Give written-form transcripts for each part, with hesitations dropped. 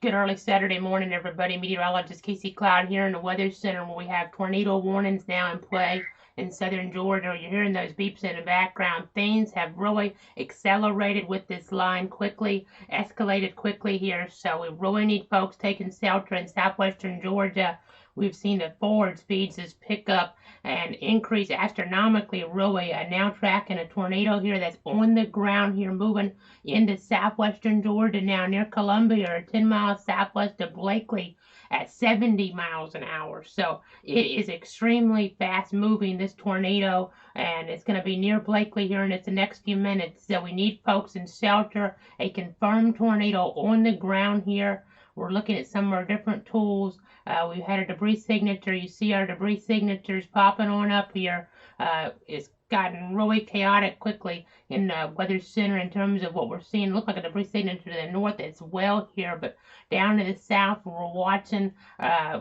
Good early Saturday morning, everybody. Meteorologist Casey Cloud here in the Weather Center, where we have tornado warnings now in play in southern Georgia. You're hearing those beeps in the background. Things have really accelerated with this line quickly, escalated quickly here. So we really need folks taking shelter in southwestern Georgia. We've seen the forward speeds just pick up and increase astronomically, really. Now tracking a tornado here that's on the ground here, moving into southwestern Georgia now near Columbia, or 10 miles southwest of Blakely at 70 miles an hour. So it is extremely fast moving, this tornado, and it's going to be near Blakely here in the next few minutes. So we need folks in shelter. A confirmed tornado on the ground here. We're looking at some of our different tools. We've had a debris signature. You see our debris signatures popping on up here. It's gotten really chaotic quickly in the Weather Center in terms of what we're seeing. Look like a debris signature to the north as well here, but down to the south we're watching,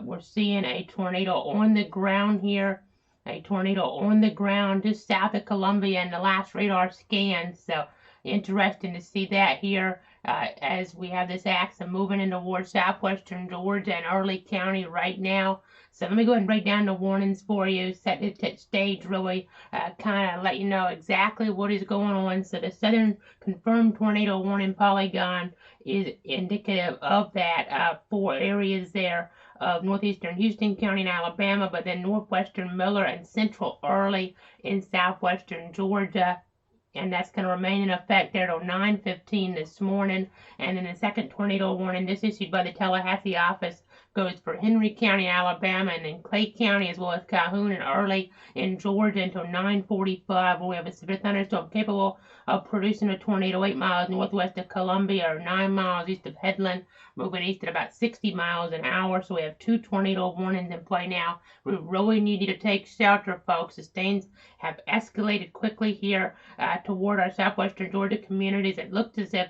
we're seeing a tornado on the ground here. A tornado on the ground just south of Columbia in the last radar scan. So interesting to see that here as we have this axis moving in towards southwestern Georgia and Early County right now. So let me go ahead and break down the warnings for you, set the stage really, kind of let you know exactly what is going on. So the southern confirmed tornado warning polygon is indicative of that for areas there of northeastern Houston County in Alabama, but then northwestern Miller and central Early in southwestern Georgia. And that's going to remain in effect there till 9:15 this morning. And then the second tornado warning, this issued by the Tallahassee office, goes for Henry County, Alabama, and then Clay County, as well as Calhoun and Early in Georgia until 9:45, where we have a severe thunderstorm capable of producing a tornado 8 miles northwest of Columbia or 9 miles east of Headland, moving east at about 60 miles an hour. So we have two tornado warnings in play now. We really need you to take shelter, folks. The things have escalated quickly here toward our southwestern Georgia communities. It looked as if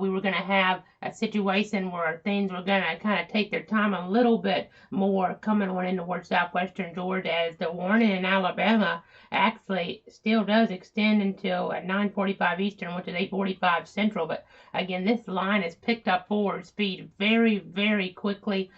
we were going to have a situation where things were going to kind of take their time a little bit more coming on in towards southwestern Georgia, as the warning in Alabama actually still does extend until 9:45 Eastern, which is 8:45 Central. But again, this line has picked up forward speed very, very quickly.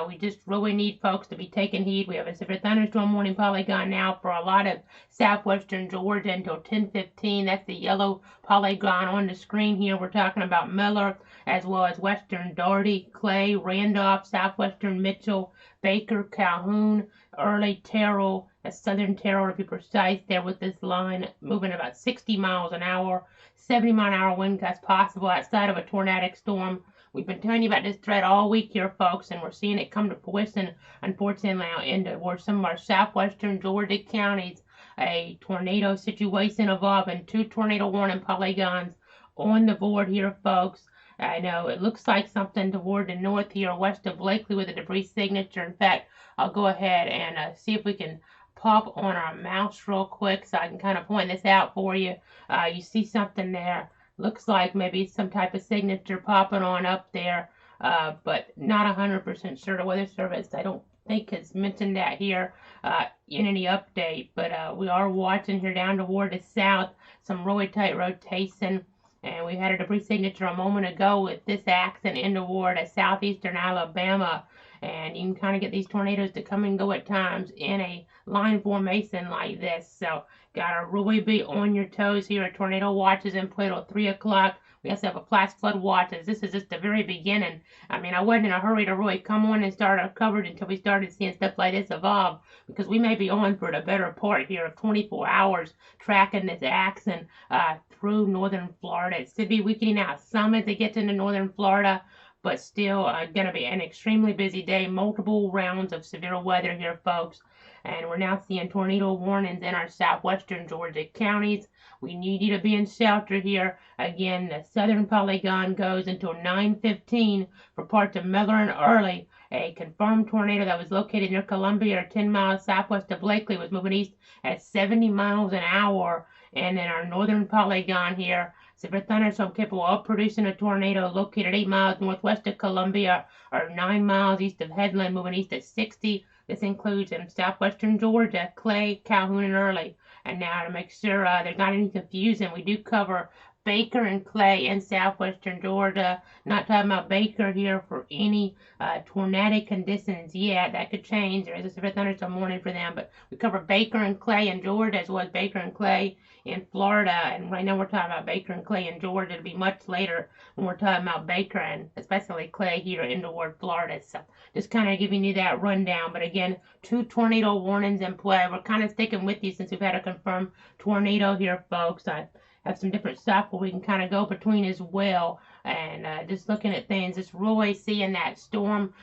We just really need folks to be taking heed. We have a severe thunderstorm warning polygon now for a lot of southwestern Georgia until 10:15. That's the yellow polygon on the screen here. We're talking about Miller, as well as western Doherty, Clay, Randolph, southwestern Mitchell, Baker, Calhoun, Early, Terrell, southern Terrell to be precise, there with this line moving about 60 miles an hour, 70 mile an hour wind gusts possible outside of a tornadic storm. We've been telling you about this threat all week here, folks, and we're seeing it come to fruition, unfortunately, now into where some of our southwestern Georgia counties. A tornado situation involving two tornado warning polygons on the board here, folks. I know it looks like something toward the north here, west of Blakely, with a debris signature. In fact, I'll go ahead and see if we can pop on our mouse real quick so I can kind of point this out for you. You see something there. Looks like maybe some type of signature popping on up there, but not 100% sure. The Weather Service, I don't think, has mentioned that here in any update, but we are watching here down toward the south, some really tight rotation. And we had a debris signature a moment ago with this axis in toward southeastern Alabama. And you can kind of get these tornadoes to come and go at times in a line formation like this. So gotta really be on your toes here. A tornado watch is in play till 3 o'clock. We also have a flash flood watch, as this is just the very beginning. I mean, I wasn't in a hurry to really come on and start our coverage until we started seeing stuff like this evolve, because we may be on for the better part here of 24 hours tracking this axis through northern Florida. It should be weakening out some as it gets into northern Florida, but still going to be an extremely busy day. Multiple rounds of severe weather here, folks. And we're now seeing tornado warnings in our southwestern Georgia counties. We need you to be in shelter here. Again, the southern polygon goes until 9:15 for parts of Miller and Early. A confirmed tornado that was located near Columbia, or 10 miles southwest of Blakely, was moving east at 70 miles an hour. And then our northern polygon here, severe thunderstorm capable of producing a tornado located 8 miles northwest of Columbia, or 9 miles east of Headland, moving east at 60. This includes in southwestern Georgia, Clay, Calhoun, and Early. And now to make sure there's not any confusion, we do cover Baker and Clay in southwestern Georgia. Not talking about Baker here for any tornadic conditions yet. That could change. There is a severe thunderstorm warning for them, but we cover Baker and Clay in Georgia as well as Baker and Clay in Florida. And right now we're talking about Baker and Clay in Georgia. It'll be much later when we're talking about Baker and especially Clay here in toward Florida. So just kind of giving you that rundown. But again, 2 tornado warnings in play. We're kind of sticking with you since we've had a confirmed tornado here, folks. I have some different stuff where we can kind of go between as well. And just looking at things, just really seeing that storm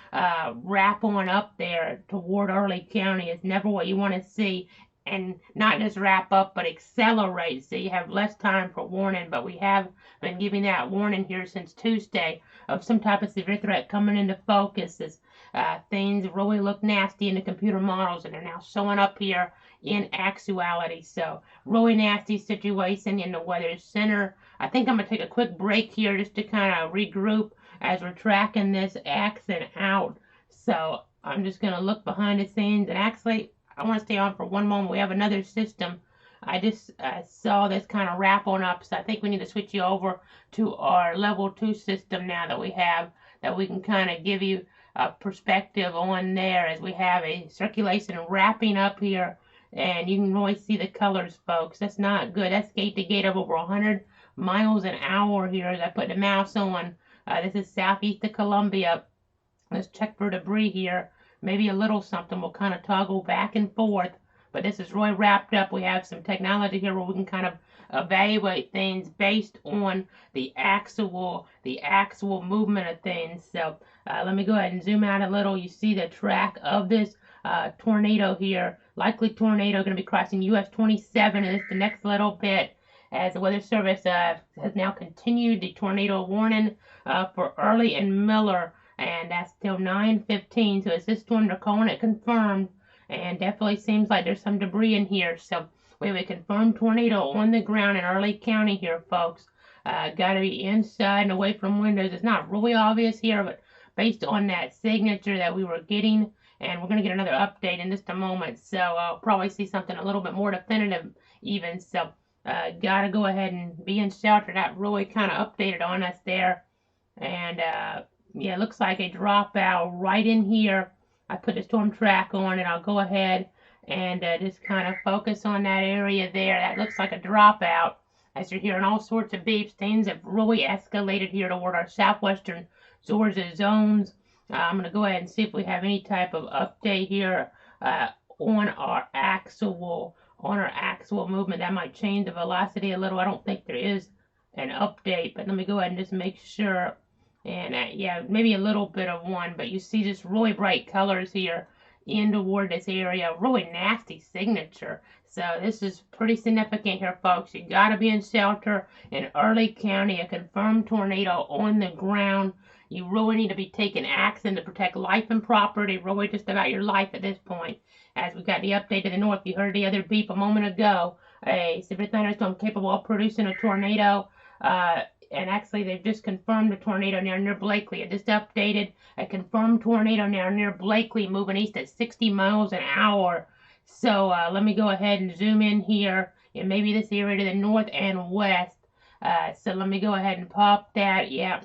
wrap on up there toward Early County is never what you want to see. And not just wrap up, but accelerate, so you have less time for warning. But we have been giving that warning here since Tuesday of some type of severe threat coming into focus as things really look nasty in the computer models, and they're now showing up here in actuality. So really nasty situation in the Weather Center. I think I'm going to take a quick break here just to kind of regroup as we're tracking this accent out. So I'm just going to look behind the scenes, and actually I want to stay on for one moment. We have another system. I just saw this kind of wrap on up, so I think we need to switch you over to our level 2 system now that we have, that we can kind of give you a perspective on there as we have a circulation wrapping up here. And you can really see the colors, folks. That's not good. That's gate to gate of over 100 miles an hour here as I put the mouse on. This is southeast of Columbia. Let's check for debris here. Maybe a little something will kind of toggle back and forth, but this is really wrapped up. We have some technology here where we can kind of evaluate things based on the actual movement of things. So let me go ahead and zoom out a little. You see the track of this tornado here. Likely tornado going to be crossing US 27 in the next little bit, as the Weather Service has now continued the tornado warning for Early and Miller. And that's till 9:15. So it's this storm, they're calling it confirmed. And definitely seems like there's some debris in here. So we have a confirmed tornado on the ground in Early County here, folks. Got to be inside and away from windows. It's not really obvious here, but based on that signature that we were getting, and we're going to get another update in just a moment. So I'll probably see something a little bit more definitive even. So got to go ahead and be in shelter. That really kind of updated on us there. And yeah, it looks like a dropout right in here. I put the storm track on, and I'll go ahead and just kind of focus on that area there. That looks like a dropout. As you're hearing all sorts of beeps, things have really escalated here toward our southwestern Georgia zones. I'm going to go ahead and see if we have any type of update here on our actual movement. That might change the velocity a little. I don't think there is an update, but let me go ahead and just make sure. And yeah, maybe a little bit of one, but you see just really bright colors here in toward this area. Really nasty signature. So this is pretty significant here, folks. You got to be in shelter in Early County. A confirmed tornado on the ground. You really need to be taking action to protect life and property. Really just about your life at this point. As we got the update to the north, you heard the other beep a moment ago. A severe thunderstorm capable of producing a tornado. And actually they've just confirmed a tornado now near Blakely. It just updated a confirmed tornado now near Blakely moving east at 60 miles an hour. So let me go ahead and zoom in here and maybe this area to the north and west. So let me go ahead and pop that. Yeah,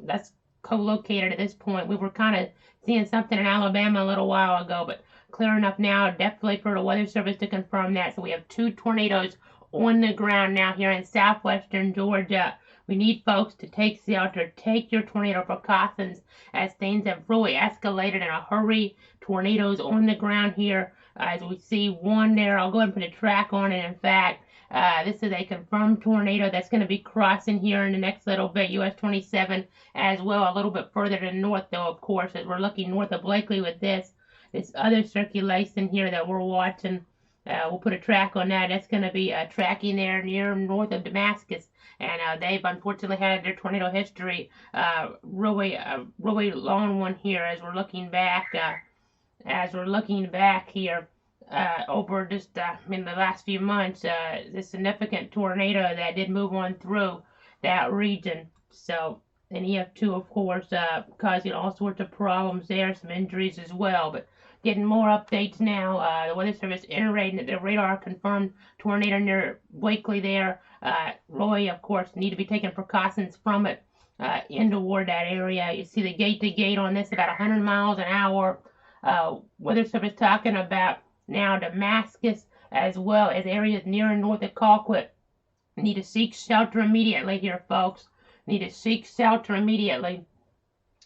that's co-located at this point. We were kind of seeing something in Alabama a little while ago, but clear enough now definitely for the Weather Service to confirm that. So we have 2 tornadoes on the ground now here in southwestern Georgia. We need folks to take shelter, take your tornado precautions as things have really escalated in a hurry. Tornadoes on the ground here. As we see one there, I'll go ahead and put a track on it. In fact, this is a confirmed tornado that's going to be crossing here in the next little bit, US 27, as well, a little bit further to the north, though, of course, as we're looking north of Blakely with this other circulation here that we're watching. We'll put a track on that. That's going to be tracking there near north of Damascus. And they've unfortunately had their tornado history, really long one here as we're looking back. Here over just in the last few months, this significant tornado that did move on through that region. So, and EF2, of course, causing all sorts of problems there, some injuries as well. But getting more updates now. The Weather Service iterating that the radar confirmed tornado near Blakely there. Roy, of course, need to be taking precautions from it in toward that area. You see the gate to gate on this about 100 miles an hour. Weather Service talking about now Damascus as well as areas near and north of Colquitt. Need to seek shelter immediately here, folks. Need to seek shelter immediately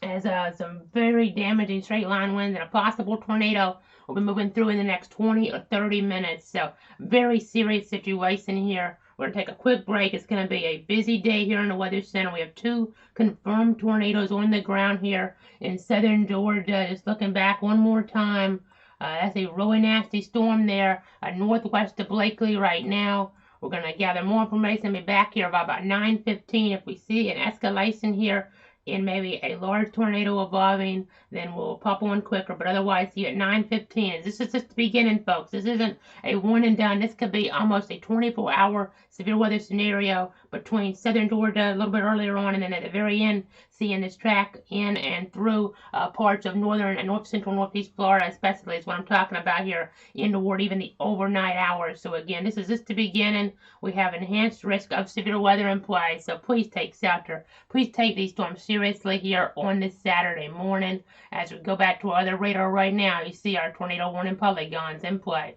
as some very damaging straight line winds and a possible tornado will be moving through in the next 20 or 30 minutes. So, very serious situation here. We're going to take a quick break. It's going to be a busy day here in the Weather Center. We have 2 confirmed tornadoes on the ground here in southern Georgia. Just looking back one more time. That's a really nasty storm there northwest of Blakely right now. We're going to gather more information and be back here by about 9:15. If we see an escalation here in maybe a large tornado evolving, then we'll pop on quicker. But otherwise, see you at 9:15. This is just the beginning, folks. This isn't a one and done. This could be almost a 24-hour severe weather scenario between southern Georgia a little bit earlier on, and then at the very end, seeing this track in and through parts of northern and north central northeast Florida, especially is what I'm talking about here, in toward even the overnight hours. So again, this is just the beginning. We have enhanced risk of severe weather in play. So please take shelter. Please take these storms seriously here on this Saturday morning. As we go back to our other radar right now, you see our tornado warning polygons in play.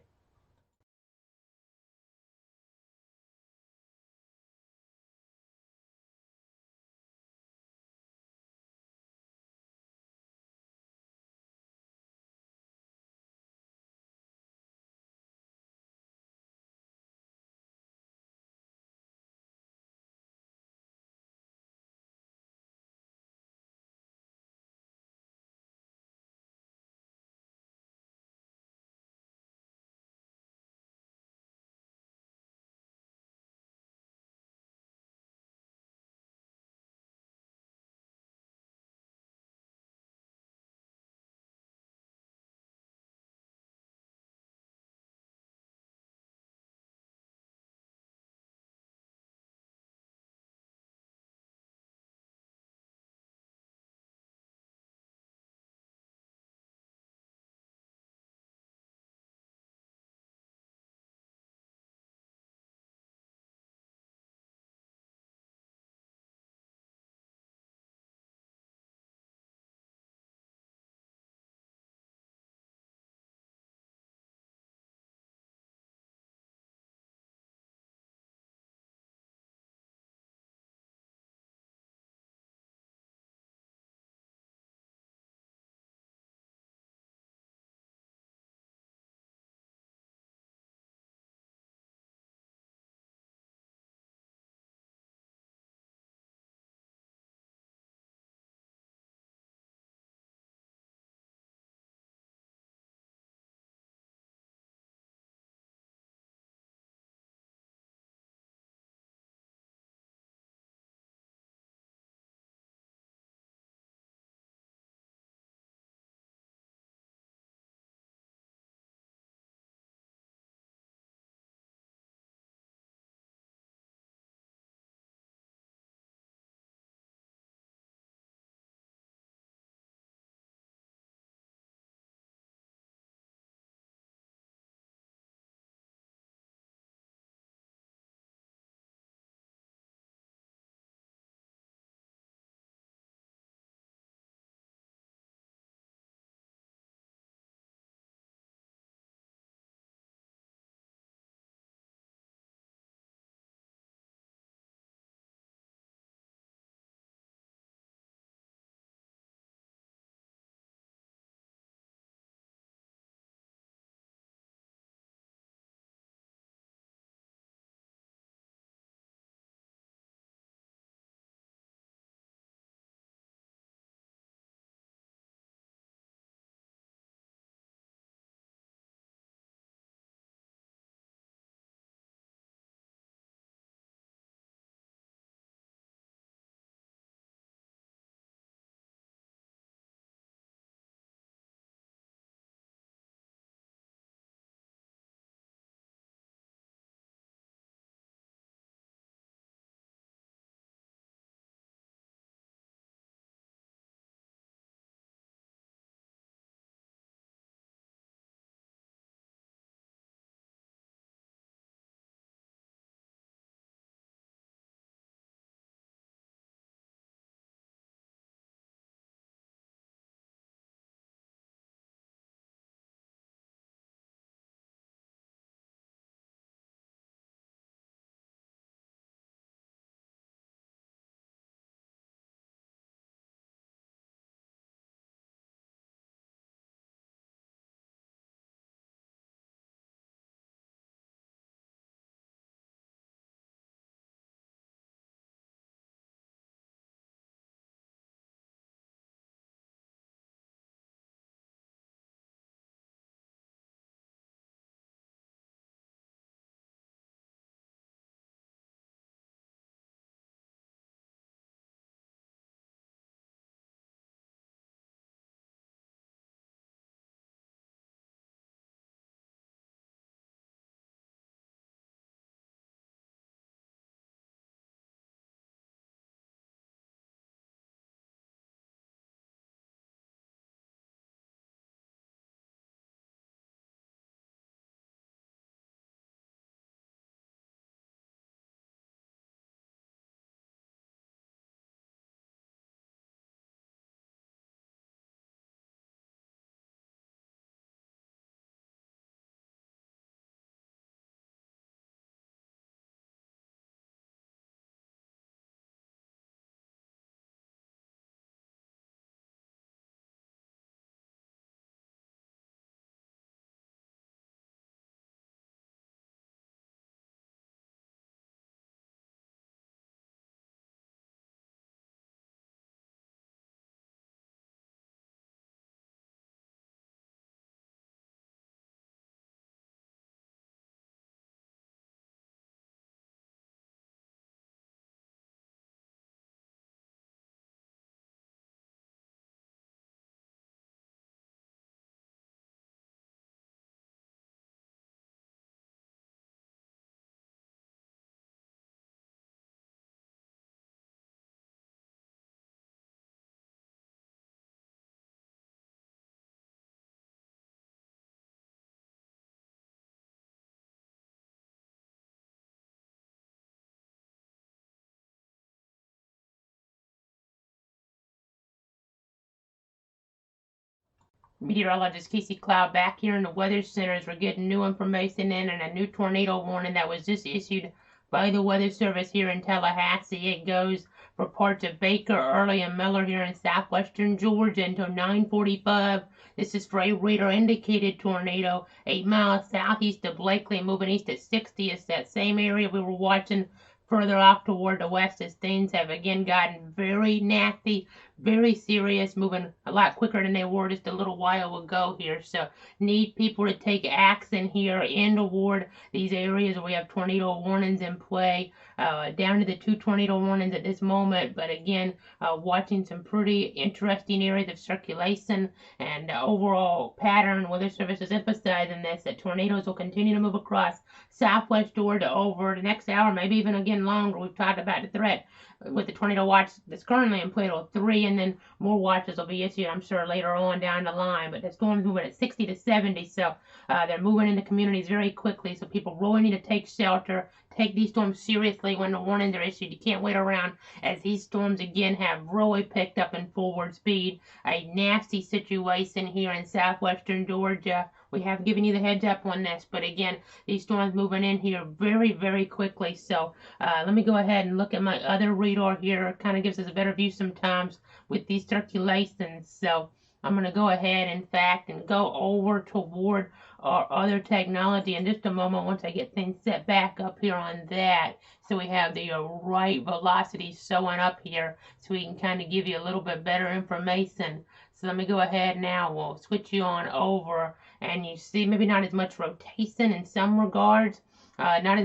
Meteorologist Casey Cloud back here in the Weather Center as we're getting new information in and a new tornado warning that was just issued by the Weather Service here in Tallahassee. It goes for parts of Baker, Early, and Miller here in southwestern Georgia until 9:45. This is for a radar indicated tornado 8 miles southeast of Blakely, moving east at 60. It's that same area we were watching further off toward the west as things have again gotten very nasty, very serious, moving a lot quicker than they were just a little while ago here. So need people to take action here in toward these areas where we have tornado warnings in play, down to the 2 tornado warnings at this moment. But again, watching some pretty interesting areas of circulation and overall pattern. Weather Service is emphasizing this, that tornadoes will continue to move across southwest Georgia over the next hour, maybe even again longer. We've talked about the threat with the tornado watch that's currently in Plato 3, and then more watches will be issued, I'm sure, later on down the line. But the storm's moving at 60 to 70, so they're moving into communities very quickly, so people really need to take shelter, take these storms seriously when the warnings are issued. You can't wait around, as these storms again have really picked up in forward speed. A nasty situation here in southwestern Georgia. We have given you the heads up on this, but again, these storms moving in here very, very quickly. So let me go ahead and look at my other radar here. It kind of gives us a better view sometimes with these circulations. So I'm going to go ahead, in fact, and go over toward our other technology in just a moment once I get things set back up here on that. So we have the right velocity showing up here so we can kind of give you a little bit better information. So let me go ahead now. We'll switch you on over, and you see maybe not as much rotation in some regards. But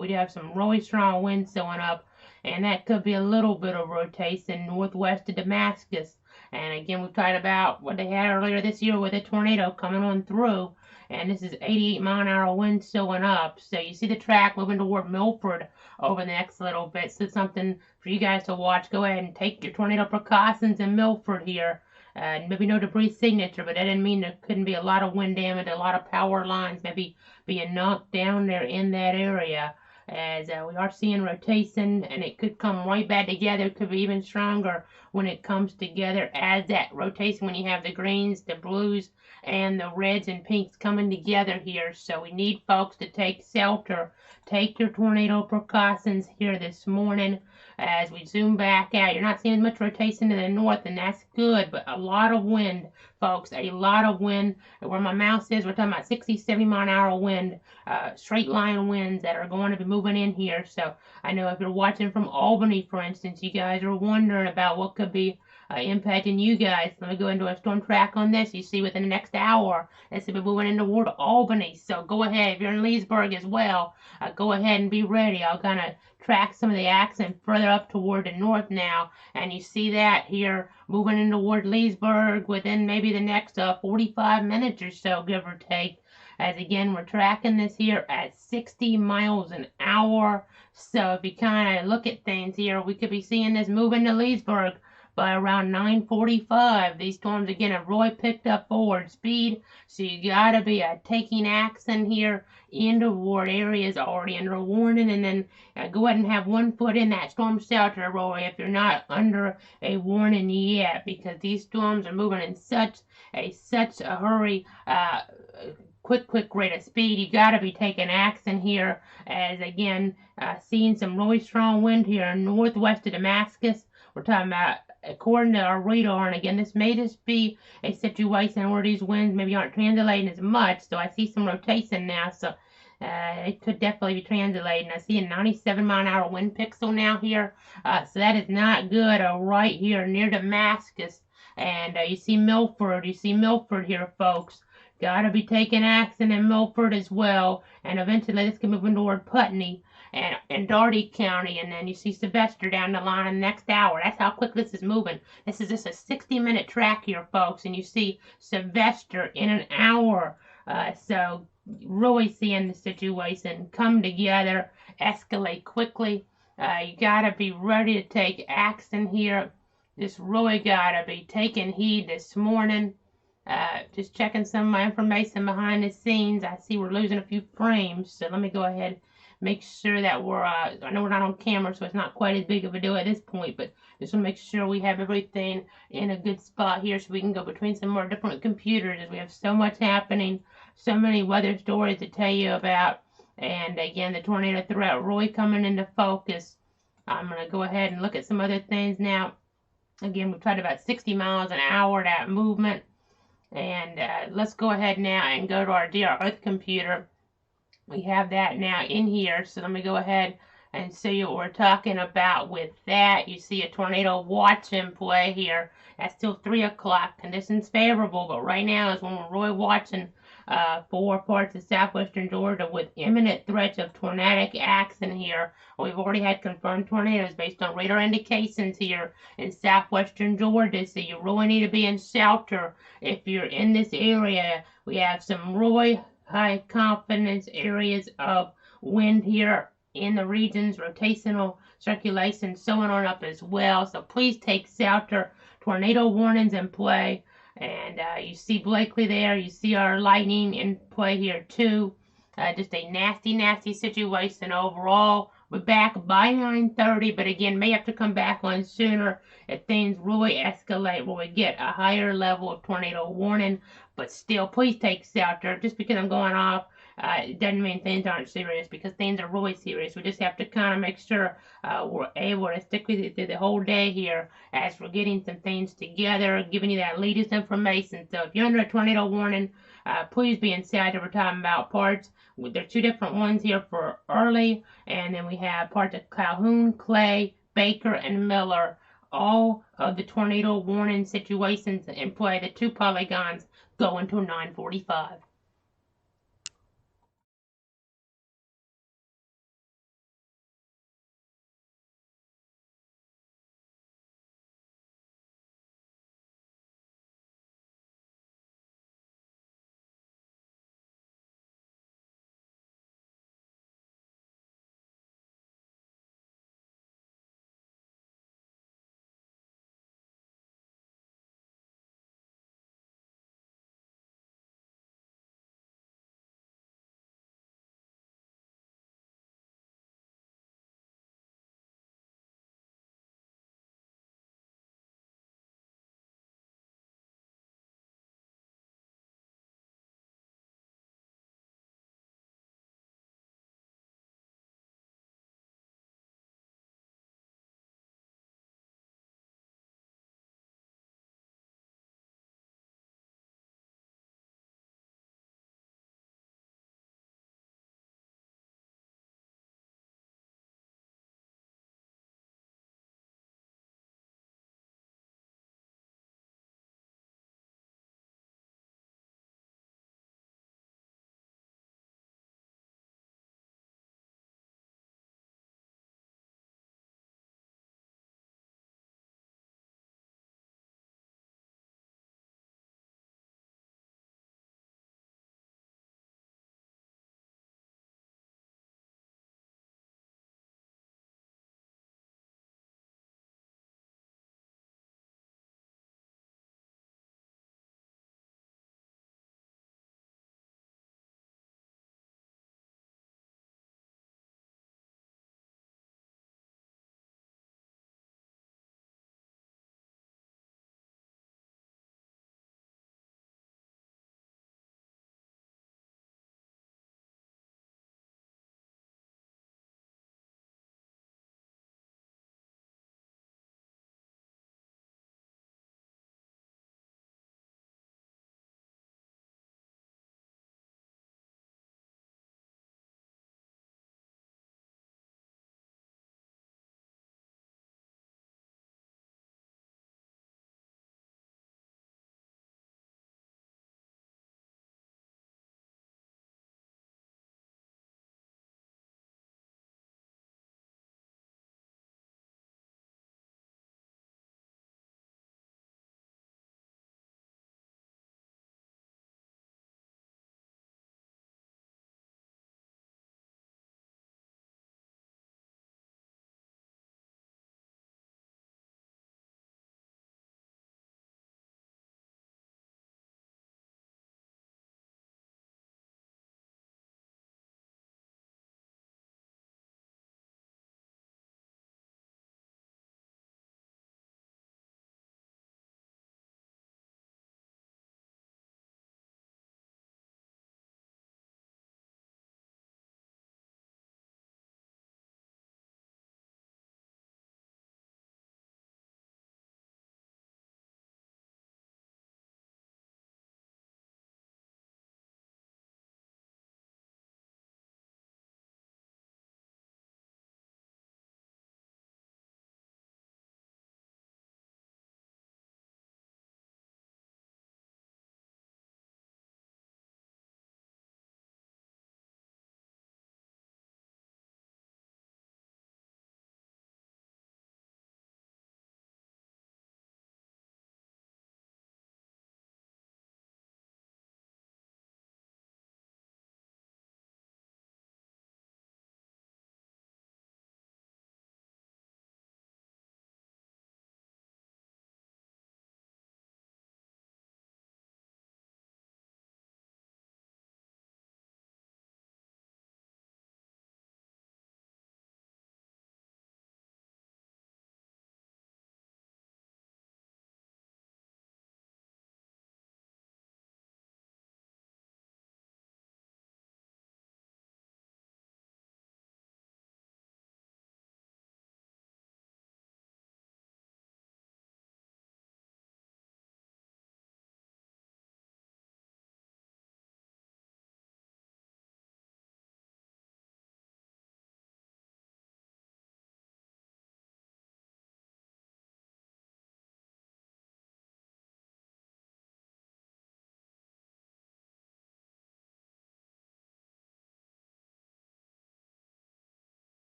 we do have some really strong winds showing up, and that could be a little bit of rotation northwest of Damascus. And again, we've talked about what they had earlier this year with a tornado coming on through, and this is 88-mile-an-hour winds showing up. So you see the track moving toward Milford over the next little bit. So something for you guys to watch. Go ahead and take your tornado precautions in Milford here. Maybe no debris signature, but that didn't mean there couldn't be a lot of wind damage, a lot of power lines maybe being knocked down there in that area. As we are seeing rotation, and it could come right back together. It could be even stronger when it comes together as that rotation, when you have the greens, the blues, and the reds and pinks coming together here. So we need folks to take shelter, take your tornado precautions here this morning. As we zoom back out, you're not seeing much rotation to the north, and that's good, but a lot of wind, folks, a lot of wind. Where my mouse is, we're talking about 60, 70-mile-an-hour wind, straight line winds that are going to be moving in here. So I know if you're watching from Albany, for instance, you guys are wondering about what could be impacting you guys. Let me go into a storm track on this. You see within the next hour, this will be moving into toward Albany. So go ahead, if you're in Leesburg as well, go ahead and be ready. I'll kind of track some of the accent further up toward the north now, and you see that here moving in toward Leesburg within maybe the next 45 minutes or so, give or take. As again, we're tracking this here at 60 miles an hour. So if you kind of look at things here, we could be seeing this moving to Leesburg by around 9:45. These storms again have really picked up forward speed, so you gotta be taking action here in toward areas already under warning, and then go ahead and have one foot in that storm shelter, Roy, if you're not under a warning yet, because these storms are moving in such a hurry. Quick rate of speed. You got to be taking action here, as again seeing some really strong wind here northwest of Damascus. We're talking about, according to our radar, and again, this may just be a situation where these winds maybe aren't translating as much, so I see some rotation now, so it could definitely be translating. I see a 97-mile-an-hour wind pixel now here, so that is not good. Right here near Damascus, and you see Milford here, folks. Gotta be taking action in Milford as well, and eventually this can move toward Putney and Dougherty County, and then you see Sylvester down the line in the next hour. That's how quick this is moving. This is just a 60-minute track here, folks, and you see Sylvester in an hour. So really seeing the situation come together, escalate quickly. You gotta be ready to take action here. Just really gotta be taking heed this morning. Just checking some of my information behind the scenes. I see we're losing a few frames, so let me go ahead make sure that I know we're not on camera, so it's not quite as big of a deal at this point, but just want to make sure we have everything in a good spot here so we can go between some more different computers as we have so much happening, so many weather stories to tell you about. And again, the tornado threat really coming into focus. I'm going to go ahead and look at some other things now. Again, we've tried about 60 miles an hour, that movement. And let's go ahead now and go to our DR Earth computer. We have that now in here. So let me go ahead and show you what we're talking about with that. You see a tornado watch in play here. That's till 3 o'clock. Conditions favorable, but right now is when we're really watching for parts of southwestern Georgia with imminent threats of tornadic action here. We've already had confirmed tornadoes based on radar indications here in southwestern Georgia, so you really need to be in shelter if you're in this area. We have some really high confidence areas of wind here in the regions, rotational circulation showing on up as well. So please take shelter. Tornado warnings in play. And you see Blakely there. You see our lightning in play here too. Just a nasty, nasty situation overall. We're back by 9:30, but again, may have to come back on sooner if things really escalate where we get a higher level of tornado warning. But still, please take shelter. Just because I'm going off, it doesn't mean things aren't serious, because things are really serious. We just have to kind of make sure we're able to stick with it through the whole day here as we're getting some things together, giving you that latest information. So if you're under a tornado warning, please be inside. We're talking about parts. There are two different ones here for early, and then we have parts of Calhoun, Clay, Baker, and Miller. All of the tornado warning situations in play. The two polygons go until 9:45.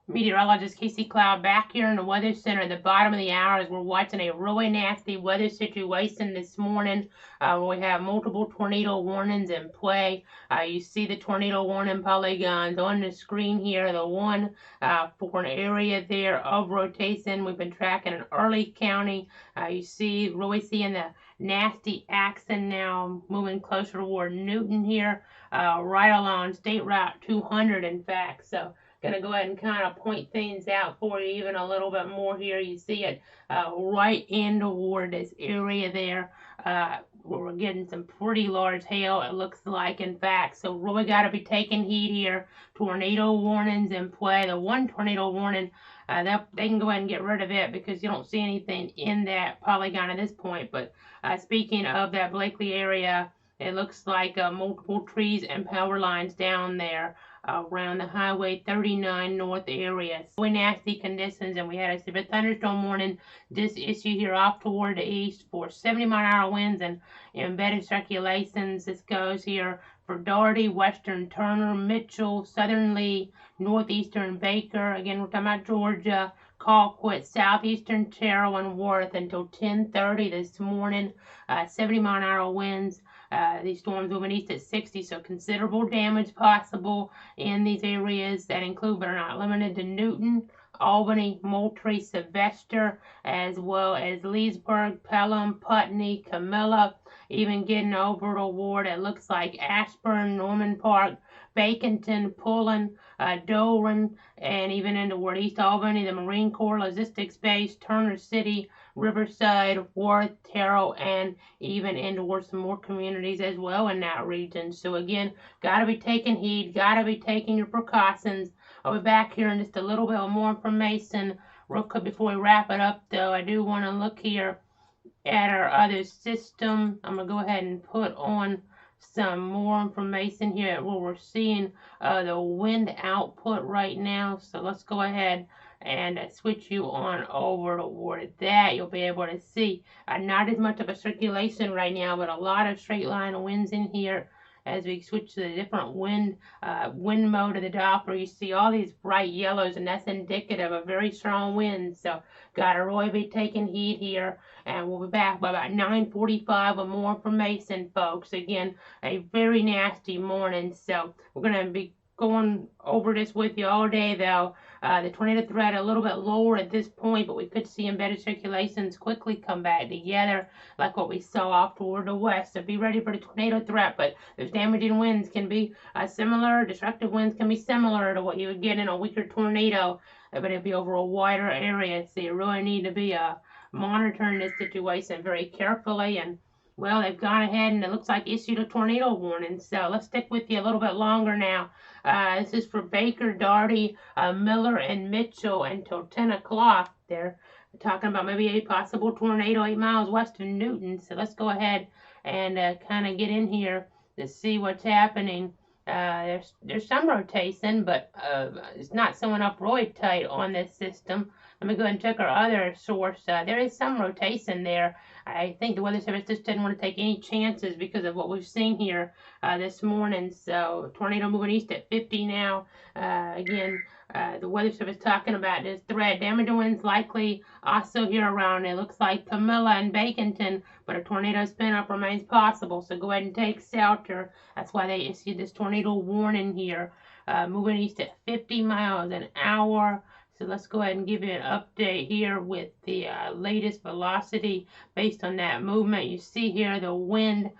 Meteorologist Casey Cloud back here in the Weather Center at the bottom of the hour as we're watching a really nasty weather situation this morning. We have multiple tornado warnings in play. You see the tornado warning polygons on the screen here. The one for an area there of rotation. We've been tracking in Early County. You see, really seeing the nasty action now moving closer toward Newton here, right along State Route 200, in fact. So gonna go ahead and kind of point things out for you even a little bit more here. You see it right in toward this area there. Where we're getting some pretty large hail, it looks like, in fact. So really got to be taking heed here. Tornado warnings in play. The one tornado warning, they can go ahead and get rid of it because you don't see anything in that polygon at this point. But speaking of that Blakely area, it looks like multiple trees and power lines down there around the Highway 39 North area. Really nasty conditions, and we had a severe thunderstorm warning just issued here off toward the east for 70-mile-an-hour winds and embedded circulations. This goes here for Doherty, western Turner, Mitchell, southern Lee, northeastern Baker. Again, we're talking about Georgia, Colquitt, southeastern Terrell, and Worth until 10:30 this morning. 70-mile-an-hour winds. These storms moving east at 60, so considerable damage possible in these areas that include but are not limited to Newton, Albany, Moultrie, Sylvester, as well as Leesburg, Pelham, Putney, Camilla, even getting over toward, it looks like Ashburn, Norman Park, Baconton, Pullen, Doran, and even into toward East Albany, the Marine Corps Logistics Base, Turner City, Riverside, Worth, Terrell, and even in towards some more communities as well in that region. So again, got to be taking heed, got to be taking your precautions. I'll be back here in just a little bit more information real quick before we wrap it up, though. I do want to look here at our other system. I'm going to go ahead and put on some more information here where we're seeing the wind output right now. So let's go ahead and switch you on over toward that. You'll be able to see not as much of a circulation right now, but a lot of straight line winds in here. As we switch to the different wind mode of the Doppler, you see all these bright yellows, and that's indicative of very strong winds. So gotta really be taking heed here, and we'll be back by about 9:45 with more information, folks. Again, a very nasty morning, so we're gonna be going over this with you all day, though. The tornado threat a little bit lower at this point, but we could see embedded circulations quickly come back together like what we saw off toward the west. So be ready for the tornado threat, but those damaging winds can be similar, destructive winds can be similar to what you would get in a weaker tornado, but it'll be over a wider area. So you really need to be monitoring this situation very carefully. And well, they've gone ahead and it looks like issued a tornado warning. So let's stick with you a little bit longer now. This is for Baker, Doherty, Miller, and Mitchell until 10 o'clock. They're talking about maybe a possible tornado 8 miles west of Newton. So let's go ahead and kind of get in here to see what's happening. There's some rotation, but it's not showing up really tight on this system. Let me go ahead and check our other source. There is some rotation there. I think the Weather Service just didn't want to take any chances because of what we've seen here this morning. So tornado moving east at 50 now. Again, the Weather Service talking about this threat. Damaging winds likely also here around. It looks like Camilla and Baconton, but a tornado spin up remains possible. So go ahead and take shelter. That's why they issued this tornado warning here. Moving east at 50 miles an hour. So let's go ahead and give you an update here with the latest velocity based on that movement. You see here the wind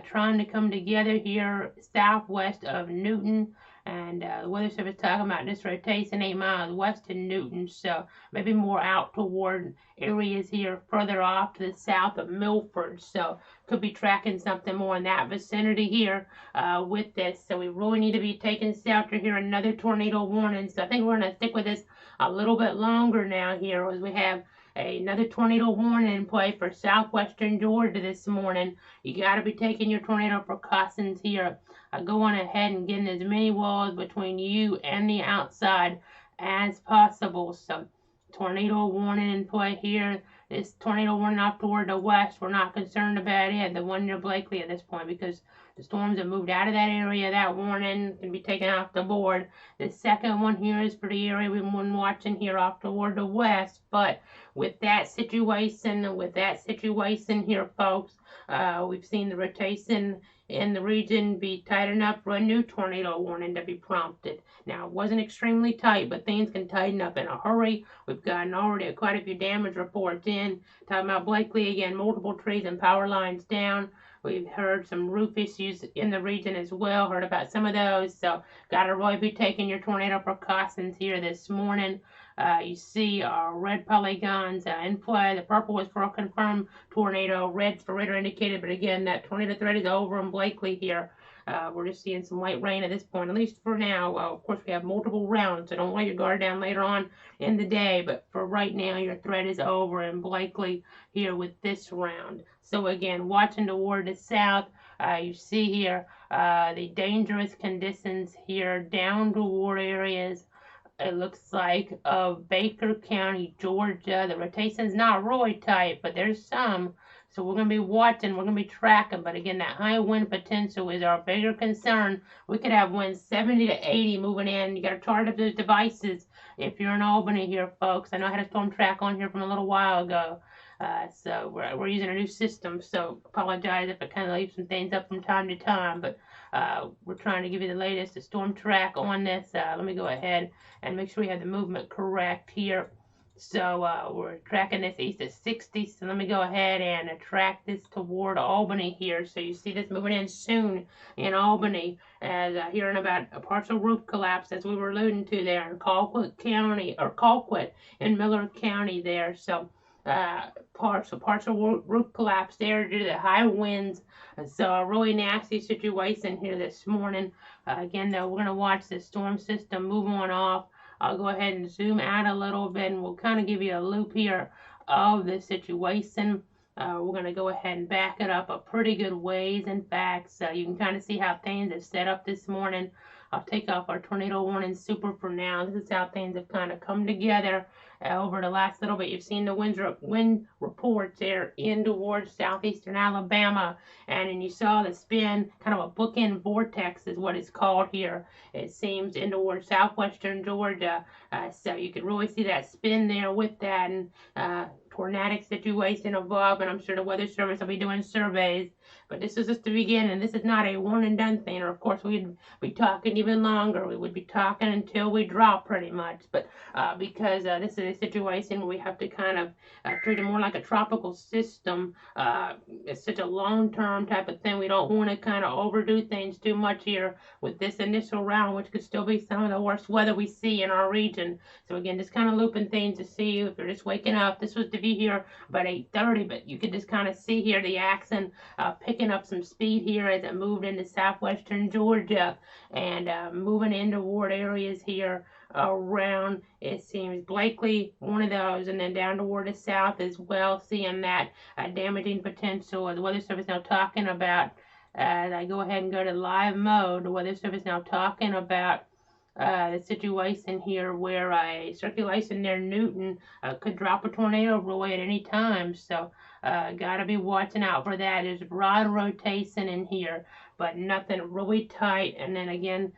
trying to come together here southwest of Newton. And the Weather Service talking about this rotation 8 miles west of Newton. So maybe more out toward areas here further off to the south of Milford. So could be tracking something more in that vicinity here with this. So we really need to be taking shelter here. Another tornado warning. So I think we're going to stick with this a little bit longer now here as we have another tornado warning in play for southwestern Georgia this morning. You got to be taking your tornado precautions here. Go on ahead and getting as many walls between you and the outside as possible. So tornado warning in play here. This tornado warning off toward the west, we're not concerned about it. The one near Blakely at this point because The storms have moved out of that area. That warning can be taken off the board. The second one here is for the area we've been watching here off toward the west. But with that situation here, folks, we've seen the rotation in the region be tight enough for a new tornado warning to be prompted. Now, it wasn't extremely tight, but things can tighten up in a hurry. We've gotten already quite a few damage reports in. Talking about Blakely again, multiple trees and power lines down. We've heard some roof issues in the region as well, heard about some of those. So, got to really be taking your tornado precautions here this morning. You see our red polygons in play. The purple is for a confirmed tornado. Red's for radar indicated, but again, that tornado threat is over in Blakely here. We're just seeing some light rain at this point, at least for now. Of course, we have multiple rounds, so don't let your guard down later on in the day. But for right now, your threat is over in Blakely here with this round. So again, watching toward the south, you see here the dangerous conditions here down toward areas. It looks like of Baker County, Georgia. The rotation's not really tight, but there's some. So we're going to be watching, we're going to be tracking. But again, that high wind potential is our bigger concern. We could have winds 70 to 80 moving in. You got to charge up those devices if you're in Albany here, folks. I know I had a storm track on here from a little while ago. So we're using a new system. So apologize if it kind of leaves some things up from time to time. But we're trying to give you the latest storm track on this. Let me go ahead and make sure we have the movement correct here. So we're tracking this east at 60. So let me go ahead and track this toward Albany here. So you see this moving in soon in Albany, as hearing about a partial roof collapse, as we were alluding to there in Colquitt County, or Colquitt in Miller County there. So partial roof collapse there due to the high winds. So a really nasty situation here this morning. Again, though, we're going to watch the storm system move on off. I'll go ahead and zoom out a little bit, and we'll kind of give you a loop here of the situation. We're going to go ahead and back it up a pretty good ways, in fact, so you can kind of see how things have set up this morning. I'll take off our tornado warning super for now. This is how things have kind of come together over the last little bit. You've seen the wind reports there in towards southeastern Alabama, and then you saw the spin, kind of a bookend vortex is what it's called here. It seems in towards southwestern Georgia, so you can really see that spin there with that, and tornadic situation above, and I'm sure the Weather Service will be doing surveys. But this is just the beginning. This is not a one and done thing, or of course we'd be talking even longer. We would be talking until we drop pretty much. But because this is a situation where we have to kind of treat it more like a tropical system. It's such a long-term type of thing. We don't want to kind of overdo things too much here with this initial round, which could still be some of the worst weather we see in our region. So again, just kind of looping things to see if you're just waking up. This was the view here about 8:30, but you can just kind of see here the accent picking up some speed here as it moved into southwestern Georgia and moving in toward areas here around, it seems, Blakely, one of those, and then down toward the south as well, seeing that damaging potential. The Weather Service now talking about, as I go ahead and go to live mode, the Weather Service now talking about the situation here where a circulation near Newton could drop a tornado really at any time. So gotta be watching out for that. There's broad rotation in here, but nothing really tight. And then again,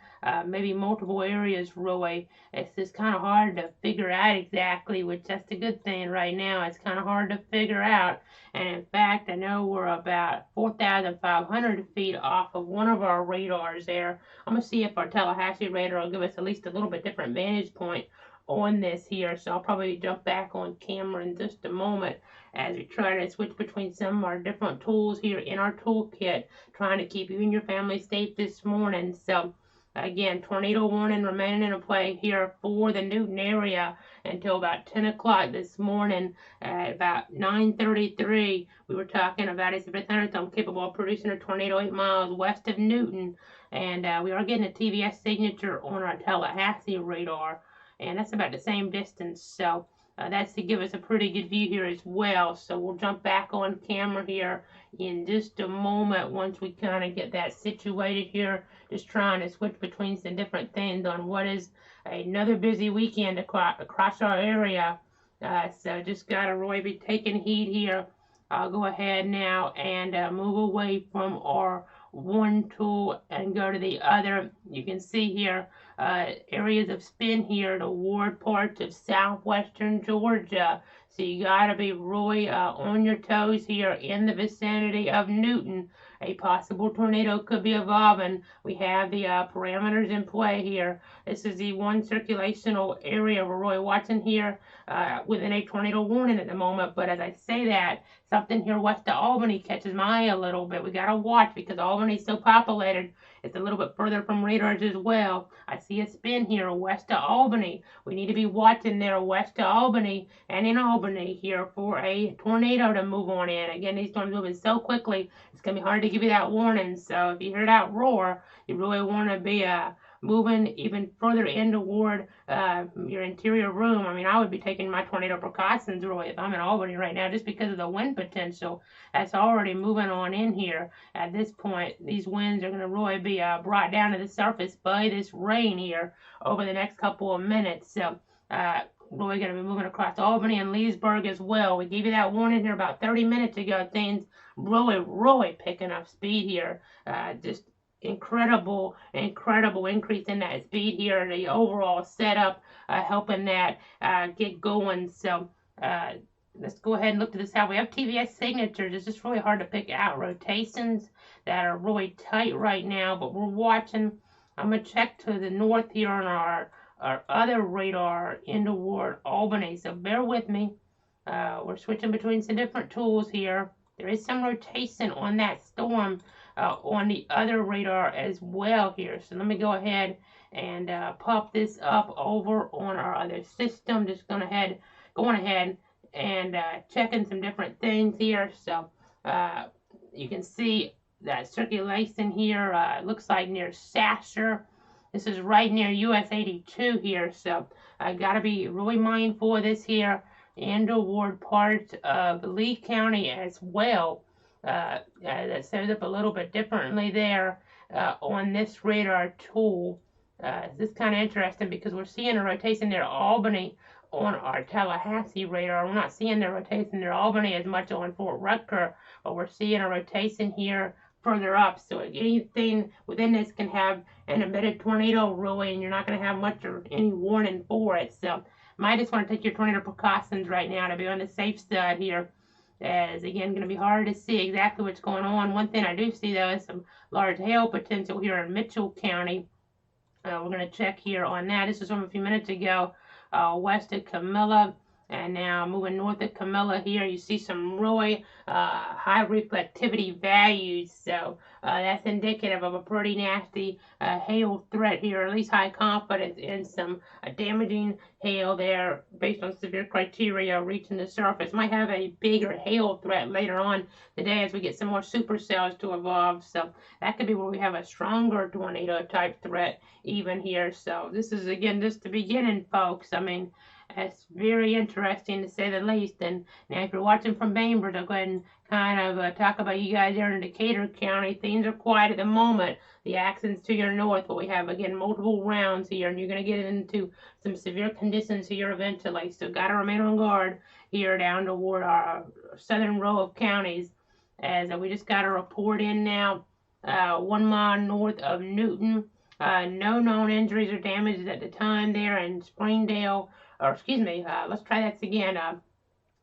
maybe multiple areas really. It's just kind of hard to figure out exactly, which that's the good thing right now. It's kind of hard to figure out. And in fact, I know we're about 4,500 feet off of one of our radars there. I'm going to see if our Tallahassee radar will give us at least a little bit different vantage point on this here. So I'll probably jump back on camera in just a moment as we try to switch between some of our different tools here in our toolkit, trying to keep you and your family safe this morning. So again, tornado warning remaining in play here for the Newton area until about 10 o'clock this morning. At about 9:33, we were talking about a severe thunderstorm capable of producing a tornado 8 miles west of Newton. And we are getting a TVS signature on our Tallahassee radar, and that's about the same distance. So that's to give us a pretty good view here as well. So we'll jump back on camera here in just a moment once we kind of get that situated here. Just trying to switch between some different things on what is another busy weekend across our area. So just got to really be taking heed here. I'll go ahead now and move away from our one tool and go to the other. You can see here areas of spin here toward parts of southwestern Georgia. So you got to be really on your toes here in the vicinity of Newton. A possible tornado could be evolving. We have the parameters in play here. This is the one circulational area we're really watching here within a tornado warning at the moment. But as I say that, something here west of Albany catches my eye a little bit. We got to watch because Albany's so populated. It's a little bit further from radars as well. I see a spin here west of Albany. We need to be watching there west of Albany and in Albany here for a tornado to move on in. Again, these storms moving so quickly, it's going to be hard to give you that warning. So if you hear that roar, you really want to be moving even further in toward your interior room. I mean, I would be taking my tornado precautions really if I'm in Albany right now just because of the wind potential that's already moving on in here. At this point, these winds are going to really be brought down to the surface by this rain here over the next couple of minutes. So really going to be moving across Albany and Leesburg as well. We gave you that warning here about 30 minutes ago. Things really picking up speed here. Just incredible increase in that speed here. The overall setup helping that get going. So let's go ahead and look to the south. We have TVS signatures. It's just really hard to pick out rotations that are really tight right now, but we're watching. I'm going to check to the north here on our other radar in toward Albany, so bear with me. We're switching between some different tools here. There is some rotation on that storm on the other radar as well here. So let me go ahead and pop this up over on our other system. Just going ahead and checking some different things here. So you can see that circulation here looks like near Sasser. This is right near US 82 here, so I got to be really mindful of this here and toward parts of Lee County as well. That shows up a little bit differently there on this radar tool. This is kind of interesting because we're seeing a rotation near Albany on our Tallahassee radar. We're not seeing the rotation near Albany as much on Fort Rucker, but we're seeing a rotation here further up. So anything within this can have an embedded tornado really, and you're not going to have much or any warning for it. So might just want to take your tornado precautions right now to be on the safe side here. As again, going to be hard to see exactly what's going on. One thing I do see though is some large hail potential here in Mitchell County. We're going to check here on that. This was from a few minutes ago, west of Camilla. And now moving north of Camilla here, you see some really high reflectivity values. So that's indicative of a pretty nasty hail threat here, at least high confidence in some damaging hail there based on severe criteria reaching the surface. Might have a bigger hail threat later on today as we get some more supercells to evolve. So that could be where we have a stronger tornado type threat even here. So this is again just the beginning, folks. I mean, it's very interesting to say the least. And now if you're watching from Bainbridge, I'll go ahead and kind of talk about you guys there in Decatur County. Things are quiet at the moment. The action's to your north, but we have, again, multiple rounds here, and you're going to get into some severe conditions here eventually. So got to remain on guard here down toward our southern row of counties. As we just got a report in now, 1 mile north of Newton. No known injuries or damages at the time there in Springdale. Or excuse me, let's try that again.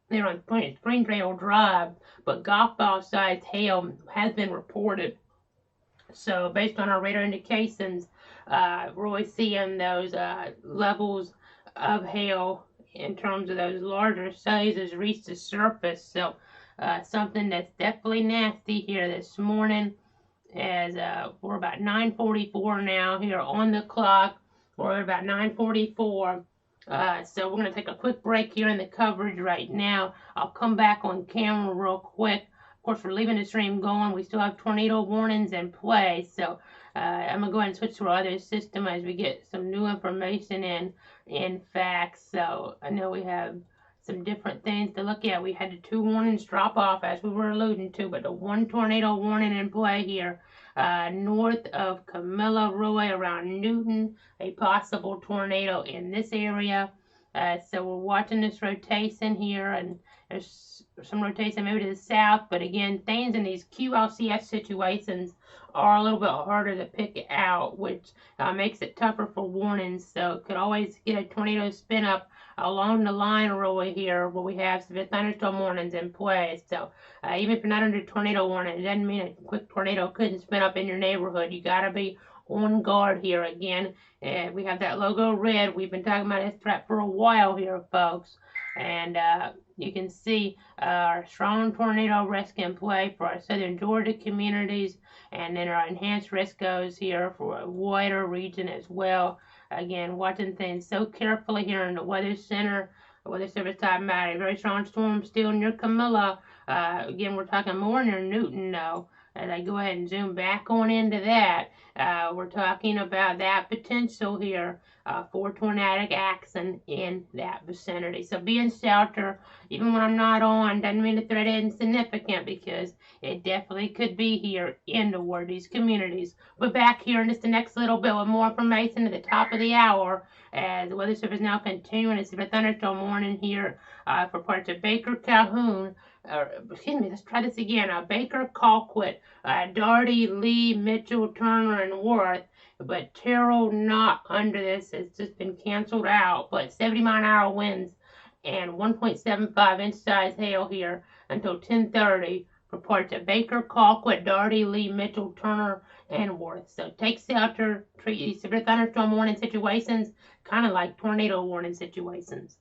They're on Springdale Drive, but golf ball sized hail has been reported. So based on our radar indications, we're really seeing those levels of hail in terms of those larger sizes reach the surface. So something that's definitely nasty here this morning. As we're about 9:44 now here on the clock. We're at about 9:44. So we're going to take a quick break here in the coverage right now. I'll come back on camera real quick. Of course, we're leaving the stream going. We still have tornado warnings in play. So I'm going to go ahead and switch to our other system as we get some new information in facts. So I know we have some different things to look at. We had the 2 warnings drop off as we were alluding to, but the 1 tornado warning in play here. North of Camilla Roy around Newton, a possible tornado in this area. So we're watching this rotation here, and there's some rotation maybe to the south, but again, things in these QLCS situations are a little bit harder to pick out, which makes it tougher for warnings. So it could always get a tornado spin up along the line really here where we have severe thunderstorm warnings in place. So even if you're not under tornado warning, it doesn't mean a quick tornado couldn't spin up in your neighborhood. You gotta be on guard here again. And we have that logo red. We've been talking about this threat for a while here, folks. And you can see our strong tornado risk in play for our southern Georgia communities, and then our enhanced risk goes here for a wider region as well. Again, watching things so carefully here in the Weather Center. The Weather Service talking about a very strong storm still near Camilla. Again, we're talking more near Newton, though. As I go ahead and zoom back on into that, we're talking about that potential here for tornadic action in that vicinity. So be in shelter, even when I'm not on, doesn't mean the threat isn't significant, because it definitely could be here in these communities. We're back here in just the next little bit with more information at the top of the hour, as the Weather Service now continuing its thunderstorm warning here for parts of Baker, Calhoun, excuse me, let's try this again. Baker, Colquitt, Daugherty, Lee, Mitchell, Turner, and Worth. But Terrell not under this. It's just been canceled out. But 70-mile-an-hour winds and 1.75-inch size hail here until 10:30 for parts of Baker, Colquitt, Daugherty, Lee, Mitchell, Turner, and Worth. So take shelter. Treat these severe thunderstorm warning situations kind of like tornado warning situations.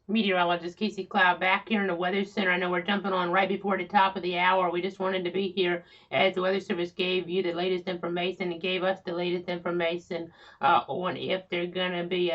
Meteorologist Casey Cloud back here in the Weather Center. I know we're jumping on right before the top of the hour. We just wanted to be here as the Weather Service gave you the latest information and gave us the latest information on if they're going to be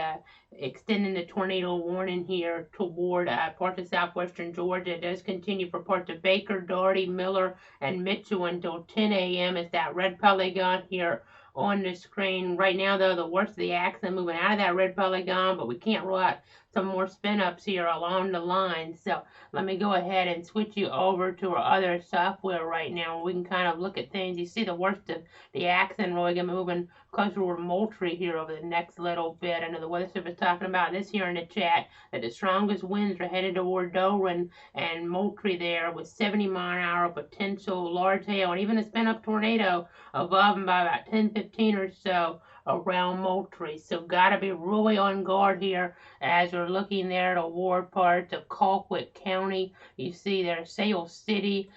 extending the tornado warning here toward parts of southwestern Georgia. It does continue for parts of Baker, Doherty, Miller, and Mitchell until 10 a.m. It's that red polygon here on the screen. Right now, though, the worst of the accident moving out of that red polygon, but we can't rule out some more spin ups here along the line. So let me go ahead and switch you over to our other software right now. We can kind of look at things. You see the worst of the accident really gonna be moving closer toward Moultrie here over the next little bit. I know the Weather Service talking about this here in the chat, that the strongest winds are headed toward Doran and Moultrie there with 70-mile-an-hour potential large hail and even a spin up tornado above them by about 10-15 or so around Moultrie. So gotta be really on guard here as we're looking there toward parts of Colquitt County. You see there Sale City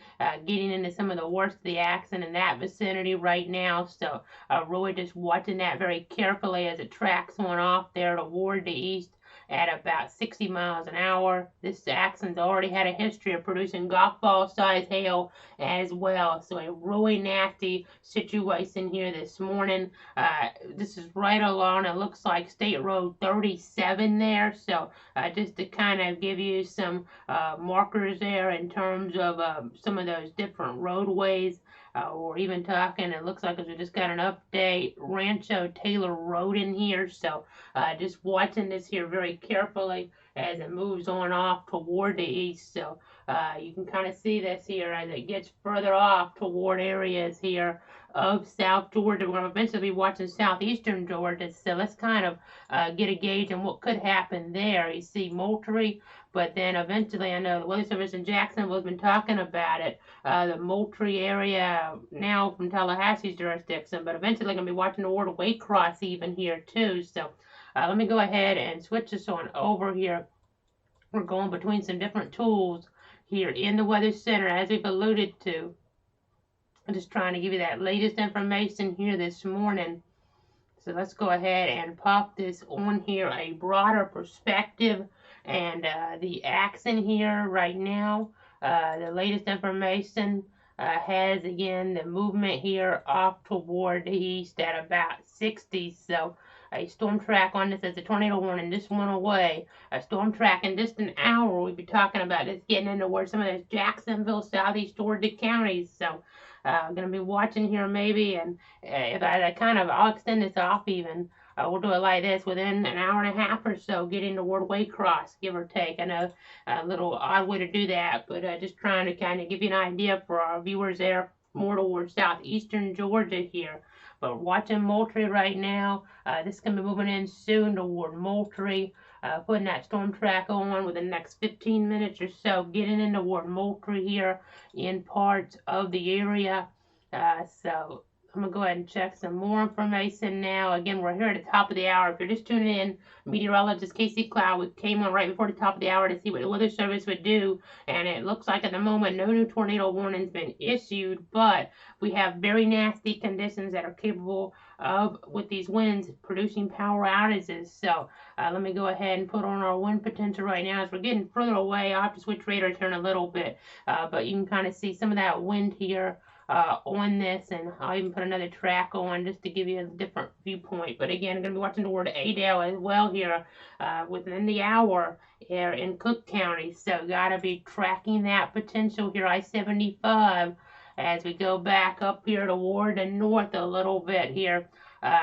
getting into some of the worst of the accident in that vicinity right now. So really just watching that very carefully as it tracks on off there toward the east at about 60 miles an hour. This accident's already had a history of producing golf ball size hail as well. So a really nasty situation here this morning. This is right along, it looks like State Road 37 there. So just to kind of give you some markers there in terms of some of those different roadways. Or even talking, it looks like we just got an update, Rancho Taylor Road in here. So just watching this here very carefully as it moves on off toward the east. So you can kind of see this here as it gets further off toward areas here of South Georgia. We're going to eventually be watching southeastern Georgia. So let's kind of get a gauge on what could happen there. You see Moultrie, but then eventually, I know the Weather Service in Jacksonville has been talking about it, the Moultrie area now from Tallahassee's jurisdiction, but eventually going to be watching toward Waycross even here too. So let me go ahead and switch this on over here. We're going between some different tools here in the Weather Center, as we've alluded to. I'm just trying to give you that latest information here this morning. So let's go ahead and pop this on here, a broader perspective. And the accent here right now, the latest information has, again, the movement here off toward the east at about 60. So a storm track on this as a tornado warning. This one away. A storm track in just an hour. We'll be talking about this getting into where some of those Jacksonville, southeast Georgia counties. So I'm going to be watching here maybe. And if I'll extend this off even. We'll do it like this within an hour and a half or so, getting toward Waycross, give or take. I know a little odd way to do that, but just trying to kind of give you an idea for our viewers there, more towards southeastern Georgia here. But watching Moultrie right now, this is going to be moving in soon toward Moultrie, putting that storm track on within the next 15 minutes or so, getting into toward Moultrie here in parts of the area. So I'm going to go ahead and check some more information now. Again, we're here at the top of the hour. If you're just tuning in, meteorologist Casey Cloud, we came on right before the top of the hour to see what the Weather Service would do. And it looks like at the moment no new tornado warning's been issued, but we have very nasty conditions that are capable of, with these winds, producing power outages. So let me go ahead and put on our wind potential right now. As we're getting further away, I'll have to switch radars here in a little bit. But you can kind of see some of that wind here on this, and I'll even put another track on just to give you a different viewpoint. But again, I'm going to be watching toward Adel as well here within the hour here in Cook County. So got to be tracking that potential here, I-75, as we go back up here toward the north a little bit here.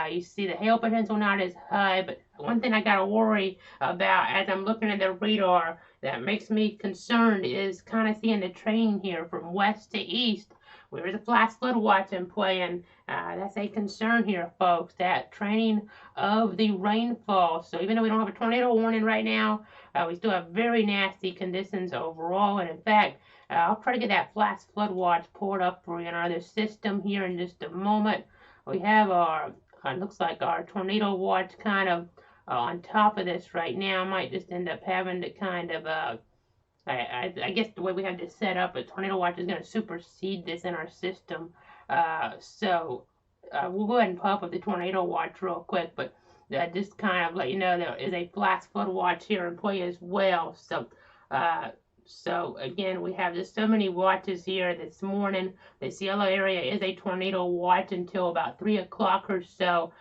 You see the hail potential not as high, but one thing I got to worry about as I'm looking at the radar that makes me concerned is kind of seeing the train here from west to east. There's a flash flood watch in play, and that's a concern here, folks, that training of the rainfall. So even though we don't have a tornado warning right now, we still have very nasty conditions overall. And in fact, I'll try to get that flash flood watch pulled up for you in our other system here in just a moment. We have our, looks like our tornado watch kind of on top of this right now. I might just end up having to kind of I guess the way we have this set up, a tornado watch is going to supersede this in our system. So we'll go ahead and pop up the tornado watch real quick. But just kind of let you know there is a flash flood watch here in play as well. Uh, so again, we have just so many watches here this morning. This yellow area is a tornado watch until about 3 o'clock or so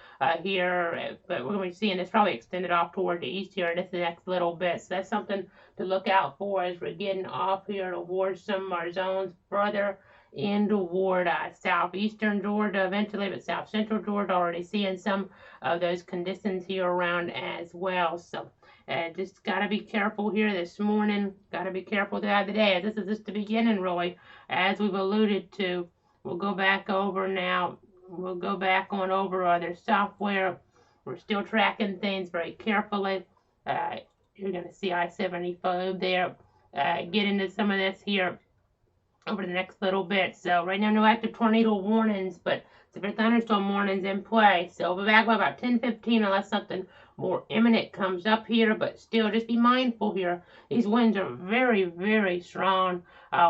here, but we're going to be seeing this probably extended off toward the east here in this next little bit. So that's something to look out for as we're getting off here towards some of our zones further in toward southeastern Georgia eventually, but south central Georgia already seeing some of those conditions here around as well. So just got to be careful here this morning. Got to be careful throughout the day. This is just the beginning, really, as we've alluded to. We'll go back over now. We'll go back on over other software. We're still tracking things very carefully. You're going to see I-75 there. Get into some of this here over the next little bit. So right now, no active tornado warnings, but severe thunderstorm warnings in play. So we'll be back by about 10:15 unless something more imminent comes up here. But still, just be mindful here. These winds are very, very strong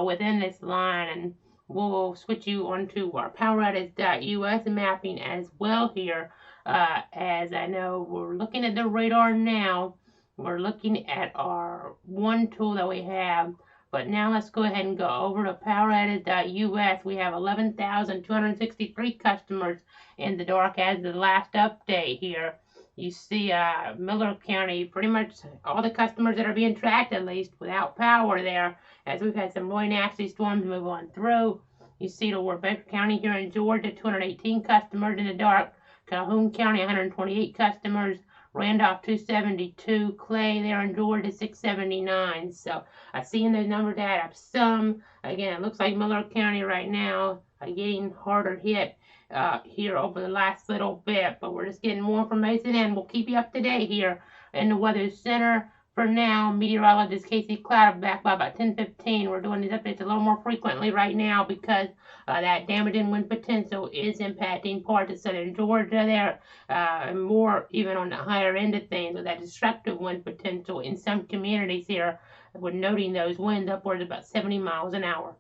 within this line, and we'll switch you onto our PowerOutage.us mapping as well here. As I know, we're looking at the radar now. We're looking at our one tool that we have. But now let's go ahead and go over to PowerOutage.us. We have 11,263 customers in the dark as of the last update here. You see Miller County, pretty much all the customers that are being tracked at least without power there, as we've had some really nasty storms move on through. You see toward Baker County here in Georgia, 218 customers in the dark. Calhoun County, 128 customers. Randolph 272, Clay there in Georgia 679. So I seeing those numbers add up some. Again, it looks like Miller County right now getting harder hit here over the last little bit, but we're just getting more information and we'll keep you up to date here in the Weather Center. For now, meteorologist Casey Cloud back by about 10:15. We're doing these updates a little more frequently right now because that damaging wind potential is impacting parts of southern Georgia there, and more even on the higher end of things with that destructive wind potential in some communities here. We're noting those winds upwards of about 70 miles an hour.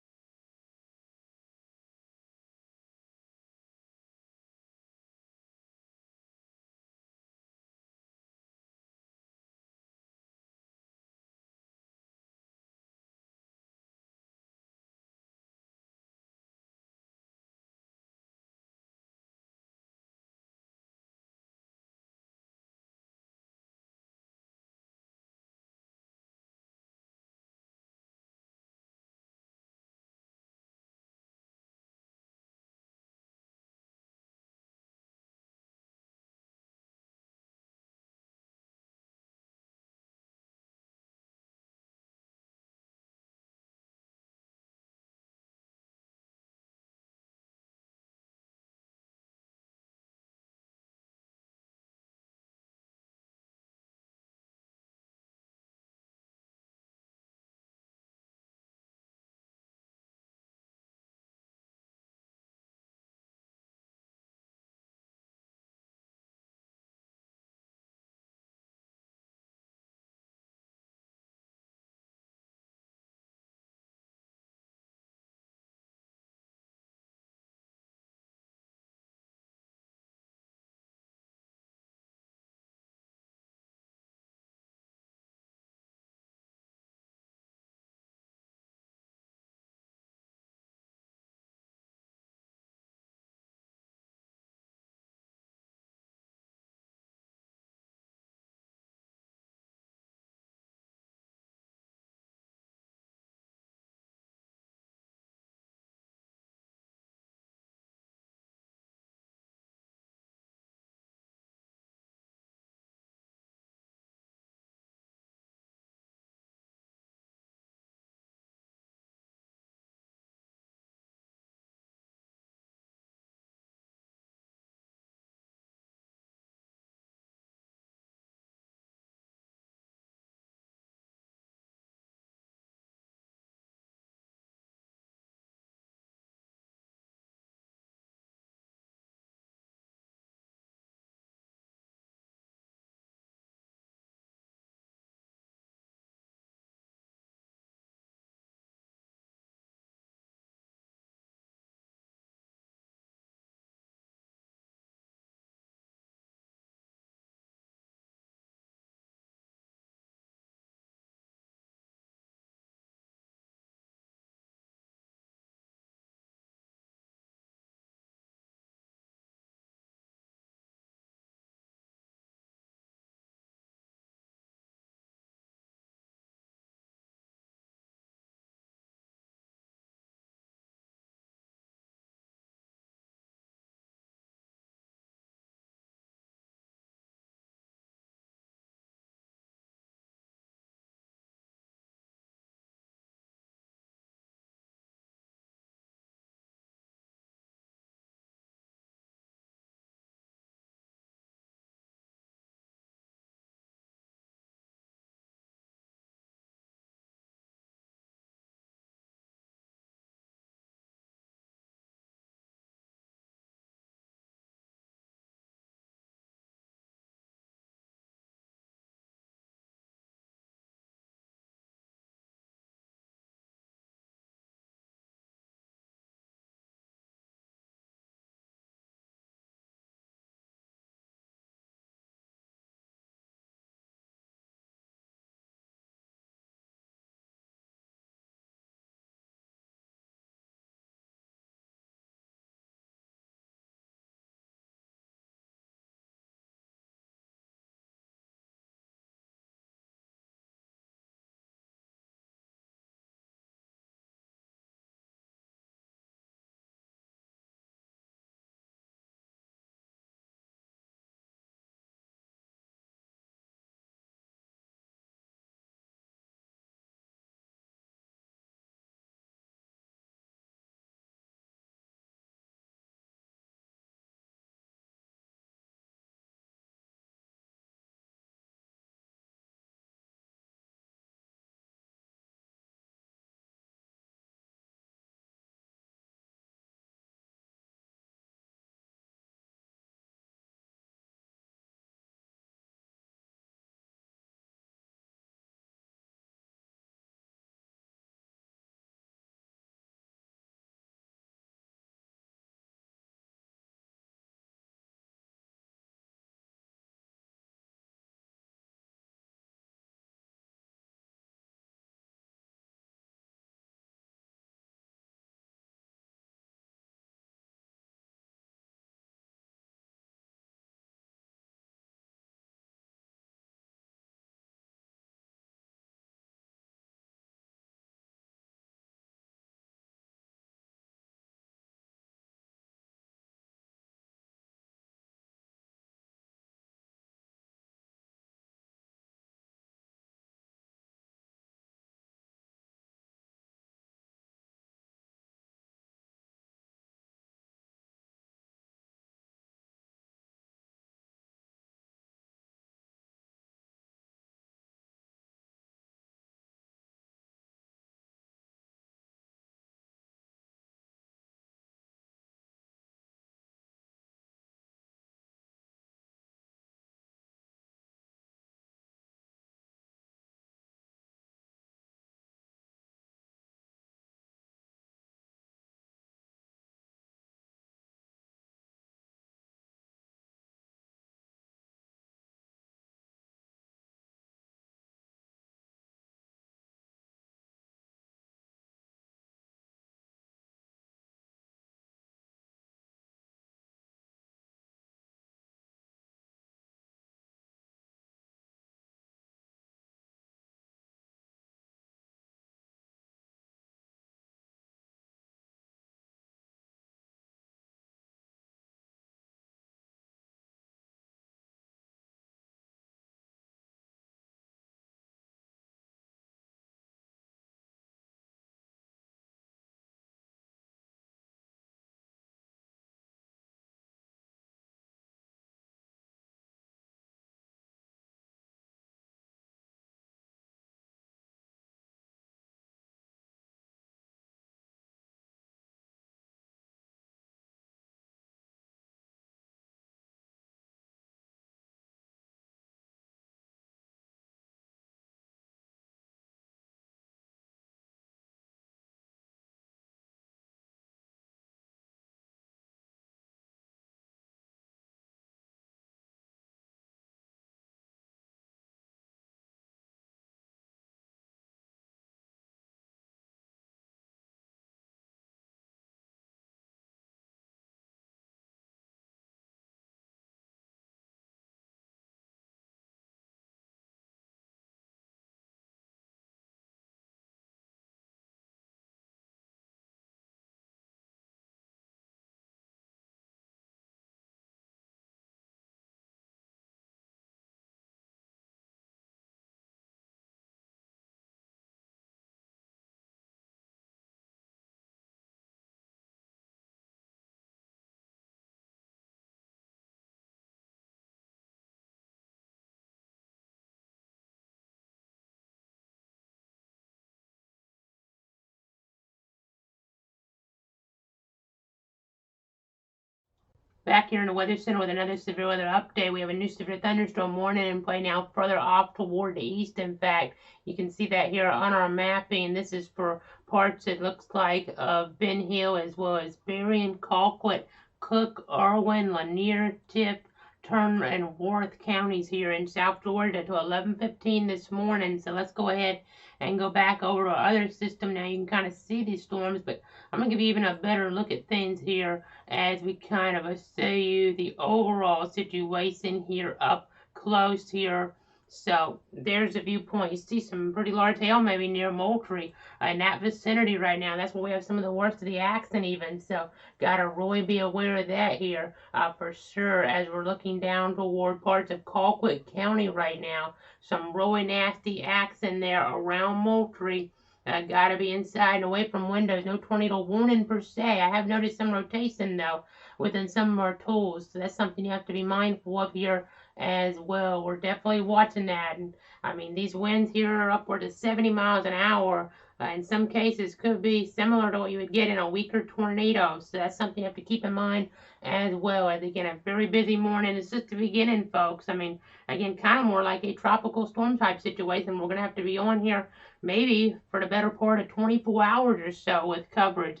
Back here in the Weather Center with another severe weather update. We have a new severe thunderstorm warning in play now further off toward the east. In fact, you can see that here on our mapping. This is for parts, it looks like, of Ben Hill as well as Berrien, Colquitt, Cook, Irwin, Lanier, Tift, Turner, and Worth counties here in South Georgia to 11:15 this morning. So let's go ahead and go back over our other system. Now you can kind of see these storms, but I'm going to give you even a better look at things here as we kind of show you the overall situation here up close here. So there's a viewpoint. You see some pretty large hail maybe near Moultrie in that vicinity right now. That's where we have some of the worst of the accident even. So got to really be aware of that here for sure as we're looking down toward parts of Colquitt County right now. Some really nasty accident there around Moultrie. Gotta be inside and away from windows. No tornado warning per se. I have noticed some rotation though within some of our tools. So that's something you have to be mindful of here as well. We're definitely watching that. And I mean, these winds here are upward of 70 miles an hour. In some cases could be similar to what you would get in a weaker tornado. So that's something you have to keep in mind as well. As again, a very busy morning. It's just the beginning, folks. I mean, again, kind of more like a tropical storm type situation. We're going to have to be on here maybe for the better part of 24 hours or so with coverage,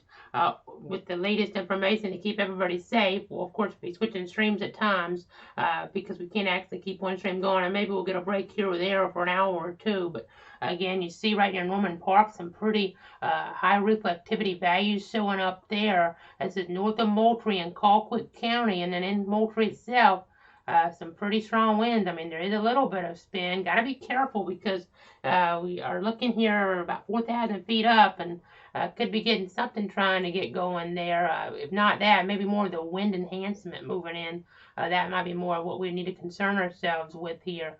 with the latest information to keep everybody safe. We'll, of course, be switching streams at times because we can't actually keep one stream going, and maybe we'll get a break here or there for an hour or two. But again, you see right here in Norman Park some pretty high reflectivity values showing up there. This is north of Moultrie in Colquitt County, and then in Moultrie itself, some pretty strong winds. I mean, there is a little bit of spin. Got to be careful because we are looking here about 4,000 feet up and could be getting something trying to get going there. If not that, maybe more of the wind enhancement moving in. That might be more of what we need to concern ourselves with here.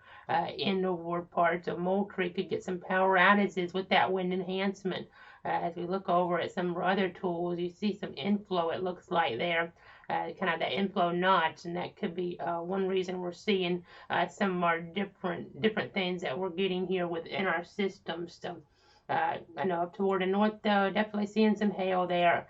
Inward parts of Moultrie could get some power outages with that wind enhancement. As we look over at some of our other tools, you see some inflow, it looks like there. Kind of that inflow notch, and that could be one reason we're seeing some of our different things that we're getting here within our system. So I know up toward the north though, definitely seeing some hail there.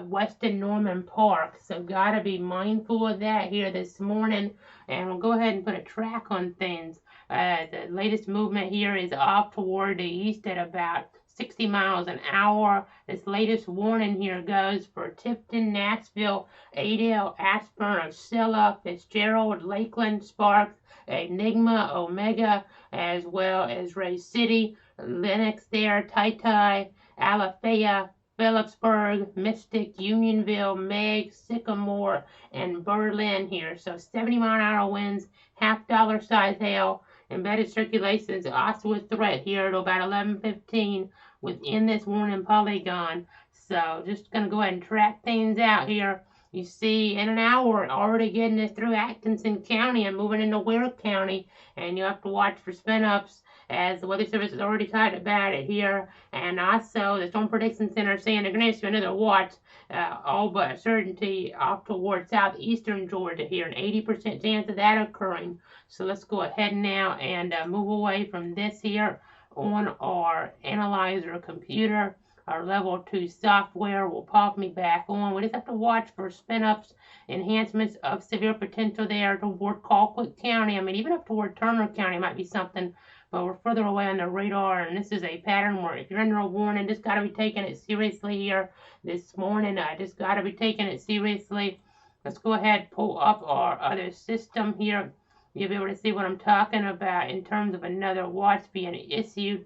West in Norman Park, so gotta be mindful of that here this morning. And we'll go ahead and put a track on things. The latest movement here is off toward the east at about 60 miles an hour. This latest warning here goes for Tifton, Nashville, Adel, Ashburn, Ocilla, Fitzgerald, Lakeland, Sparks, Enigma, Omega, as well as Ray City, Lenox there, Tai, Alafaya, Phillipsburg, Mystic, Unionville, Meg, Sycamore, and Berlin here. So 70-mile-an-hour winds, half-dollar size hail. Embedded circulation is also a threat here at about 11:15 within this warning polygon. So just going to go ahead and track things out here. You see in an hour already getting us through Atkinson County and moving into Ware County. And you have to watch for spin-ups as the Weather Service has already talked about it here. And also the Storm Prediction Center saying they're going to issue another watch, all but certainty, off towards southeastern Georgia here. An 80% chance of that occurring. So let's go ahead now and move away from this here on our analyzer computer. Our level 2 software will pop me back on. We just have to watch for spin-ups, enhancements of severe potential there toward Colquitt County. I mean, even up toward Turner County might be something, but we're further away on the radar, and this is a pattern where if you're under a warning, just got to be taking it seriously here this morning. Just got to be taking it seriously. Let's go ahead and pull up our other system here. You'll be able to see what I'm talking about in terms of another watch being issued.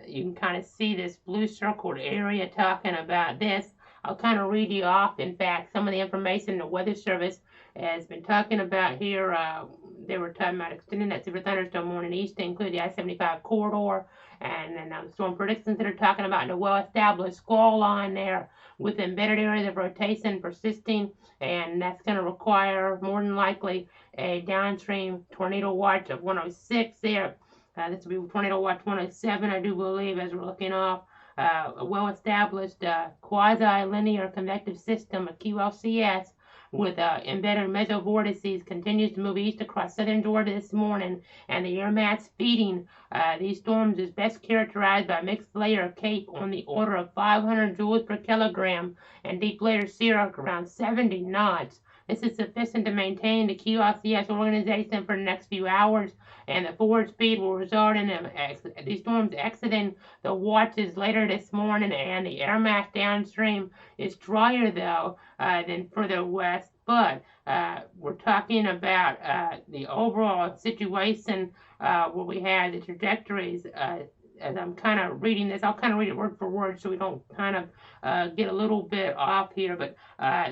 You can kind of see this blue circled area talking about this. I'll kind of read you off, in fact, some of the information the Weather Service has been talking about here. They were talking about extending that severe thunderstorm warning east to include the I-75 corridor. And then the storm predictions that are talking about the well-established squall line there with embedded areas of rotation persisting. And that's going to require, more than likely, a downstream tornado watch of 106 there. This will be tornado watch 107, I do believe, as we're looking off. A well-established quasi-linear convective system, a QLCS, with embedded mesovortices continues to move east across southern Georgia this morning, and the air mass feeding these storms is best characterized by mixed layer CAPE on the order of 500 joules per kilogram and deep layer cirrus around 70 knots. This is sufficient to maintain the QRCS organization for the next few hours, and the forward speed will result in these storms exiting the watches later this morning, and the air mass downstream is drier, though, than further west. But we're talking about the overall situation where we have the trajectories. As I'm kind of reading this, I'll kind of read it word for word so we don't kind of get a little bit off here. But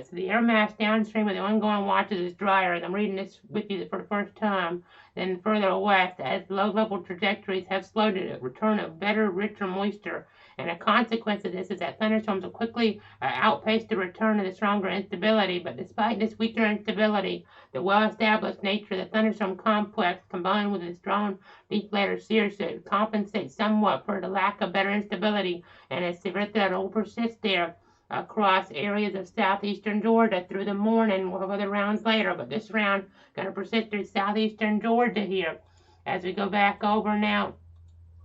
so the air mass downstream of the ongoing watches is drier. As I'm reading this with you for the first time. Then further west, as low-level trajectories have slowed the return of better, richer moisture. And a consequence of this is that thunderstorms will quickly outpace the return of the stronger instability. But despite this weaker instability, the well-established nature of the thunderstorm complex, combined with the strong deep layer shear, should compensate somewhat for the lack of better instability, and a severe threat will persist there across areas of southeastern Georgia through the morning. We'll have other rounds later, but this round going to persist through southeastern Georgia here. As we go back over now,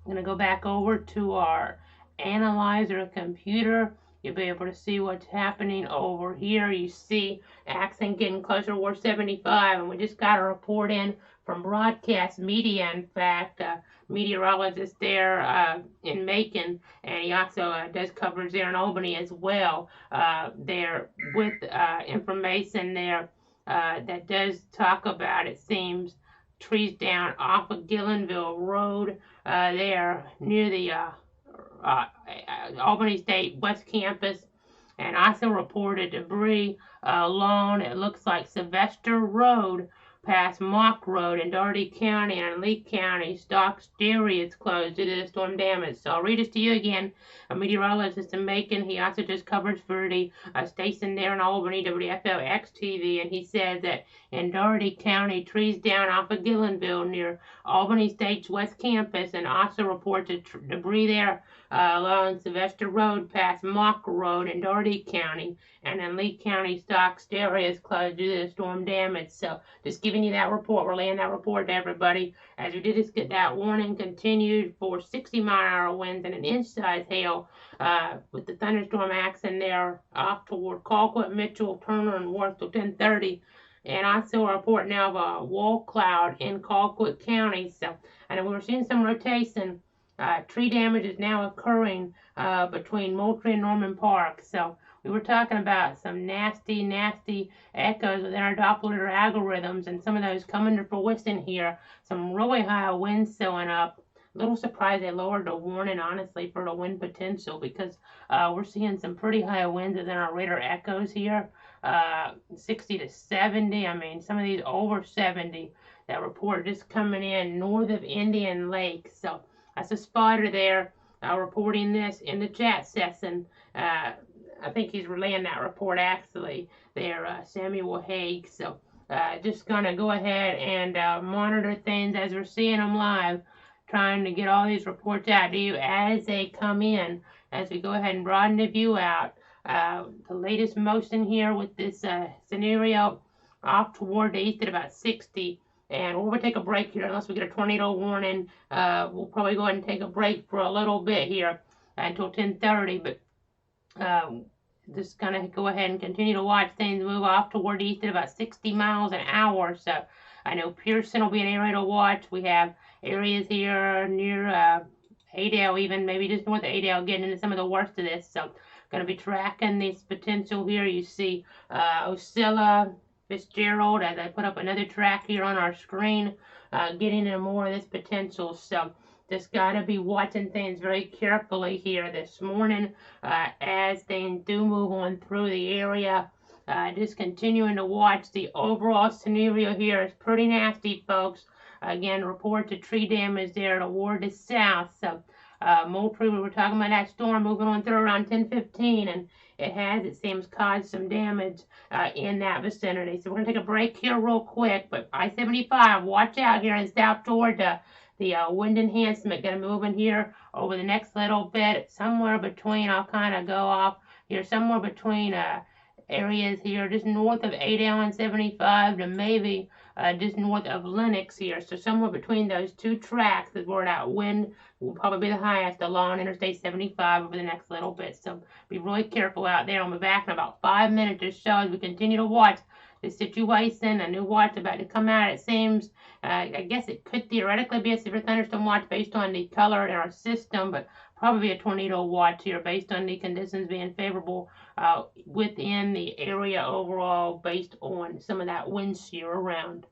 I'm going to go back over to our analyzer computer. You'll be able to see what's happening over here. You see accent getting closer to War 75, and we just got a report in from Broadcast Media, in fact, meteorologist there in Macon, and he also does coverage there in Albany as well, there with information there that does talk about, it seems, trees down off of Gillenville Road there near the Albany State West Campus, and also reported debris along, it looks like Sylvester Road, past Mock Road in Dougherty County and Lee County. Stocks Dairy is closed due to the storm damage. So I'll read this to you again. A meteorologist in Macon. He also just covers for the station there in Albany, WFLX TV, and he said that in Dougherty County, trees down off of Gillenville near Albany State's West Campus, and also reported debris there along Sylvester Road past Mock Road in Dougherty County, and in Lee County, Stocks Dairy is closed due to the storm damage. So just giving you that report. We're laying that report to everybody. As we did just get that warning continued for 60-mile-an-hour winds and an inch-size hail with the thunderstorm axing there off toward Colquitt, Mitchell, Turner, and Worth till 10:30. And also a report now of a wall cloud in Colquitt County. So, and we were seeing some rotation. Tree damage is now occurring between Moultrie and Norman Park. So we were talking about some nasty, nasty echoes within our Doppler algorithms, and some of those coming to fruition here. Some really high winds showing up. A little surprised they lowered the warning, honestly, for the wind potential, because we're seeing some pretty high winds within our radar echoes here. 60 to 70. I mean, some of these over 70. That report just coming in north of Indian Lake. So that's a spotter there reporting this in the chat session. I think he's relaying that report actually there, Samuel Haig. So just going to go ahead and monitor things as we're seeing them live, trying to get all these reports out to you as they come in, as we go ahead and broaden the view out. The latest motion here with this scenario off toward the east at about 60. And we'll take a break here unless we get a tornado warning. We'll probably go ahead and take a break for a little bit here until 10:30. But just going to go ahead and continue to watch things move off toward the east at about 60 miles an hour. So I know Pearson will be an area to watch. We have areas here near Adel, even maybe just north of Adel, getting into some of the worst of this. So going to be tracking this potential here. You see Osceola, Fitzgerald, as I put up another track here on our screen, getting into more of this potential. So just got to be watching things very carefully here this morning as things do move on through the area. Just continuing to watch the overall scenario here. It's pretty nasty, folks. Again, reports of tree damage there toward the south. So Moultrie, we were talking about that storm moving on through around 10:15, and it has, it seems, caused some damage in that vicinity. So we're going to take a break here real quick, but I-75, watch out here in South Georgia. The wind enhancement going to move in here over the next little bit, somewhere between, I'll kind of go off here, somewhere between areas here just north of Adel and 75 to maybe just north of Lenox here. So somewhere between those two tracks is where that wind will probably be the highest along Interstate 75 over the next little bit. So be really careful out there. I'll be back in about 5 minutes or so as we continue to watch the situation. A new watch about to come out, it seems. I guess it could theoretically be a severe thunderstorm watch based on the color in our system, but probably a tornado watch here based on the conditions being favorable within the area overall based on some of that wind shear around.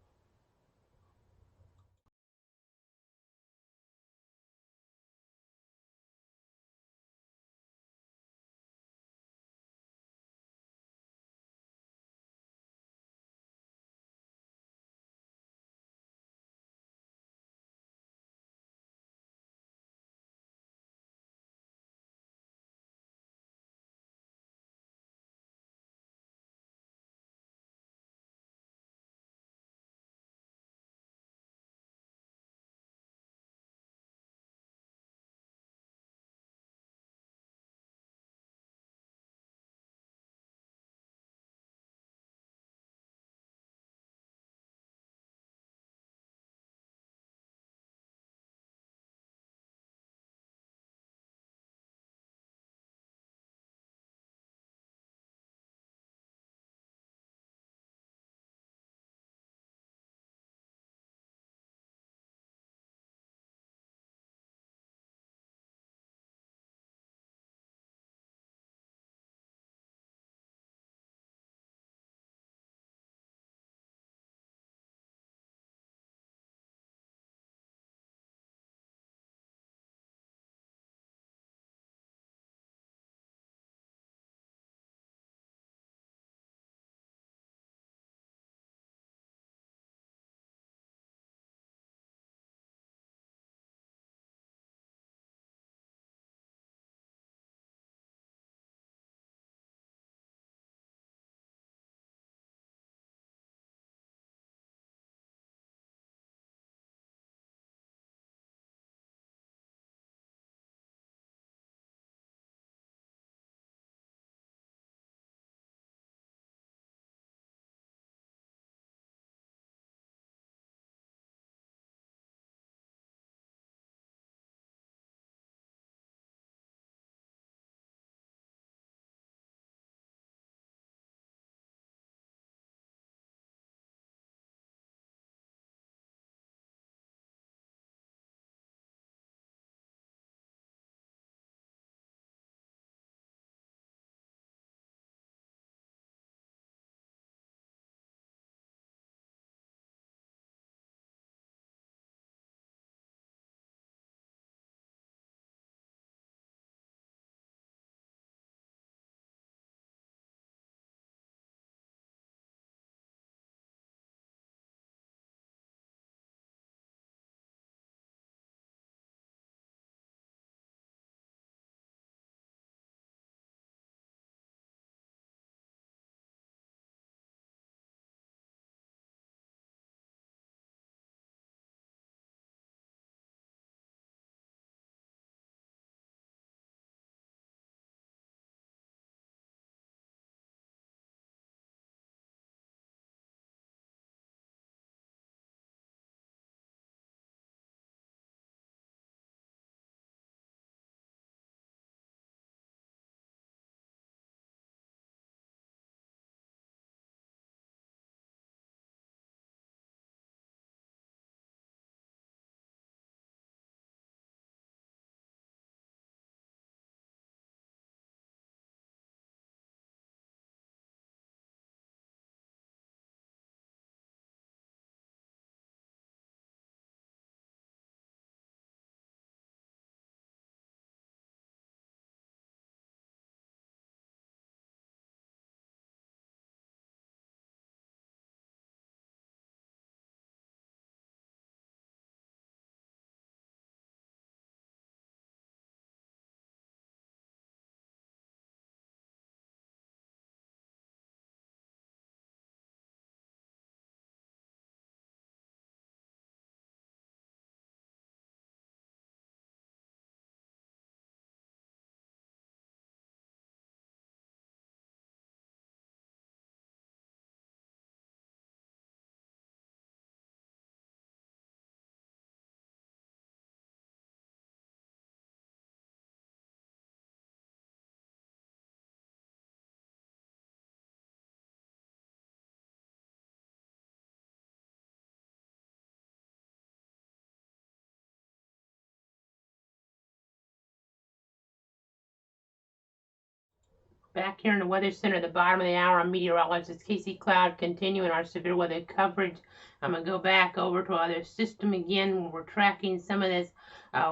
Back here in the Weather Center, the bottom of the hour, I'm meteorologist Casey Cloud, continuing our severe weather coverage. I'm going to go back over to our other system again where we're tracking some of this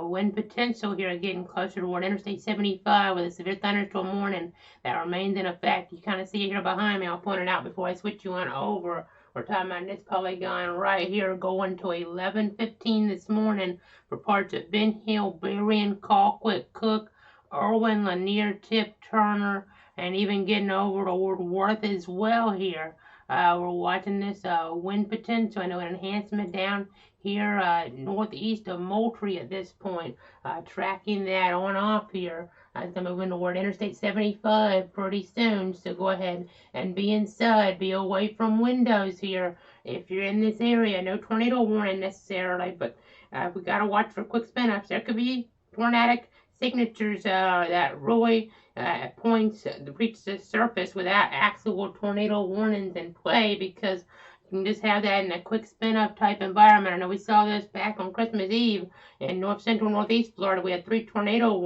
wind potential here, getting closer toward Interstate 75 with a severe thunderstorm warning that remains in effect. You kind of see it here behind me. I'll point it out before I switch you on over. We're talking about this polygon right here going to 11:15 this morning for parts of Ben Hill, Berrien, Colquitt, Cook, Irwin, Lanier, Tip, Turner, and even getting over toward Worth as well here. We're watching this wind potential. I know an enhancement down here northeast of Moultrie at this point. Tracking that on off here. It's going to move in toward Interstate 75 pretty soon. So go ahead and be inside. Be away from windows here. If you're in this area, no tornado warning necessarily, but we got to watch for quick spin-ups. There could be tornadic signatures that really points reach the surface without actual tornado warnings in play, because you can just have that in a quick spin up type environment. I know we saw this back on Christmas Eve in north central northeast Florida. We had three tornadoes,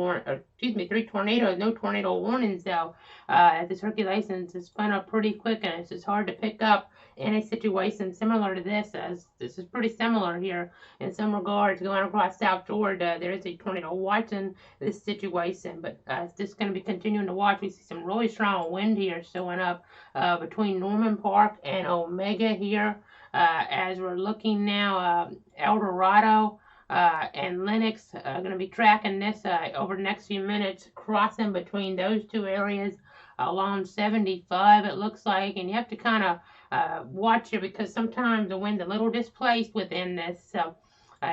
no tornado warnings though. The circulation is spun up pretty quick, and it's just hard to pick up in a situation similar to this, as this is pretty similar here in some regards. Going across South Georgia, there is a tornado watching this situation, but it's just going to be continuing to watch. We see some really strong wind here showing up between Norman Park and Omega here, as we're looking now. El Dorado and Lenox going to be tracking this over the next few minutes, crossing between those two areas along 75 it looks like, and you have to kind of watch it because sometimes the wind's a little displaced within this, so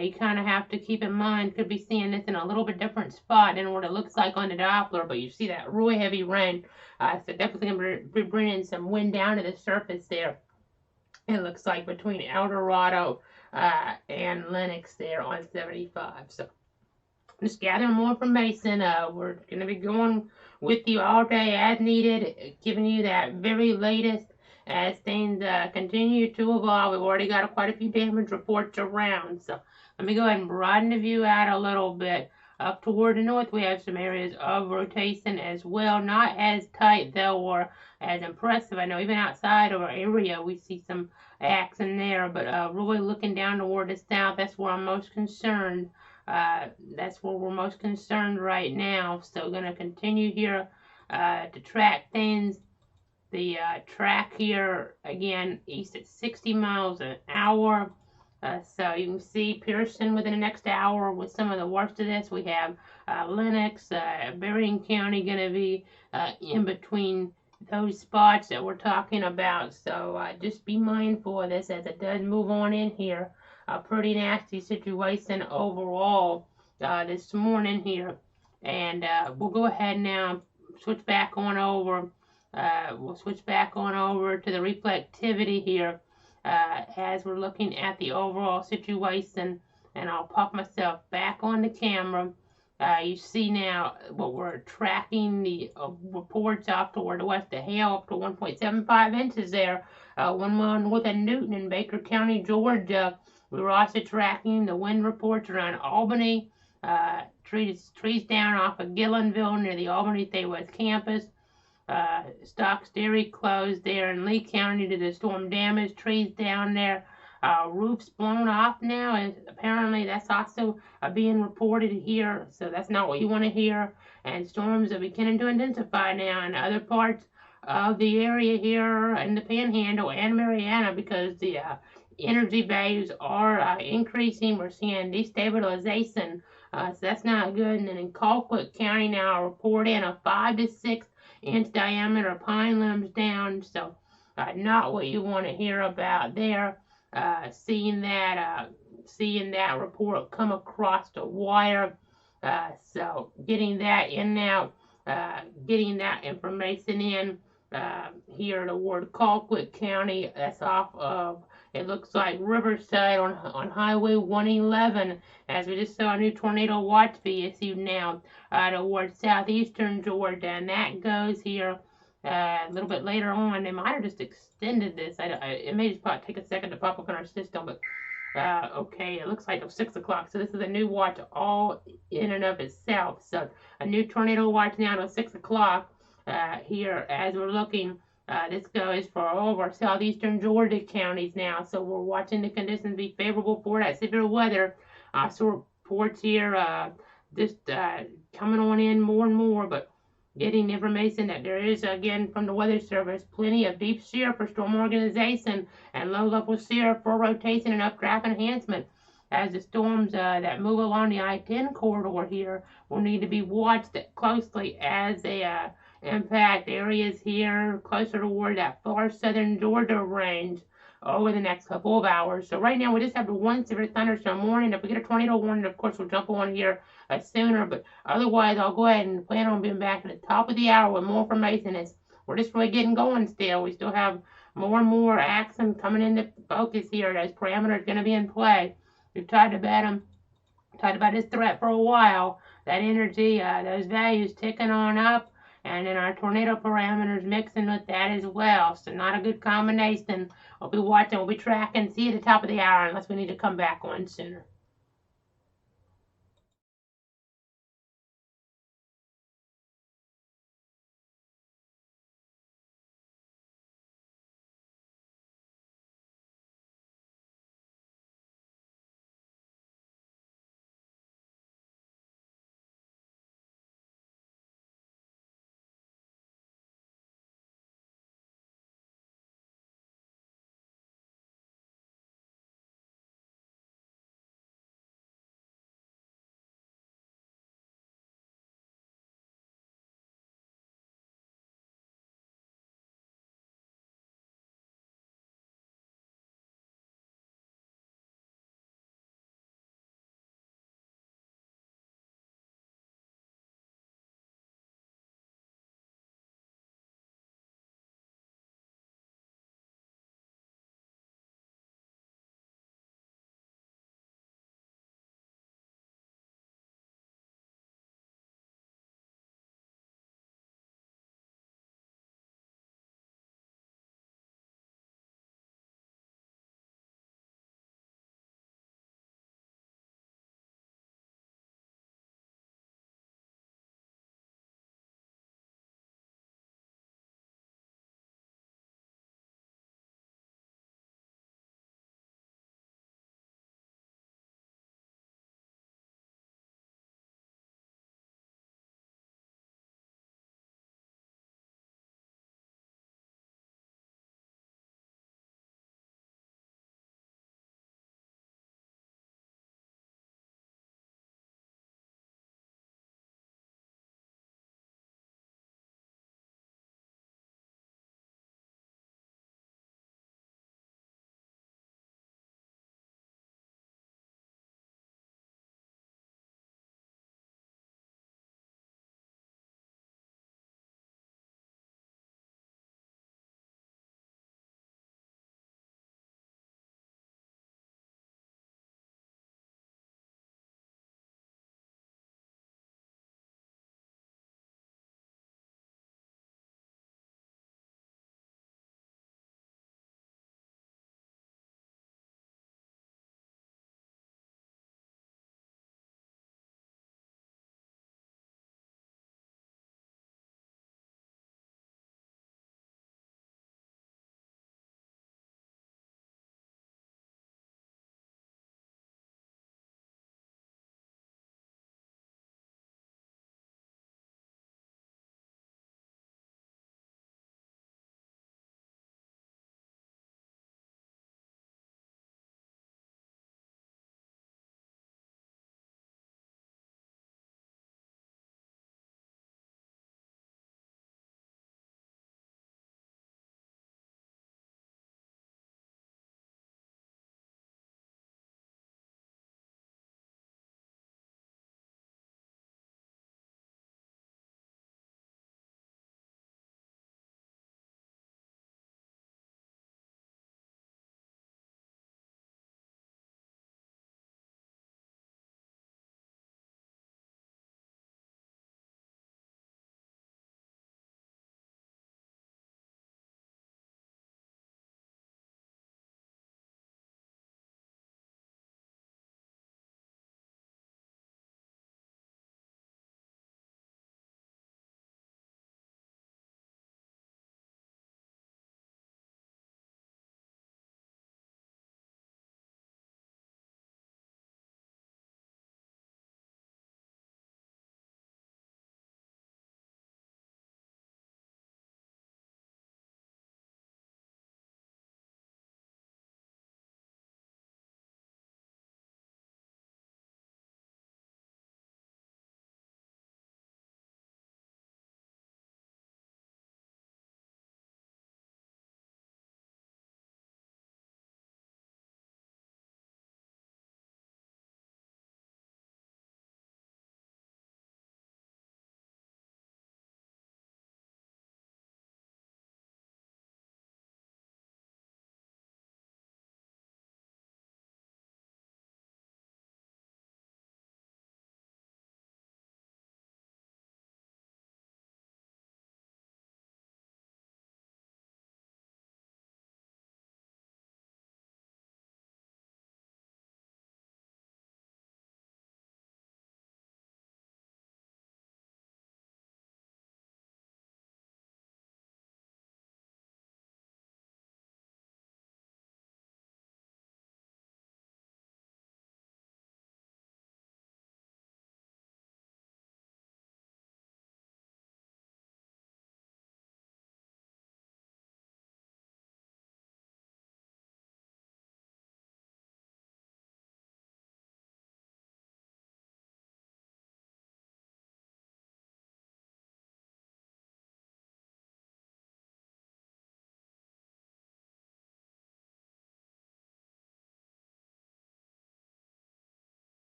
you kind of have to keep in mind, could be seeing this in a little bit different spot than what it looks like on the Doppler, but you see that really heavy rain, so definitely going to be bringing some wind down to the surface there. It looks like between El Dorado and Lenox there on 75. So just gathering more information. We're going to be going with you all day as needed, giving you that very latest as things continue to evolve. We've already got quite a few damage reports around. So let me go ahead and broaden the view out a little bit. Up toward the north, we have some areas of rotation as well. Not as tight, though, or as impressive. I know even outside of our area, we see some action there. But really looking down toward the south, that's where I'm most concerned. That's where we're most concerned right now. So going to continue here to track things. The track here, again, east at 60 miles an hour. So you can see Pearson within the next hour with some of the worst of this. We have Lenox, Berrien County going to be in between those spots that we're talking about. So just be mindful of this as it does move on in here. A pretty nasty situation overall this morning here. And we'll go ahead now, switch back on over. We'll switch back on over to the reflectivity here as we're looking at the overall situation, and I'll pop myself back on the camera. You see now what we're tracking, the reports off toward the west of hail up to 1.75 inches there, 1 mile north of Newton in Baker County, Georgia. We were also tracking the wind reports around Albany, trees down off of Gillenville near the Albany State West campus. Stocks Dairy closed there in Lee County due to the storm damage. Trees down there. Roofs blown off now, and apparently that's also being reported here, so that's not what you want to hear. And storms are beginning to intensify now in other parts of the area here in the Panhandle and Mariana, because the energy values are increasing. We're seeing destabilization, so that's not good. And then in Colquitt County now, reporting a 5 to 6 inch diameter pine limbs down, so not what you want to hear about there. Seeing that report come across the wire, so getting that in now, getting that information in here toward Colquitt County. That's off of, it looks like Riverside on Highway 111, as we just saw a new tornado watch be issued now towards southeastern Georgia, and that goes here a little bit later on. They might have just extended this. It may just probably take a second to pop up in our system, but okay, it looks like it's 6 o'clock. So this is a new watch all in and of itself. So a new tornado watch now at 6 o'clock. here as we're looking. This goes for all of our southeastern Georgia counties now, so we're watching the conditions be favorable for that severe weather. So reports here just coming on in more and more, but getting information that there is, again, from the Weather Service, plenty of deep shear for storm organization and low-level shear for rotation and updraft enhancement. As the storms that move along the I-10 corridor here will need to be watched closely as they impact areas here closer toward that far southern Georgia range over the next couple of hours. So right now we just have the one severe thunderstorm warning. If we get a tornado warning, of course we'll jump on here sooner. But otherwise, I'll go ahead and plan on being back at the top of the hour with more information. As we're just really getting going still. We still have more and more action coming into focus here. Those parameters going to be in play. We've talked about this threat for a while. That energy, those values ticking on up, and then our tornado parameters mixing with that as well. So not a good combination. We'll be watching, we'll be tracking, see you at the top of the hour unless we need to come back on sooner.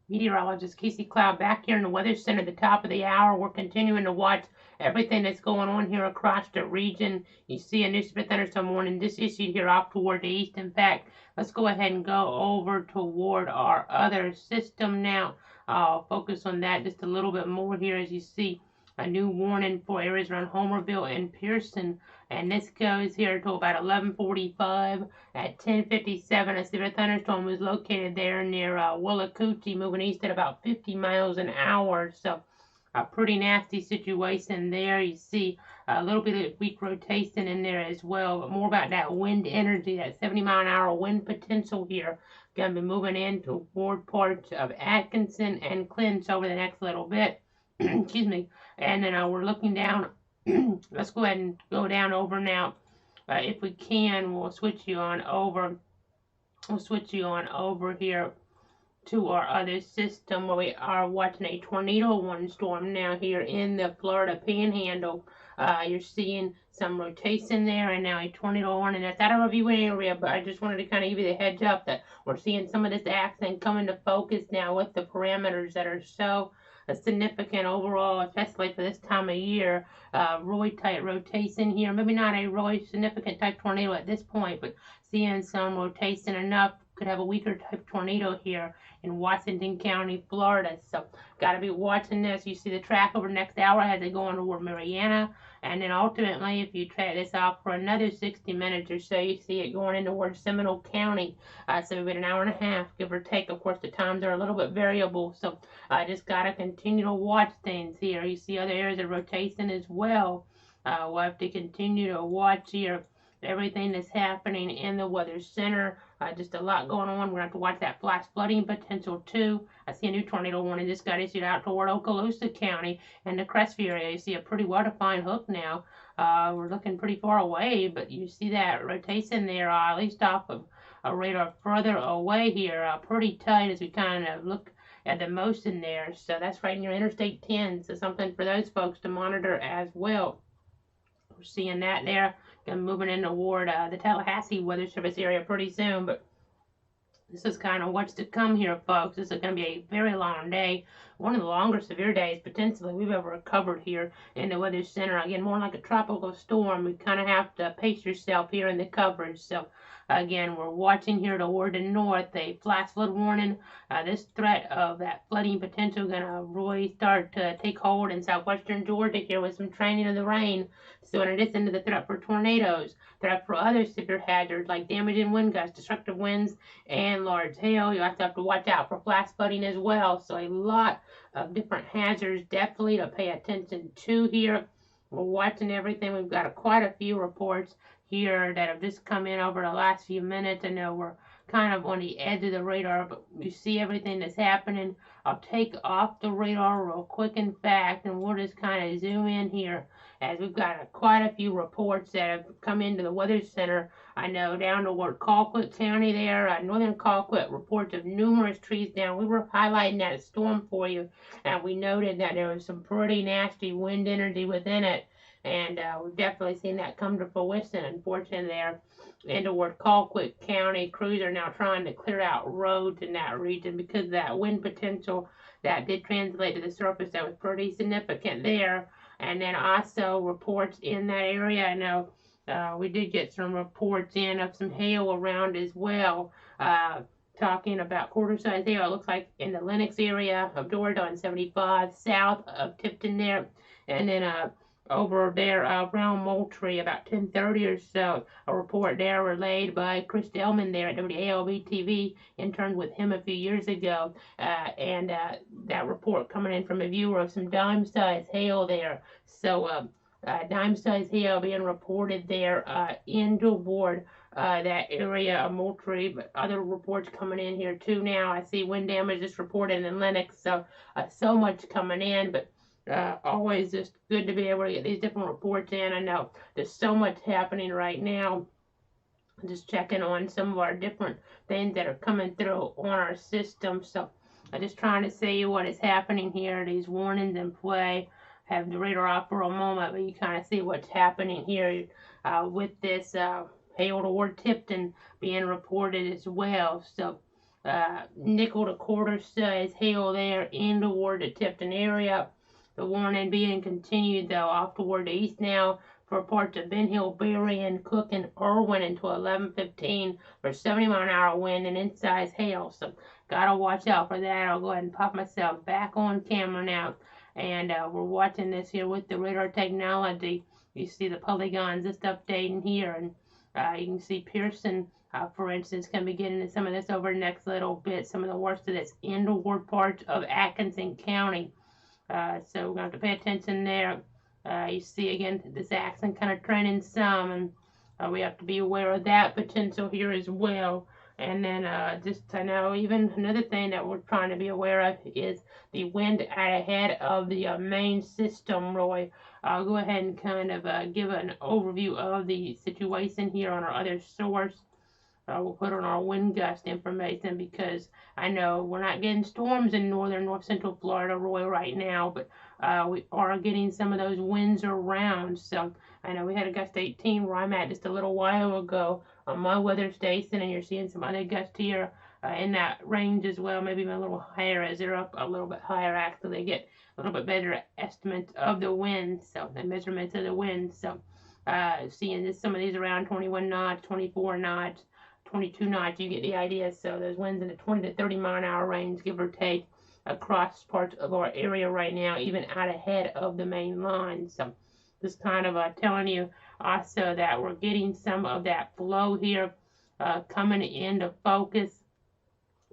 Meteorologist Casey Cloud back here in the Weather Center at the top of the hour. We're continuing to watch everything that's going on here across the region. You see a new severe thunderstorm warning just issued here off toward the east. In fact, let's go ahead and go over toward our other system now. I'll focus on that just a little bit more here as you see a new warning for areas around Homerville and Pearson. And this goes here to about 11:45. At 10:57, a severe thunderstorm was located there near Willacoochee, moving east at about 50 miles an hour. So a pretty nasty situation there. You see a little bit of weak rotation in there as well, but more about that wind energy, that 70-mile-an-hour wind potential here. Going to be moving in toward parts of Atkinson and Clinch over the next little bit. Excuse me. And then we're looking down. Let's go ahead and go down over now. If we can, we'll switch you on over. We'll switch you on over here to our other system where we are watching a tornado warning storm now here in the Florida Panhandle. You're seeing some rotation there and now a tornado warning. That's out of our viewing area, but I just wanted to kind of give you the heads up that we're seeing some of this action come into focus now with the parameters that are so significant overall, especially for this time of year. Really tight rotation here. Maybe not a really significant type tornado at this point, but seeing some rotation enough could have a weaker type tornado here in Washington County, Florida. So got to be watching this. You see the track over the next hour as they go on toward Mariana. And then ultimately, if you track this out for another 60 minutes or so, you see it going in towards Seminole County. So about an hour and a half, give or take. Of course, the times are a little bit variable. So I just got to continue to watch things here. You see other areas of rotation as well. We'll have to continue to watch here everything that's happening in the Weather Center. Just a lot going on. We're going to have to watch that flash flooding potential too. I see a new tornado warning just got issued out toward Okaloosa County and the Crestview area. You see a pretty well-defined hook now. We're looking pretty far away, but you see that rotation there, at least off of a radar further away here, pretty tight as we kind of look at the motion there. So that's right near Interstate 10. So something for those folks to monitor as well. We're seeing that there. Moving in toward the Tallahassee Weather Service area pretty soon, but this is kind of what's to come here, folks. This is going to be a very long day. One of the longer severe days potentially we've ever covered here in the Weather Center. Again, more like a tropical storm. You kind of have to pace yourself here in the coverage. So again, we're watching here toward the north a flash flood warning. This threat of that flooding potential going to really start to take hold in southwestern Georgia here with some training of the rain. So in addition to the threat for tornadoes, threat for other severe hazards like damaging wind gusts, destructive winds, and large hail. You have to watch out for flash flooding as well. So a lot of different hazards definitely to pay attention to here. We're watching everything. We've got quite a few reports here that have just come in over the last few minutes. I know we're kind of on the edge of the radar, but you see everything that's happening. I'll take off the radar real quick, in fact, and we'll just kind of zoom in here as we've got quite a few reports that have come into the Weather Center. I know down toward Colquitt County there, northern Colquitt, reports of numerous trees down. We were highlighting that storm for you, and we noted that there was some pretty nasty wind energy within it. And we've definitely seen that come to fruition, unfortunately, there in toward Colquitt County. Crews are now trying to clear out roads in that region because of that wind potential that did translate to the surface that was pretty significant there. And then also reports in that area. I know we did get some reports in of some hail around as well. Talking about quarter-size hail, it looks like in the Lenox area of Georgia on 75, south of Tifton there. And then over there around Moultrie about 10:30 or so. A report there relayed by Chris Delman there at WALB TV, interned with him a few years ago, and that report coming in from a viewer of some dime-sized hail there. So dime-sized hail being reported there in toward that area of Moultrie, but other reports coming in here too now. I see wind damage just reported in Lenox, so so much coming in, but always just good to be able to get these different reports in. I know there's so much happening right now. Just checking on some of our different things that are coming through on our system. So I'm just trying to see what is happening here. These warnings in play. Have the radar off for a moment, but you kind of see what's happening here with this hail toward Tifton being reported as well. So nickel to quarter size hail there in toward the Tifton area. The warning being continued though off toward the east now for parts of Ben Hill, Berrien, Cook, and Irwin until 11:15 for 70-mile-an-hour wind and in-size hail. So gotta watch out for that. I'll go ahead and pop myself back on camera now, and we're watching this here with the radar technology. You see the polygons just updating here, and you can see Pearson, for instance, can be getting into some of this over the next little bit. Some of the worst of this inward parts of Atkinson County. So we're going to have to pay attention there. You see again this accent kind of trending some, and we have to be aware of that potential here as well. And then just I know even another thing that we're trying to be aware of is the wind out ahead of the main system, Roy. I'll go ahead and kind of give an overview of the situation here on our other source. We'll put on our wind gust information because I know we're not getting storms in north central Florida, Roy, right now, but we are getting some of those winds around. So I know we had a gust 18 where I'm at just a little while ago on my weather station, and you're seeing some other gusts here in that range as well, maybe even a little higher as they're up a little bit higher. Actually, they get a little bit better estimates of the wind, so the measurements of the wind. So seeing this, some of these around 21 knots, 24 knots. 22 knots, you get the idea. So those winds in the 20 to 30 mile an hour range, give or take, across parts of our area right now, even out ahead of the main line. So just kind of telling you also that we're getting some of that flow here coming into focus.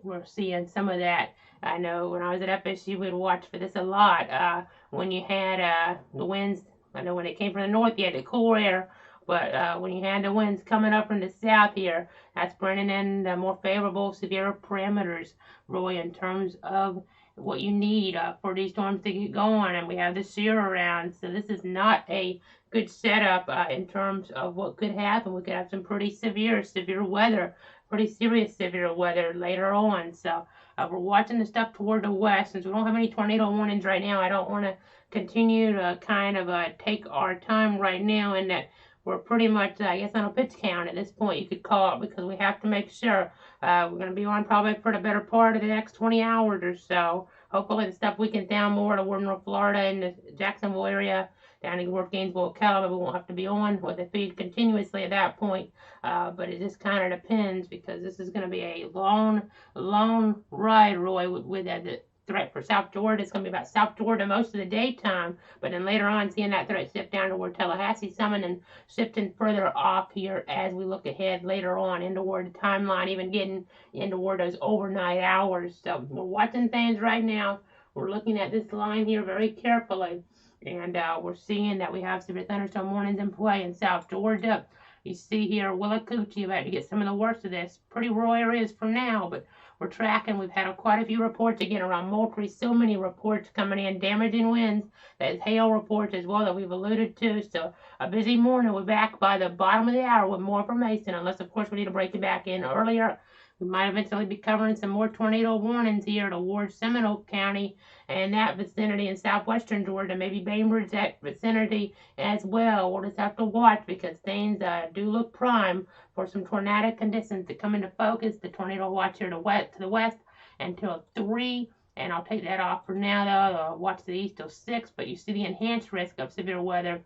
We're seeing some of that. I know when I was at FSU, we'd watch for this a lot. When you had the winds, I know when it came from the north, you had the cool air. But when you had the winds coming up from the south here, that's bringing in the more favorable severe parameters, Roy, in terms of what you need for these storms to get going. And we have the shear around, so this is not a good setup in terms of what could happen. We could have some pretty severe weather, pretty serious severe weather later on. So we're watching the stuff toward the west. Since we don't have any tornado warnings right now, I don't want to continue to kind of take our time right now in that we're pretty much, I guess, on a pitch count at this point, you could call it, because we have to make sure we're going to be on probably for the better part of the next 20 hours or so. Hopefully the stuff weakens down more toward North Florida and the Jacksonville area, down in North Gainesville, Ocala, we won't have to be on with the feed continuously at that point. But it just kind of depends, because this is going to be a long, long ride, Roy, with the threat for South Georgia. It's going to be about South Georgia most of the daytime, but then later on seeing that threat shift down toward Tallahassee, Summit, and shifting further off here as we look ahead later on into toward the timeline, even getting into toward those overnight hours. So we're watching things right now. We're looking at this line here very carefully, and we're seeing that we have severe thunderstorm warnings in play in South Georgia. You see here Willacoochee about to get some of the worst of this. Pretty rural areas for now, but we're tracking. We've had quite a few reports again around Moultrie. So many reports coming in, damaging winds. There's hail reports as well that we've alluded to. So a busy morning. We're back by the bottom of the hour with more information, unless of course we need to break it back in earlier. We might eventually be covering some more tornado warnings here towards Seminole County and that vicinity in southwestern Georgia, maybe Bainbridge, that vicinity as well. We'll just have to watch, because things do look prime for some tornadic conditions to come into focus. The tornado watch here to the west until 3, and I'll take that off for now though. Watch to the east till 6, but you see the enhanced risk of severe weather.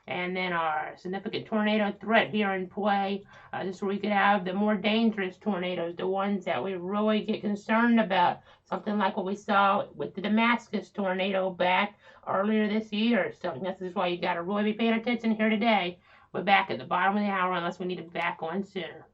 And then our significant tornado threat here in play. This is where we could have the more dangerous tornadoes, the ones that we really get concerned about. Something like what we saw with the Damascus tornado back earlier this year. So this is why you got to really be paying attention here today. We're back at the bottom of the hour unless we need to back on sooner.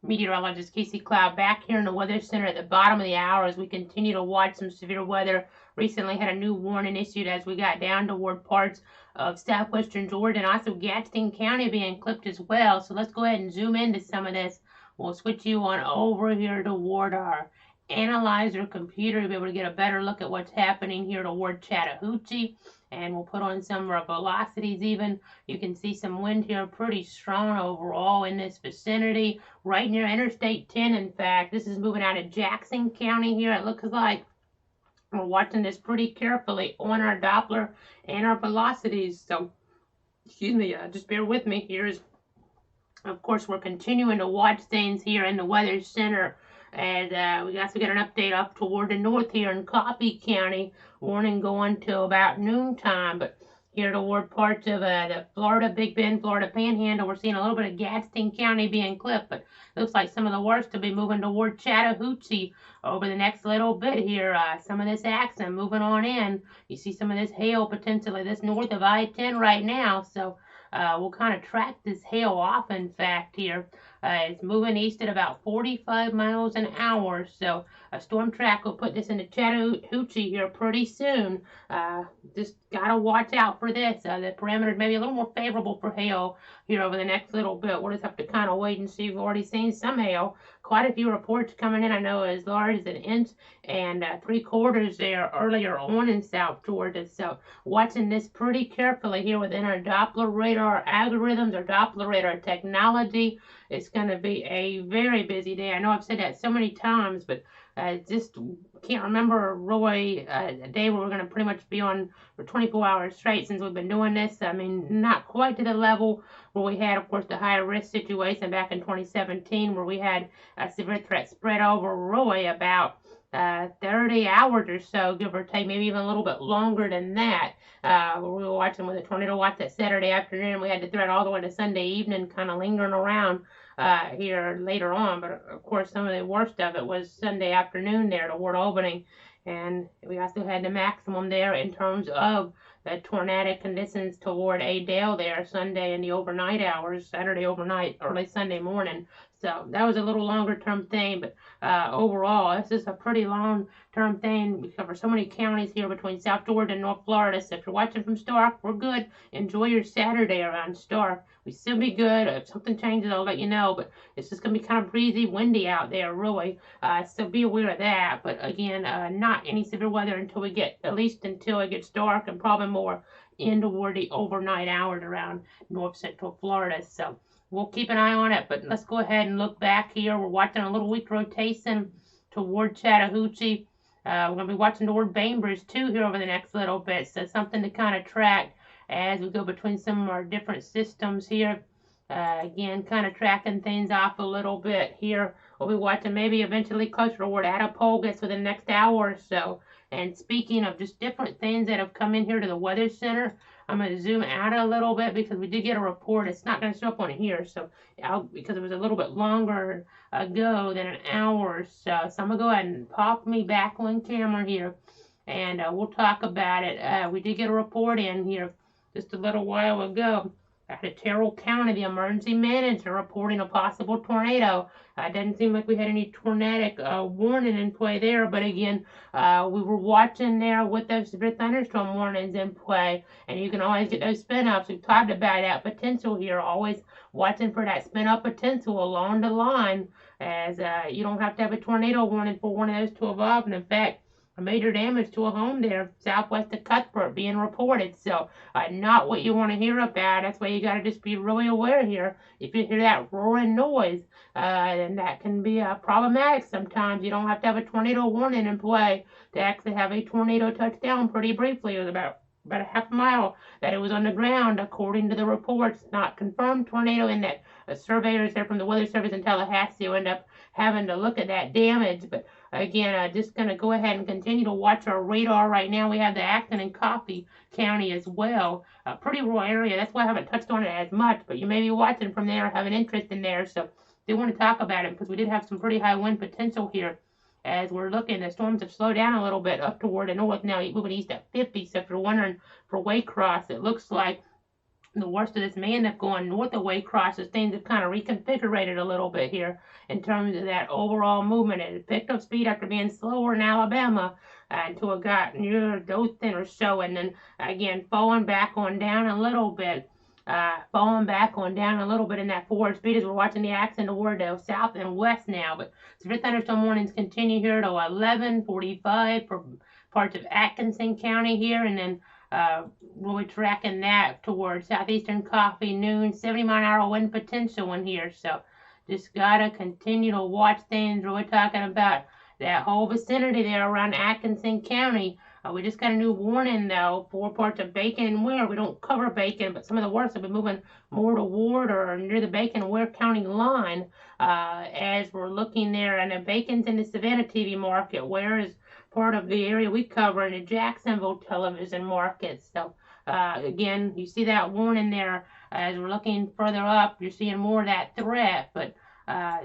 Meteorologist Casey Cloud back here in the Weather Center at the bottom of the hour as we continue to watch some severe weather. Recently had a new warning issued as we got down toward parts of southwestern Georgia and also Gadsden County being clipped as well. So let's go ahead and zoom into some of this. We'll switch you on over here toward our analyzer computer to be able to get a better look at what's happening here toward Chattahoochee. And we'll put on some of our velocities even. You can see some wind here pretty strong overall in this vicinity. Right near Interstate 10, in fact. This is moving out of Jackson County here, it looks like. We're watching this pretty carefully on our Doppler and our velocities. So, excuse me, just bear with me. Here's, of course, we're continuing to watch things here in the Weather Center. And we also got an update up toward the north here in Coffee County. Warning going till about noontime. But here toward parts of the Florida, Big Bend, Florida Panhandle, we're seeing a little bit of Gadsden County being clipped. But looks like some of the worst will be moving toward Chattahoochee over the next little bit here. Some of this action moving on in. You see some of this hail potentially this north of I-10 right now. So we'll kind of track this hail off, in fact, here. It's moving east at about 45 miles an hour, so a storm track will put this into Chattahoochee here pretty soon. Just gotta watch out for this. The parameters may be a little more favorable for hail here over the next little bit. We'll just have to kind of wait and see. We've already seen some hail. Quite a few reports coming in, I know, as large as 1 inch and 3/4 there earlier on in South Georgia. So watching this pretty carefully here within our Doppler radar algorithms, our Doppler radar technology. It's going to be a very busy day. I know I've said that so many times, but just can't remember really a day where we're going to pretty much be on for 24 hours straight since we've been doing this. I mean, not quite to the level where we had, of course, the higher risk situation back in 2017 where we had a severe threat spread over really about 30 hours or so, give or take, maybe even a little bit longer than that. We were watching with a tornado watch that Saturday afternoon. We had the threat all the way to Sunday evening, kind of lingering around here later on. But of course, some of the worst of it was Sunday afternoon there toward Albany. And we also had the maximum there in terms of the tornadic conditions toward Adel there Sunday in the overnight hours, Saturday overnight, early Sunday morning. So that was a little longer term thing, but overall, this is a pretty long term thing. We cover so many counties here between South Georgia and North Florida. So if you're watching from Stark, we're good. Enjoy your Saturday around Stark. We still be good. If something changes, I'll let you know. But it's just going to be kind of breezy, windy out there, really. So be aware of that. But again, not any severe weather until we get, at least until it gets dark and probably more in toward the overnight hours around North Central Florida. So we'll keep an eye on it, but let's go ahead and look back here. We're watching a little weak rotation toward Chattahoochee. We're going to be watching toward Bainbridge, too, here over the next little bit. So something to kind of track as we go between some of our different systems here. Again, kind of tracking things off a little bit here. We'll be watching maybe eventually closer toward Attapulgos within the next hour or so. And speaking of just different things that have come in here to the Weather Center, I'm going to zoom out a little bit because we did get a report. It's not going to show up on here, so because it was a little bit longer ago than an hour or so. So I'm going to go ahead and pop me back on camera here, and we'll talk about it. We did get a report in here just a little while ago. Out of Terrell County, the emergency manager reporting a possible tornado. Doesn't seem like we had any tornadic warning in play there, but again, we were watching there with those severe thunderstorm warnings in play, and you can always get those spin-ups. We've talked about that potential here, always watching for that spin-up potential along the line, as you don't have to have a tornado warning for one of those to evolve, and in fact, a major damage to a home there southwest of Cuthbert being reported. So not what you want to hear about. That's why you got to just be really aware here. If you hear that roaring noise, then that can be problematic sometimes. You don't have to have a tornado warning in play to actually have a tornado touchdown pretty briefly. It was about a half a mile that it was on the ground, according to the reports. Not confirmed tornado in that surveyors there from the Weather Service in Tallahassee will end up having to look at that damage. But again, just going to go ahead and continue to watch our radar right now. We have the Acton and Coffee County as well. A pretty rural area. That's why I haven't touched on it as much. But you may be watching from there or have an interest in there. So do want to talk about it because we did have some pretty high wind potential here. As we're looking, the storms have slowed down a little bit up toward the north now, moving east at 50. So if you're wondering for Waycross, it looks like the worst of this may end up going north away crosses. Things have kind of reconfigured a little bit here in terms of that overall movement. It had picked up speed after being slower in Alabama until it got near Dothan or so, and then again falling back on down a little bit. Falling back on down a little bit in that forward speed as we're watching the axis toward the south and west now. But severe thunderstorm warnings continue here to 11:45 for parts of Atkinson County here, and then really tracking that towards southeastern Coffee noon, 70-mile-an-hour wind potential in here. So just gotta continue to watch things. Really talking about that whole vicinity there around Atkinson County. We just got a new warning, though, for parts of Bacon and Ware. We don't cover Bacon, but some of the worst have been moving more toward or near the Bacon and Ware County line as we're looking there. And Bacon's in the Savannah TV market. Ware is part of the area we cover in the Jacksonville television market. So, again, you see that warning there as we're looking further up. You're seeing more of that threat, but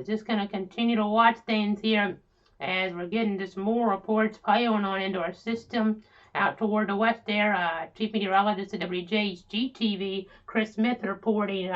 just going to continue to watch things here as we're getting just more reports piling on into our system out toward the west there. Chief Meteorologist at WJHG TV, Chris Smith, reporting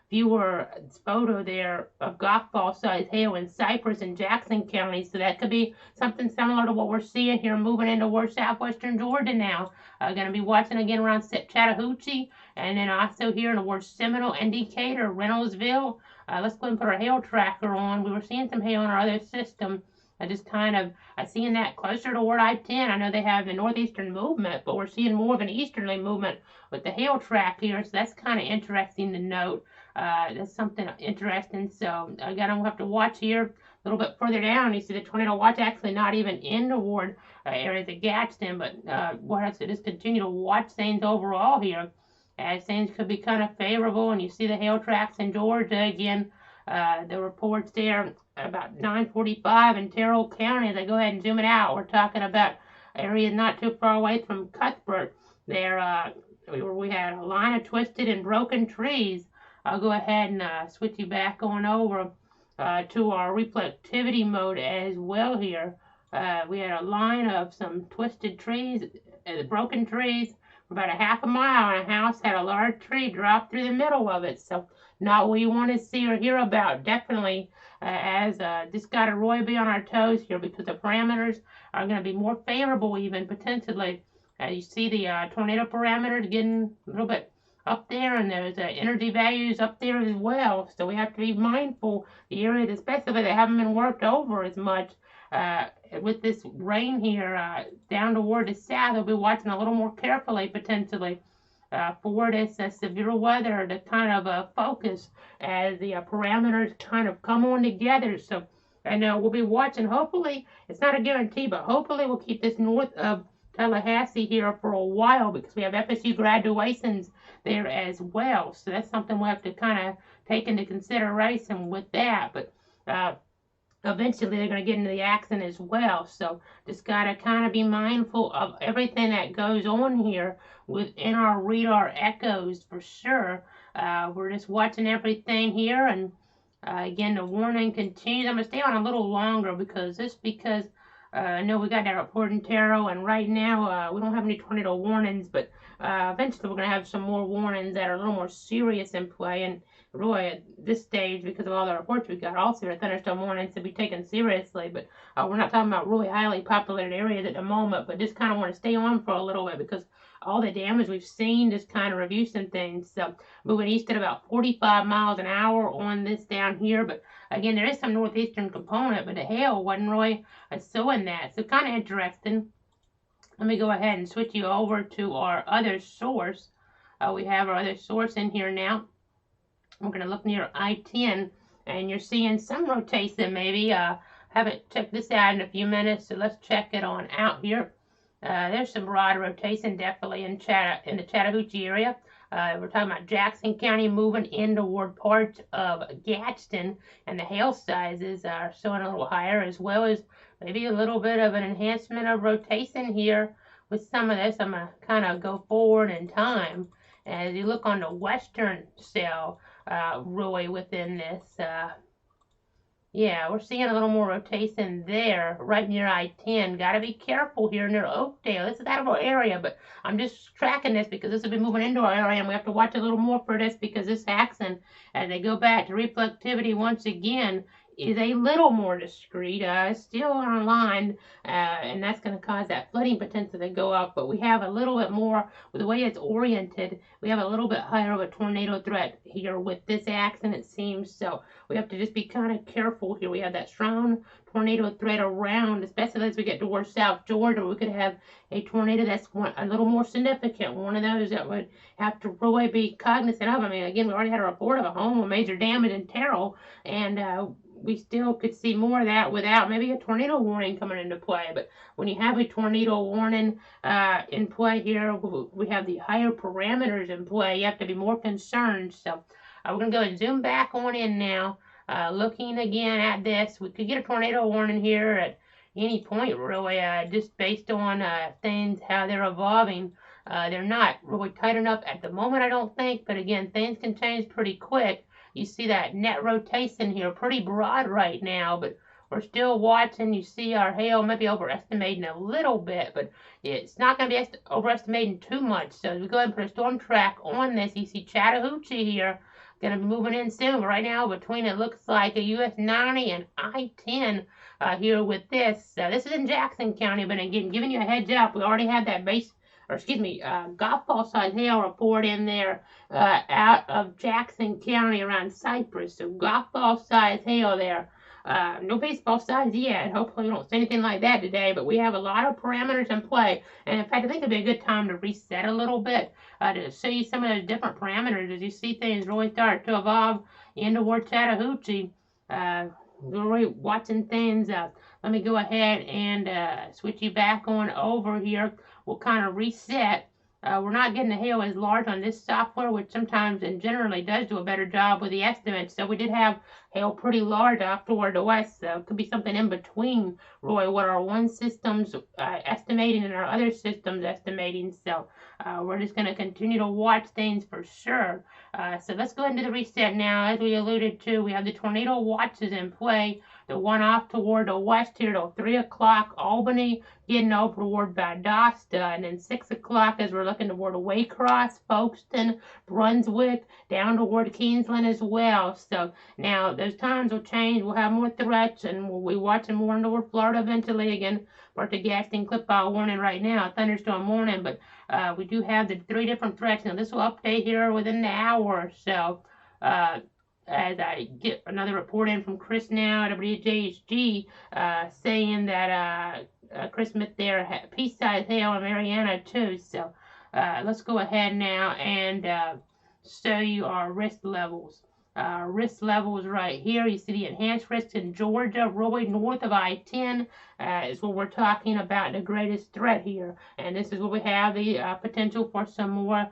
viewer photo there of golf ball size hail in Cypress and Jackson County. So that could be something similar to what we're seeing here moving into towards southwestern Georgia now. Going to be watching again around Chattahoochee and then also here towards Seminole and Decatur, Reynoldsville. Let's go ahead and put our hail tracker on. We were seeing some hail in our other system. I just kind of seeing that closer toward I-10. I know they have the northeastern movement, but we're seeing more of an easterly movement with the hail track here. So that's kind of interesting to note. That's something interesting. So again, we'll have to watch here a little bit further down. You see the tornado watch actually not even in toward areas of Gadsden, but we'll have to just continue to watch things overall here as things could be kind of favorable. And you see the hail tracks in Georgia again. The reports there about 9:45 in Terrell County. As I go ahead and zoom it out, we're talking about areas not too far away from Cuthbert. There, we had a line of twisted and broken trees. I'll go ahead and switch you back on over to our reflectivity mode as well here. We had a line of some twisted trees, broken trees, for about a half a mile, and a house had a large tree drop through the middle of it. So not what you want to see or hear about, definitely, as just got to really be on our toes here because the parameters are going to be more favorable even potentially. You see the tornado parameters getting a little bit up there, and there's energy values up there as well. So we have to be mindful the areas especially that haven't been worked over as much. With this rain here down toward the south, we'll be watching a little more carefully potentially for this severe weather to kind of focus as the parameters kind of come on together. So, and we'll be watching. Hopefully, it's not a guarantee, but hopefully we'll keep this north of Tallahassee here for a while because we have FSU graduations there as well. So that's something we'll have to kind of take into consideration with that. But eventually they're going to get into the accent as well. So just got to kind of be mindful of everything that goes on here within our radar echoes for sure. We're just watching everything here. And again, the warning continues. I'm going to stay on a little longer because I know we got that report in Terrell, and right now we don't have any tornado warnings, but eventually we're going to have some more warnings that are a little more serious in play. And really, at this stage, because of all the reports we got, also the thunderstorm warnings to be taken seriously. But we're not talking about really highly populated areas at the moment, but just kind of want to stay on for a little bit because all the damage we've seen, just kind of review some things. So moving east at about 45 miles an hour on this down here. But again, there is some northeastern component, but the hail wasn't really showing that. So kind of interesting. Let me go ahead and switch you over to our other source. We have our other source in here now. We're going to look near I-10, and you're seeing some rotation maybe. Haven't checked this out in a few minutes, so let's check it on out here. There's some broad rotation definitely in the Chattahoochee area. We're talking about Jackson County moving in toward parts of Gadsden, and the hail sizes are showing a little higher, as well as maybe a little bit of an enhancement of rotation here with some of this. I'm going to kind of go forward in time. As you look on the western cell, really within this Yeah, we're seeing a little more rotation there, right near I-10. Got to be careful here near Oakdale. This is out of our area, but I'm just tracking this because this will be moving into our area, and we have to watch a little more for this because this accent, as they go back to reflectivity once again, is a little more discreet. Still on line, and that's going to cause that flooding potential to go up. But we have a little bit more, with the way it's oriented, we have a little bit higher of a tornado threat here with this accent, it seems. So we have to just be kind of careful here. We have that strong tornado threat around, especially as we get towards South Georgia. We could have a tornado that's a little more significant, one of those that would have to really be cognizant of. I mean, again, we already had a report of a home with major damage in Terrell, and we still could see more of that without maybe a tornado warning coming into play. But when you have a tornado warning in play here, we have the higher parameters in play. You have to be more concerned. So we're going to go and zoom back on in now. Looking again at this, we could get a tornado warning here at any point, really, just based on things, how they're evolving. They're not really tight enough at the moment, I don't think, but again, things can change pretty quick. You see that net rotation here, pretty broad right now, but we're still watching. You see our hail might be overestimating a little bit, but it's not going to be overestimating too much. So as we go ahead and put a storm track on this, you see Chattahoochee here going to be moving in soon. But right now, between it looks like a US 90 and I-10 here with this. This is in Jackson County, but again, giving you a heads up, we already have that golf ball size hail report in there out of Jackson County around Cypress. So golf ball size hail there. No baseball size yet. Hopefully we don't see anything like that today, but we have a lot of parameters in play. And in fact, I think it'd be a good time to reset a little bit to show you some of those different parameters as you see things really start to evolve in toward Chattahoochee. We're really watching things. Let me go ahead and switch you back on over here. We'll kind of reset. We're not getting the hail as large on this software, which sometimes and generally does do a better job with the estimates. So we did have hail pretty large off toward the west. So it could be something in between, really, what our one system's estimating and our other system's estimating. So we're just going to continue to watch things for sure. So let's go into the reset now. As we alluded to, we have the tornado watches in play. The one off toward the west here till 3 o'clock, Albany, getting over toward Valdosta, and then 6 o'clock as we're looking toward Waycross, Folkestone, Brunswick, down toward Kingsland as well. So now those times will change. We'll have more threats, and we'll be watching more toward Florida eventually. Again, we're at the Gaston clip file warning right now, thunderstorm warning, but we do have the 3 different threats. Now this will update here within the hour or so. As I get another report in from Chris now at WJHG saying that Chris Smith there, peace-size hail in Mariana too. So let's go ahead now and show you our risk levels. Risk levels right here. You see the enhanced risks in Georgia, really north of I-10 is what we're talking about, the greatest threat here. And this is where we have the potential for some more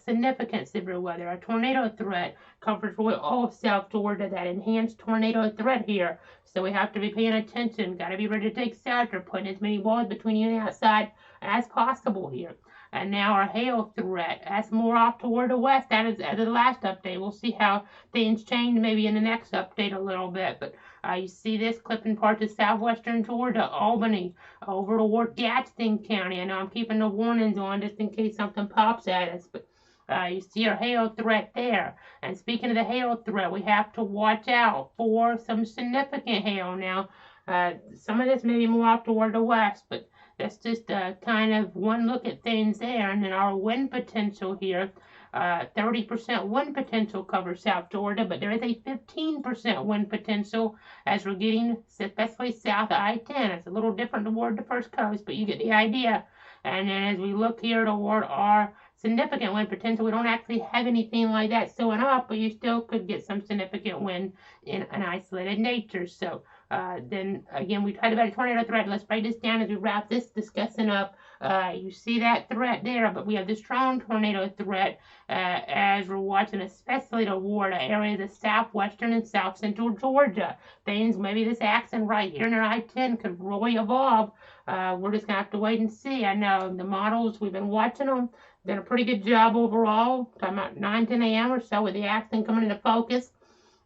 significant severe weather. A tornado threat covers really all of South Georgia, that enhanced tornado threat here. So we have to be paying attention. Got to be ready to take shelter, putting as many walls between you and the outside as possible here. And now our hail threat, that's more off toward the west. That is as of the last update. We'll see how things change maybe in the next update a little bit. But you see this clipping parts of southwestern Georgia, Albany, over toward Gadsden County. I know I'm keeping the warnings on just in case something pops at us. But you see our hail threat there. And speaking of the hail threat, we have to watch out for some significant hail. Now, some of this may be more off toward the west, but that's just kind of one look at things there. And then our wind potential here, 30% wind potential covers South Georgia, but there is a 15% wind potential as we're getting, especially south of I-10. It's a little different toward the first coast, but you get the idea. And then as we look here toward our significant wind potential, we don't actually have anything like that showing up, but you still could get some significant wind in an isolated nature. So then again, we tried about a tornado threat. Let's break this down as we wrap this discussion up. You see that threat there, but we have the strong tornado threat as we're watching, especially toward areas of southwestern and south central Georgia. Things, maybe this accent right here near I-10 could really evolve. We're just going to have to wait and see. I know the models, we've been watching them, done a pretty good job overall. Talking about 9, 10 a.m. or so with the accent coming into focus.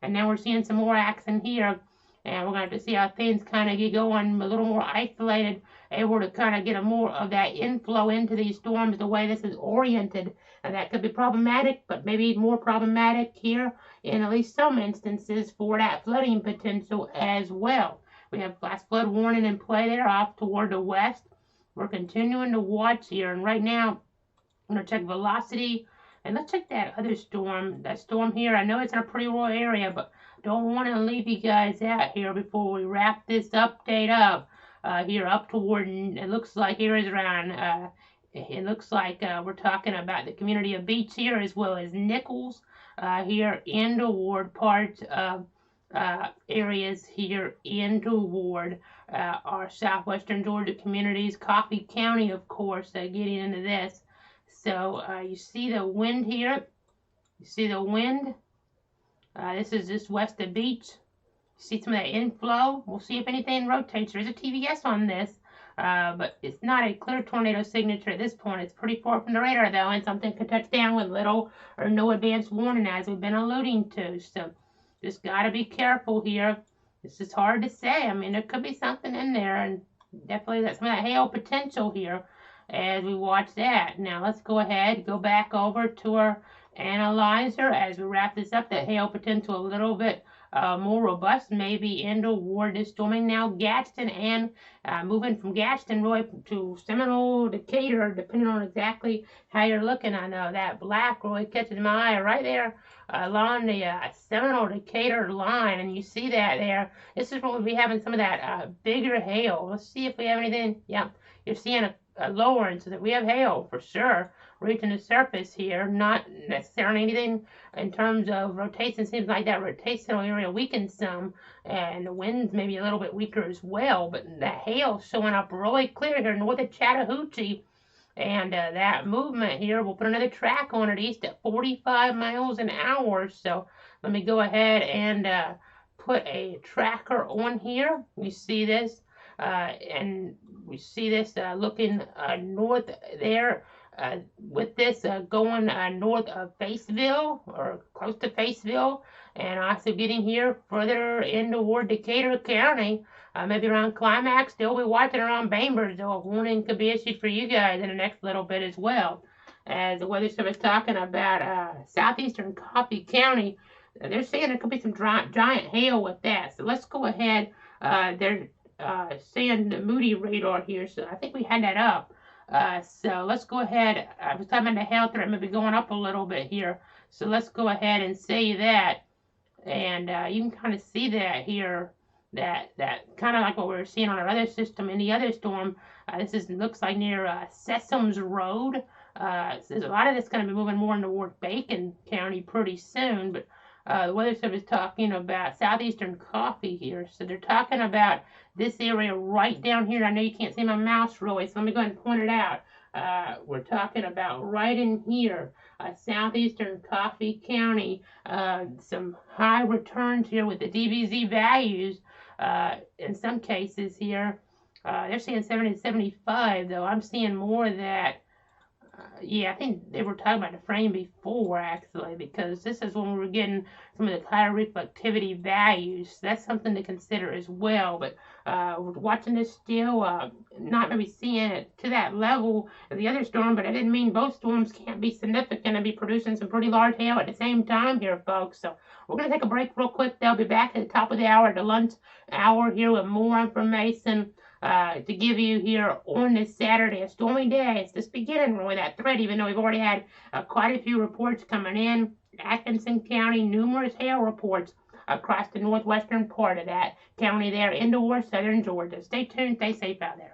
And now we're seeing some more accent here and we're going to have to see how things kind of get going a little more isolated, able to kind of get a more of that inflow into these storms the way this is oriented. And that could be problematic, but maybe more problematic here in at least some instances for that flooding potential as well. We have flash flood warning in play there off toward the west. We're continuing to watch here, and right now I'm going to check velocity, and let's check that other storm, that storm here. I know it's in a pretty rural area, but don't want to leave you guys out here before we wrap this update up. Here up toward, it looks like here is around, it looks like we're talking about the community of Beach here, as well as Nichols here in toward parts of areas here in toward our southwestern Georgia communities. Coffee County, of course, getting into this. So you see the wind here. You see the wind. This is just west of Beach. You see some of that inflow. We'll see if anything rotates. There is a TVS on this, but it's not a clear tornado signature at this point. It's pretty far from the radar, though, and something could touch down with little or no advance warning, as we've been alluding to. So just got to be careful here. This is hard to say. I mean, there could be something in there, and definitely that's some of that hail potential here as we watch that. Now let's go ahead, go back over to our analyzer as we wrap this up. The hail potential a little bit more robust, maybe in toward this storming now Gadsden, and moving from Gadsden really to Seminole, Decatur, depending on exactly how you're looking. I know that black really catches my eye right there along the Seminole Decatur line, and you see that there. This is what we'll be having some of that bigger hail. Let's see if we have anything. Yeah, you're seeing a lowering, so that we have hail for sure reaching the surface here. Not necessarily anything in terms of rotation. Seems like that rotational area weakens some, and the winds maybe a little bit weaker as well. But the hail showing up really clear here north of Chattahoochee. And that movement here, we'll put another track on it east at 45 miles an hour. So let me go ahead and put a tracker on here. You see this, and we see this looking north there. With this going north of Faceville, or close to Faceville, and also getting here further in toward Decatur County, maybe around Climax. Still be watching around Bainbridge, though a warning could be issued for you guys in the next little bit as well. As the Weather Service talking about southeastern Coffee County, they're saying there could be some giant hail with that. So let's go ahead. They're saying the Moody radar here, so I think we had that up. So let's go ahead. I was talking about the hail threat maybe going up a little bit here. So let's go ahead and say that. And you can kind of see that here. That kind of like what we were seeing on our other system in the other storm. This looks like near Sessoms Road. So a lot of this is going to be moving more toward Bacon County pretty soon. But the Weather Service is talking about southeastern Coffee here. So they're talking about this area right down here. I know you can't see my mouse really, so let me go ahead and point it out. We're talking about right in here, southeastern Coffee County. Some high returns here with the DBZ values. In some cases here, they're seeing 70 to 75, though I'm seeing more of that. Yeah, I think they were talking about the frame before, actually, because this is when we were getting some of the higher reflectivity values. That's something to consider as well. But we're watching this still, not maybe seeing it to that level of the other storm, but I didn't mean both storms can't be significant and be producing some pretty large hail at the same time here, folks. So we're going to take a break real quick. They'll be back at the top of the hour, the lunch hour here with more information. To give you here on this Saturday, a stormy day. It's just beginning really that threat, even though we've already had quite a few reports coming in. Atkinson County, numerous hail reports across the northwestern part of that county there in toward southern Georgia. Stay tuned, stay safe out there.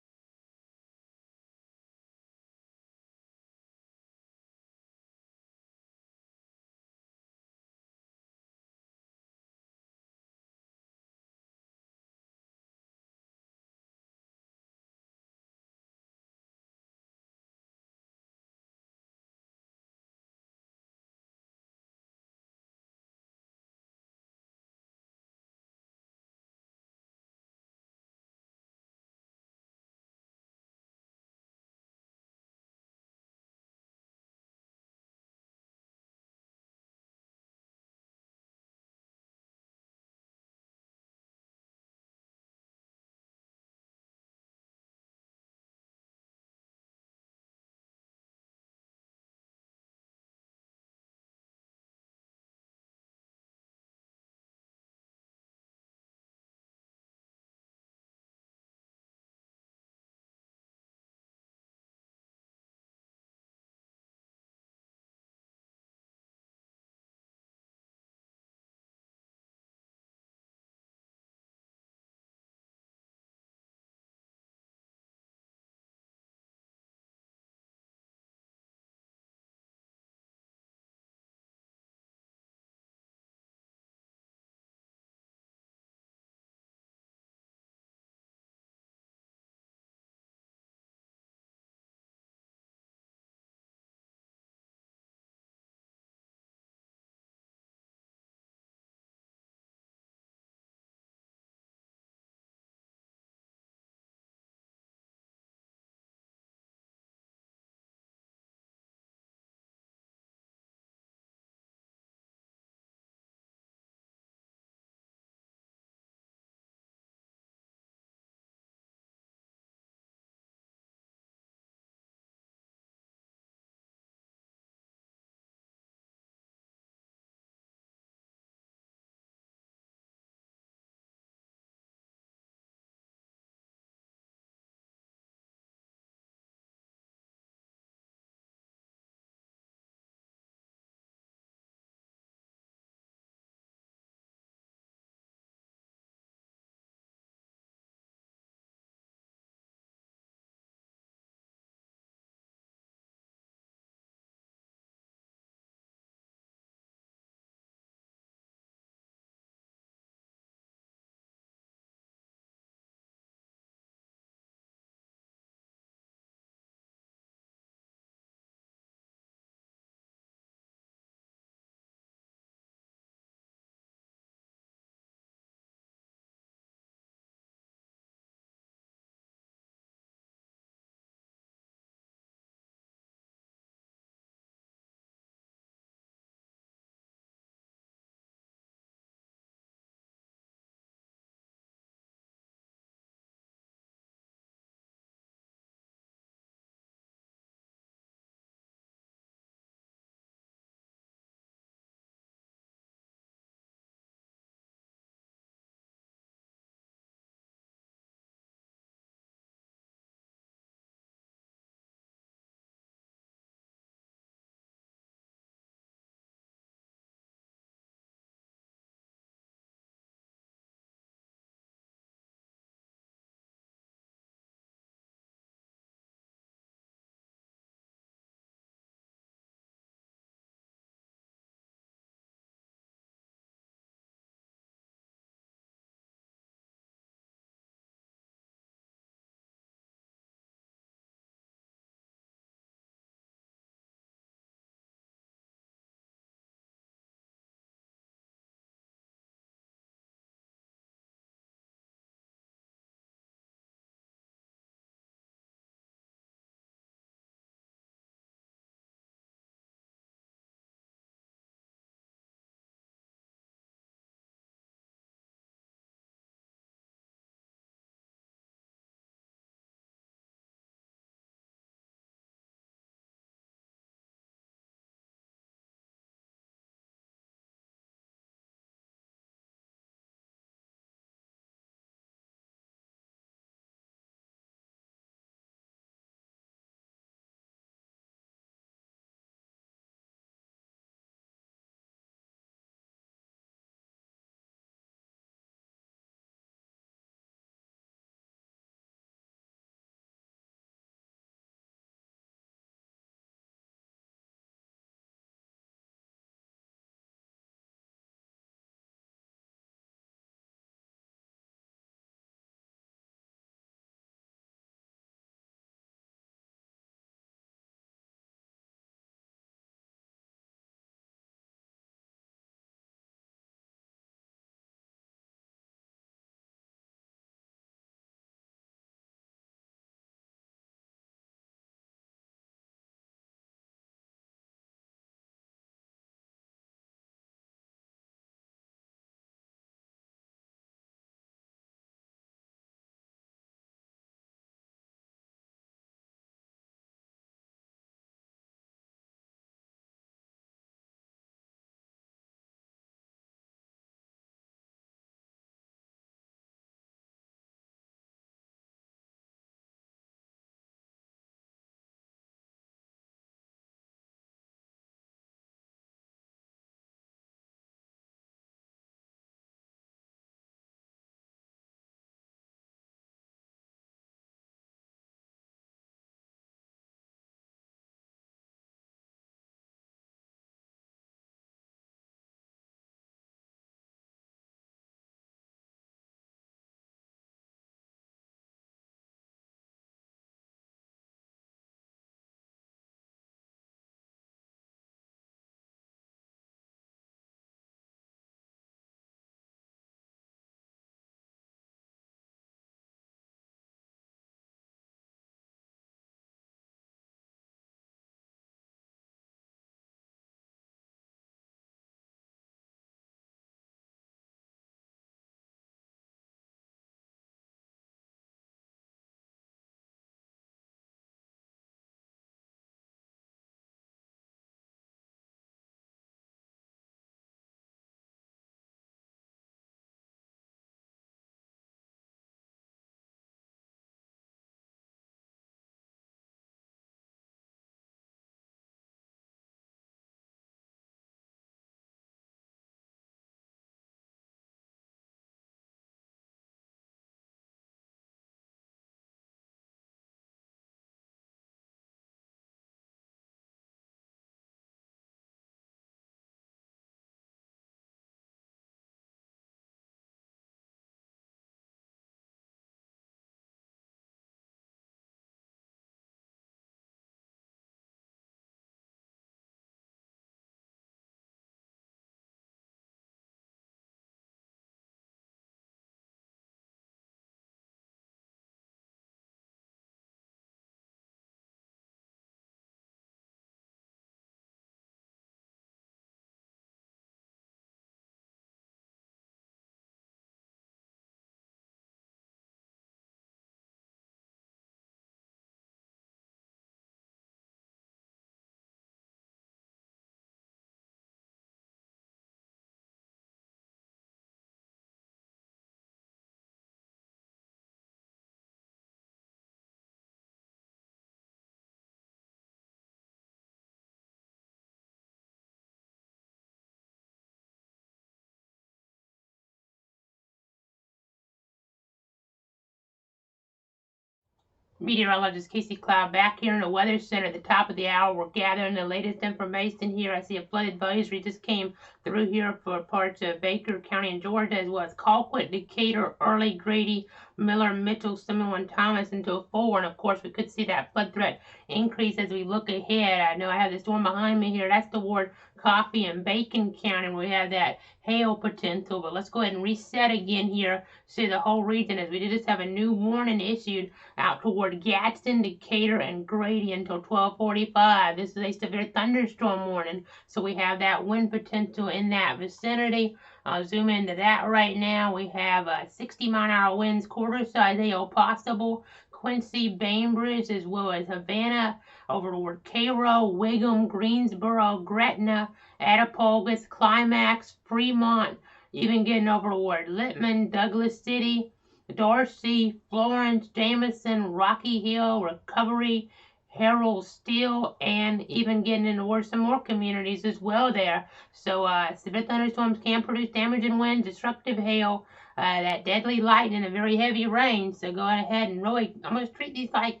Meteorologist Casey Cloud back here in the Weather Center at the top of the hour. We're gathering the latest information here. I see a flood advisory just came through here for parts of Baker County in Georgia, as well as Colquitt, Decatur, Early, Grady, Miller, Mitchell, Seminole, and Thomas until 4. And of course, we could see that flood threat increase as we look ahead. I know I have the storm behind me here. That's toward Coffee and Bacon County. We have that hail potential. But let's go ahead and reset again here. See the whole region as we did just have a new warning issued out toward Gadsden, Decatur, and Grady until 12:45. This is a severe thunderstorm warning, so we have that wind potential in that vicinity. I'll zoom into that right now. We have 60-mile-an-hour winds, quarter-size hail possible. Quincy, Bainbridge, as well as Havana, over toward Cairo, Wiggum, Greensboro, Gretna, Attapulgis, Climax, Fremont, even getting over toward Littman, Douglas City, Darcy, Florence, Jameson, Rocky Hill, Recovery, Harold, Steele, and even getting into some more communities as well there. So severe thunderstorms can produce damaging winds, destructive hail, that deadly lightning, and very heavy rain. So go ahead and really almost treat these like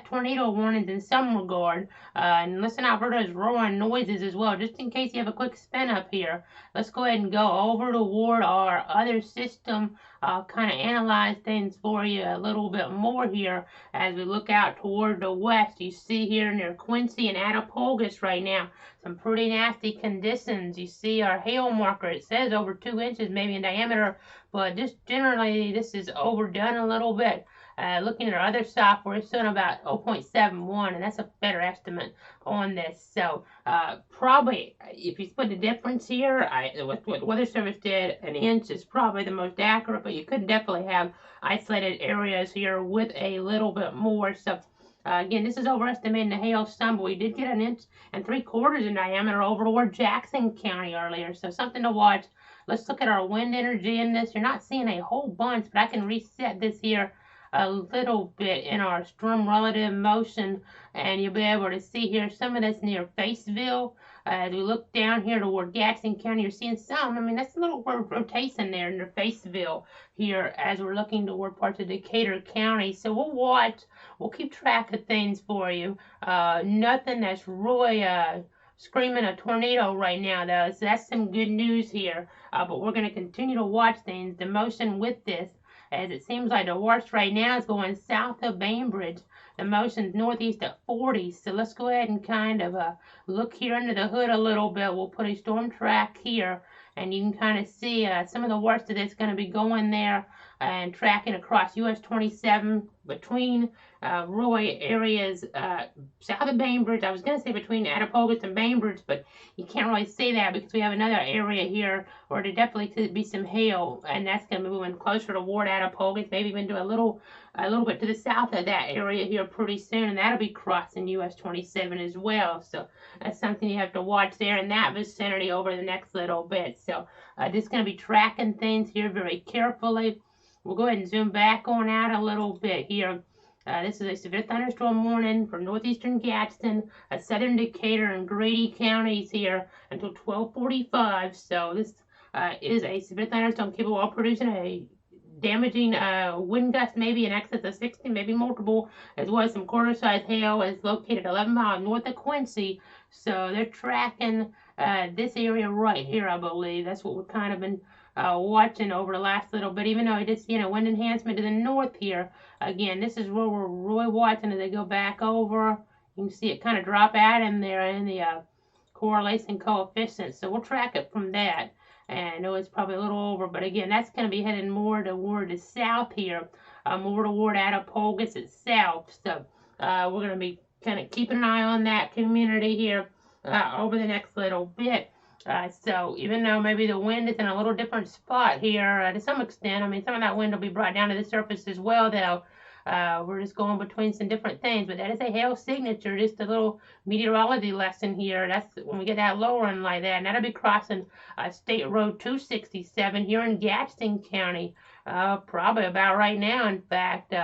tornado warnings in some regard. And listen out for those roaring noises as well, just in case you have a quick spin up here. Let's go ahead and go over toward our other system. I'll kind of analyze things for you a little bit more here as we look out toward the west. You see here near Quincy and Attapulgis right now some pretty nasty conditions. You see our hail marker. It says over 2 inches maybe in diameter, but just generally this is overdone a little bit. Looking at our other software, it's showing about 0.71, and that's a better estimate on this. So probably, if you split the difference here, what Weather Service did, an inch is probably the most accurate, but you could definitely have isolated areas here with a little bit more. So again, this is overestimating the hail some, but we did get 1 3/4 inches in diameter over toward Jackson County earlier, so something to watch. Let's look at our wind energy in this. You're not seeing a whole bunch, but I can reset this here a little bit in our storm relative motion, and you'll be able to see here some of this near Faceville. As we look down here toward Gadsden County, you're seeing some. I mean, that's a little rotation there near Faceville here as we're looking toward parts of Decatur County. So we'll watch. We'll keep track of things for you. Nothing that's really screaming a tornado right now, though. So that's some good news here. But we're going to continue to watch things, the motion with this, as it seems like the worst right now is going south of Bainbridge. The motion's northeast at 40. So let's go ahead and kind of look here under the hood a little bit. We'll put a storm track here, and you can kind of see some of the worst of this going to be going there and tracking across US 27 between Roy areas south of Bainbridge. I was going to say between Attapulgis and Bainbridge, but you can't really say that because we have another area here where there definitely could be some hail, and that's going to be moving closer toward Attapulgis, maybe even to a little bit to the south of that area here pretty soon, and that'll be crossing US 27 as well. So that's something you have to watch there in that vicinity over the next little bit. So just going to be tracking things here very carefully. We'll go ahead and zoom back on out a little bit here. This is a severe thunderstorm warning for northeastern Gadsden, southern Decatur, and Grady counties here until 12:45. So this is a severe thunderstorm capable of producing a damaging wind gust maybe in excess of 60, maybe multiple, as well as some quarter-size hail. Is located 11 miles north of Quincy. So they're tracking this area right here, I believe. That's what we've kind of been watching over the last little bit, even though I did see a wind enhancement to the north here. Again, this is where we're really watching as they go back over. You can see it kind of drop out in there in the correlation coefficient. So we'll track it from that. And I know it's probably a little over, but again, that's going to be heading more toward the south here, more toward Attapulgis itself. So we're going to be kind of keeping an eye on that community here over the next little bit. So even though maybe the wind is in a little different spot here to some extent, I mean, some of that wind will be brought down to the surface as well, though. We're just going between some different things, but that is a hail signature, just a little meteorology lesson here. That's when we get that lowering like that, and that'll be crossing State Road 267 here in Gadsden County, probably about right now, in fact.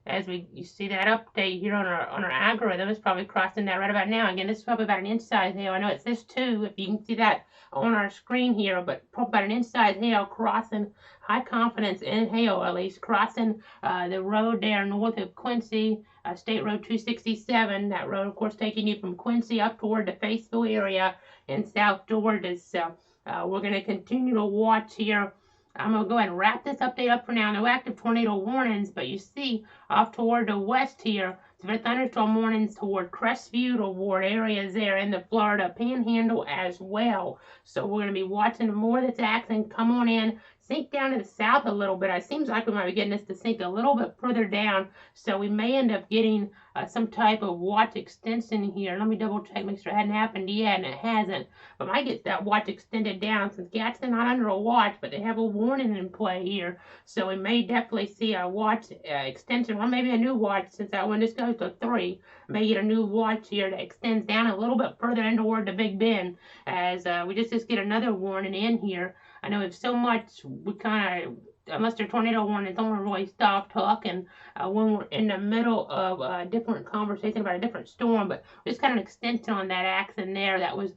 as you see that update here on our algorithm, it's probably crossing that right about now. Again, this is probably about an inch-size hail. I know it says 2, if you can see that on our screen here, but probably about an inch-size hail crossing, high confidence in hail at least, crossing the road there north of Quincy, State Road 267. That road, of course, taking you from Quincy up toward the Fayetteville area in South Georgia. So we're going to continue to watch here. I'm going to go ahead and wrap this update up for now. No active tornado warnings, but you see off toward the west here, severe thunderstorm warnings toward Crestview, toward areas there in the Florida Panhandle as well. So we're going to be watching more of this action come on in, sink down to the south a little bit. It seems like we might be getting this to sink a little bit further down, so we may end up getting some type of watch extension here. Let me double check, make sure it hadn't happened yet, and it hasn't. But might get that watch extended down since Gadsden not under a watch, but they have a warning in play here. So we may definitely see a watch extension, or maybe a new watch, since that one just goes to 3. May get a new watch here that extends down a little bit further in toward the Big Bend, as we just get another warning in here. I know if so much, we kind of, unless they're tornado warnings, don't want to really stop talking when we're in the middle of a different conversation about a different storm, but just kind of an extension on that action there that was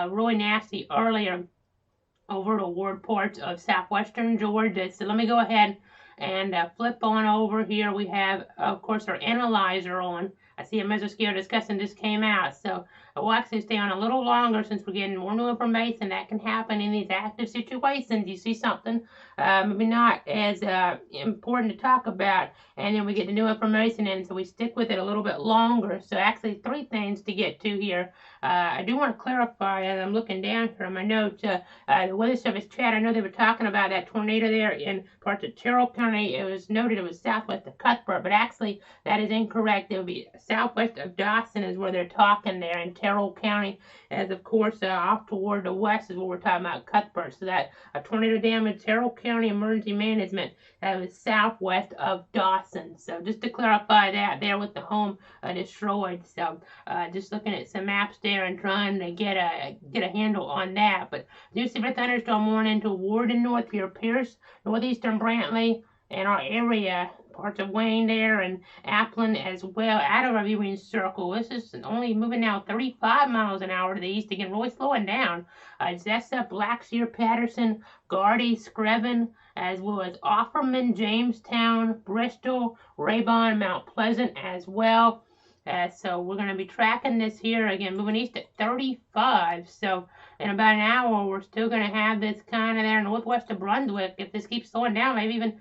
really nasty earlier over toward parts of southwestern Georgia. So let me go ahead and flip on over here. We have, of course, our analyzer on. I see a mesoscale discussion just came out, so we'll actually stay on a little longer since we're getting more new information that can happen in these active situations. You see something maybe not as important to talk about, and then we get the new information in, so we stick with it a little bit longer. So actually 3 things to get to here. I do want to clarify, as I'm looking down here on my notes, the Weather Service chat, I know they were talking about that tornado there in parts of Terrell County. It was noted it was southwest of Cuthbert, but actually that is incorrect. It would be southwest of Dawson is where they're talking there in Terrell County, as of course off toward the west is where we're talking about Cuthbert. So that tornado damage, Terrell County Emergency Management, that was southwest of Dawson. So just to clarify that there with the home destroyed. So just looking at some maps there and trying to get a handle on that. But new severe thunderstorm warning toward the north here, Pierce, northeastern Brantley, and our area, parts of Wayne there and Applin as well, out of our viewing circle. This is only moving now 35 miles an hour to the east, again, really slowing down. Jessup, Blackshear, Patterson, Gardy, Screven, as well as Offerman, Jamestown, Bristol, Raybon, Mount Pleasant as well. So we're going to be tracking this here, again, moving east at 35. So in about an hour, we're still going to have this kind of there northwest of Brunswick. If this keeps slowing down, maybe even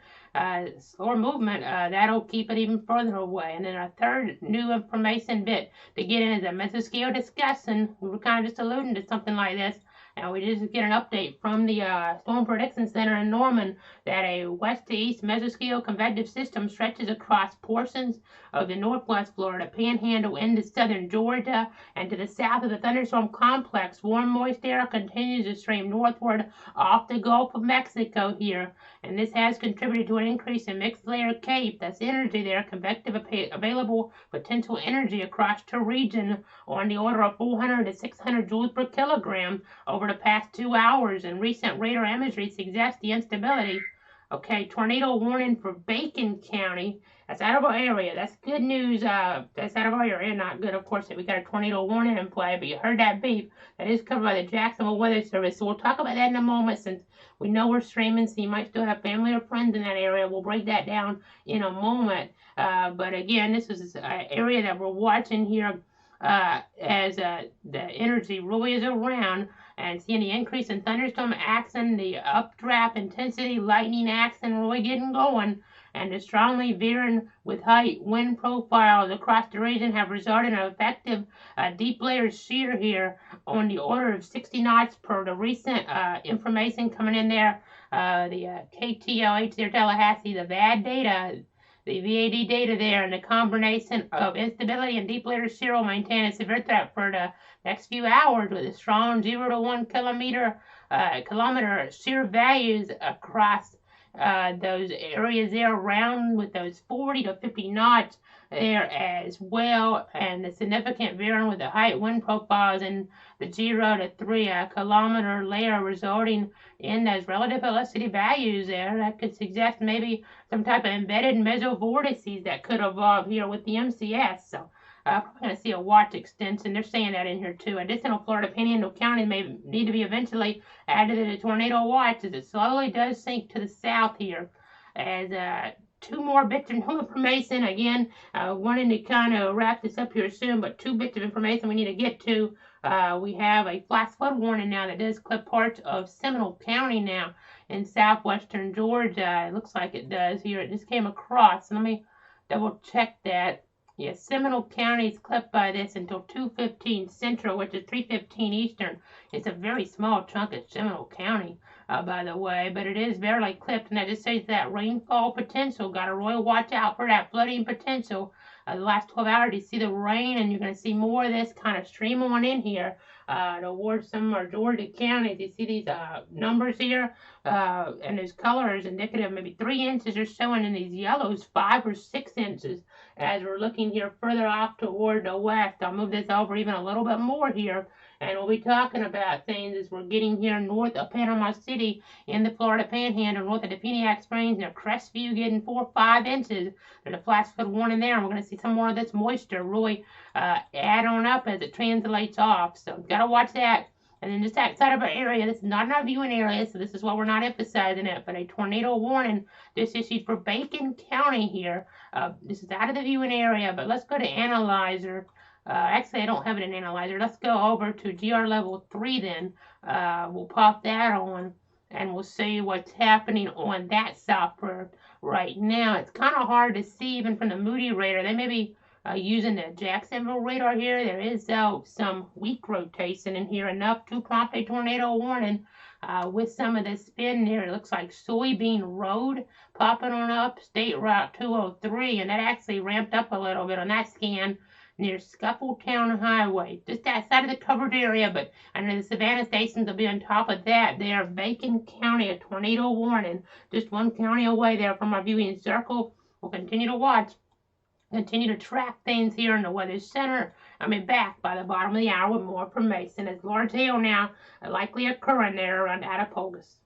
slower movement, that'll keep it even further away. And then our third new information bit to get in is a mesoscale discussion. We were kind of just alluding to something like this. And we just get an update from the Storm Prediction Center in Norman that a west to east mesoscale convective system stretches across portions of the northwest Florida Panhandle into southern Georgia, and to the south of the thunderstorm complex, warm moist air continues to stream northward off the Gulf of Mexico here, and this has contributed to an increase in mixed layer CAPE, that's energy there, convective available potential energy across the region on the order of 400 to 600 joules per kilogram over the past 2 hours, and recent radar imagery suggests the instability. Okay, tornado warning for Bacon County. That's out of our area. That's good news. That's out of our area. Not good, of course, that we got a tornado warning in play, but you heard that beep. That is covered by the Jacksonville Weather Service. So we'll talk about that in a moment, since we know we're streaming, so you might still have family or friends in that area. We'll break that down in a moment. But again, this is an area that we're watching here as the energy really is around, and seeing the increase in thunderstorm action, the updraft intensity, lightning action really getting going, and the strongly veering with high wind profiles across the region have resulted in an effective deep layered shear here on the order of 60 knots per the recent information coming in there. The KTLH there, Tallahassee, the VAD data, the VAD data there, and the combination of instability and deep layer shear will maintain a severe threat for the next few hours with a strong 0 to 1 kilometer shear values across those areas there around with those 40 to 50 knots. there as well, and the significant varying with the height wind profiles in the 0 to 3 kilometer layer, resulting in those relative velocity values there. That could suggest maybe some type of embedded mesovortices that could evolve here with the MCS. So probably going to see a watch extension. They're saying that in here too. Additional Florida Panhandle counties may need to be eventually added to the tornado watch as it slowly does sink to the south here. As two more bits of information. Again, wanting to kind of wrap this up here soon, but two bits of information we need to get to. We have a flash flood warning now that does clip parts of Seminole County now in southwestern Georgia. It looks like it does here. It just came across. Let me double check that. Yes, Seminole County is clipped by this until 2:15 Central, which is 3:15 Eastern. It's a very small chunk of Seminole County, by the way, but it is barely clipped, and that just says that rainfall potential. Got to really watch out for that flooding potential. The last 12 hours, you see the rain, and you're going to see more of this kind of stream on in here towards some of our Georgia counties. You see these numbers here, and those colors indicative maybe 3 inches or so, and in these yellows, 5 or 6 inches. As we're looking here further off toward the west, I'll move this over even a little bit more here, and we'll be talking about things as we're getting here north of Panama City in the Florida Panhandle, north of the Peniac Springs, near Crestview, getting 4 or 5 inches. There's a flash flood warning there, and we're going to see some more of this moisture really add on up as it translates off. So got to watch that. And then just outside of our area, this is not in our viewing area, so this is why we're not emphasizing it, but a tornado warning just issued for Bacon County here. This is out of the viewing area, but let's go to Analyzer. Actually, I don't have it in Analyzer. Let's go over to GR level 3 then. We'll pop that on, and we'll see what's happening on that software right now. It's kind of hard to see even from the Moody radar. They may be using the Jacksonville radar here. There is some weak rotation in here, enough to prompt a tornado warning. With some of the spin there, it looks like Soybean Road popping on up, State Route 203, and that actually ramped up a little bit on that scan near Scuffletown Highway, just outside of the covered area, but I know the Savannah stations will be on top of that. They are Bacon County, a tornado warning, just one county away there from our viewing circle. We'll continue to watch. Continue to track things here in the Weather Center. I'll be back by the bottom of the hour with more information as large hail now likely occurring there around Attapogus.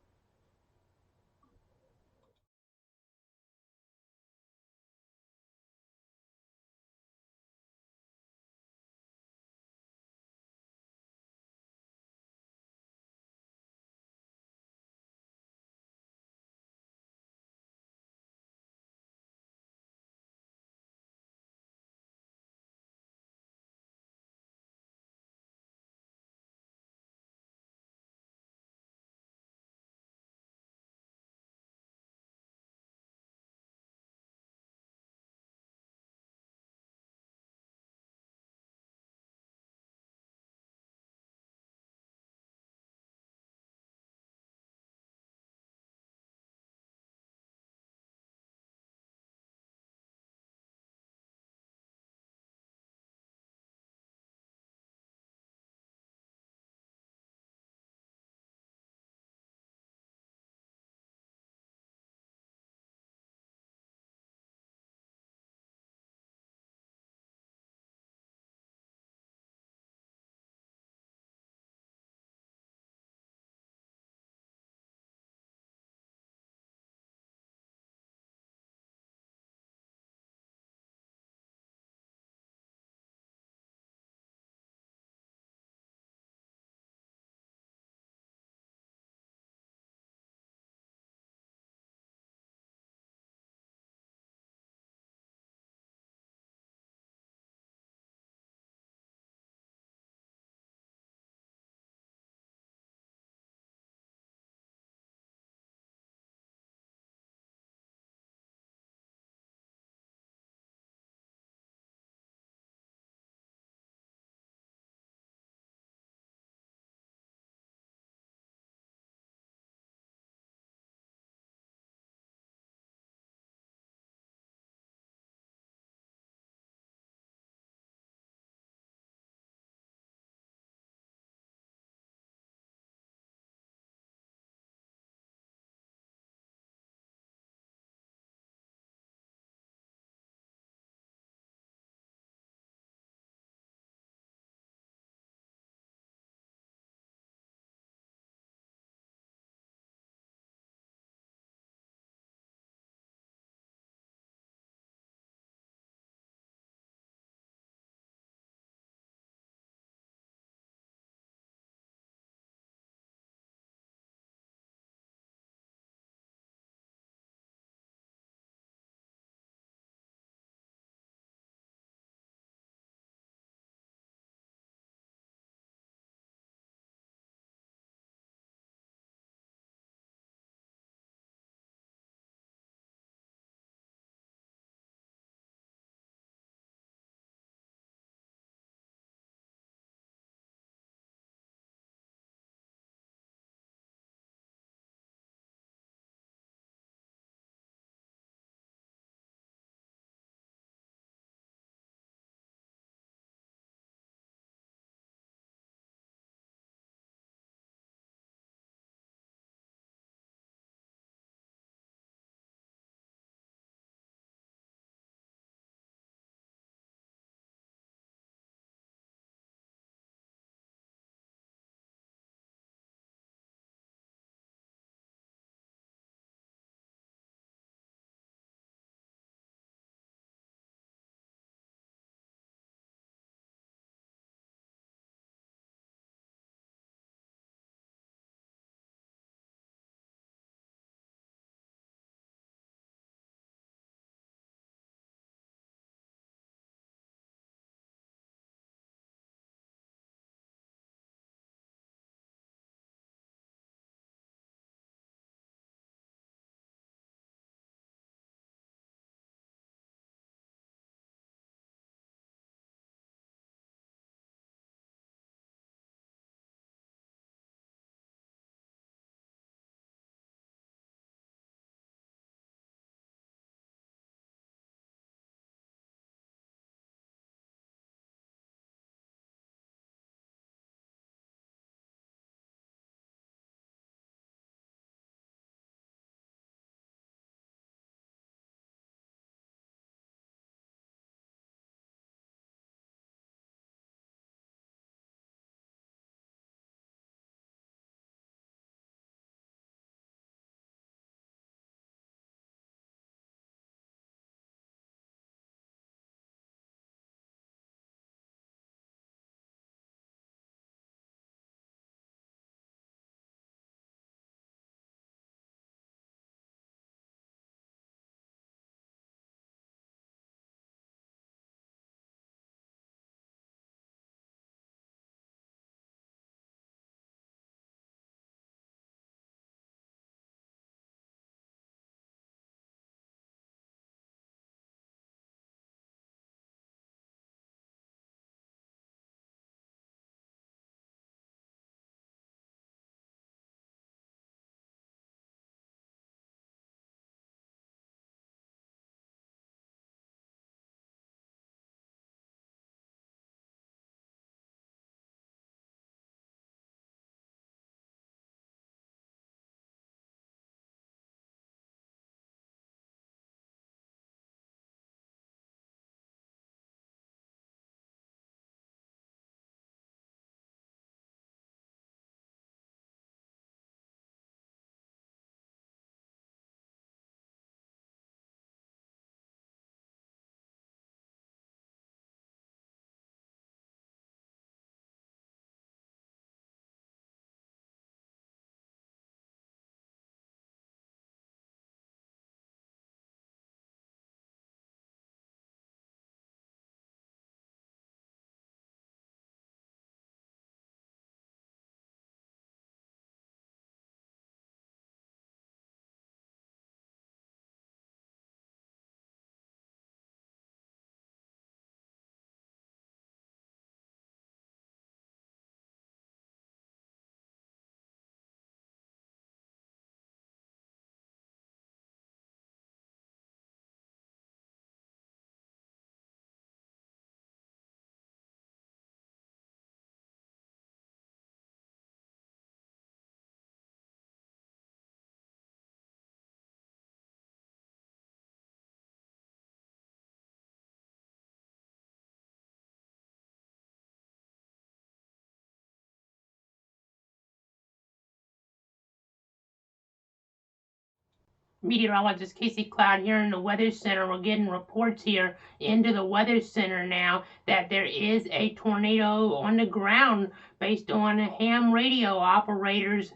Meteorologist Casey Cloud here in the Weather Center. We're getting reports here into the Weather Center now that there is a tornado on the ground based on ham radio operators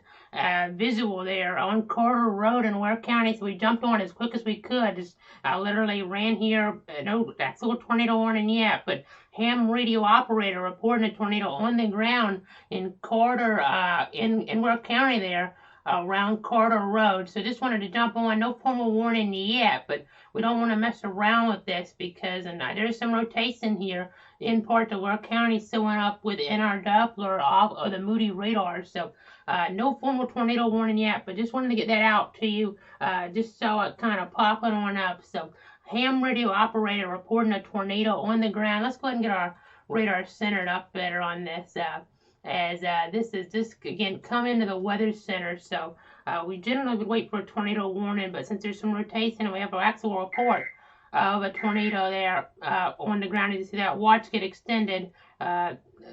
visual there on Carter Road in Ware County. So we jumped on as quick as we could. Just literally ran here. No actual tornado warning yet, but ham radio operator reporting a tornado on the ground in Carter in Ware County there around Carter Road. So just wanted to jump on. No formal warning yet, but we don't want to mess around with this because there's some rotation here in parts of Ware County showing up within our Doppler off of the Moody radar. So no formal tornado warning yet, but just wanted to get that out to you. Just saw it kind of popping on up. So ham radio operator reporting a tornado on the ground. Let's go ahead and get our radar centered up better on this. As this is just again come into the weather center, so we generally would wait for a tornado warning, but since there's some rotation and we have an actual report of a tornado there on the ground, as you see that watch get extended,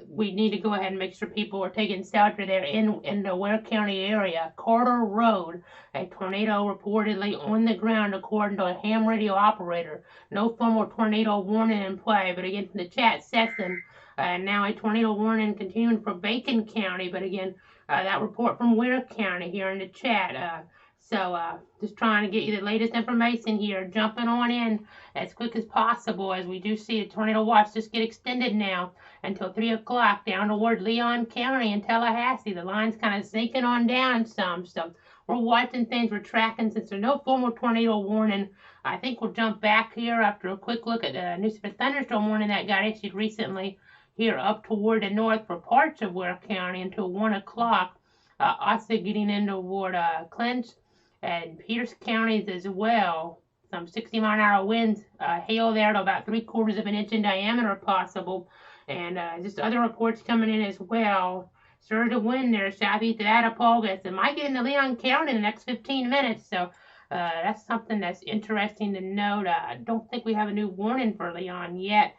we need to go ahead and make sure people are taking shelter there in the Ware County area. Carter Road, a tornado reportedly on the ground according to a ham radio operator. No formal tornado warning in play, but again from the chat session. Now a tornado warning continuing for Bacon County, but again, that report from Ware County here in the chat. So just trying to get you the latest information here, jumping on in as quick as possible as we do see a tornado watch just get extended now until 3 o'clock down toward Leon County and Tallahassee. The line's kind of sinking on down some, so we're watching things, we're tracking. Since there's no formal tornado warning, I think we'll jump back here after a quick look at the newspaper thunderstorm warning that got issued recently here up toward the north for parts of Ware County until 1 o'clock. Also getting in toward Clinch and Pierce counties as well. Some 60-mile-an-hour winds, hail there to about 3/4 of an inch in diameter possible. And just other reports coming in as well. Surge of wind there southeast of Attapulgis. It might get into Leon County in the next 15 minutes. So that's something that's interesting to note. I don't think we have a new warning for Leon yet.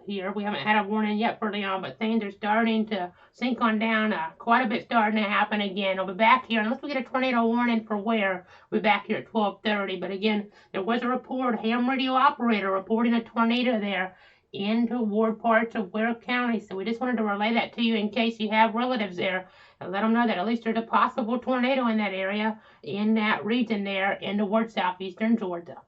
Here we haven't had a warning yet for Leon, but things are starting to sink on down. Quite a bit starting to happen again. I'll be back here unless we get a tornado warning for Ware. We'll be back here at 12:30. But again, there was a report, ham radio operator reporting a tornado there in toward parts of Ware County. So we just wanted to relay that to you in case you have relatives there and let them know that at least there's a possible tornado in that area, in that region there, in toward southeastern Georgia.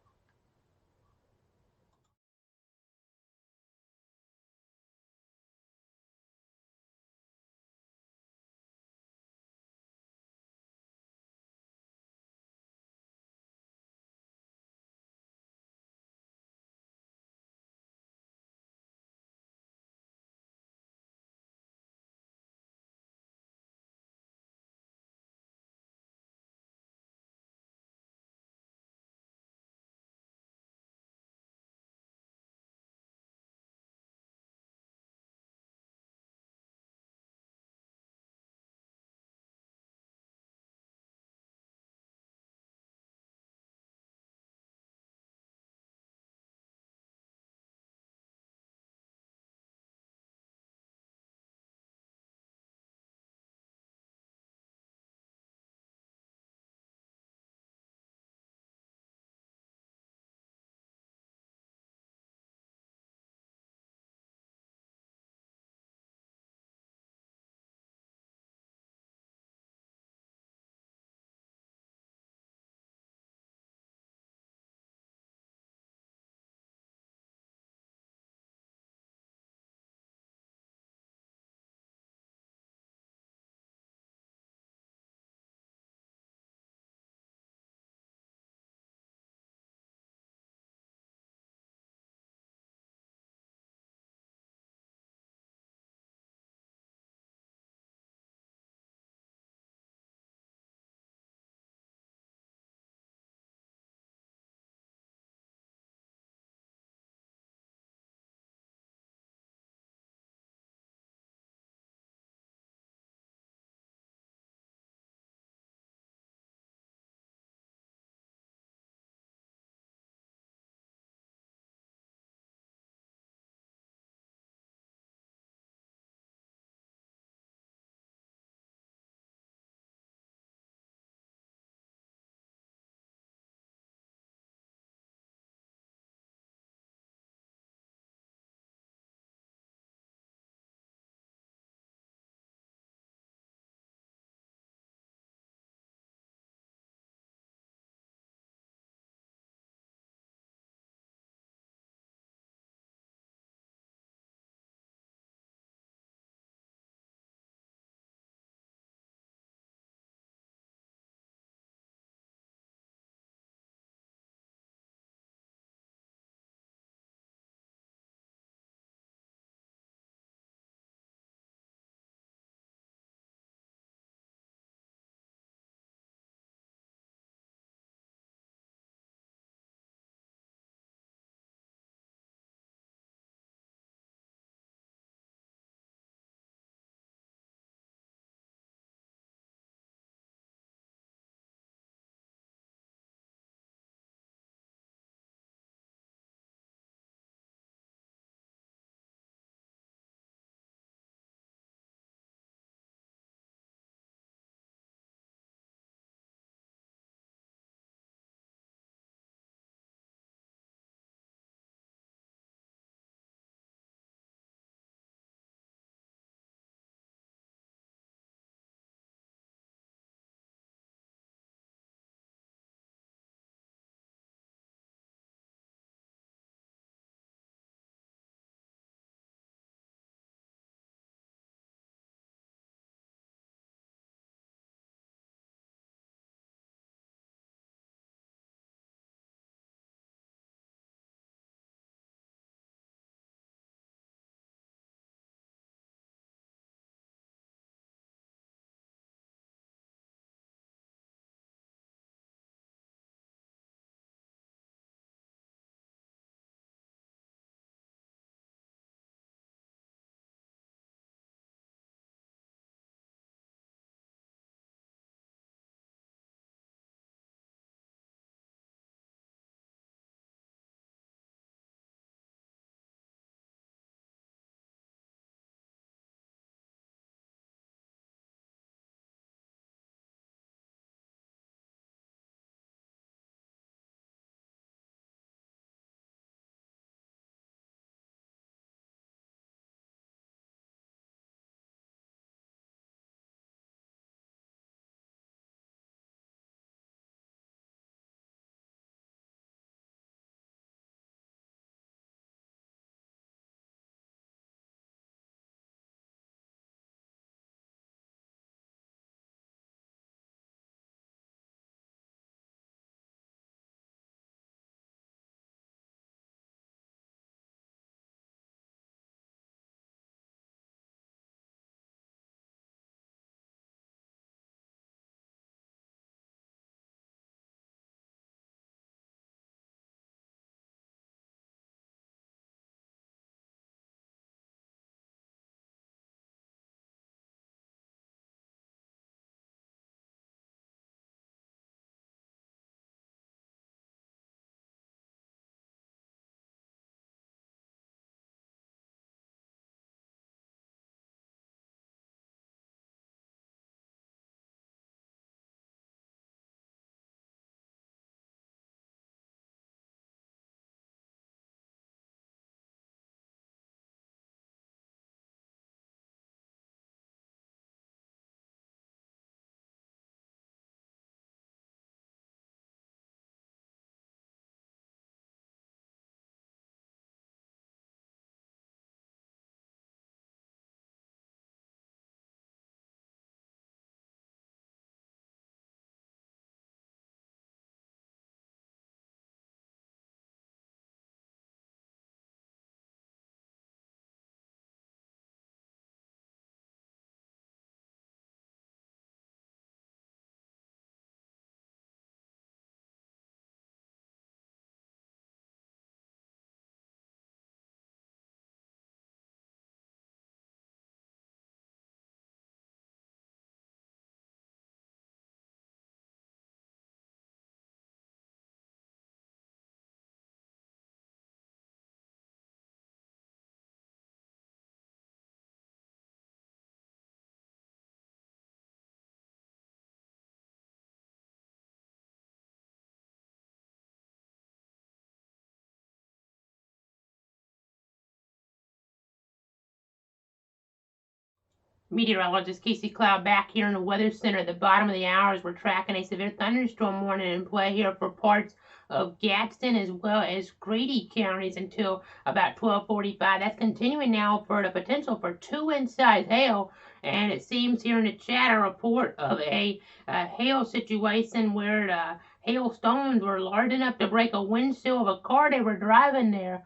Meteorologist Casey Cloud back here in the Weather Center. At the bottom of the hour as we're tracking a severe thunderstorm warning in play here for parts of Gadsden as well as Grady counties until about 12:45. That's continuing now for the potential for 2-inch size hail. And it seems here in the chat a report of a hail situation where the hailstones were large enough to break a windshield of a car they were driving there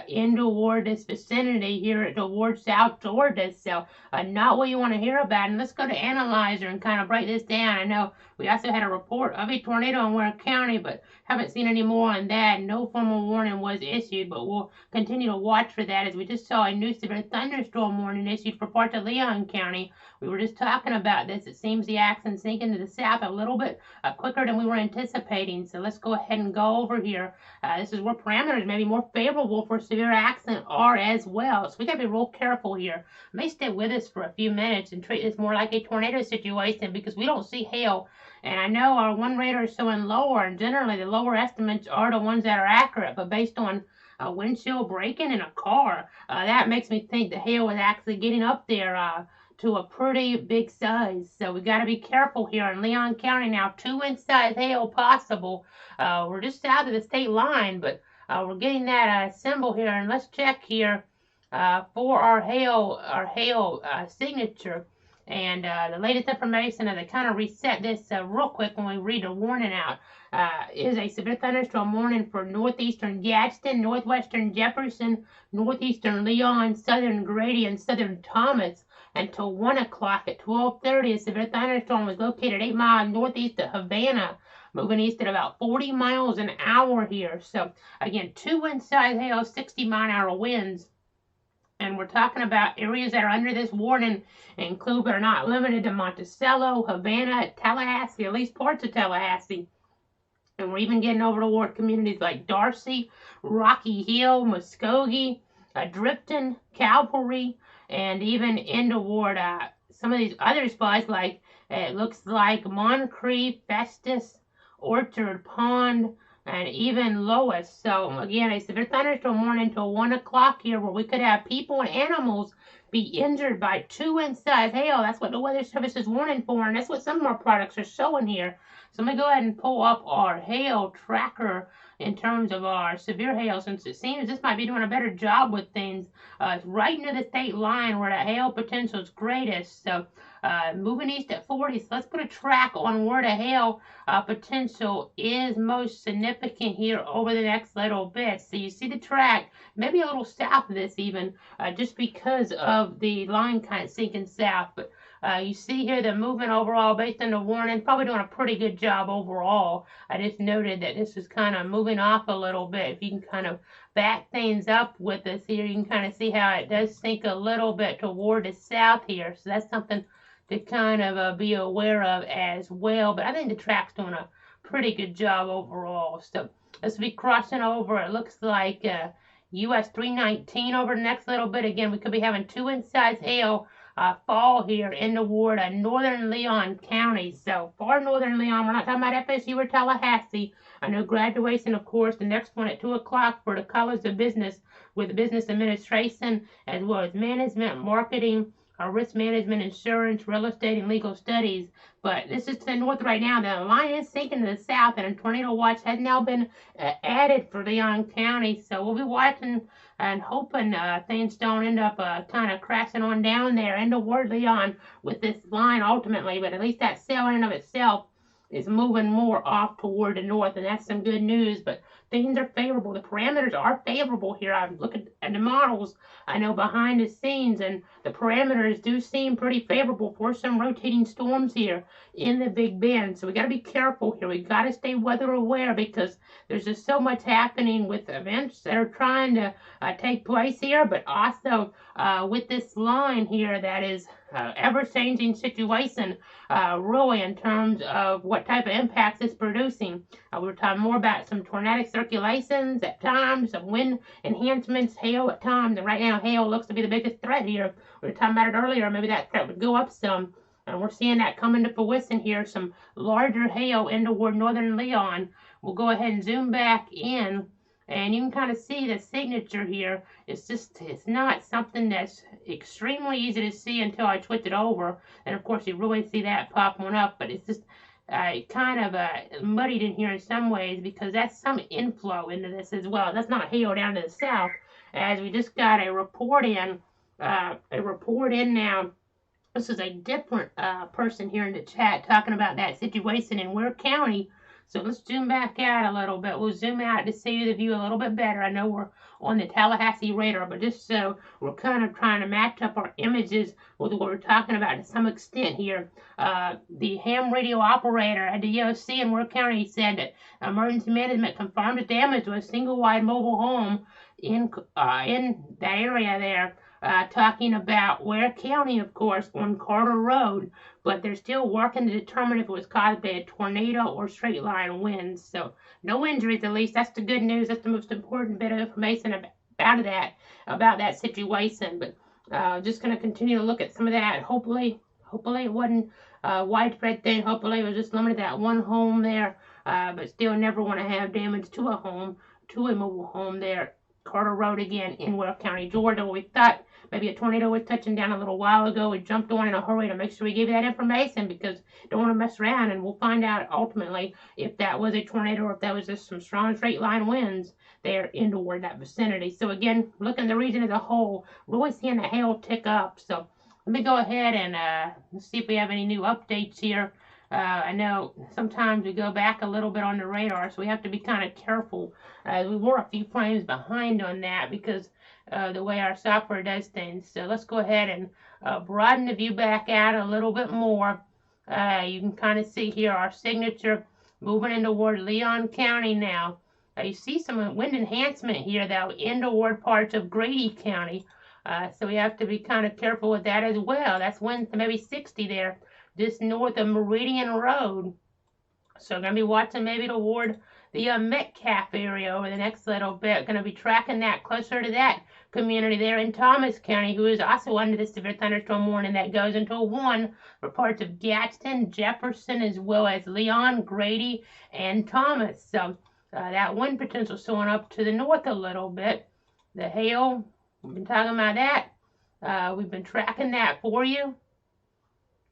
in toward this vicinity here towards South Georgia. So not what you want to hear about. And let's go to Analyzer and kind of break this down. I know we also had a report of a tornado in Ware County, but haven't seen any more on that. No formal warning was issued, but we'll continue to watch for that as we just saw a new severe thunderstorm warning issued for parts of Leon County. We were just talking about this. It seems the accent's sinking to the south a little bit quicker than we were anticipating. So let's go ahead and go over here. This is where parameters may be more favorable for severe accent are as well. So we got to be real careful here. May stay with us for a few minutes and treat this more like a tornado situation because we don't see hail. And I know our one radar is showing lower, and generally the lower estimates are the ones that are accurate, but based on a windshield breaking in a car, that makes me think the hail is actually getting up there to a pretty big size. So we got to be careful here in Leon County now. 2-inch size hail possible. We're just south of the state line, but we're getting that symbol here. And let's check here for our hail signature. And the latest information, as I kind of reset this real quick when we read the warning out, is a severe thunderstorm warning for northeastern Gadsden, northwestern Jefferson, northeastern Leon, southern Grady, and southern Thomas until 1 o'clock. At 12:30, a severe thunderstorm was located 8 miles northeast of Havana, moving east at about 40 miles an hour here. So, again, 2-inch size hail, 60-mile-an-hour winds. And we're talking about areas that are under this warning include but are not limited to Monticello, Havana, Tallahassee, at least parts of Tallahassee. And we're even getting over toward communities like Darcy, Rocky Hill, Muskogee, Drifton, Calvary, and even in toward some of these other spots like it looks like Moncrief, Festus, Orchard Pond, and even Lois. So again, a severe thunderstorm warning until 1 o'clock here where we could have people and animals be injured by 2-inch size hail. That's what the Weather Service is warning for, and that's what some of our products are showing here. So I'm going to go ahead and pull up our hail tracker in terms of our severe hail, since it seems this might be doing a better job with things. It's right near the state line where the hail potential is greatest. So moving east at 40. So let's put a track on where the hail potential is most significant here over the next little bit. So you see the track, maybe a little south of this even, just because of the line kind of sinking south. But you see here the movement overall based on the warning, probably doing a pretty good job overall. I just noted that this is kind of moving off a little bit. If you can kind of back things up with us here, you can kind of see how it does sink a little bit toward the south here. So that's something to kind of be aware of as well. But I think the track's doing a pretty good job overall. So as we crossing over, it looks like US 319 over the next little bit. Again, we could be having 2-inch size hail fall here in toward northern Leon County. So far northern Leon, we're not talking about FSU or Tallahassee. I know graduation, of course, the next one at 2 o'clock for the College of Business with Business Administration, as well as Management, Marketing, risk management, insurance, real estate, and legal studies. But this is to the north right now. The line is sinking to the south, and a tornado watch has now been added for Leon County. So we'll be watching and hoping things don't end up kind of crashing on down there into toward Leon with this line ultimately. But at least that cell in and of itself is moving more off toward the north, and that's some good news. But things are favorable. The parameters are favorable here. I'm looking at the models, I know, behind the scenes, and the parameters do seem pretty favorable for some rotating storms here in the Big Bend. So we got to be careful here. We got to stay weather aware because there's just so much happening with events that are trying to take place here, but also with this line here that is ever-changing situation, really, in terms of what type of impacts it's producing. We were talking more about some tornadic circulations at times, some wind enhancements, hail at times, and right now hail looks to be the biggest threat here. We were talking about it earlier, maybe that threat would go up some, and we're seeing that coming to fruition here, some larger hail in toward northern Leon. We'll go ahead and zoom back in And you can kind of see the signature here. It's not something that's extremely easy to see until I twist it over. And of course, you really see that popping up, but it's just kind of muddied in here in some ways because that's some inflow into this as well. That's not hail down to the south, as we just got a report in. Now. This is a different person here in the chat talking about that situation in Ware County. So let's zoom back out a little bit. We'll zoom out to see the view a little bit better. I know we're on the Tallahassee radar, but just so we're kind of trying to match up our images with what we're talking about to some extent here. The ham radio operator at the EOC in Ware County said that emergency management confirmed the damage to a single wide mobile home in that area there. Talking about Ware County, of course, on Carter Road, but they're still working to determine if it was caused by a tornado or straight line winds. So no injuries, at least. That's the good news. That's the most important bit of information about that situation. But just going to continue to look at some of that. Hopefully it wasn't a widespread thing. Hopefully it was just limited to that one home there. But still never want to have damage to a mobile home there. Carter Road again in Ware County, Georgia. We thought maybe a tornado was touching down a little while ago. We jumped on in a hurry to make sure we gave you that information because don't want to mess around, and we'll find out ultimately if that was a tornado or if that was just some strong straight line winds there in toward that vicinity. So again, looking at the region as a whole, really seeing the hail tick up. So let me go ahead and see if we have any new updates here. I know sometimes we go back a little bit on the radar, so we have to be kind of careful. We were a few frames behind on that because the way our software does things. So let's go ahead and broaden the view back out a little bit more. You can kind of see here our signature moving in toward Leon County now. You see some wind enhancement here though in toward parts of Grady County. So we have to be kind of careful with that as well. That's wind maybe 60 there, just north of Meridian Road. So I'm going to be watching maybe toward the Metcalf area over the next little bit. Going to be tracking that closer to that community there in Thomas County, who is also under the severe thunderstorm warning that goes until 1 for parts of Gadsden, Jefferson, as well as Leon, Grady, and Thomas. So that wind potential showing up to the north a little bit. The hail, we've been talking about that. We've been tracking that for you.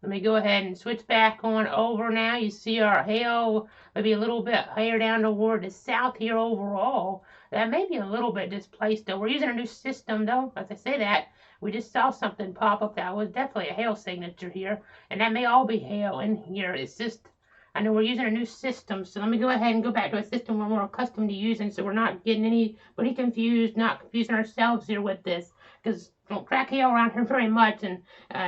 Let me go ahead and switch back on over now. You see our hail maybe a little bit higher down toward the south here overall. That may be a little bit displaced though. We're using a new system though. As I say that, we just saw something pop up that was definitely a hail signature here. And that may all be hail in here. It's just, I know we're using a new system. So let me go ahead and go back to a system we're more accustomed to using so we're not getting anybody confused, not confusing ourselves here with this. Because don't track hail around here very much, and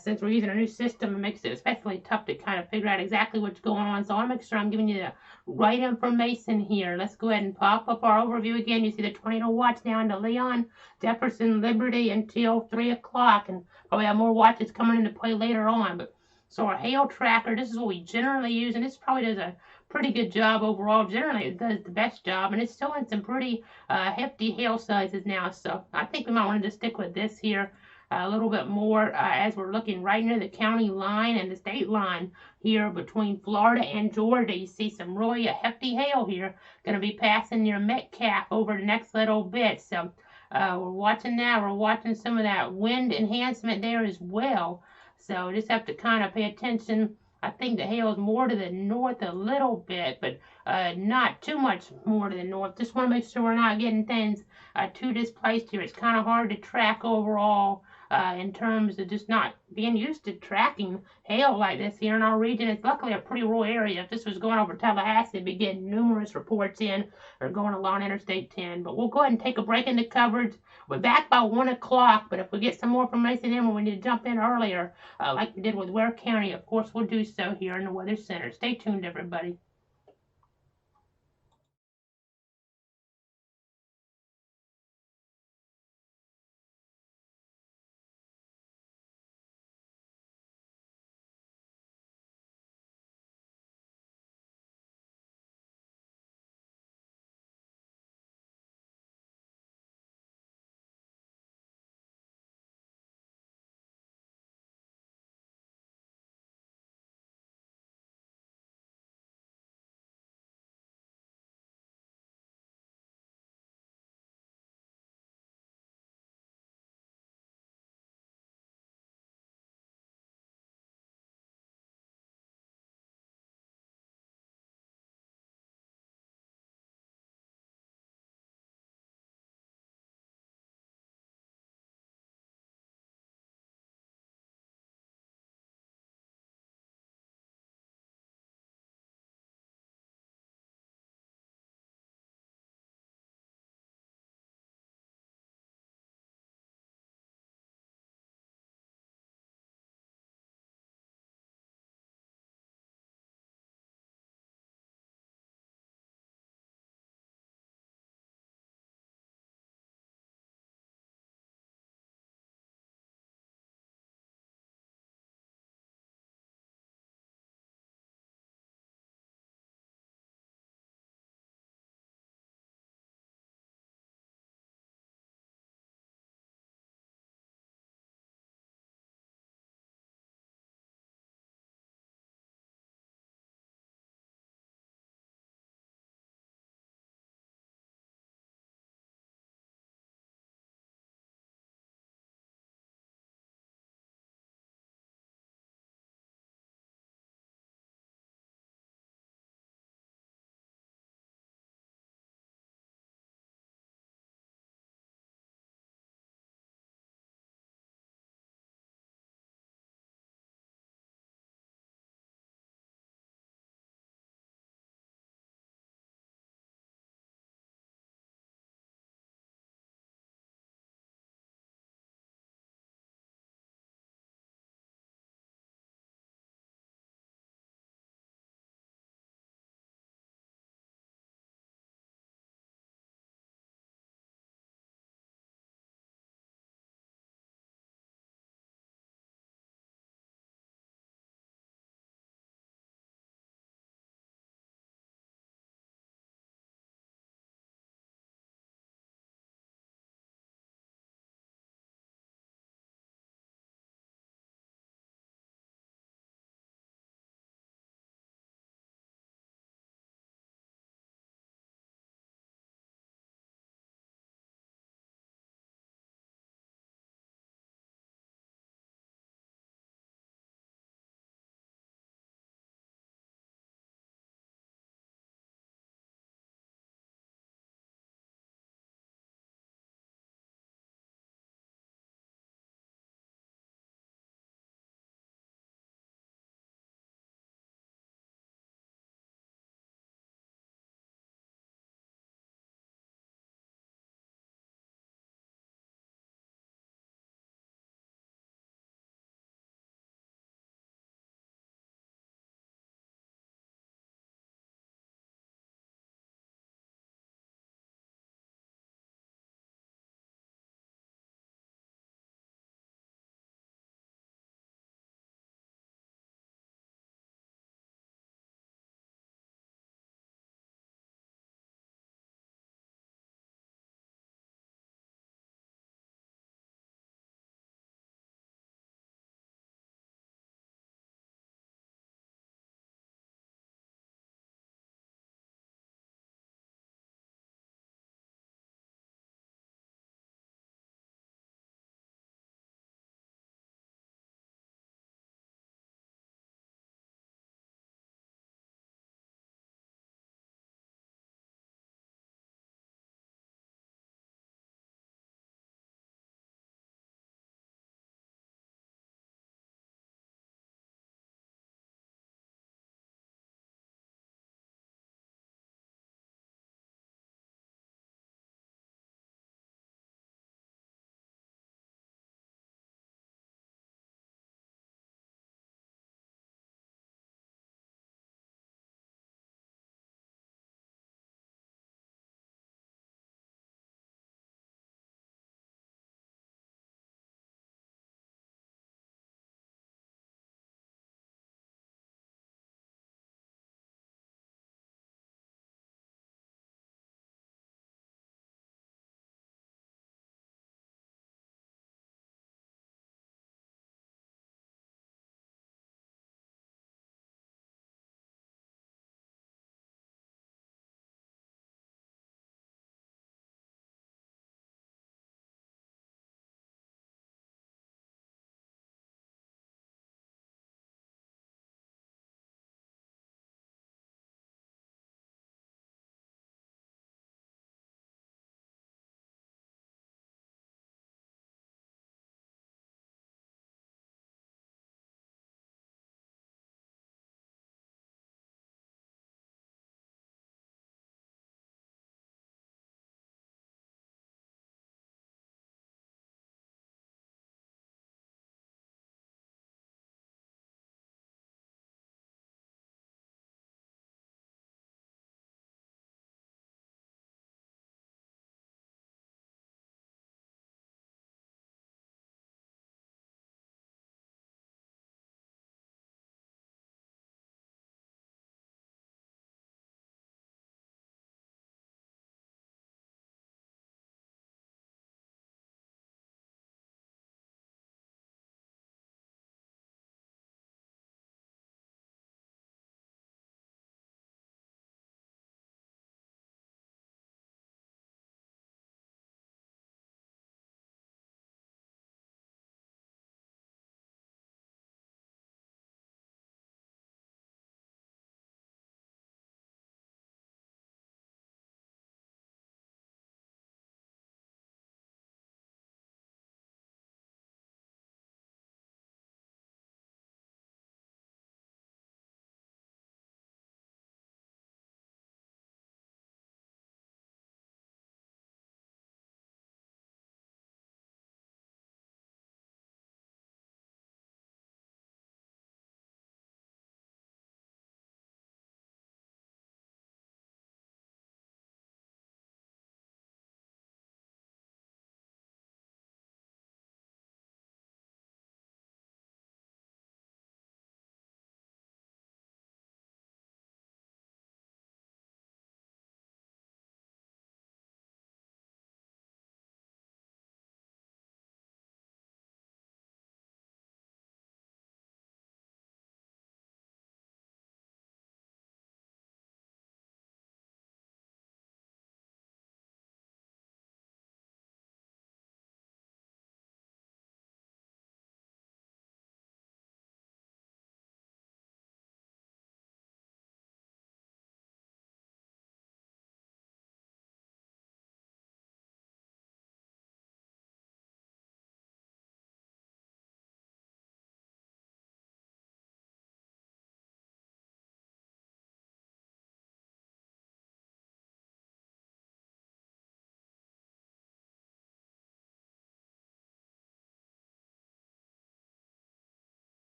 since we're using a new system, it makes it especially tough to kind of figure out exactly what's going on. So I want to make sure I'm giving you the right information here. Let's go ahead and pop up our overview again. You see the tornado watch now into Leon, Jefferson, Liberty until 3 o'clock, and probably have more watches coming into play later on. But so our hail tracker, this is what we generally use, and this probably does a pretty good job overall. Generally, it does the best job, and it's still in some pretty hefty hail sizes now. So I think we might want to just stick with this here a little bit more as we're looking right near the county line and the state line here between Florida and Georgia. You see some really hefty hail here going to be passing near Metcalf over the next little bit. So we're watching that. We're watching some of that wind enhancement there as well. So just have to kind of pay attention. I think the hail is more to the north a little bit, but not too much more to the north. Just want to make sure we're not getting things too displaced here. It's kind of hard to track overall in terms of just not being used to tracking hail like this here in our region. It's luckily a pretty rural area. If this was going over Tallahassee, it'd be getting numerous reports in or going along Interstate 10. But we'll go ahead and take a break in the coverage. We're back by 1 o'clock, but if we get some more information in, we need to jump in earlier, like we did with Ware County, of course, we'll do so here in the Weather Center. Stay tuned, everybody.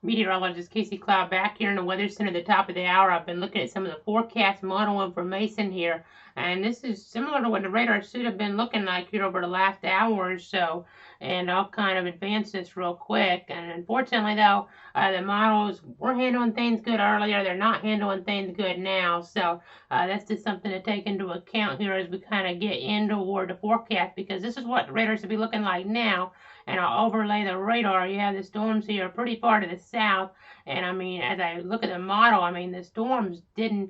Meteorologist Casey Cloud back here in the Weather Center at the top of the hour. I've been looking at some of the forecast model information here, and this is similar to what the radar should have been looking like here over the last hour or so. And I'll kind of advance this real quick. And unfortunately, though, the models were handling things good earlier. They're not handling things good now. So that's just something to take into account here as we kind of get in toward the forecast, because this is what the radar should be looking like now. And I'll overlay the radar. You have the storms here pretty far to the south. And I mean, as I look at the model, I mean, the storms didn't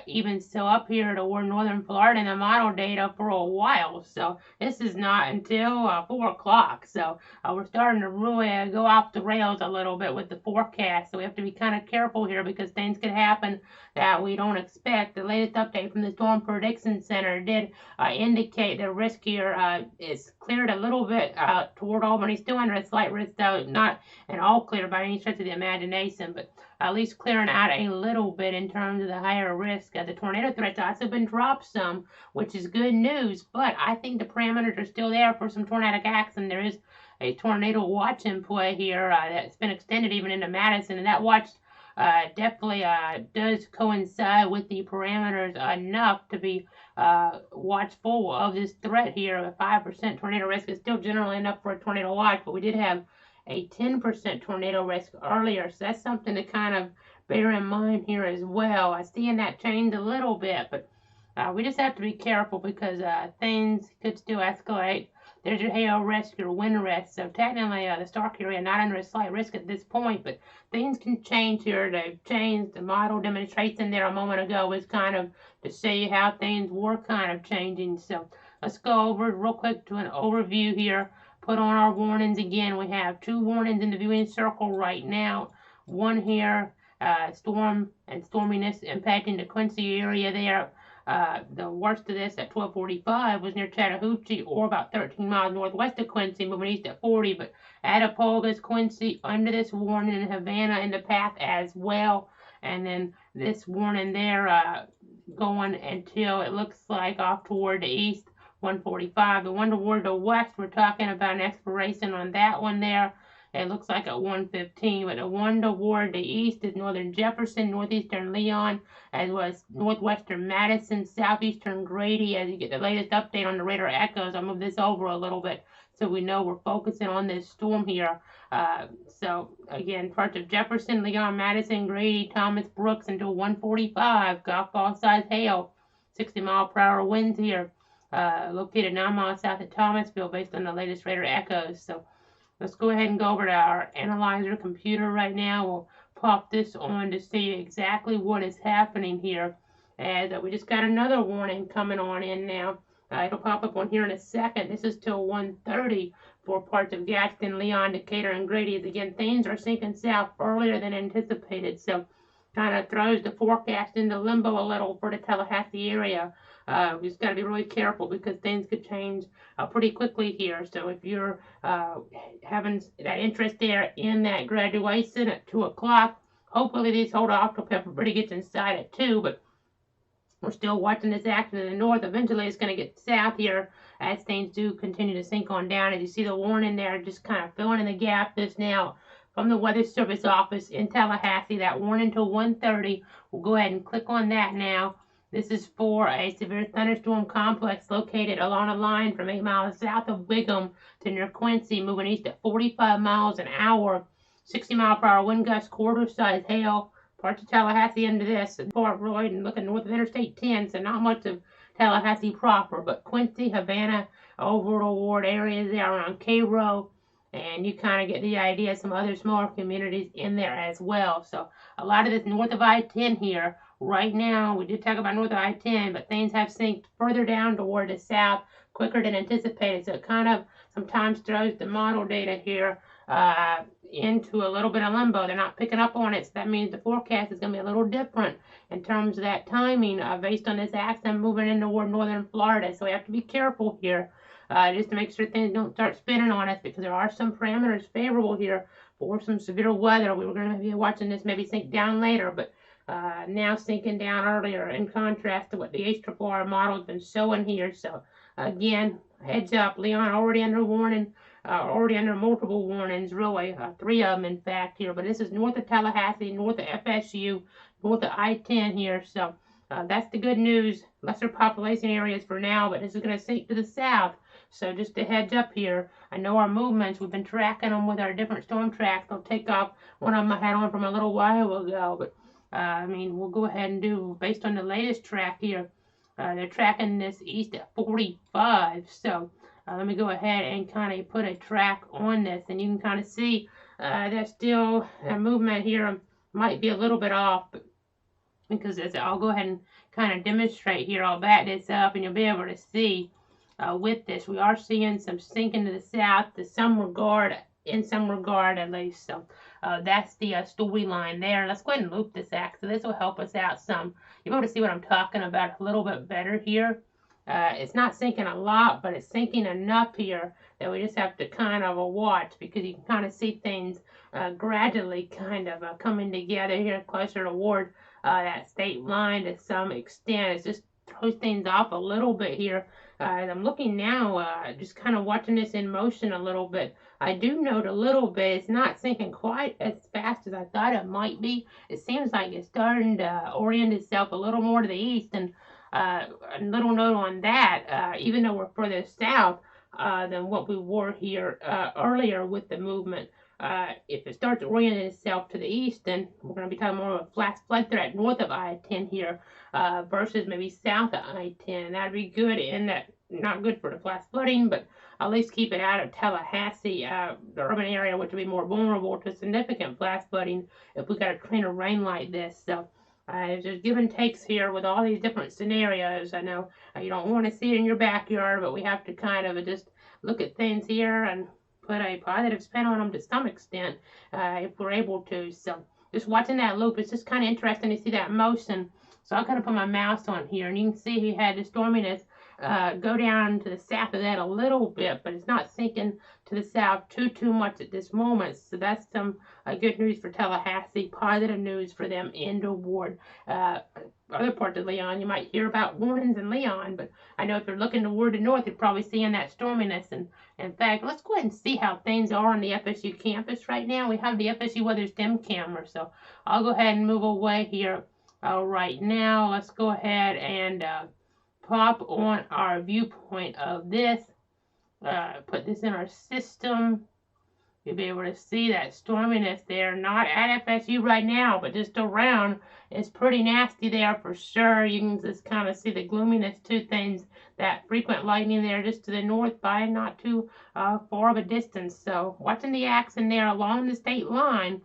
even show up here toward northern Florida in the model data for a while. So this is not until 4 o'clock. So we're starting to really go off the rails a little bit with the forecast. So we have to be kind of careful here, because things could happen that we don't expect. The latest update from the Storm Prediction Center did indicate the risk here is cleared a little bit toward Albany, still under a slight risk, though not an all clear by any stretch of the imagination, but at least clearing out a little bit in terms of the higher risk. The tornado threat's also been dropped some, which is good news, but I think the parameters are still there for some tornadic action. There is a tornado watch in play here that's been extended even into Madison, and that watch definitely does coincide with the parameters enough to be watchful of this threat here. A 5% tornado risk is still generally enough for a tornado watch, but we did have a 10% tornado risk earlier, so that's something to kind of bear in mind here as well. I'm seeing that change a little bit, but we just have to be careful, because things could still escalate. There's your hail risk, your wind risk. So technically, the Stark area not under a slight risk at this point, but things can change here. They've changed. The model demonstration there a moment ago was kind of to show you how things were kind of changing. So let's go over real quick to an overview here. Put on our warnings again. We have 2 warnings in the viewing circle right now. One here, storm and storminess impacting the Quincy area there. The worst of this at 12:45 was near Chattahoochee, or about 13 miles northwest of Quincy, moving east at 40. But Attapulgos, Quincy, under this warning, and Havana in the path as well. And then this warning there going until it looks like off toward the east, 145. The one toward the west, we're talking about an expiration on that one there. It looks like at 115, but the one toward the east is northern Jefferson, northeastern Leon, as well as northwestern Madison, southeastern Grady. As you get the latest update on the radar echoes, I'll move this over a little bit so we know we're focusing on this storm here. So again, parts of Jefferson, Leon, Madison, Grady, Thomas, Brooks until 145. Golf ball size hail, 60-mile-per-hour winds here. Located 9 miles south of Thomasville based on the latest radar echoes. So let's go ahead and go over to our analyzer computer right now. We'll pop this on to see exactly what is happening here. And we just got another warning coming on in now. It'll pop up on here in a second. This is till 1:30 for parts of Gadsden, Leon, Decatur, and Grady. Again, things are sinking south earlier than anticipated. So kind of throws the forecast into limbo a little for the Tallahassee area. We just got to be really careful, because things could change pretty quickly here. So if you're having that interest there in that graduation at 2 o'clock, hopefully this whole October gets inside at 2, but we're still watching this action in the north. Eventually it's going to get south here as things do continue to sink on down. As you see the warning there, just kind of filling in the gap this now from the Weather Service office in Tallahassee. That warning till 1:30. We'll go ahead and click on that now. This is for a severe thunderstorm complex located along a line from 8 miles south of Wiggum to near Quincy, moving east at 45 miles an hour. 60-mile-per-hour wind gusts, quarter-size hail. Parts of Tallahassee into this, and Fort Royd, and looking north of Interstate 10, so not much of Tallahassee proper, but Quincy, Havana, over toward areas there around Cairo, and you kind of get the idea, some other smaller communities in there as well. So a lot of this north of I-10 here. Right now, we did talk about north of I-10, but things have sinked further down toward the south quicker than anticipated. So it kind of sometimes throws the model data here into a little bit of limbo. They're not picking up on it, so that means the forecast is going to be a little different in terms of that timing based on this axis moving in toward northern Florida. So we have to be careful here just to make sure things don't start spinning on us, because there are some parameters favorable here for some severe weather. We were going to be watching this maybe sink down later, but now sinking down earlier, in contrast to what the HRRR model has been showing here. So again, heads up, Leon already under warning already under multiple warnings, really, 3 of them in fact here. But this is north of Tallahassee, north of FSU, north of I-10 here. So that's the good news. Lesser population areas for now, but this is going to sink to the south. So just a heads up here. I know our movements. We've been tracking them with our different storm tracks. They'll take off. One of them I had on from a little while ago, but I mean, we'll go ahead and do, based on the latest track here, they're tracking this east at 45. So let me go ahead and kind of put a track on this, and you can kind of see that still movement here might be a little bit off, but because I'll go ahead and kind of demonstrate here. I'll back this up, and you'll be able to see with this, we are seeing some sinking to the south, to some regard, in some regard at least. So that's the storyline there. Let's go ahead and loop this axis. This will help us out some. You'll be able to see what I'm talking about a little bit better here. It's not sinking a lot, but it's sinking enough here that we just have to kind of watch, because you can kind of see things gradually kind of coming together here closer toward that state line to some extent. It just throws things off a little bit here. As I'm looking now, just kind of watching this in motion a little bit, I do note a little bit it's not sinking quite as fast as I thought it might be. It seems like it's starting to orient itself a little more to the east, and a little note on that, even though we're further south than what we were here earlier with the movement. If it starts orienting itself to the east, then we're going to be talking more of a flash flood threat north of I-10 here versus maybe south of I-10. And that'd be good in that, not good for the flash flooding, but at least keep it out of Tallahassee, the urban area, which would be more vulnerable to significant flash flooding if we got a train of rain like this. So there's give and takes here with all these different scenarios. I know you don't want to see it in your backyard, but we have to kind of just look at things here and put a positive spin on them to some extent if we're able to. So just watching that loop, it's just kind of interesting to see that motion. So I'll kind of put my mouse on here, and you can see he had the storminess go down to the south of that a little bit, but it's not sinking to the south too much at this moment. So that's some good news for Tallahassee, positive news for them in toward other parts of Leon. You might hear about warnings in Leon, but I know if you're looking toward the north, you're probably seeing that storminess. And in fact, let's go ahead and see how things are on the FSU campus right now. We have the FSU Weather STEM camera, so I'll go ahead and move away here right now. Let's go ahead and pop on our viewpoint of this, put this in our system. You'll be able to see that storminess there, not at FSU right now, but just around. It's pretty nasty there for sure. You can just kind of see the gloominess to things, that frequent lightning there just to the north by not too far of a distance. So watching the action there along the state line,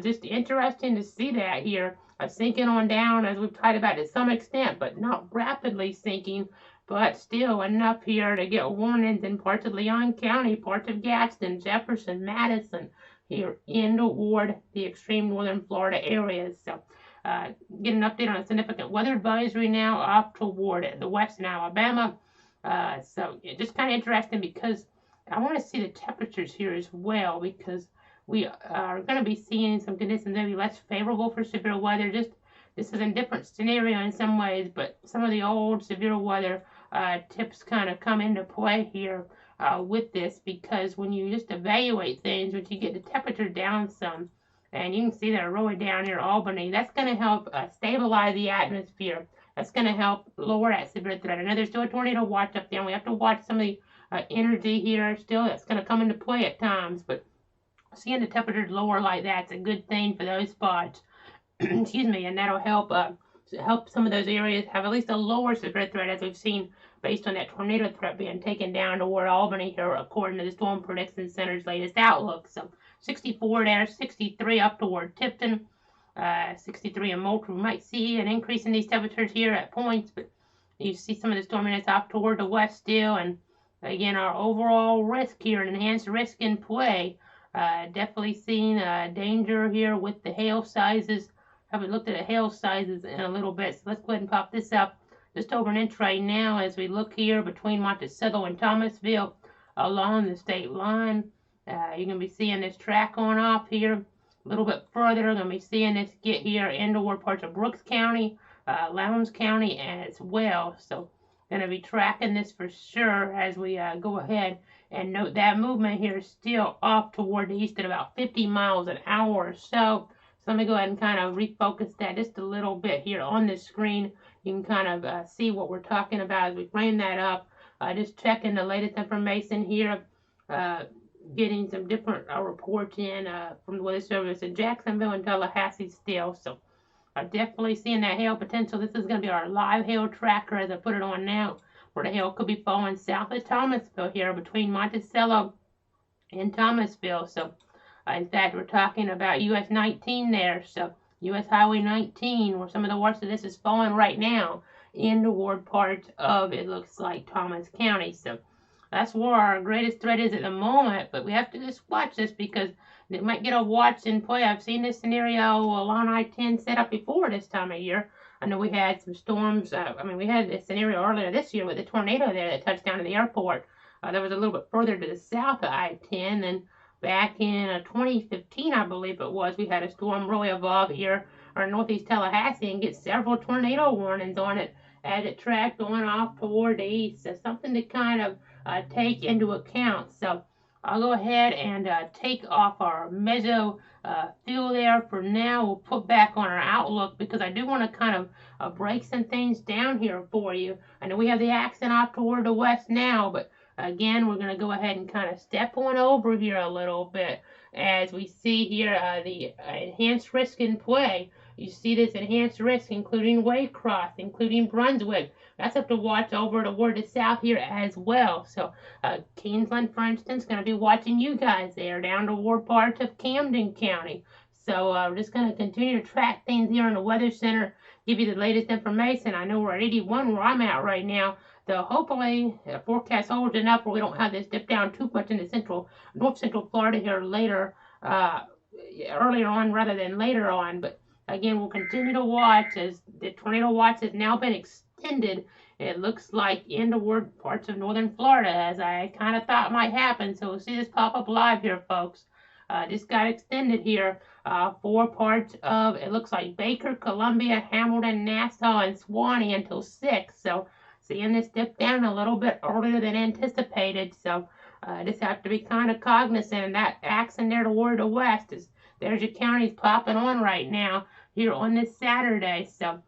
just interesting to see that here. Sinking on down, as we've talked about to some extent, but not rapidly sinking, but still enough here to get warnings in parts of Leon County, parts of Gadsden, Jefferson, Madison, here in toward the extreme northern Florida areas. So get an update on a significant weather advisory now off toward the western Alabama. So just kind of interesting, because I want to see the temperatures here as well, because we are going to be seeing some conditions maybe less favorable for severe weather. Just this is a different scenario in some ways, but some of the old severe weather tips kind of come into play here with this, because when you just evaluate things, once you get the temperature down some, and you can see that really down near Albany, that's going to help stabilize the atmosphere. That's going to help lower that severe threat. I know there's still a tornado watch up there, and we have to watch some of the energy here still. That's going to come into play at times, but seeing the temperatures lower like that's a good thing for those spots. Excuse me, and that'll help some of those areas have at least a lower severe threat, as we've seen based on that tornado threat being taken down toward Albany here, according to the Storm Prediction Center's latest outlook. So 64 there, 63 up toward Tipton, 63 in Moultrie. We might see an increase in these temperatures here at points, but you see some of the storminess off toward the west still. And again, our overall risk here, an enhanced risk in play. Definitely seeing danger here with the hail sizes. Haven't looked at the hail sizes in a little bit, so let's go ahead and pop this up just over an inch right now as we look here between Monticello and Thomasville along the state line. You're going to be seeing this track on off here a little bit further. You're going to be seeing this get here into parts of Brooks County, Lowndes County as well. So going to be tracking this for sure as we go ahead And note that movement here is still off toward the east at about 50 miles an hour or so. So let me go ahead and kind of refocus that just a little bit here on the screen. You can kind of see what we're talking about as we frame that up. Just checking the latest information here. Getting some different reports in from the Weather Service in Jacksonville and Tallahassee still. So definitely seeing that hail potential. This is going to be our live hail tracker as I put it on now, where the hail could be falling south of Thomasville here between Monticello and Thomasville. So in fact, we're talking about US 19 there. So US Highway 19, where some of the worst of this is falling right now in toward part of, it looks like, Thomas County. So that's where our greatest threat is at the moment, but we have to just watch this because it might get a watch and play. I've seen this scenario along I-10 set up before this time of year. I know we had some storms. We had this scenario earlier this year with a tornado there that touched down at the airport. That was a little bit further to the south of I-10. And back in 2015, I believe it was, we had a storm really evolve here or northeast Tallahassee and get several tornado warnings on it as it tracked going off toward the east. So something to kind of take into account. So I'll go ahead and take off our meso fuel there for now. We'll put back on our outlook because I do want to kind of break some things down here for you. I know we have the accent off toward the west now, but again, we're going to go ahead and kind of step on over here a little bit as we see here the enhanced risk in play. You see this enhanced risk, including Waycross, including Brunswick. That's up to watch over toward the south here as well. So Kingsland, for instance, going to be watching you guys there down toward parts of Camden County. So we're just going to continue to track things here in the Weather Center, give you the latest information. I know we're at 81 where I'm at right now. So hopefully the forecast holds enough where we don't have this dip down too much into north central Florida here later, earlier on rather than later on. But again, we'll continue to watch as the tornado watch has now been extended. It looks like in toward parts of northern Florida, as I kind of thought might happen. So we'll see this pop up live here, folks. This got extended here for parts of, it looks like Baker, Columbia, Hamilton, Nassau, and Suwannee until 6. So seeing this dip down a little bit earlier than anticipated. So just have to be kind of cognizant. And that accent there toward the west is, there's your counties popping on right now here on this Saturday. So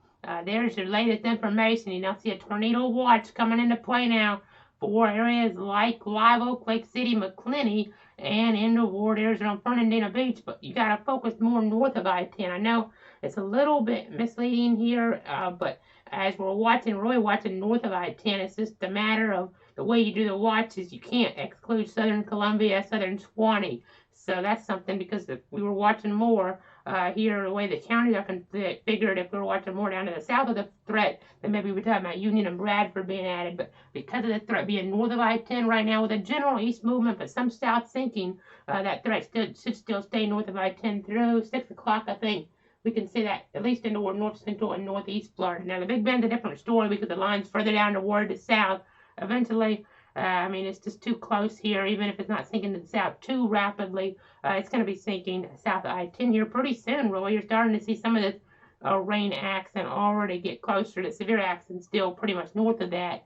there's your latest information. You now see a tornado watch coming into play now for areas like Live Oak, Lake City, McClenny, and in toward Arizona, Fernandina Beach. But you got to focus more north of I-10. I know it's a little bit misleading here, but as we're watching, really watching north of I-10, it's just a matter of the way you do the watches. You can't exclude southern Columbia, southern Suwannee. So that's something, because if we were watching more here, the way the counties are configured, if we were watching more down to the south of the threat, then maybe we're talking about Union and Bradford being added. But because of the threat being north of I-10 right now with a general east movement, but some south sinking, that threat should still stay north of I-10 through 6 o'clock, I think. We can see that at least in toward north central and northeast Florida. Now, the Big Bend's a different story because the line's further down toward the south. Eventually, it's just too close here. Even if it's not sinking to the south too rapidly, it's going to be sinking south of I-10 here pretty soon, really. You're starting to see some of this rain accent already get closer. The severe accent still pretty much north of that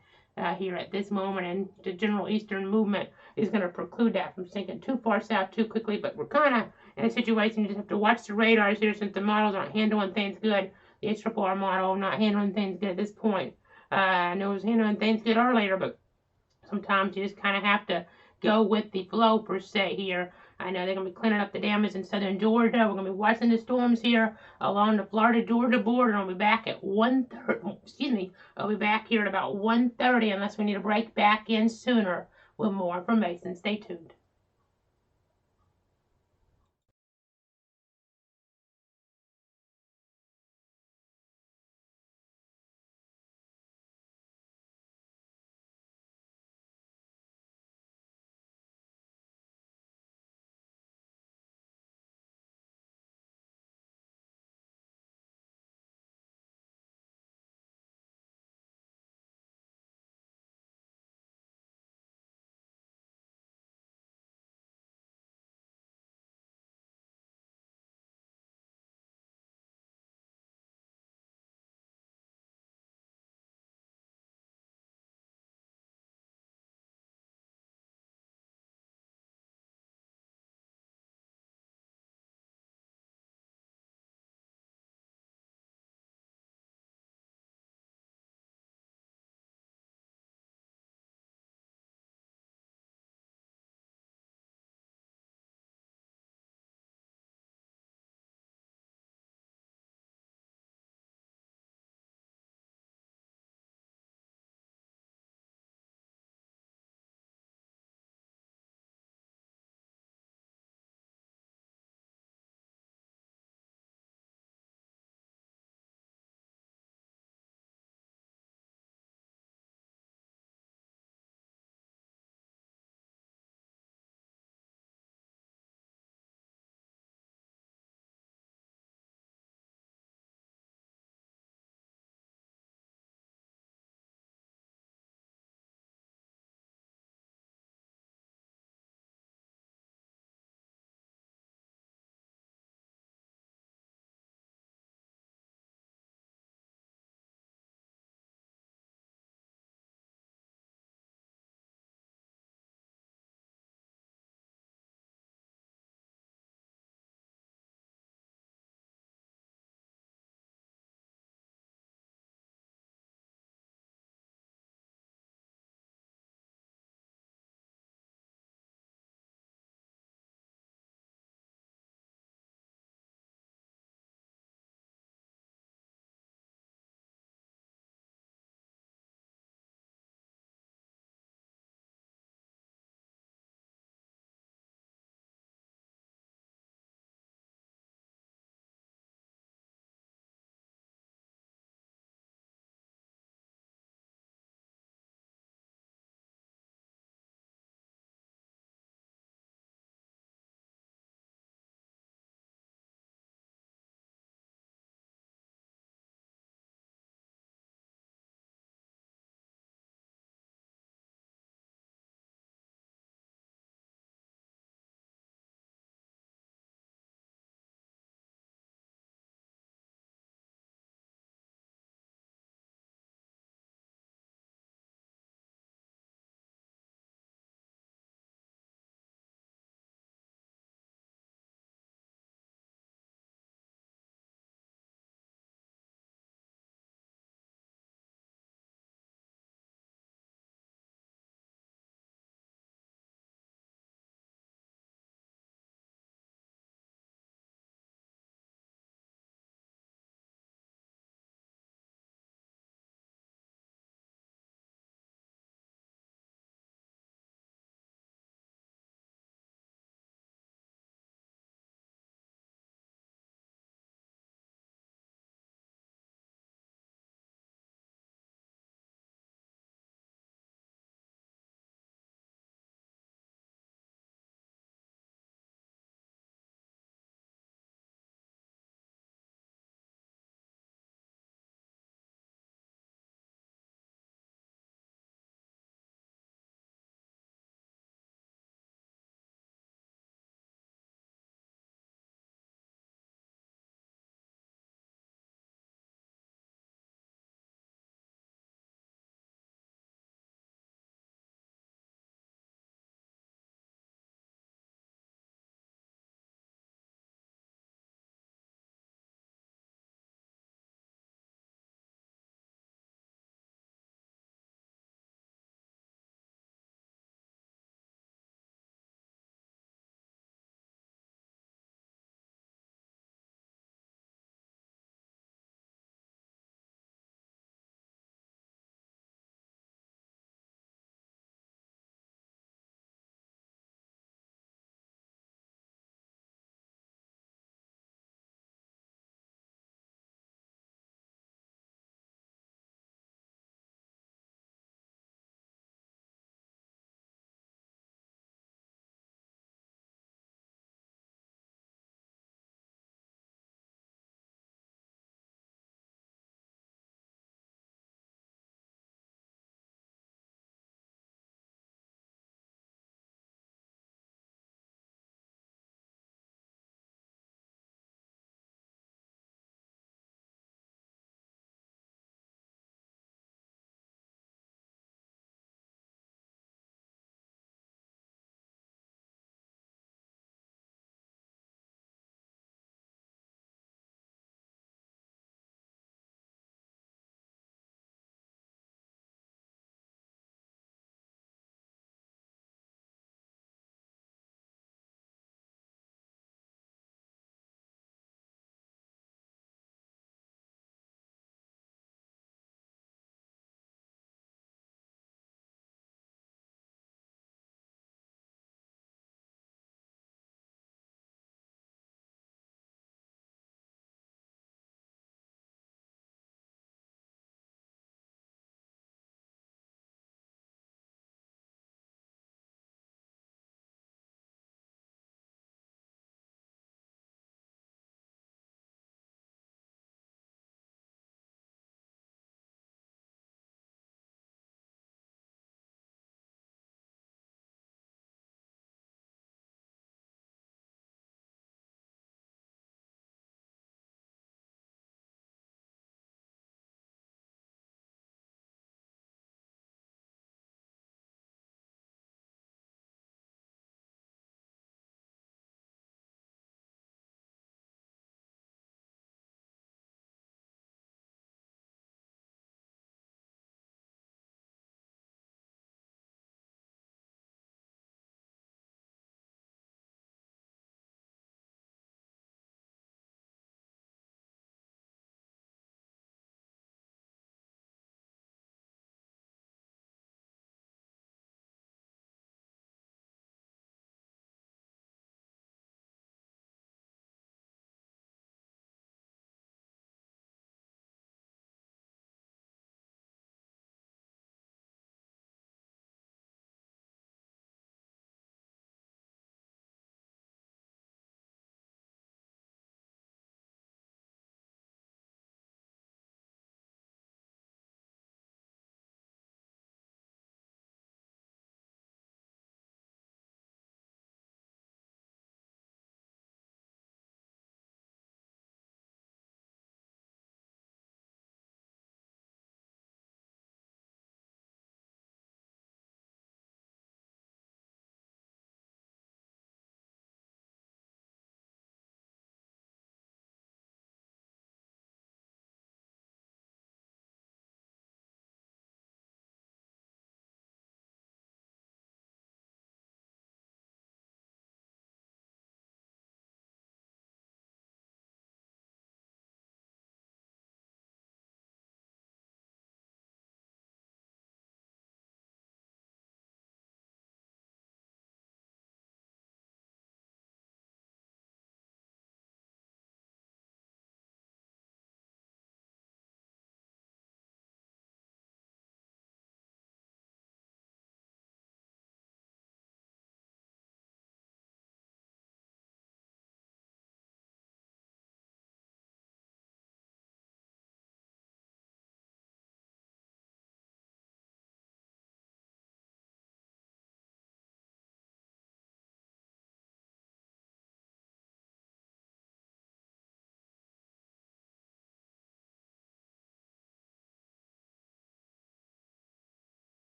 here at this moment, and the general eastern movement is going to preclude that from sinking too far south too quickly. But we're kind of in a situation you just have to watch the radars here, since the models aren't handling things good. The HRRR model not handling things good at this point. I know it was handling things good earlier, but sometimes you just kind of have to go with the flow per se here. I know they're going to be cleaning up the damage in southern Georgia. We're going to be watching the storms here along the Florida-Georgia border. I'll be back at 1:30. Excuse me. I'll be back here at about 1:30 unless we need to break back in sooner with more information. Stay tuned.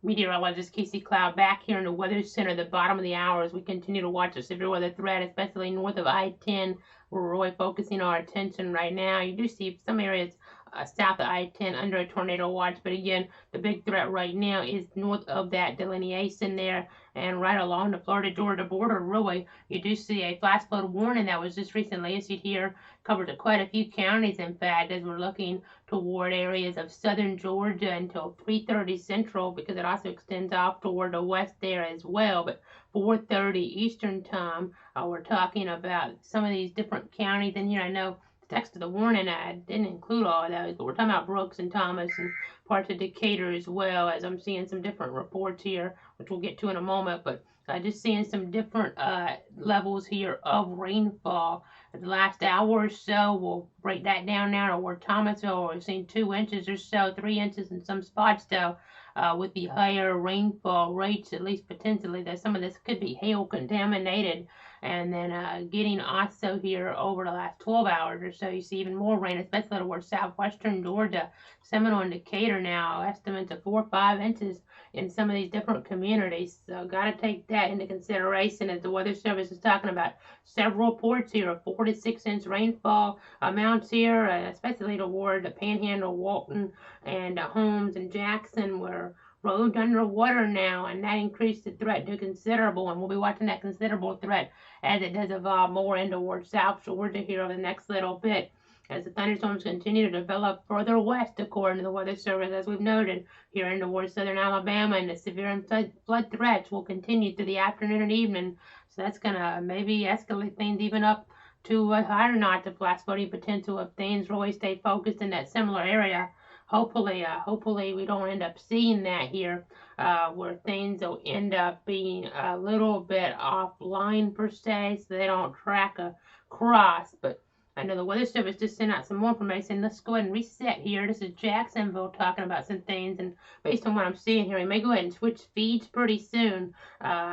Meteorologist Casey Cloud back here in the Weather Center, the bottom of the hour, as we continue to watch a severe weather threat, especially north of I-10. We're really focusing our attention right now. You do see some areas south of I-10 under a tornado watch, but again, the big threat right now is north of that delineation there and right along the Florida-Georgia border. Really, you do see a flash flood warning that was just recently issued here, covered quite a few counties, in fact, as we're looking toward areas of southern Georgia until 3:30 Central, because it also extends off toward the west there as well. But 4:30 Eastern time, we're talking about some of these different counties in here. I know the text of the warning I didn't include all of those, but we're talking about Brooks and Thomas and parts of Decatur as well, as I'm seeing some different reports here, which we'll get to in a moment. But just seeing some different levels here of rainfall. The last hour or so, we'll break that down now to where Thomasville, we've seen 2 inches or so, 3 inches in some spots though, with the higher rainfall rates, at least potentially, that some of this could be hail contaminated. And then getting also here over the last 12 hours or so, you see even more rain, especially towards southwestern Georgia, Seminole and Decatur now, estimates of 4 or 5 inches in some of these different communities. So got to take that into consideration as the Weather Service is talking about several reports here of 4 to 6 inch rainfall amounts here, especially toward the Panhandle, Walton, and Holmes and Jackson, where roads underwater now, and that increased the threat to considerable, and we'll be watching that considerable threat as it does evolve more into towards South Georgia here over the next little bit, as the thunderstorms continue to develop further west, according to the Weather Service, as we've noted, here in towards southern Alabama, and the severe flood threats will continue through the afternoon and evening. So that's going to maybe escalate things even up to a higher notch of flash flooding potential if things really stay focused in that similar area. Hopefully we don't end up seeing that here, where things will end up being a little bit offline per se, so they don't track across. But I know the Weather Service just sent out some more information. Let's go ahead and reset here. This is Jacksonville talking about some things, and based on what I'm seeing here, we may go ahead and switch feeds pretty soon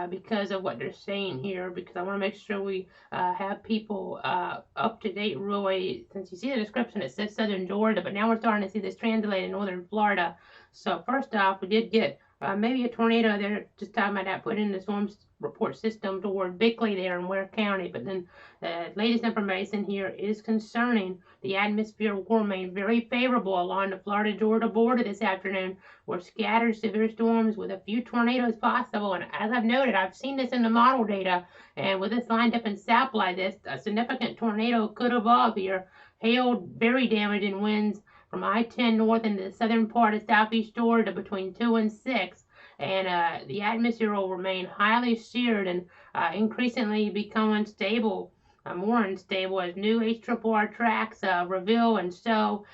because of what they're saying here, because I want to make sure we have people up to date really. Since you see the description, it says southern Georgia, but now we're starting to see this translated in northern Florida. So first off, we did get maybe a tornado there, just talking about that, put in the storm report system toward Bickley there in Ware County. But then the latest information here is concerning the atmosphere will remain very favorable along the Florida-Georgia border this afternoon, where scattered severe storms with a few tornadoes possible. And as I've noted, I've seen this in the model data, and with this lined up in south like this, a significant tornado could evolve here. Hail, very damaging winds from I-10 north into the southern part of southeast Georgia between 2 and 6. And the atmosphere will remain highly sheared and increasingly become unstable, more unstable, as new HRRR tracks reveal and show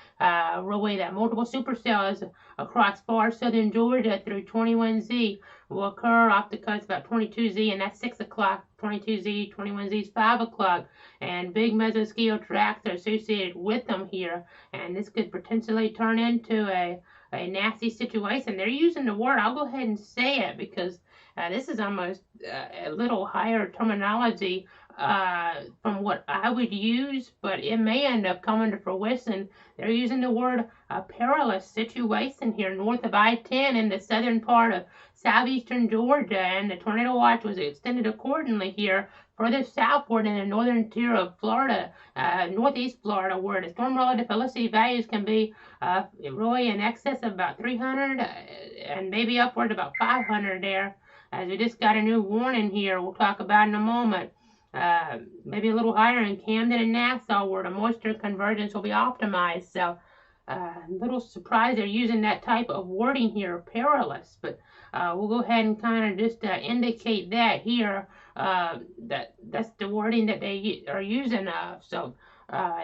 really that multiple supercells across far southern Georgia through 21Z will occur off the coast about 22Z, and that's 6 o'clock, 22Z, 21Z is 5 o'clock, and big mesoscale tracks are associated with them here, and this could potentially turn into a nasty situation. They're using the word, I'll go ahead and say it, because this is almost a little higher terminology from what I would use, but it may end up coming to fruition. They're using the word a perilous situation here north of I-10 in the southern part of southeastern Georgia, and the tornado watch was extended accordingly here further southward in the northern tier of Florida, northeast Florida, where the storm relative velocity values can be really in excess of about 300 and maybe upward about 500 there. As we just got a new warning here we'll talk about in a moment. Maybe a little higher in Camden and Nassau, where the moisture convergence will be optimized. So a little surprised they're using that type of wording here, perilous, but we'll go ahead and kind of just indicate that here, that's the wording that they are using.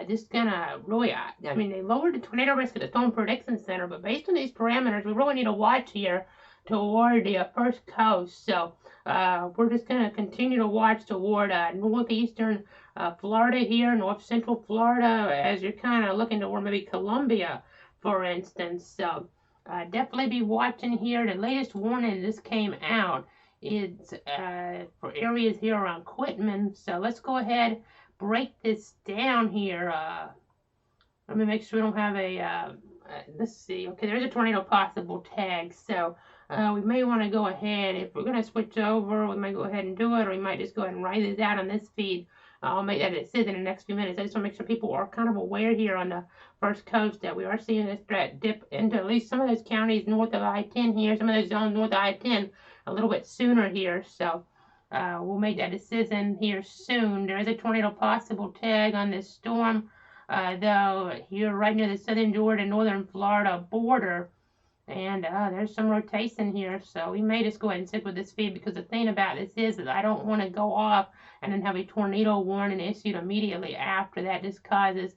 This is gonna really, I mean, they lowered the tornado risk at the Storm Prediction Center, but based on these parameters, we really need to watch here toward the first coast. So we're just going to continue to watch toward northeastern Florida here, north central Florida, as you're kind of looking toward maybe Columbia, for instance. So definitely be watching here. The latest warning this came out is for areas here around Quitman. So let's go ahead, break this down here. Let me make sure we don't have a let's see. Okay, there's a tornado possible tag. So we may want to go ahead, if we're going to switch over, we might go ahead and do it, or we might just go ahead and write this out on this feed. I'll make that decision in the next few minutes. I just want to make sure people are kind of aware here on the First Coast that we are seeing this dip into at least some of those counties north of I-10 here, some of those zones north of I-10 a little bit sooner here. So we'll make that decision here soon. There is a tornado possible tag on this storm, though here right near the southern Georgia, northern Florida border. And there's some rotation here, so we may just go ahead and stick with this feed, because the thing about this is that I don't want to go off and then have a tornado warning issued immediately after that. Just causes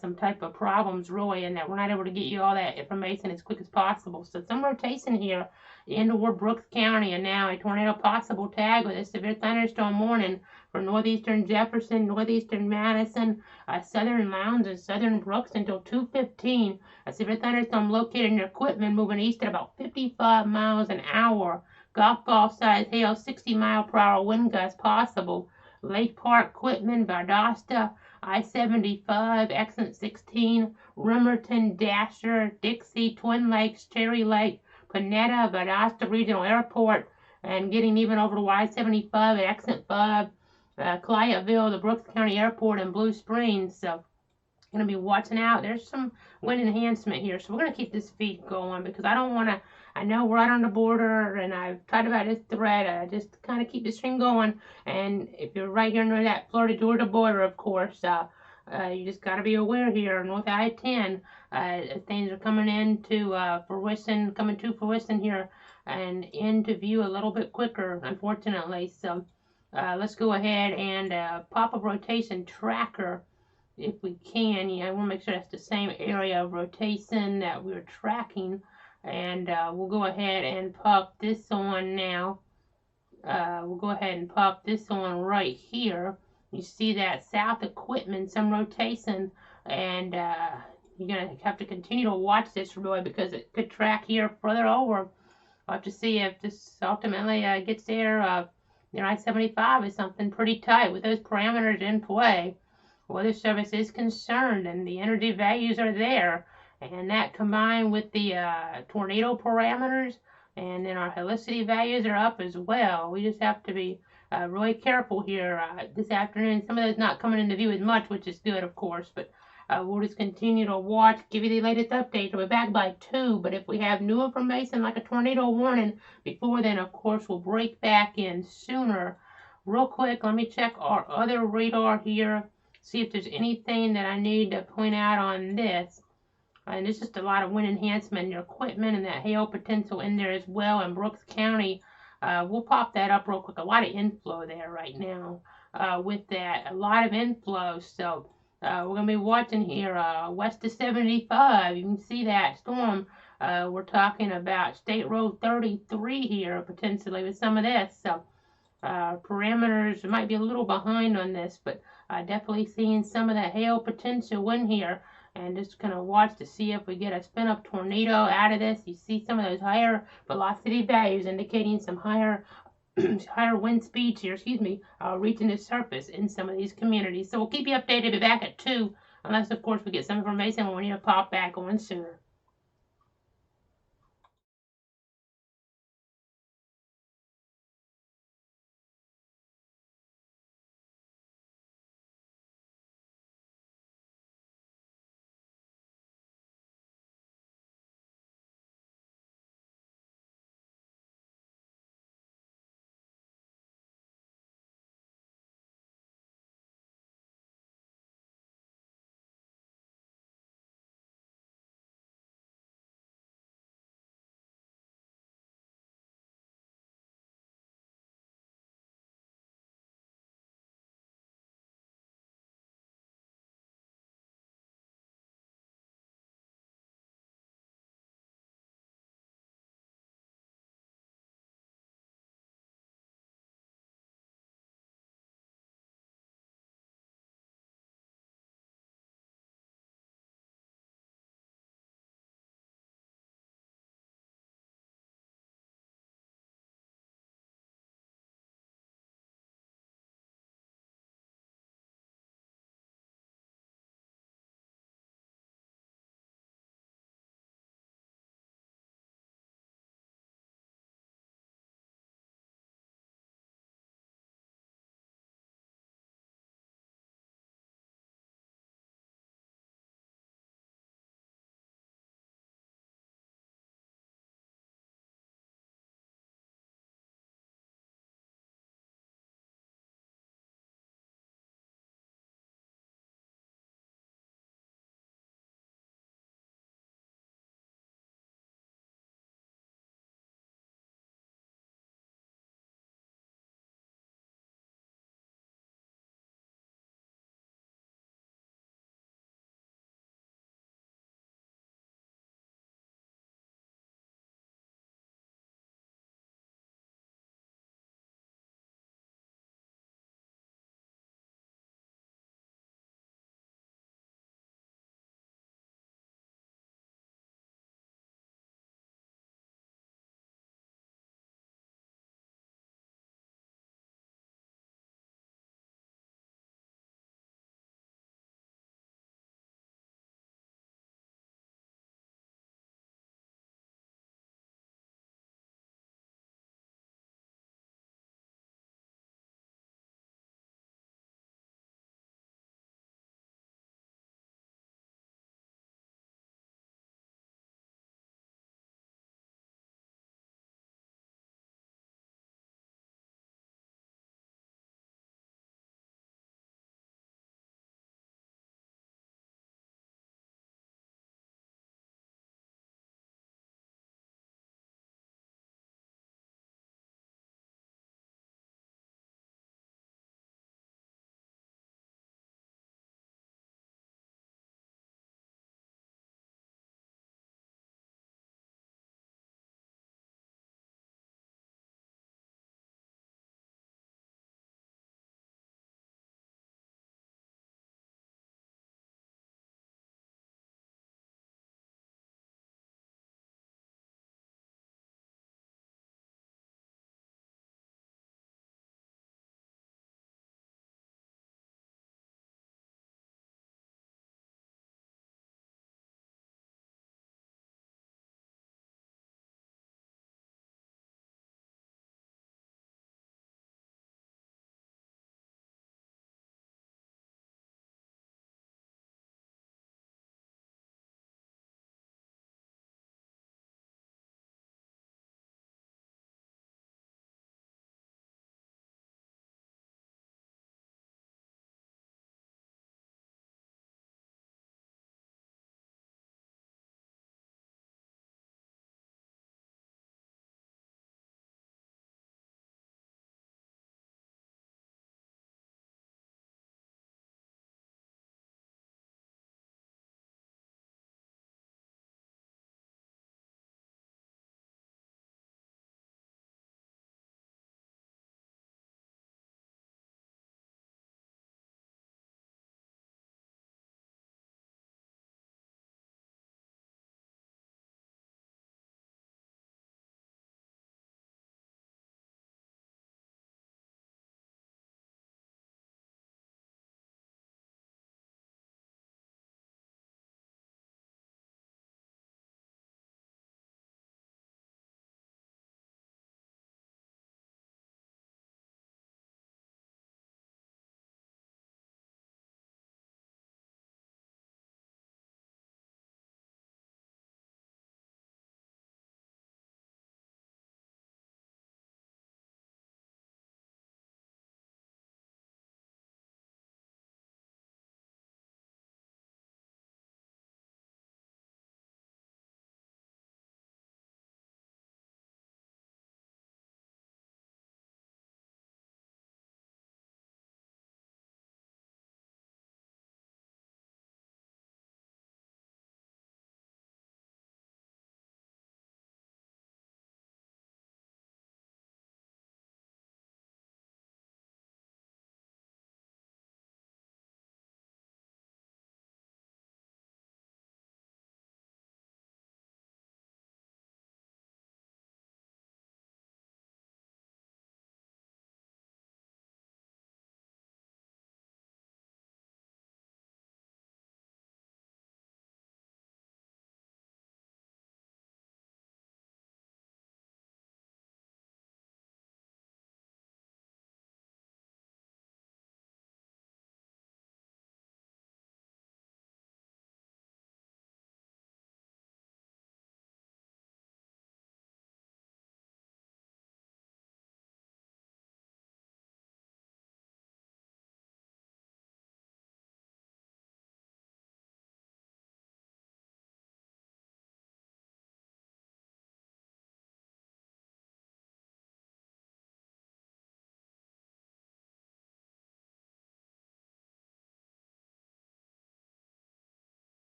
some type of problems, really, and that we're not able to get you all that information as quick as possible. So some rotation here into Brooks County, and now a tornado possible tag with a severe thunderstorm warning for northeastern Jefferson, northeastern Madison, southern Lowndes, and southern Brooks until 2:15. A severe thunderstorm located near Quitman, moving east at about 55 miles an hour. Golf ball size hail, 60-mile-per-hour wind gusts possible. Lake Park, Quitman, Valdosta, I-75, exit 16, Rimerton, Dasher, Dixie, Twin Lakes, Cherry Lake, Panetta, Valdosta Regional Airport, and getting even over to I-75 at exit 5, Colleyville, the Brooks County Airport, and Blue Springs. So going to be watching out. There's some wind enhancement here, so we're going to keep this feed going, because I don't want to, I know we're right on the border, and I've tried about this thread, just kind of keep the stream going. And if you're right here near that Florida Georgia border, of course, you just got to be aware here, north I-10, things are coming into fruition, coming to fruition here, and into view a little bit quicker, unfortunately. So let's go ahead and pop a rotation tracker if we can. I want to make sure that's the same area of rotation that we're tracking, and we'll go ahead and pop this on now. We'll go ahead and pop this on right here. You see that south of Quitman, some rotation, and you're going to have to continue to watch this, really, because it could track here further over. I'll have to see if this ultimately gets there. Near I-75 is something pretty tight with those parameters in play. Weather Service is concerned, and the energy values are there, and that combined with the tornado parameters, and then our helicity values are up as well. We just have to be really careful here this afternoon. Some of those not coming into view as much, which is good, of course, but we'll just continue to watch, give you the latest updates. We'll be back by 2, but if we have new information like a tornado warning before then, of course, we'll break back in sooner. Real quick, let me check our other radar here, see if there's anything that I need to point out on this. And there's just a lot of wind enhancement in your equipment, and that hail potential in there as well in Brooks County. We'll pop that up real quick. A lot of inflow there right now with that. A lot of inflow. So we're going to be watching here west of 75. You can see that storm. We're talking about State Road 33 here potentially with some of this. So parameters might be a little behind on this, but definitely seeing some of that hail potential in here, and just kind of watch to see if we get a spin up tornado out of this. You see some of those higher velocity values indicating some higher higher wind speeds here, reaching the surface in some of these communities. So we'll keep you updated. Be back at 2, unless of course we get some information when we need to pop back on sooner.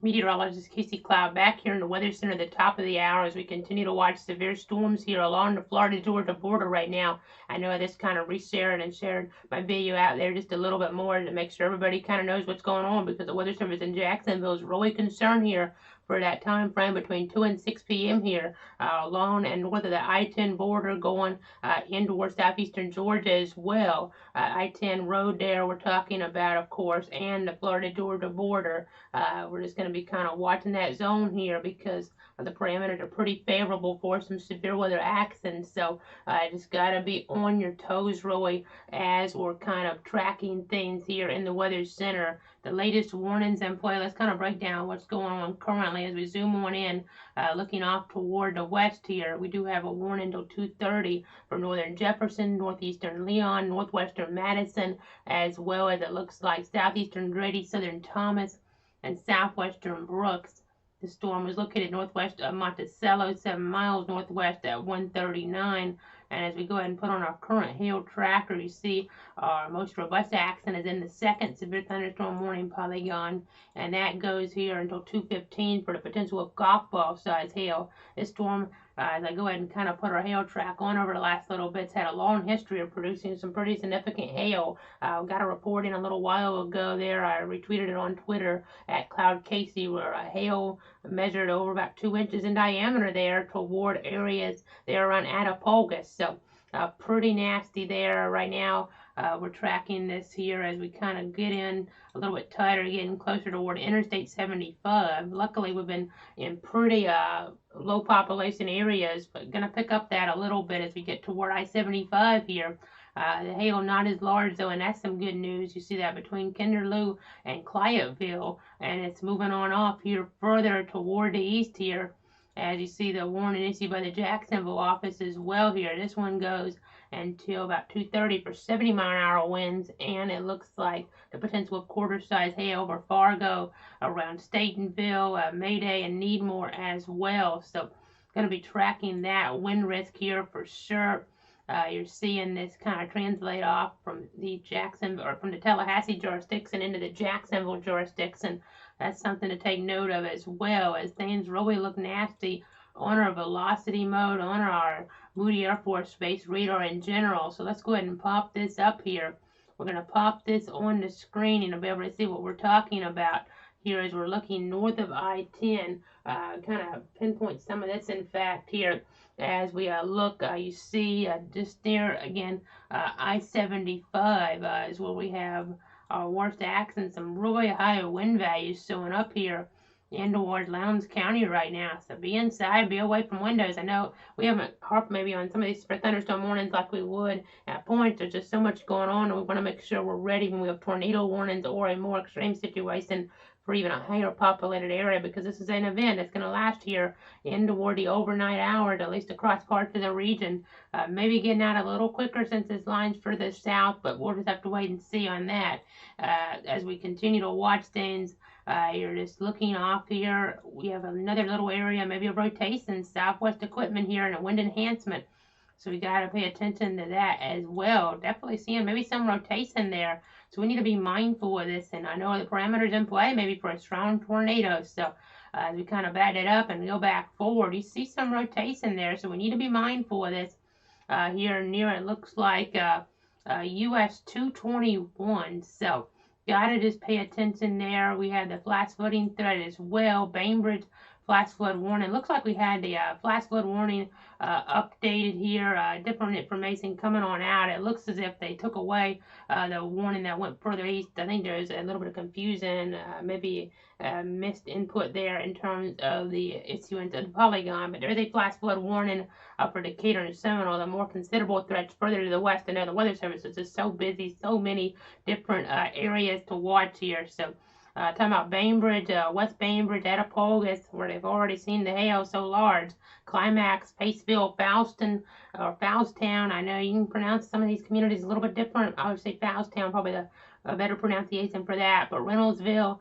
Meteorologist Casey Cloud back here in the Weather Center at the top of the hour as we continue to watch severe storms here along the Florida-Georgia border right now. I know I just kind of reshared and shared my video out there just a little bit more to make sure everybody kind of knows what's going on, because the Weather Service in Jacksonville is really concerned here for that time frame between 2 and 6 p.m. here along and north of the I-10 border going in towards southeastern Georgia as well. I-10 road there we're talking about, of course, and the Florida-Georgia border. We're just going to be kind of watching that zone here because the parameters are pretty favorable for some severe weather actions. So just got to be on your toes really as we're kind of tracking things here in the Weather Center. The latest warnings in play. Let's kind of break down what's going on currently as we zoom on in, looking off toward the west here. We do have a warning until 2:30 for northern Jefferson, northeastern Leon, northwestern Madison, as well as it looks like southeastern Grady, southern Thomas, and southwestern Brooks. The storm was located northwest of Monticello, 7 miles northwest at 1:39. And as we go ahead and put on our current hail tracker, you see our most robust action is in the second severe thunderstorm warning polygon, and that goes here until 2:15 for the potential of golf ball size hail. This storm, as I go ahead and kind of put our hail track on over the last little bit, it's had a long history of producing some pretty significant hail. Got a report in a little while ago there. I retweeted it on Twitter at Cloud Casey, where hail measured over about 2 inches in diameter there toward areas there around Attapulgis. So pretty nasty there right now. We're tracking this here as we kind of get in a little bit tighter, getting closer toward Interstate 75. Luckily, we've been in pretty low population areas, but going to pick up that a little bit as we get toward I-75 here. The hail not as large though, and that's some good news. You see that between Kinderloo and Clayettville, and it's moving on off here further toward the east here. As you see the warning issued by the Jacksonville office as well here. This one goes until about 2:30 for 70-mile-an-hour winds, and it looks like the potential of quarter-size hail over Fargo, around Statenville, Mayday, and Needmore as well. So going to be tracking that wind risk here for sure. You're seeing this kind of translate off from the from the Tallahassee jurisdiction into the Jacksonville jurisdiction. That's something to take note of as well, as things really look nasty on our velocity mode, on our Moody Air Force Base radar in general. So let's go ahead and pop this up here. We're going to pop this on the screen and you'll be able to see what we're talking about here as we're looking north of I-10. Kind of pinpoint some of this, in fact, here. As we look, you see just there again, I-75 is where we have our worst acts and some really high wind values showing up here in towards Lowndes County right now. So be inside, be away from windows. I know we haven't harped maybe on some of these thunderstorm warnings like we would at points. There's just so much going on, and we want to make sure we're ready when we have tornado warnings or a more extreme situation for even a higher populated area, because this is an event that's going to last here in toward the overnight hours, at least across parts of the region. Maybe getting out a little quicker since this line's further south, but we'll just have to wait and see on that. As we continue to watch things, you're just looking off here. We have another little area, maybe a rotation, southwest equipment here, and a wind enhancement. So we got to pay attention to that as well. Definitely seeing maybe some rotation there. So we need to be mindful of this. And I know the parameters in play maybe for a strong tornado. So as we kind of bat it up and go back forward, you see some rotation there. So we need to be mindful of this. Here near it looks like US 221. So got to just pay attention there. We had the flash flooding threat as well. Bainbridge flash flood warning. Looks like we had the flash flood warning updated here. Different information coming on out. It looks as if they took away the warning that went further east. I think there's a little bit of confusion, maybe missed input there in terms of the issuance of the polygon. But there's a flash flood warning for Decatur and Seminole, the more considerable threats further to the west. I know the Weather Service is just so busy, so many different areas to watch here. So talking about Bainbridge, West Bainbridge, Attapulgis, where they've already seen the hail so large. Climax, Paceville, Falston, or Fowlstown. I know you can pronounce some of these communities a little bit different. I would say Fowlstown, probably the better pronunciation for that. But Reynoldsville,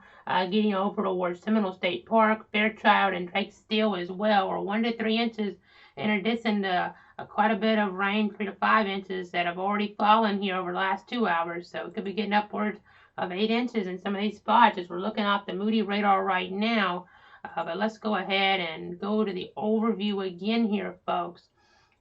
getting over towards Seminole State Park, Fairchild, and Drake Steele as well, or 1 to 3 inches, in addition to quite a bit of rain, 3 to 5 inches, that have already fallen here over the last 2 hours. So it could be getting upwards of 8 inches in some of these spots as we're looking off the Moody radar right now. But let's go ahead and go to the overview again here, folks.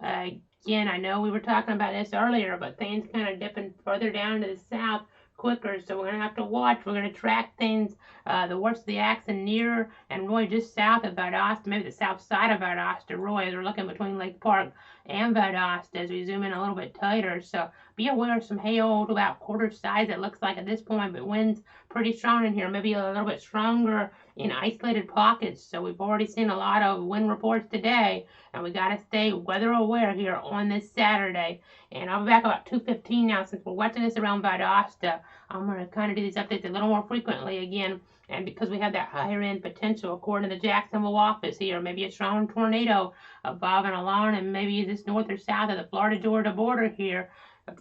Again, I know we were talking about this earlier, but things kind of dipping further down to the south quicker, so we're going to have to watch. We're going to track things, the worst of the action near and really just south of Valdosta, maybe the south side of Valdosta, Roy, as we're looking between Lake Park and Valdosta as we zoom in a little bit tighter. So be aware of some hail to about quarter size, it looks like at this point, but winds pretty strong in here, maybe a little bit stronger in isolated pockets. So we've already seen a lot of wind reports today, and we got to stay weather aware here on this Saturday. And I'll be back about 2:15 now since we're watching this around Valdosta. I'm going to kind of do these updates a little more frequently again. And because we have that higher end potential, according to the Jacksonville office here, maybe a strong tornado above and along, and maybe just north or south of the Florida-Georgia border here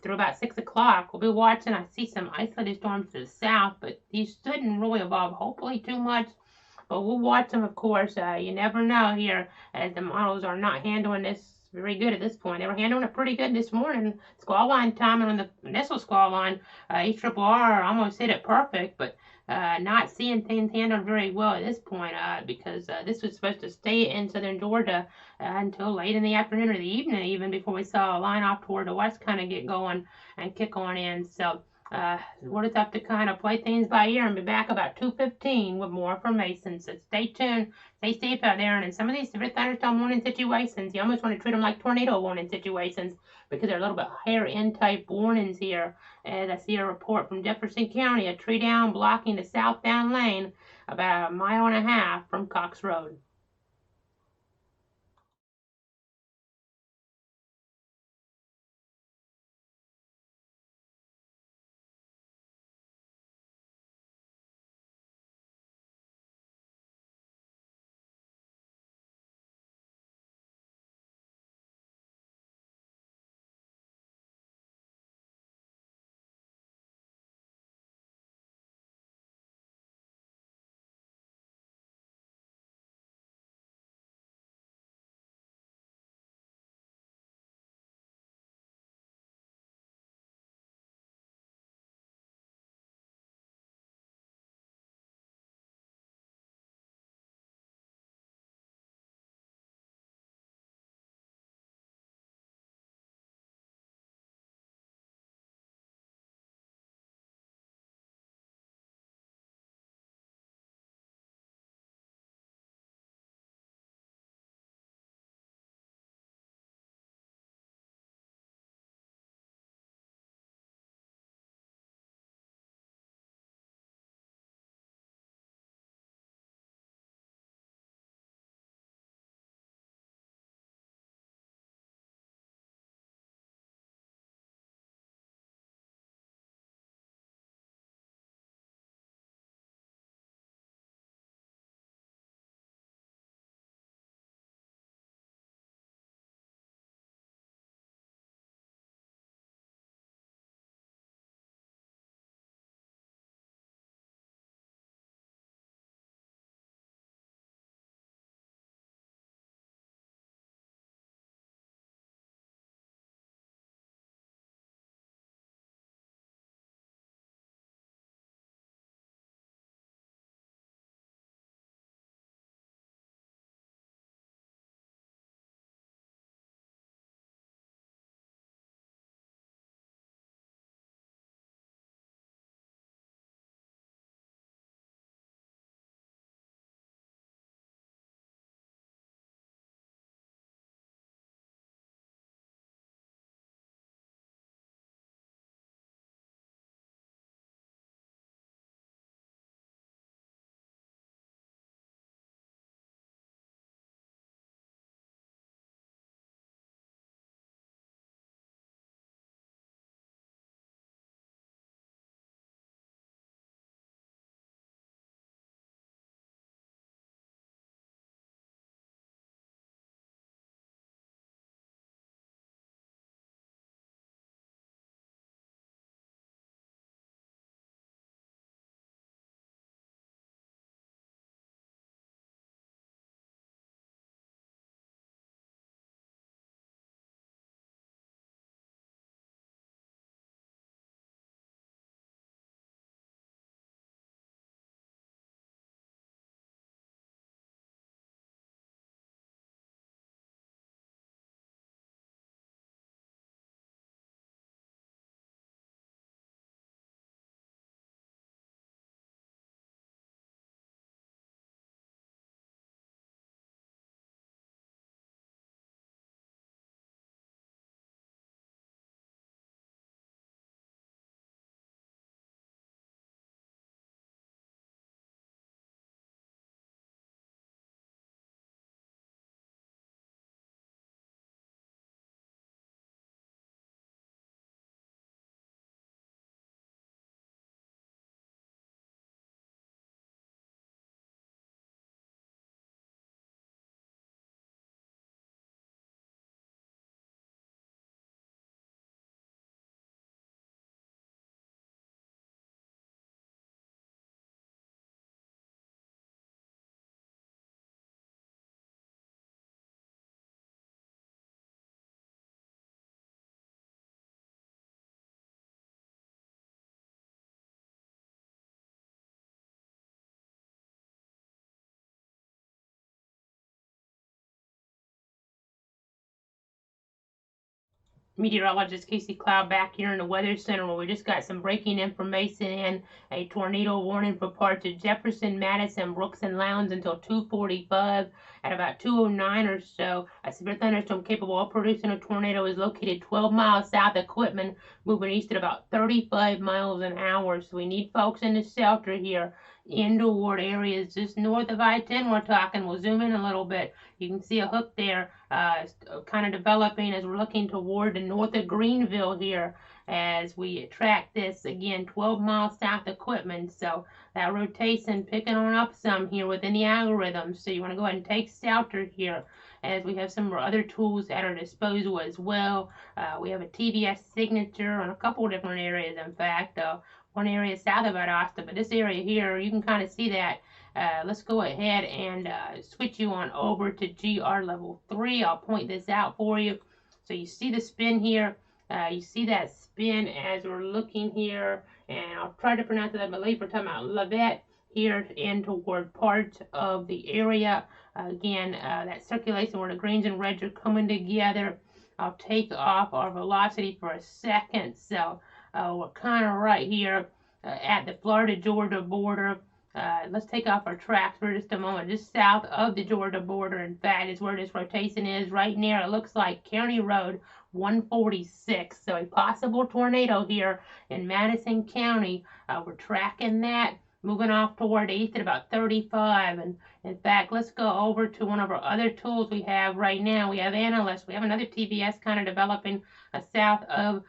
through about 6 o'clock. We'll be watching. I see some isolated storms to the south, but these shouldn't really evolve, hopefully, too much. But we'll watch them, of course. You never know here, as the models are not handling this very good at this point. They were handling it pretty good this morning. Squall line timing on the initial squall line, ERRR almost hit it perfect, but not seeing things handled very well at this point because this was supposed to stay in southern Georgia until late in the afternoon or the evening, even before we saw a line off toward the west kind of get going and kick on in. So we'll just have to kind of play things by ear and be back about 2:15 with more information. So stay tuned, stay safe out there. And in some of these severe thunderstorm warning situations, you almost want to treat them like tornado warning situations because they're a little bit higher end type warnings here. As I see a report from Jefferson County, a tree down blocking the southbound lane about 1.5 miles from Cox Road. Meteorologist Casey Cloud back here in the Weather Center where we just got some breaking information in a tornado warning for parts of Jefferson, Madison, Brooks, and Lowndes until 2:45. At about 2:09 or so, a severe thunderstorm capable of producing a tornado is located 12 miles south of Quitman, moving east at about 35 miles an hour. So we need folks in the shelter here. Indoor areas just north of I-10 we're talking. We'll zoom in a little bit. You can see a hook there kind of developing as we're looking toward the north of Greenville here as we track this again 12 miles south of Quitman. So that rotation picking on up some here within the algorithm. So you want to go ahead and take shelter here as we have some other tools at our disposal as well. We have a TVS signature on a couple different areas, in fact. One area south of Valdosta, but this area here, you can kind of see that. Let's go ahead and switch you on over to GR level 3. I'll point this out for you. So you see the spin here. You see that spin as we're looking here, and I'll try to pronounce it. I believe we're talking about Lavette here in toward parts of the area. Again, that circulation where the greens and reds are coming together. I'll take off our velocity for a second. So we're kind of right here at the Florida-Georgia border. Let's take off our tracks for just a moment. Just south of the Georgia border, in fact, is where this rotation is. Right near, it looks like County Road 146. So a possible tornado here in Madison County. We're tracking that, moving off toward the east at about 35. And in fact, let's go over to one of our other tools we have right now. We have Analyst. We have another TVS kind of developing south of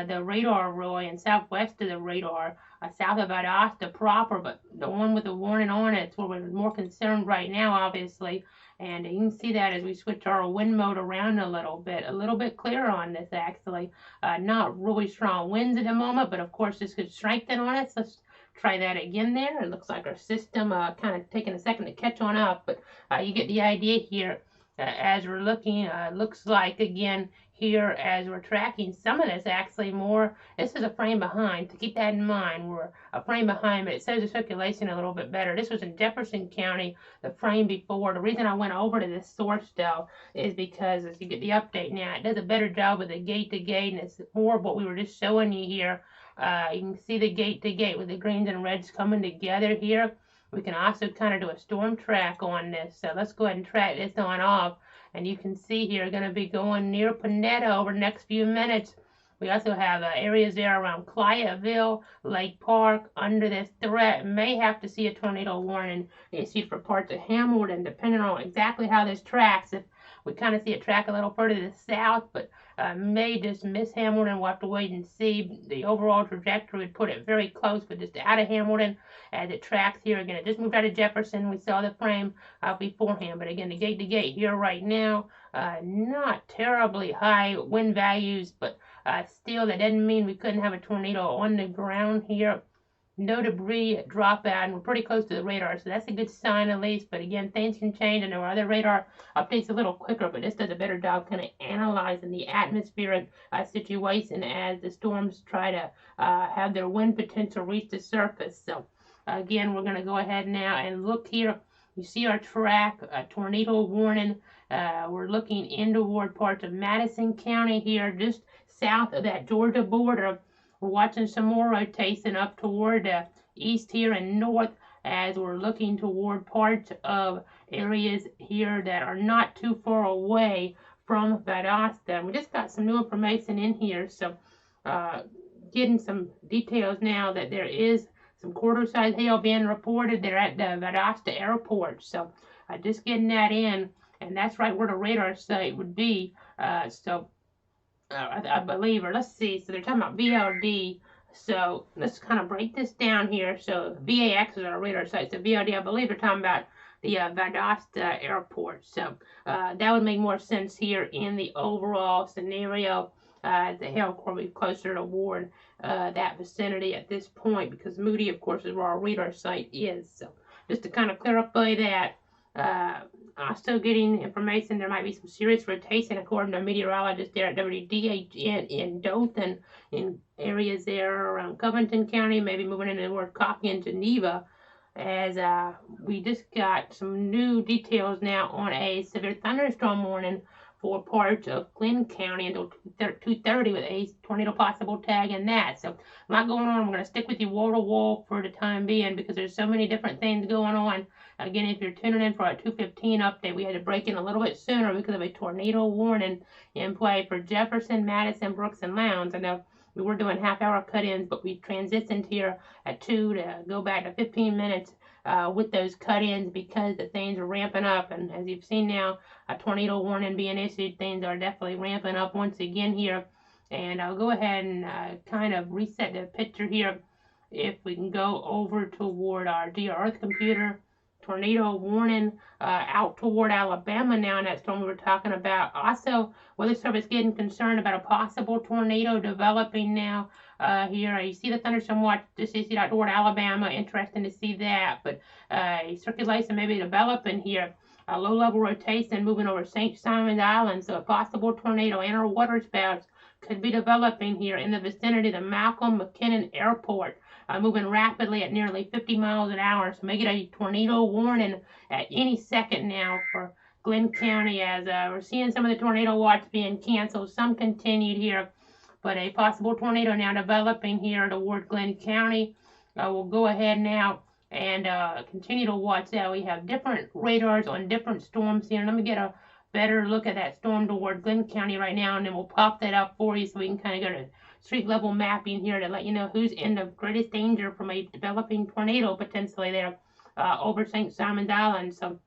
the radar, Roy, and southwest of the radar, south of Valdosta proper, but the one with the warning on it is where we're more concerned right now, obviously. And you can see that as we switch our wind mode around a little bit clearer on this, actually. Not really strong winds at the moment, but of course this could strengthen on us. Let's try that again there. It looks like our system kind of taking a second to catch on up, but you get the idea here. As we're looking, looks like again here as we're tracking some of this actually more. This is a frame behind, to keep that in mind. We're a frame behind, but it says the circulation a little bit better. This was in Jefferson County, the frame before. The reason I went over to this source though is because as you get the update now, it does a better job with the gate to gate, and it's more of what we were just showing you here. You can see the gate to gate with the greens and reds coming together here. We can also kind of do a storm track on this. So let's go ahead and track this on off. And you can see here, going to be going near Panetta over the next few minutes. We also have areas there around Clyattville, Lake Park, under this threat. May have to see a tornado warning issued for parts of Hamilton, depending on exactly how this tracks. If we kind of see it track a little further to the south, but may just miss Hamilton. We'll have to wait and see. The overall trajectory would put it very close, but just out of Hamilton as it tracks here. Again, it just moved out of Jefferson. We saw the frame beforehand, but again, the gate to gate here right now, not terribly high wind values, but still, that doesn't mean we couldn't have a tornado on the ground here. No debris drop out, and we're pretty close to the radar, so that's a good sign at least. But again, things can change, and our other radar updates a little quicker, but this does a better job kind of analyzing the atmospheric situation as the storms try to have their wind potential reach the surface. So again, we're going to go ahead now and look here. You see our track, a tornado warning. We're looking in toward parts of Madison County here, just south of that Georgia border. We're watching some more rotation up toward the east here and north as we're looking toward parts of areas here that are not too far away from Valdosta. We just got some new information in here, so getting some details now that there is some quarter-size hail being reported there at the Valdosta airport. So just getting that in, and that's right where the radar site would be. I believe, or let's see, so they're talking about VLD, so let's kind of break this down here. So VAX is our radar site, so VLD, I believe they're talking about the Valdosta airport, so that would make more sense here in the overall scenario. The hail core will be closer toward that vicinity at this point, because Moody, of course, is where our radar site is. So just to kind of clarify that, still getting information there might be some serious rotation according to a meteorologist there at WDHN in Dothan, in areas there around Covington County, maybe moving into the word Coffee and Geneva, as we just got some new details now on a severe thunderstorm warning for parts of Glenn County until 2:30 with a tornado possible tag in that. So a lot going on. We're going to stick with you wall to wall for the time being because there's so many different things going on. Again, if you're tuning in for our 2:15 update, we had to break in a little bit sooner because of a tornado warning in play for Jefferson, Madison, Brooks, and Lowndes. I know we were doing half-hour cut-ins, but we transitioned here at 2 to go back to 15 minutes with those cut-ins because the things are ramping up. And as you've seen now, a tornado warning being issued, things are definitely ramping up once again here. And I'll go ahead and kind of reset the picture here. If we can go over toward our DR Earth computer, tornado warning out toward Alabama now in that storm we were talking about. Also, Weather Service getting concerned about a possible tornado developing now here. You see the thunderstorm watch just issued out toward Alabama. Interesting to see that. But a circulation maybe developing here. A low-level rotation moving over St. Simons Island. So a possible tornado and or water spouts could be developing here in the vicinity of the Malcolm McKinnon Airport. Moving rapidly at nearly 50 miles an hour. So make it a tornado warning at any second now for Glenn County as we're seeing some of the tornado watch being canceled. Some continued here, but a possible tornado now developing here toward Glenn County. We'll go ahead now and continue to watch that. We have different radars on different storms here. Let me get a better look at that storm toward Glenn County right now, and then we'll pop that up for you so we can kind of go to street level mapping here to let you know who's in the greatest danger from a developing tornado potentially there over St. Simons Island. So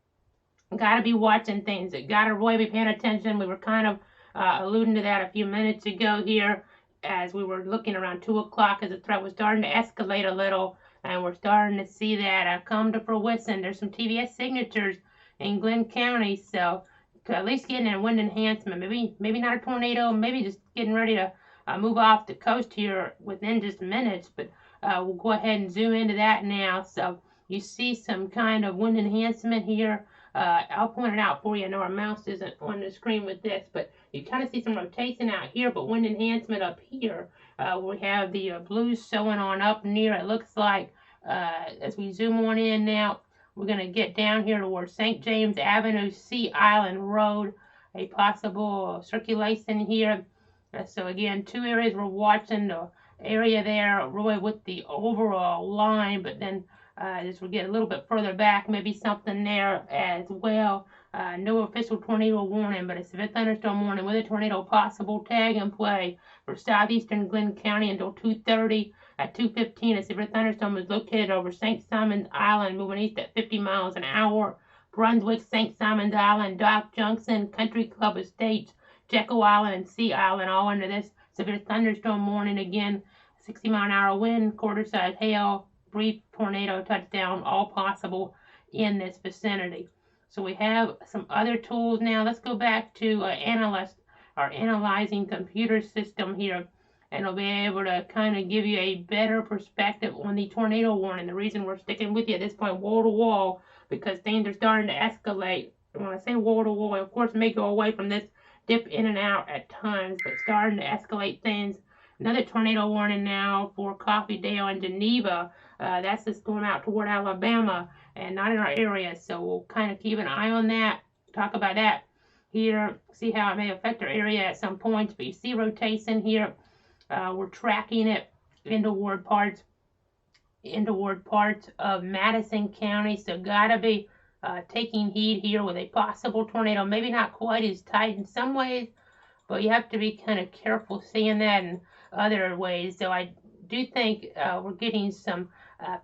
gotta be watching things. Gotta really be paying attention. We were kind of alluding to that a few minutes ago here as we were looking around 2 o'clock as the threat was starting to escalate a little, and we're starting to see that come to fruition. There's some TVS signatures in Glenn County, so at least getting a wind enhancement. Maybe not a tornado, maybe just getting ready to move off the coast here within just minutes, but we'll go ahead and zoom into that now. So you see some kind of wind enhancement here. I'll point it out for you. I know our mouse isn't on the screen with this, but you kind of see some rotation out here, but wind enhancement up here. We have the blues showing on up near, it looks like, as we zoom on in now, we're going to get down here towards St. James Avenue, Sea Island Road, a possible circulation here. So again, 2 areas we're watching. The area there really with the overall line, but then as we get a little bit further back, maybe something there as well. No official tornado warning, but a severe thunderstorm warning with a tornado possible tag in play for southeastern Glenn County until 2:30. At 2:15, a severe thunderstorm is located over St. Simons Island, moving east at 50 miles an hour. Brunswick, St. Simons Island, Dock Junction, Country Club Estates, Jekyll Island, and Sea Island, all under this severe thunderstorm warning. Again, 60-mile-an-hour wind, quarter-size hail, brief tornado touchdown, all possible in this vicinity. So we have some other tools now. Let's go back to our analyzing computer system here, and I'll be able to kind of give you a better perspective on the tornado warning. The reason we're sticking with you at this point, wall to wall, because things are starting to escalate. When I say wall to wall, of course, may go away from this dip in and out at times, but starting to escalate things. Another tornado warning now for Coffeedale and Geneva. That's the storm out toward Alabama and not in our area, so we'll kind of keep an eye on that, talk about that here, see how it may affect our area at some points. But you see rotation here. We're tracking it in toward parts of Madison County, so gotta be taking heed here with a possible tornado. Maybe not quite as tight in some ways, but you have to be kind of careful seeing that in other ways. So I do think we're getting some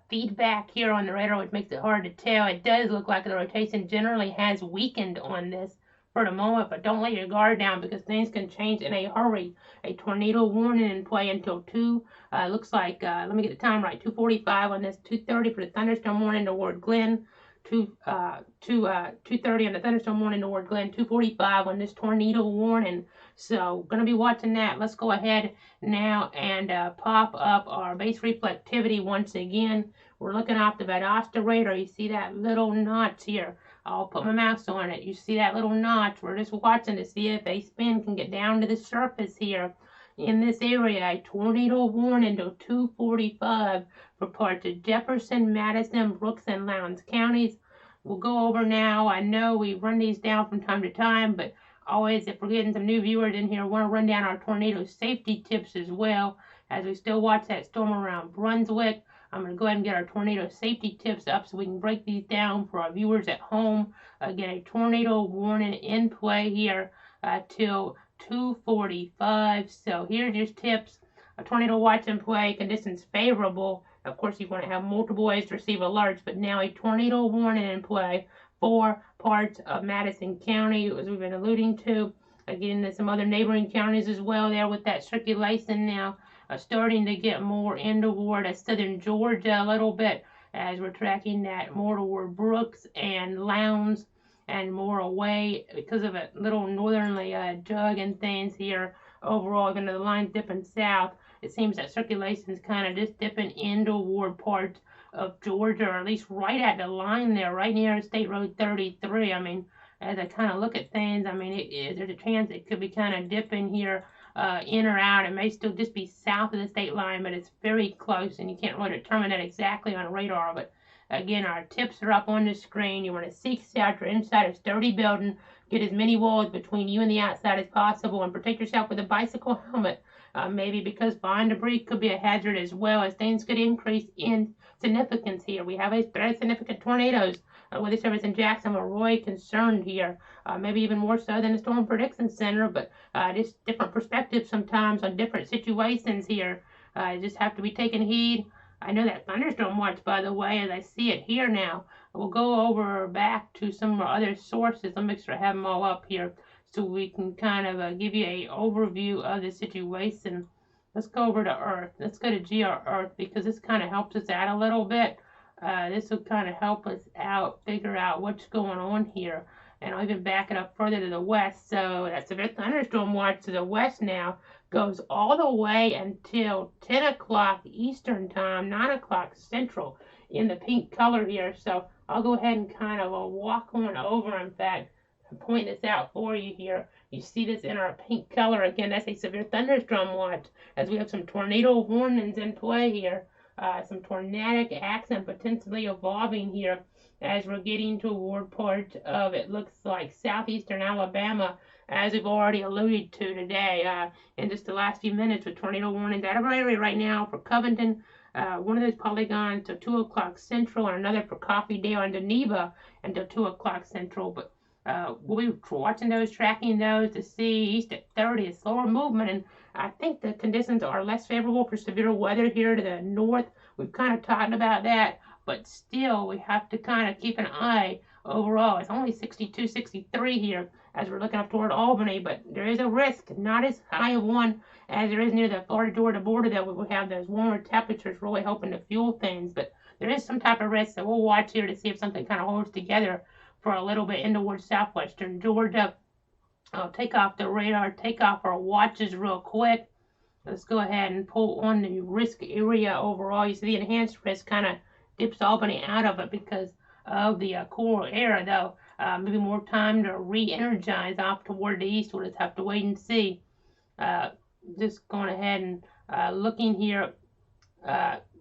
feedback here on the radar, which makes it hard to tell. It does look like the rotation generally has weakened on this for the moment, but don't let your guard down because things can change in a hurry. A tornado warning in play until 2. Looks like, let me get the time right, 2:45 on this, 2:30 for the thunderstorm warning toward Glenn, 2:30 on the thunderstorm warning toward Glenn, 2:45 on this tornado warning. So going to be watching that. Let's go ahead now and pop up our base reflectivity once again. We're looking off the Valdosta radar. You see that little notch here. I'll put my mouse on it. You see that little notch. We're just watching to see if a spin can get down to the surface here in this area. A tornado warning until 2:45 for parts of Jefferson, Madison, Brooks, and Lowndes counties. We'll go over now. I know we run these down from time to time, but Always, if we're getting some new viewers in here, I want to run down our tornado safety tips as well as we still watch that storm around Brunswick. I'm going to go ahead and get our tornado safety tips up so we can break these down for our viewers at home. Again, a tornado warning in play here till 2:45. So here's your tips. A tornado watch in play, conditions favorable. Of course, you want to have multiple ways to receive alerts, but now a tornado warning in play for parts of Madison County, as we've been alluding to. Again, there's some other neighboring counties as well there with that circulation now starting to get more in toward southern Georgia a little bit as we're tracking that more toward Brooks and Lowndes and more away because of a little northerly jug and things here. Overall, the line's dipping south. It seems that circulation's kind of just dipping in toward parts of Georgia, or at least right at the line there, right near State Road 33. I mean, as I kind of look at things, I mean, there's a chance it could be kind of dipping here in or out. It may still just be south of the state line, but it's very close, and you can't really determine that exactly on radar. But again, our tips are up on the screen. You want to seek shelter inside a sturdy building, get as many walls between you and the outside as possible, and protect yourself with a bicycle helmet. Maybe because falling debris could be a hazard as well, as things could increase in significance here. We have a threat of significant tornadoes. Weather Service in Jacksonville, really concerned here, maybe even more so than the Storm Prediction Center, but just different perspectives sometimes on different situations here. Just have to be taking heed. I know that thunderstorm watch, by the way, as I see it here now. We'll go over back to some other sources. I'll make sure I have them all up here so we can kind of give you an overview of the situation. Let's go over to Earth. Let's go to GR Earth because this kind of helps us out a little bit. This will kind of help us out, figure out what's going on here. And I'll even back it up further to the west. So that severe thunderstorm watch to the west now goes all the way until 10 o'clock Eastern time, 9 o'clock Central in the pink color here. So I'll go ahead and kind of walk on over, in fact, point this out for you here. You see this in our pink color. Again, that's a severe thunderstorm watch as we have some tornado warnings in play here. Some tornadic acts potentially evolving here as we're getting toward parts of, it looks like, southeastern Alabama, as we've already alluded to today in just the last few minutes, with tornado warnings out of our area right now for Covington, one of those polygons till 2 o'clock Central, and another for Coffeedale and Geneva until 2 o'clock Central. But we'll be watching those, tracking those to see east at 30, a slower movement, and I think the conditions are less favorable for severe weather here to the north. We've kind of talked about that, but still we have to kind of keep an eye overall. It's only 62, 63 here as we're looking up toward Albany, but there is a risk, not as high of one as there is near the Florida-Georgia border, that we will have those warmer temperatures really helping to fuel things, but there is some type of risk, so we'll watch here to see if something kind of holds together for a little bit in towards southwestern Georgia. I'll take off the radar, take off our watches real quick. Let's go ahead and pull on the risk area overall. You see the enhanced risk kind of dips Albany out of it because of the cool air, though. Maybe more time to re-energize off toward the east. We'll just have to wait and see. Just going ahead and looking here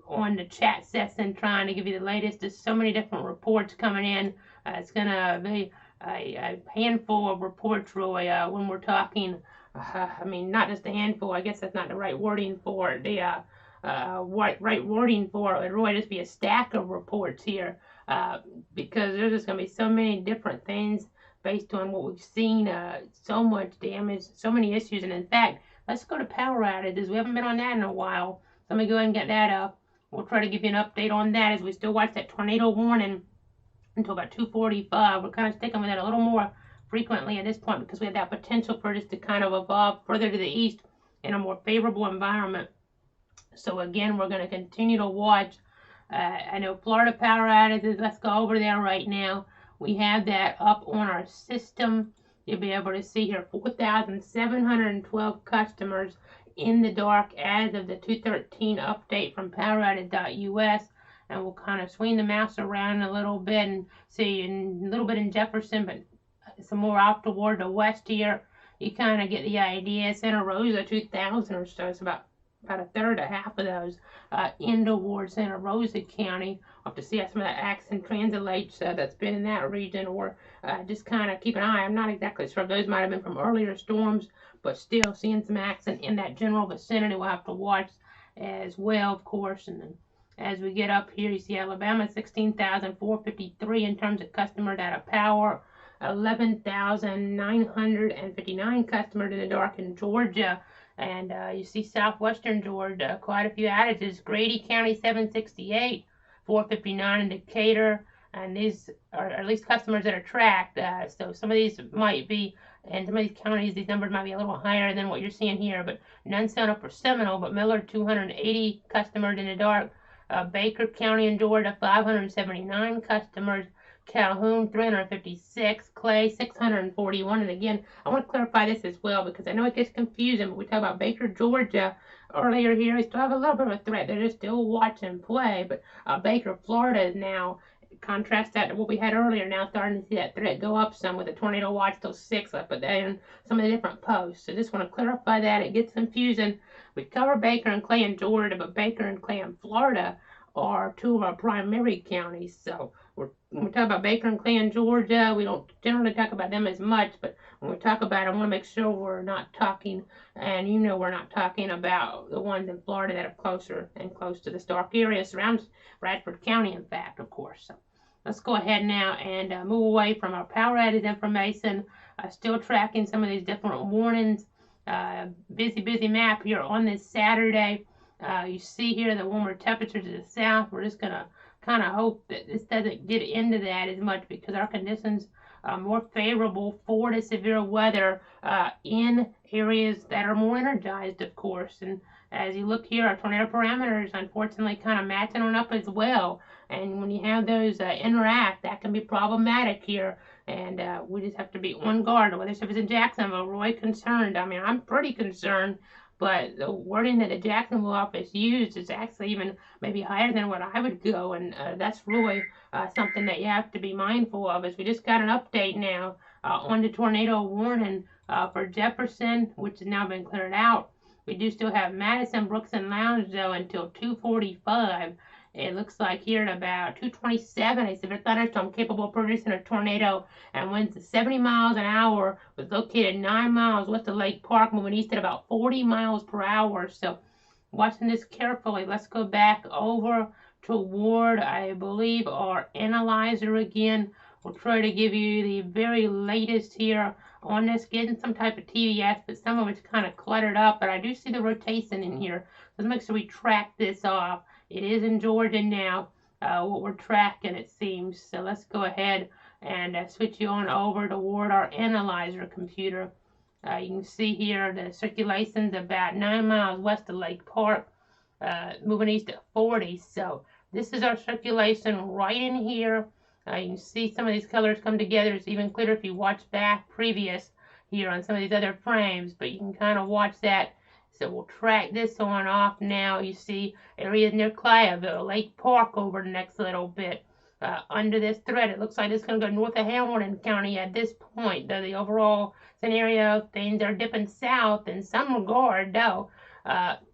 on the chat session, trying to give you the latest. There's so many different reports coming in. It's going to be a handful of reports, really, when we're talking. I mean, not just a handful. I guess that's not the right wording for it. The right wording for it would really just be a stack of reports here, because there's just going to be so many different things based on what we've seen. So much damage, so many issues, and in fact, let's go to power outages. We haven't been on that in a while. So let me go ahead and get that up. We'll try to give you an update on that as we still watch that tornado warning until about 2:45. We're kind of sticking with that a little more frequently at this point because we have that potential for this to kind of evolve further to the east in a more favorable environment. So again, we're going to continue to watch. I know Florida power outages. Let's go over there right now. We have that up on our system. You'll be able to see here 4,712 customers in the dark as of the 213 update from poweroutage.us. And we'll kind of swing the mouse around a little bit and see a little bit in Jefferson, but some more off toward the west here. You kind of get the idea. Santa Rosa, 2,000 or so. It's about about a third to half of those into Ward Santa Rosa County. I'll have to see how some of that accent translates that's been in that region, or just kind of keep an eye. I'm not exactly sure if those might have been from earlier storms, but still seeing some accent in that general vicinity. We'll have to watch as well, of course. And then as we get up here, you see Alabama 16,453 in terms of customers out of power. 11,959 customers in the dark in Georgia. And you see southwestern Georgia, quite a few outages. Grady County 768, 459 in Decatur. And these are at least customers that are tracked. So some of these might be, in some of these counties, these numbers might be a little higher than what you're seeing here. But none set up for Seminole, but Miller 280 customers in the dark. Baker County in Georgia, 579 customers. Calhoun 356, Clay 641. And again, I want to clarify this as well because I know it gets confusing, but we talk about Baker, Georgia earlier here. They still have a little bit of a threat. They're just still watching play, but Baker, Florida is now, contrast that to what we had earlier, now starting to see that threat go up some with a tornado watch till 6. I put that in some of the different posts. So just want to clarify that. It gets confusing. We cover Baker and Clay in Georgia, but Baker and Clay in Florida are two of our primary counties. So when we talk about Baker and Clay in Georgia, we don't generally talk about them as much, but when we talk about it, I want to make sure we're not talking, and you know we're not talking about the ones in Florida that are closer and close to the Stark area, surrounds Bradford County, in fact, of course. So let's go ahead now and move away from our power outage information, still tracking some of these different warnings. Busy map here on this Saturday. You see here the warmer temperatures to the south. We're just going to kind of hope that this doesn't get into that as much because our conditions are more favorable for the severe weather in areas that are more energized, of course. And as you look here, our tornado parameters unfortunately kind of matching on up as well. And when you have those interact, that can be problematic here. And we just have to be on guard. Whether it's in Jacksonville, Roy concerned. I mean, I'm pretty concerned. But the wording that the Jacksonville office used is actually even maybe higher than what I would go, and that's really something that you have to be mindful of. As we just got an update now on the tornado warning for Jefferson, which has now been cleared out. We do still have Madison, Brooks, and Lowndes though until 2:45. It looks like here at about 2:27, a severe thunderstorm capable of producing a tornado and winds at 70 miles an hour was located 9 miles west of Lake Park, moving east at about 40 miles per hour. So watching this carefully, let's go back over toward, I believe, our analyzer again. We'll try to give you the very latest here on this, getting some type of TVS, but some of it's kind of cluttered up, but I do see the rotation in here. Let's make sure we track this off. It is in Georgia now, what we're tracking, it seems. So let's go ahead and switch you on over toward our analyzer computer. You can see here the circulation's about 9 miles west of Lake Park, moving east at 40. So this is our circulation right in here. You can see some of these colors come together. It's even clearer if you watch back previous here on some of these other frames, but you can kind of watch that. So we'll track this on off now. You see areas near Cliville, Lake Park over the next little bit. Under this thread, it looks like it's going to go north of Hamilton County at this point. Though the overall scenario, things are dipping south in some regard, though.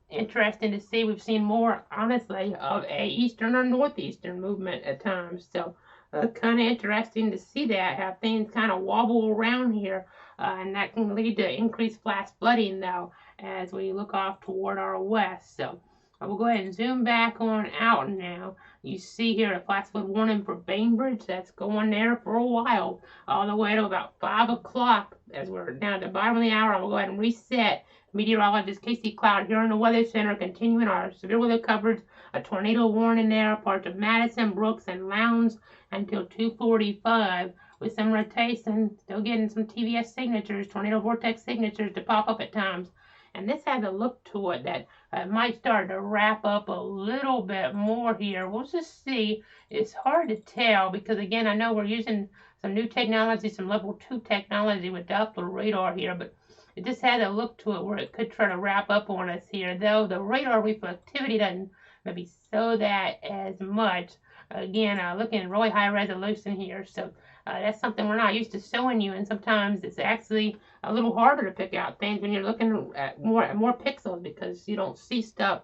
Interesting to see. We've seen more, honestly, of a eastern or northeastern movement at times. So kind of interesting to see that, how things kind of wobble around here. And that can lead to increased flash flooding, though, as we look off toward our west. So I will go ahead and zoom back on out now. You see here a flash flood warning for Bainbridge. That's going there for a while, all the way to about 5 o'clock. As we're down at the bottom of the hour, I will go ahead and reset. Meteorologist Casey Cloud here in the Weather Center, continuing our severe weather coverage. A tornado warning there, parts of Madison, Brooks, and Lowndes until 2:45. With some rotation, still getting some TVS signatures, tornado vortex signatures to pop up at times. And this has a look to it that might start to wrap up a little bit more here. We'll just see. It's hard to tell because, again, I know we're using some new technology, some level 2 technology with Doppler radar here, but it just has a look to it where it could try to wrap up on us here, though the radar reflectivity doesn't maybe show that as much. Again, looking at really high resolution here, so that's something we're not used to showing you, and sometimes it's actually a little harder to pick out things when you're looking at more pixels because you don't see stuff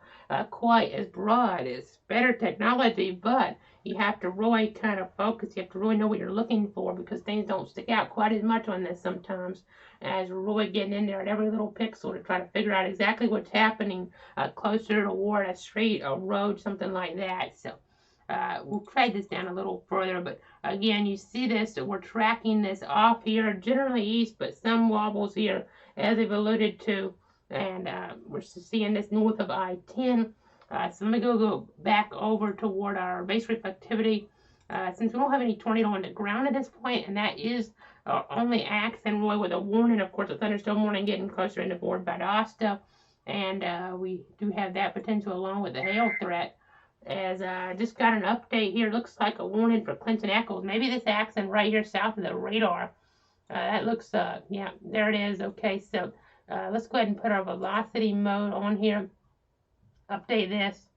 quite as broad. It's better technology, but you have to really kind of focus. You have to really know what you're looking for because things don't stick out quite as much on this sometimes as we're really getting in there at every little pixel to try to figure out exactly what's happening closer toward a street, a road, something like that. So we'll trade this down a little further, but again, you see this, we're tracking this off here, generally east, but some wobbles here, as I've alluded to, and we're seeing this north of I-10. So let me go back over toward our base reflectivity. Since we don't have any tornado on the ground at this point, and that is our only action really with a warning, of course, a thunderstorm warning getting closer into Fort Valdosta, and we do have that potential along with the hail threat. As I just got an update here, looks like a warning for Clinton Echoes. Maybe this accent right here south of the radar. That looks, yeah, there it is. Okay, so let's go ahead and put our velocity mode on here. Update this.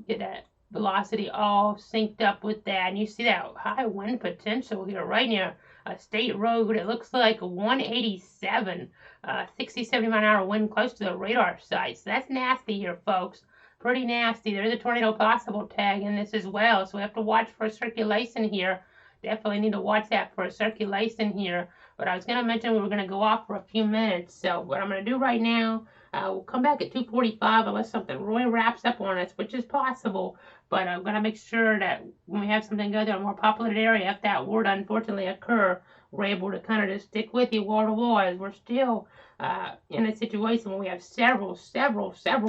Get that velocity all synced up with that. And you see that high wind potential here right near a state road. It looks like 187, 60, 70 mile an hour wind close to the radar site. So that's nasty here, folks. Pretty nasty. There's a tornado possible tag in this as well. So we have to watch for circulation here. Definitely need to watch that for circulation here. But I was going to mention we were going to go off for a few minutes. So what I'm going to do right now, we'll come back at 2:45 unless something really wraps up on us, which is possible. But I'm going to make sure that when we have something go to a more populated area, if that were to unfortunately occur, we're able to kind of just stick with you wall to wall as we're still in a situation where we have several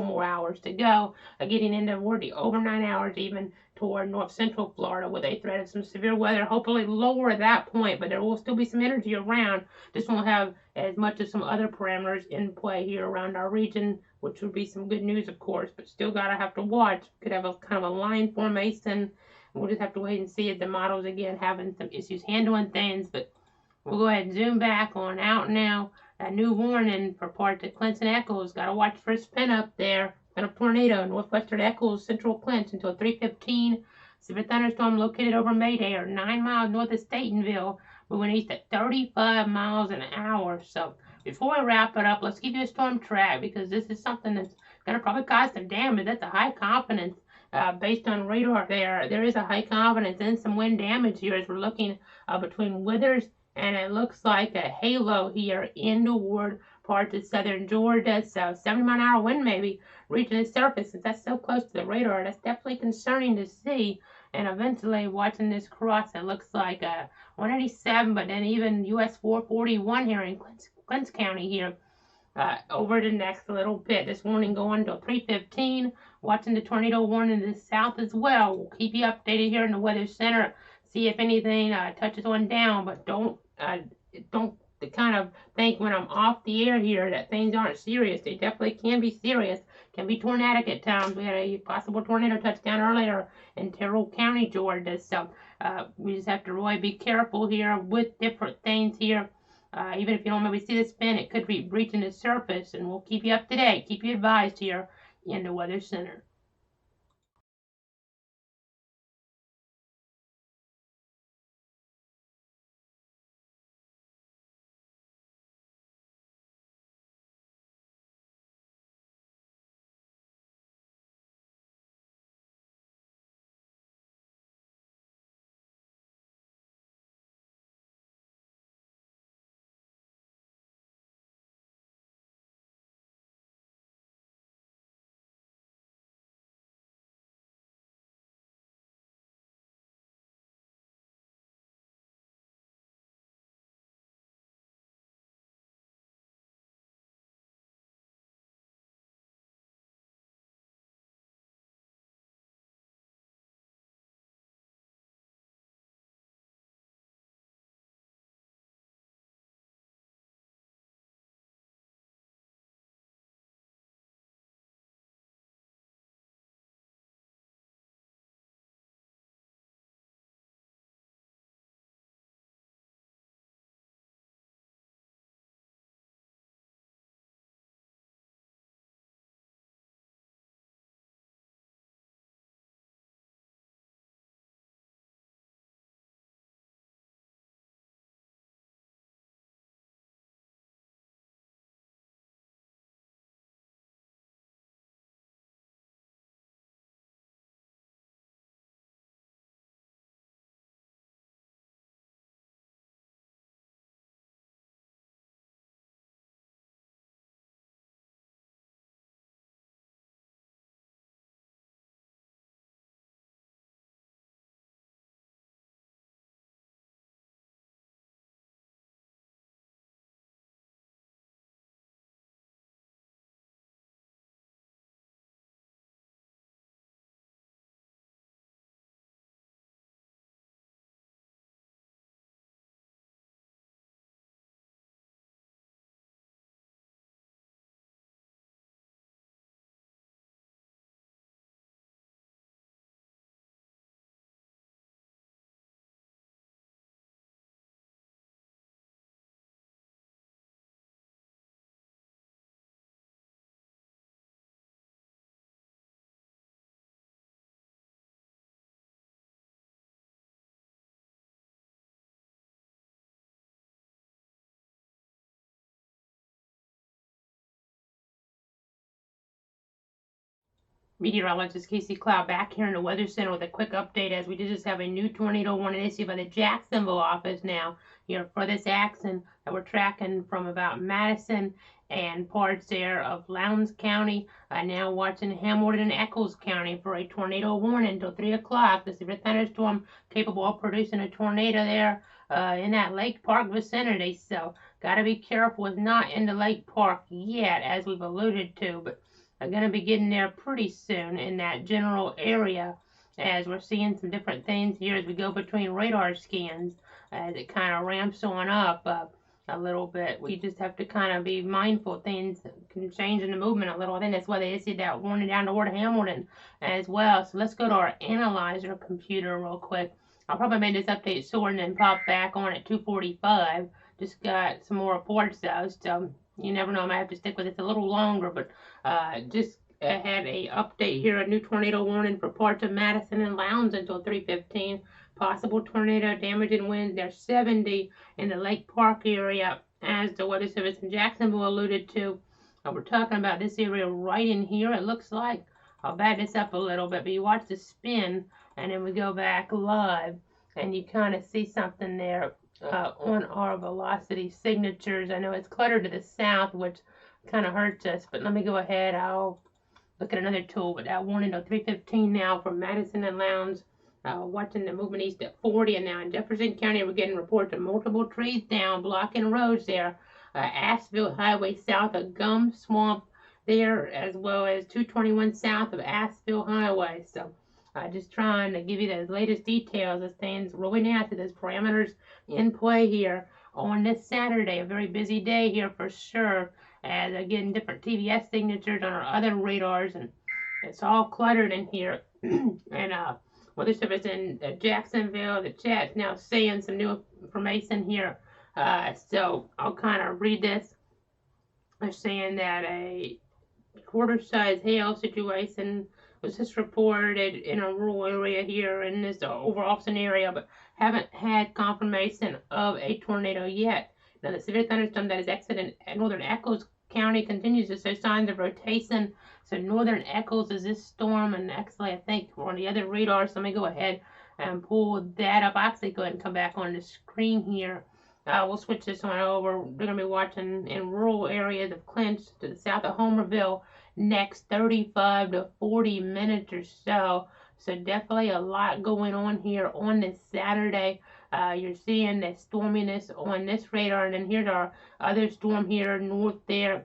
more hours to go, getting into more the overnight hours, even toward north central Florida, with a threat of some severe weather, hopefully lower at that point, but there will still be some energy around. Just won't have as much as some other parameters in play here around our region, which would be some good news, of course, but still gotta have to watch. Could have a kind of a line formation. We'll just have to wait and see if the models again having some issues handling things, but we'll go ahead and zoom back on out now. A new warning for part of Clinton Echoes. Got to watch for a spin up there. Spin up tornado. Northwestern Echoes, Central Clinton until 3:15. Severe thunderstorm located over Mayday or 9 miles north of Statenville. Moving east at 35 miles an hour. So before we wrap it up, let's give you a storm track because this is something that's going to probably cause some damage. That's a high confidence based on radar there. There is a high confidence and some wind damage here as we're looking between Withers and it looks like a halo here in toward parts of southern Georgia. So 70 mile an hour wind maybe reaching the surface. Since that's so close to the radar, that's definitely concerning to see. And eventually watching this cross, it looks like a 187, but then even US 441 here in Clinton County here. Over the next little bit. This warning going to 3:15. Watching the tornado warning to the south as well. We'll keep you updated here in the Weather Center. See if anything touches on down, but don't kind of think when I'm off the air here that things aren't serious. They definitely can be serious. Can be tornadic at times. We had a possible tornado touchdown earlier in Terrell County, Georgia. So we just have to really be careful here with different things here. Even if you don't maybe see the spin, it could be breaching the surface, and we'll keep you up to date, keep you advised here in the Weather Center. Meteorologist Casey Cloud back here in the Weather Center with a quick update as we did just have a new tornado warning issued by the Jacksonville office now here for this action that we're tracking from about Madison and parts there of Lowndes County. Now watching Hamilton and Echols County for a tornado warning until 3 o'clock. This is a thunderstorm capable of producing a tornado there in that Lake Park vicinity. So got to be careful. It's not in the Lake Park yet, as we've alluded to, but I'm going to be getting there pretty soon in that general area as we're seeing some different things here as we go between radar scans as it kind of ramps on up a little bit. We just have to kind of be mindful things can change in the movement a little. I think that's why they issued that warning down toward Hamilton as well. So let's go to our analyzer computer real quick. I'll probably make this update short and then pop back on at 2:45. Just got some more reports though, so you never know, I might have to stick with this a little longer, but just had a update here, a new tornado warning for parts of Madison and Lowndes until 3:15. Possible tornado damaging winds. There's 70 in the Lake Park area, as the Weather Service in Jacksonville alluded to. We're talking about this area right in here. It looks like, I'll back this up a little bit, but you watch the spin, and then we go back live, and you kind of see something there on our velocity signatures. I know it's cluttered to the south, which kind of hurts us, but let me go ahead. I'll look at another tool, but that warning at 3:15 now from Madison and Lowndes. Watching the movement east at 40, and now in Jefferson County, we're getting reports of multiple trees down, blocking roads there. Asphalt Highway south of Gum Swamp there, as well as 221 south of Asphalt Highway. So just trying to give you those latest details as things really nasty. There's parameters in play here on this Saturday, a very busy day here for sure, as again different TVS signatures on our other radars, and it's all cluttered in here. And Weather Service in Jacksonville, the chat's now saying some new information here, so I'll kind of read this. They're saying that a quarter-size hail situation was just reported in a rural area here in this overall scenario, but haven't had confirmation of a tornado yet. Now, the severe thunderstorm that is exiting northern Echols County continues to show signs of rotation. So northern Echols is this storm, and actually I think we're on the other radar, so let me go ahead and pull that up. I'll actually go ahead and come back on the screen here. We'll switch this one over. We're going to be watching in rural areas of Clinch to the south of Homerville next 35 to 40 minutes or so. So definitely a lot going on here on this Saturday. You're seeing the storminess on this radar, and then here's our other storm here north there.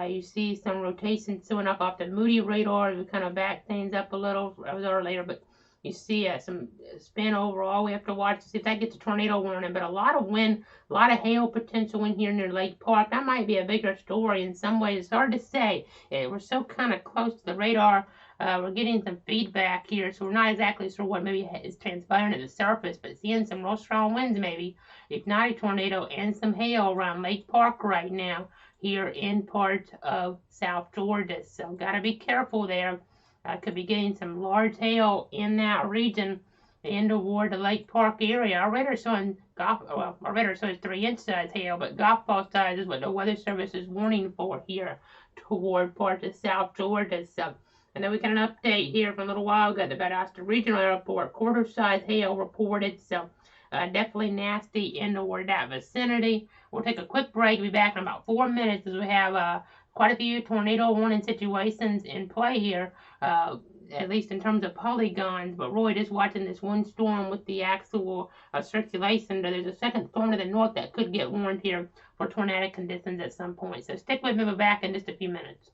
You see some rotation showing up off the Moody radar. We kind of back things up a little. I was earlier, but you see some spin overall. We have to watch to see if that gets a tornado warning. But a lot of wind, a lot of hail potential in here near Lake Park. That might be a bigger story in some ways. It's hard to say. We're so kind of close to the radar. We're getting some feedback here, so we're not exactly sure what maybe is transpiring at the surface, but seeing some real strong winds maybe, if not a tornado, and some hail around Lake Park right now here in parts of South Georgia. So got to be careful there. Could be getting some large hail in that region and toward the Lake Park area. Our radar showing our radar shows 3-inch size hail, but golf ball size is what the Weather Service is warning for here toward parts of South Georgia. So, and then we got an update here from a little while ago about Valdosta Regional Airport, quarter-size hail reported. So definitely nasty in toward that vicinity. We'll take a quick break. We'll be back in about 4 minutes as we have quite a few tornado warning situations in play here, at least in terms of polygons. But really just watching this one storm with the actual circulation. There's a second storm to the north that could get warned here for tornadic conditions at some point. So stick with me. We'll be back in just a few minutes.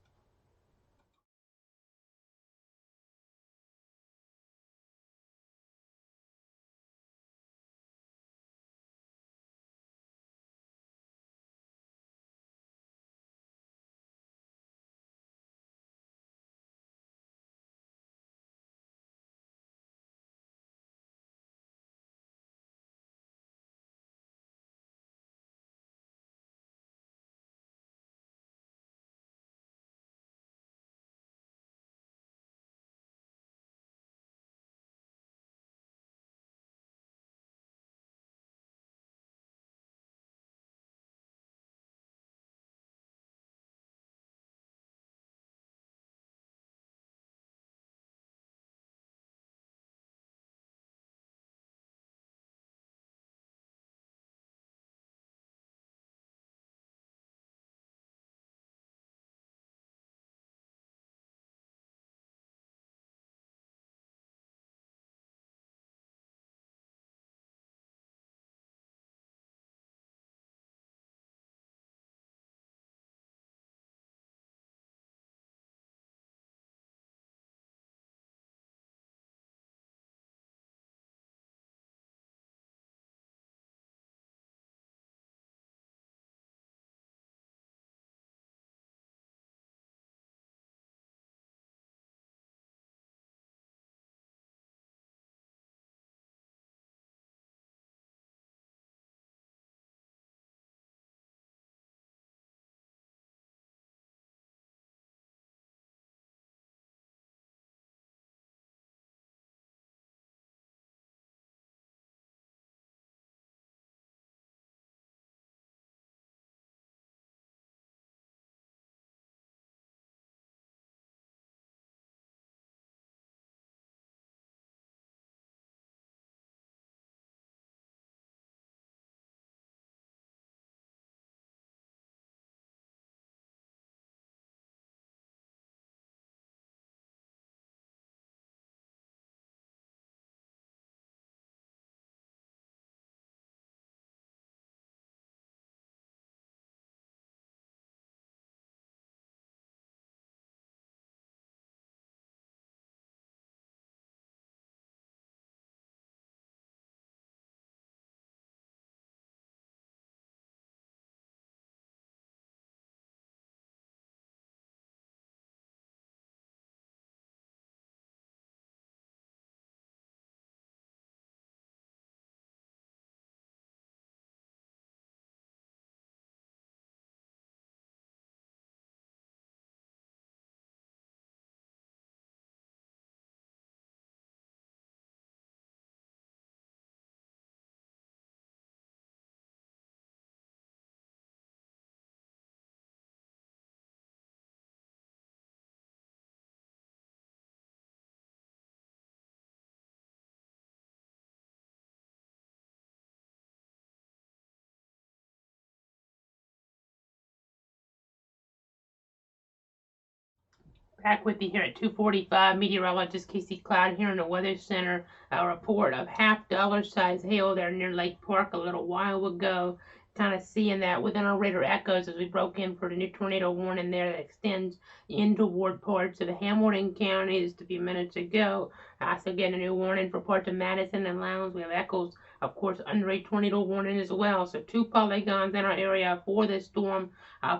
Back with you here at 2:45. Meteorologist Casey Cloud here in the Weather Center. A report of half-dollar size hail there near Lake Park a little while ago. Kind of seeing that within our radar echoes as we broke in for the new tornado warning there that extends in toward parts of Hamilton County just a few minutes ago. Also getting a new warning for parts of Madison and Lowndes. We have echoes, of course, under a tornado warning as well. So 2 polygons in our area for this storm,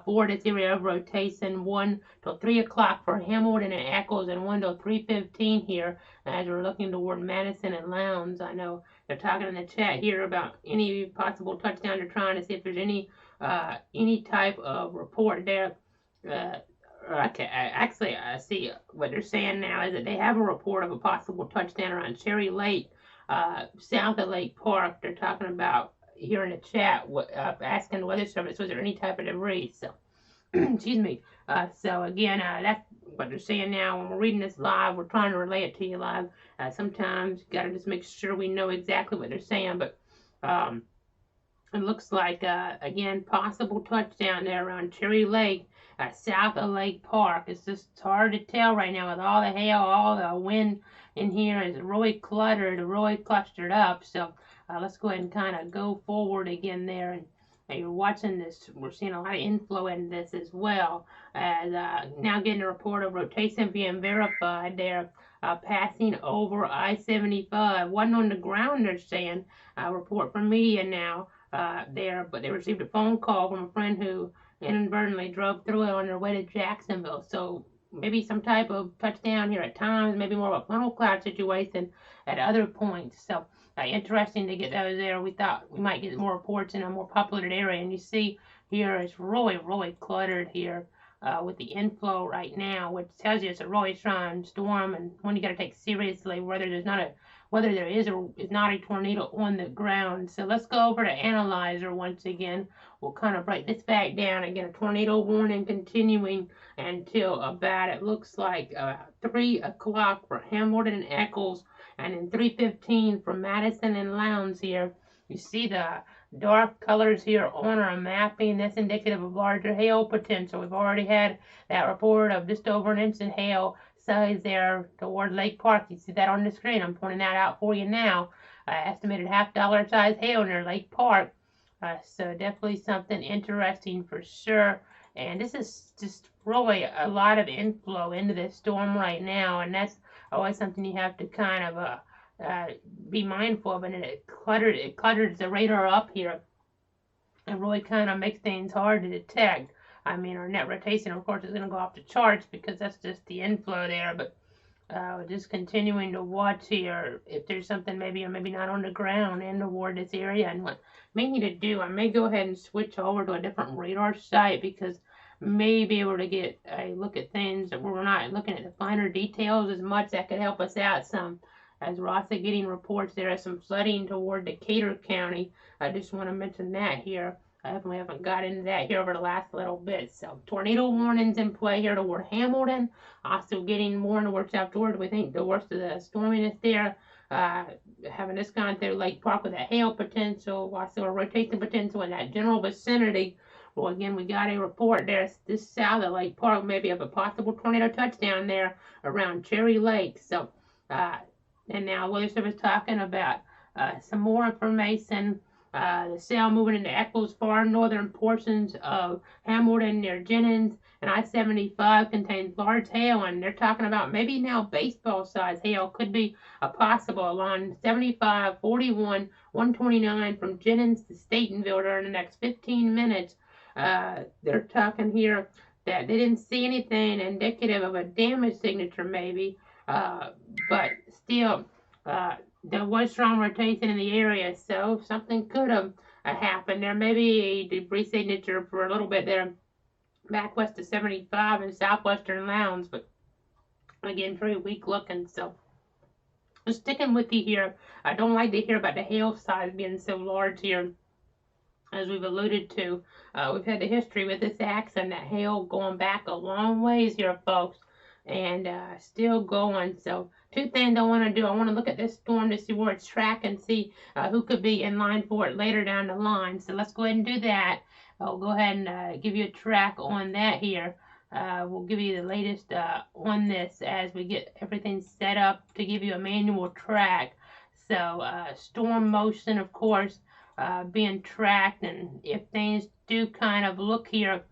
for this area of rotation. 1 till 3 o'clock for Hamilton and Echoes, and 1 till 3:15 here as we're looking toward Madison and Lowndes. I know they're talking in the chat here about any possible touchdown. They're trying to see if there's any type of report there. Okay, actually, I see what they're saying now is that they have a report of a possible touchdown around Cherry Lake, south of Lake Park. They're talking about here in the chat, asking the Weather Service, was there any type of debris? So, excuse me. So again, that's what they're saying now. When we're reading this live, we're trying to relay it to you live. Sometimes you gotta just make sure we know exactly what they're saying. But it looks like again, possible touchdown there around Cherry Lake, south of Lake Park. It's hard to tell right now with all the hail, all the wind in here is really clustered up. So let's go ahead and kind of go forward again there. And you're watching this, we're seeing a lot of inflow in this as well, as now getting a report of rotation being verified there, passing over I-75. Wasn't on the ground, they're saying, report from media now there, but they received a phone call from a friend who inadvertently drove through it on their way to Jacksonville. So maybe some type of touchdown here at times, maybe more of a funnel cloud situation at other points. So interesting to get those there. We thought we might get more reports in a more populated area, and you see here it's really cluttered here with the inflow right now, which tells you it's a really strong storm and one you got to take seriously, whether there is not a tornado on the ground. So let's go over to Analyzer once again. We'll kind of break this back down. Again, a tornado warning continuing until about, it looks like 3 o'clock for Hamilton and Echoes, and then 3:15 for Madison and Lowndes here. You see the dark colors here on our mapping. That's indicative of larger hail potential. We've already had that report of just over an inch in hail size there toward Lake Park. You see that on the screen. I'm pointing that out for you now. Estimated half-dollar size hail near Lake Park. So definitely something interesting for sure. And this is just really a lot of inflow into this storm right now, and that's always something you have to kind of be mindful of. And it clutters the radar up here. It really kind of makes things hard to detect. I mean, our net rotation, of course, is going to go off the charts because that's just the inflow there. But just continuing to watch here if there's something maybe or maybe not on the ground in toward this area. And what I may need to do, I may go ahead and switch over to a different radar site because I may be able to get a look at things where we're not looking at the finer details as much. That could help us out some. As we're also getting reports there is some flooding toward Decatur County. I just want to mention that here. I definitely haven't got into that here over the last little bit. So tornado warnings in play here toward Hamilton. Also getting more toward South Georgia. We think the worst of the storminess there. Having this gone through Lake Park with a hail potential, also a rotation potential in that general vicinity. Well, again, we got a report there this south of Lake Park, maybe of a possible tornado touchdown there around Cherry Lake. So, and now Weather Service talking about some more information. The cell moving into Echoes, far northern portions of Hamilton near Jennings, and I-75 contains large hail, and they're talking about maybe now baseball-sized hail could be a possible along 75, 41, 129 from Jennings to Statenville during the next 15 minutes. They're talking here that they didn't see anything indicative of a damage signature maybe, but still there was strong rotation in the area, so something could have happened. There may be a debris signature for a little bit there back west of 75 and southwestern Lowndes, but again, very weak looking. So just sticking with you here. I don't like to hear about the hail size being so large here. As we've alluded to, we've had the history with this axe and that hail going back a long ways here, folks, and still going. So two things I want to do. I want to look at this storm to see where it's tracking, see who could be in line for it later down the line. So let's go ahead and do that. I'll go ahead and give you a track on that here. We'll give you the latest on this as we get everything set up to give you a manual track. So storm motion, of course, being tracked, and if things do kind of look here,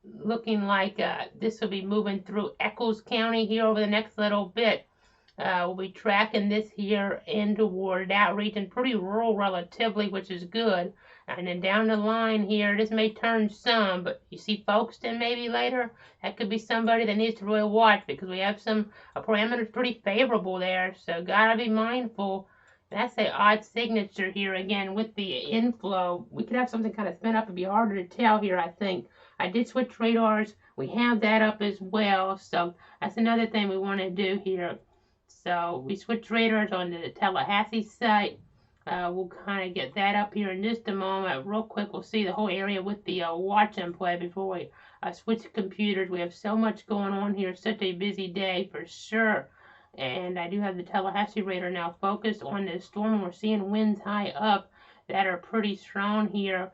looking like this will be moving through Echols County here over the next little bit. We'll be tracking this here in toward that region, pretty rural relatively, which is good. And then down the line here, this may turn some, but you see Folkestone maybe later? That could be somebody that needs to really watch, because we have some parameters pretty favorable there, so gotta be mindful. That's an odd signature here again with the inflow. We could have something kind of spin up. It'd be harder to tell here, I think. I did switch radars. We have that up as well, so that's another thing we want to do here. So we switched radars on the Tallahassee site. We'll kind of get that up here in just a moment. Real quick, we'll see the whole area with the watch and play before we switch computers. We have so much going on here. Such a busy day for sure. And I do have the Tallahassee radar now focused on this storm. We're seeing winds high up that are pretty strong here,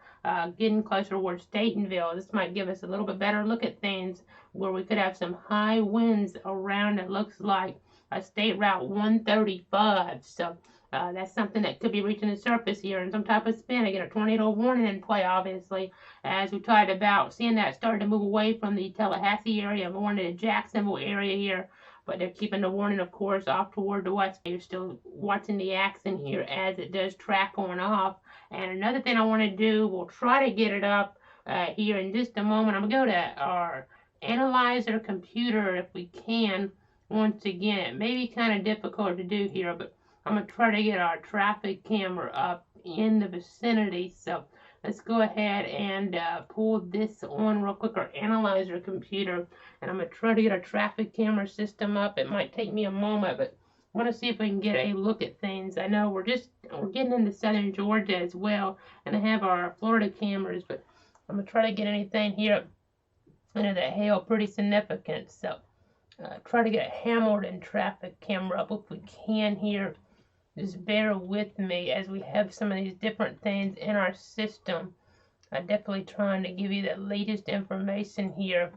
getting closer towards Daytonville. This might give us a little bit better look at things where we could have some high winds around, it looks like, State Route 135. So that's something that could be reaching the surface here in some type of spin. Again, a tornado warning in play, obviously, as we talked about, seeing that starting to move away from the Tallahassee area, more into the Jacksonville area here. But they're keeping the warning, of course, off toward the west. You're still watching the action here as it does track on off. And another thing I want to do, we'll try to get it up here in just a moment. I'm going to go to our analyzer computer if we can. Once again, it may be kind of difficult to do here, but I'm going to try to get our traffic camera up in the vicinity. So let's go ahead and pull this on real quick, our analyzer computer, and I'm going to try to get our traffic camera system up. It might take me a moment, but I want to see if we can get a look at things. I know we're getting into southern Georgia as well, and I have our Florida cameras, but I'm going to try to get anything here into the hail pretty significant. So try to get a Hamilton traffic camera up if we can here. Just bear with me as we have some of these different things in our system. I'm definitely trying to give you the latest information here.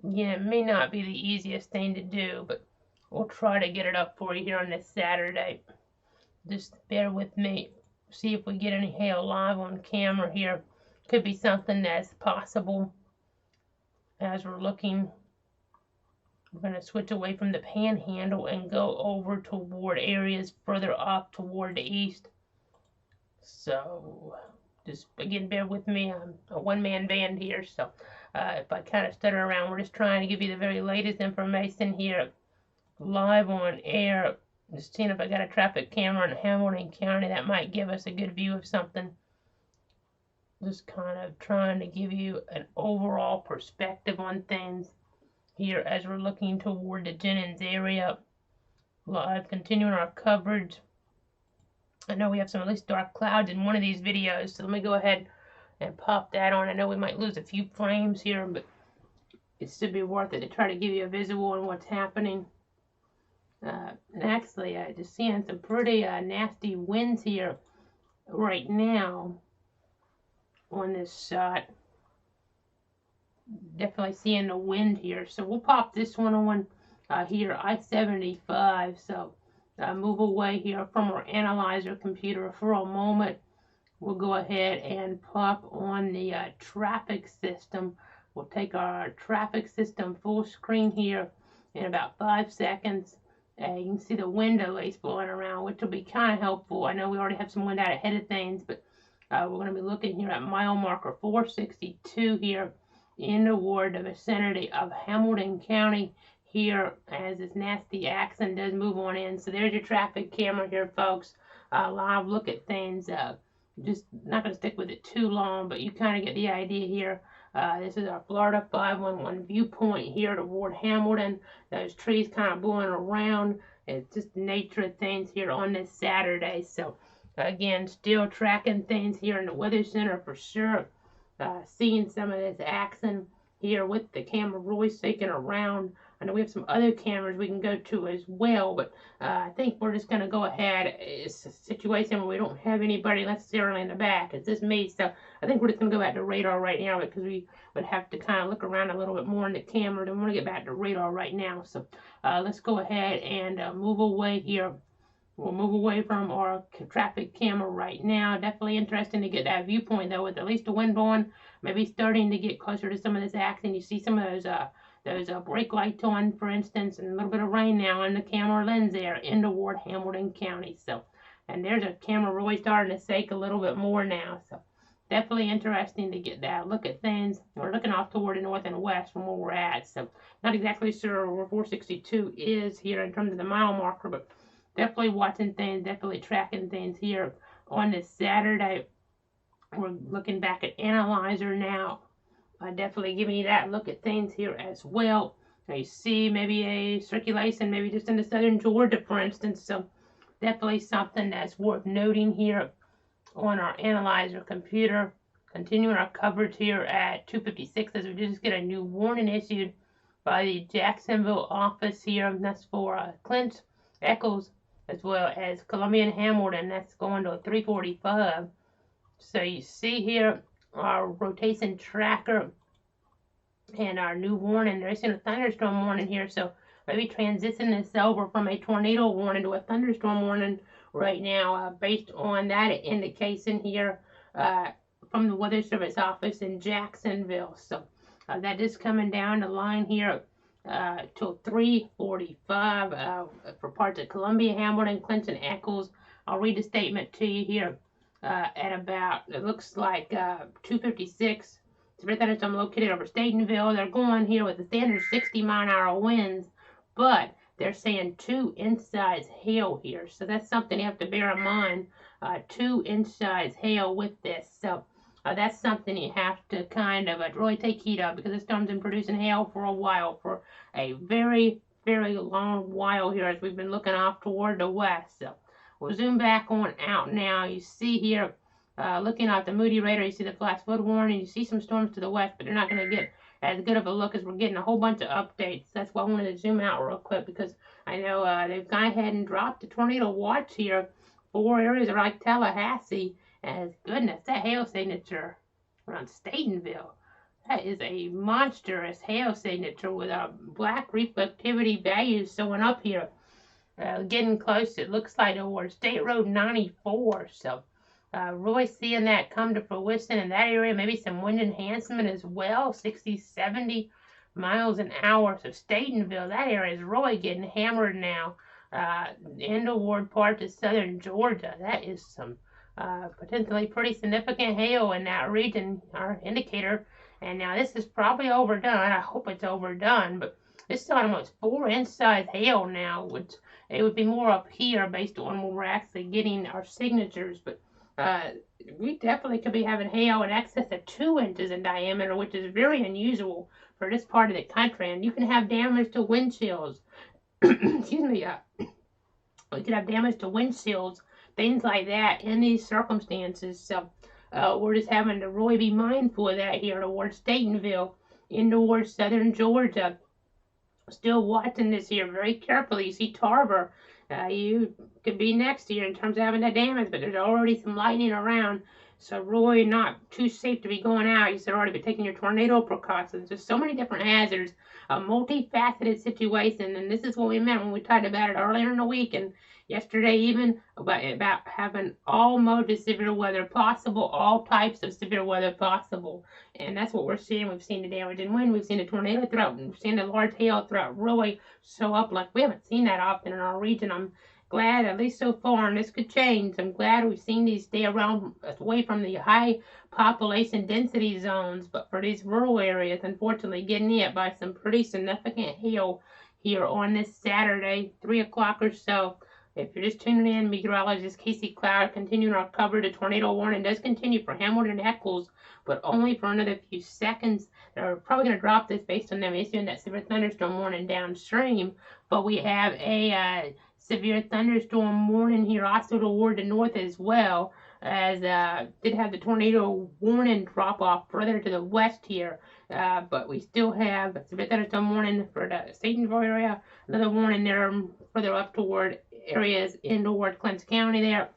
Yeah, it may not be the easiest thing to do, but we'll try to get it up for you here on this Saturday. Just bear with me. See if we get any hail live on camera here. Could be something that's possible as we're looking. We're going to switch away from the panhandle and go over toward areas further up toward the east. So just again, bear with me. I'm a one-man band here, so if I kind of stutter around, we're just trying to give you the very latest information here live on air. Just seeing if I got a traffic camera in Hamilton County that might give us a good view of something. Just kind of trying to give you an overall perspective on things here as we're looking toward the Jennings area. Live, continuing our coverage. I know we have some at least dark clouds in one of these videos, so let me go ahead and pop that on. I know we might lose a few frames here, but it should be worth it to try to give you a visual on what's happening. And actually, just seeing some pretty nasty winds here right now on this shot. Definitely seeing the wind here. So we'll pop this one on here, I-75. So move away here from our analyzer computer for a moment. We'll go ahead and pop on the traffic system. We'll take our traffic system full screen here in about 5 seconds. You can see the wind delays blowing around, which will be kind of helpful. I know we already have some wind out ahead of things, but we're going to be looking here at mile marker 462 here in toward the vicinity of Hamilton County here as this nasty accident does move on in. So there's your traffic camera here, folks. Live look at things. Just not going to stick with it too long, but you kind of get the idea here. This is our Florida 511 viewpoint here toward Hamilton. Those trees kind of blowing around. It's just the nature of things here on this Saturday. So again, still tracking things here in the Weather Center for sure. Seeing some of this action here with the camera really shaking around. I know we have some other cameras we can go to as well, but I think we're just going to go ahead. It's a situation where we don't have anybody necessarily in the back. It's just me, so I think we're just going to go back to radar right now because we would have to kind of look around a little bit more in the camera. Then we're going to get back to radar right now. So let's go ahead and move away here. We'll move away from our traffic camera right now. Definitely interesting to get that viewpoint though, with at least the wind blowing, maybe starting to get closer to some of this action. You see some of those brake lights on, for instance, and a little bit of rain now on the camera lens there in toward Hamilton County. So, and there's a camera really starting to shake a little bit more now. So, definitely interesting to get that look at things. We're looking off toward the north and west from where we're at. So, not exactly sure where 462 is here in terms of the mile marker, but definitely watching things, definitely tracking things here on this Saturday. We're looking back at Analyzer now. Definitely giving you that look at things here as well. Now you see maybe a circulation, maybe just in the southern Georgia, for instance. So definitely something that's worth noting here on our Analyzer computer. Continuing our coverage here at 2:56 as we just get a new warning issued by the Jacksonville office here. And that's for Clint, Eccles, as well as Columbia and Hamilton. That's going to a 345. So you see here our rotation tracker and our new warning. There's a thunderstorm warning here, so maybe transitioning this over from a tornado warning to a thunderstorm warning right now, based on that indication here from the Weather Service office in Jacksonville. So that is coming down the line here till 3:45 for parts of Columbia, Hamilton, Clinton, Eccles. I'll read the statement to you here at about, it looks like 2:56. Severe thunderstorm located over Staytonville. They're going here with the standard 60-mile-an-hour winds, but they're saying 2-inch size hail here. So that's something you have to bear in mind. 2-inch size hail with this. So that's something you have to kind of really take heed of, because the storm's been producing hail for a while, for a very, very long while here as we've been looking off toward the west. So we'll zoom back on out now. You see here, looking at the Moody radar, you see the flash flood warning. You see some storms to the west, but they're not going to get as good of a look as we're getting a whole bunch of updates. That's why I wanted to zoom out real quick, because I know they've gone ahead and dropped the tornado watch here for areas like Tallahassee. As goodness, that hail signature around Staytonville, that is a monstrous hail signature with black reflectivity values showing up here. Getting close, it looks like, towards State Road 94. So really seeing that come to fruition in that area. Maybe some wind enhancement as well, 60, 70 miles an hour. So Staytonville, that area is really getting hammered now. In toward parts of southern Georgia, that is some potentially pretty significant hail in that region, our indicator. And now this is probably overdone. I hope it's overdone, but it's still almost 4-inch size hail now, which it would be more up here based on where we're actually getting our signatures. But we definitely could be having hail in excess of 2 inches in diameter, which is very unusual for this part of the country. And you can have damage to wind chills. Excuse me. We could have damage to windshields, things like that in these circumstances. So we're just having to really be mindful of that here towards Staytonville, in towards southern Georgia. Still watching this here very carefully. You see Tarver, you could be next here in terms of having that damage, but there's already some lightning around. So really not too safe to be going out. You should already be taking your tornado precautions. There's so many different hazards, a multifaceted situation, and this is what we meant when we talked about it earlier in the week and yesterday even, about having all modes of severe weather possible, all types of severe weather possible. And that's what we're seeing. We've seen the damage in wind, we've seen the tornado threat, we've seen the large hail threat really show up like we haven't seen that often in our region. I'm glad, at least so far, and this could change. I'm glad we've seen these stay around, away from the high population density zones, but for these rural areas, unfortunately, getting hit by some pretty significant hail here on this Saturday, 3 o'clock or so. If you're just tuning in, meteorologist Casey Cloud continuing our coverage. The tornado warning does continue for Hamilton and Eccles, but only for another few seconds. They're probably going to drop this based on them issuing that severe thunderstorm warning downstream, but we have a severe thunderstorm warning here also toward the north as well. as did have the tornado warning drop off further to the west here. But we still have a severe thunderstorm warning for the Staytonville area, another warning there further up toward areas in toward Clinton County there.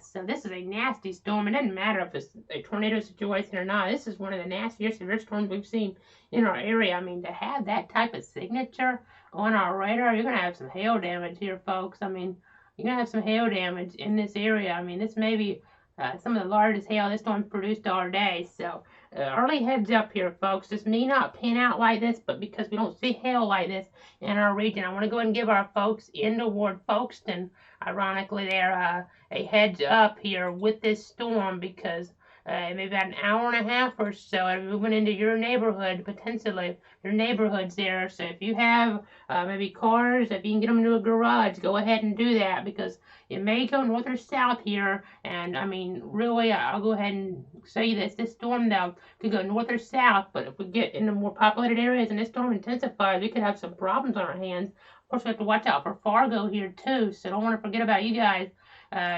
So this is a nasty storm. It doesn't matter if it's a tornado situation or not. This is one of the nastiest severe storms we've seen in our area. I mean, to have that type of signature on our radar, you're going to have some hail damage here, folks. I mean, you're going to have some hail damage in this area. I mean, this may be some of the largest hail this storm's produced all day. So early heads up here, folks. This may not pan out like this, but because we don't see hail like this in our region, I want to go ahead and give our folks in toward Folkestone, ironically, there a heads up here with this storm, because maybe about an hour and a half or so, and moving into your neighborhood, potentially your neighborhoods there. So if you have maybe cars, if you can get them into a garage, go ahead and do that, because it may go north or south here. And I mean, really, I'll go ahead and say this storm though could go north or south, but if we get into more populated areas and this storm intensifies, we could have some problems on our hands. Of course, we have to watch out for Fargo here too, so don't want to forget about you guys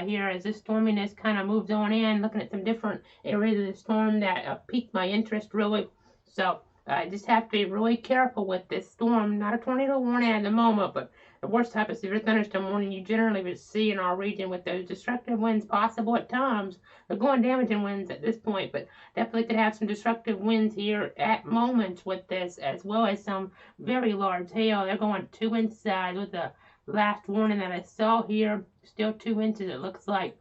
here as this storminess kind of moves on in, looking at some different areas of the storm that piqued my interest really. So I just have to be really careful with this storm. Not a tornado warning at the moment, but the worst type of severe thunderstorm warning you generally would see in our region, with those destructive winds possible at times. They're going damaging winds at this point, but definitely could have some destructive winds here at moments with this, as well as some very large hail. They're going 2 inch size with the last warning that I saw here, still 2 inches it looks like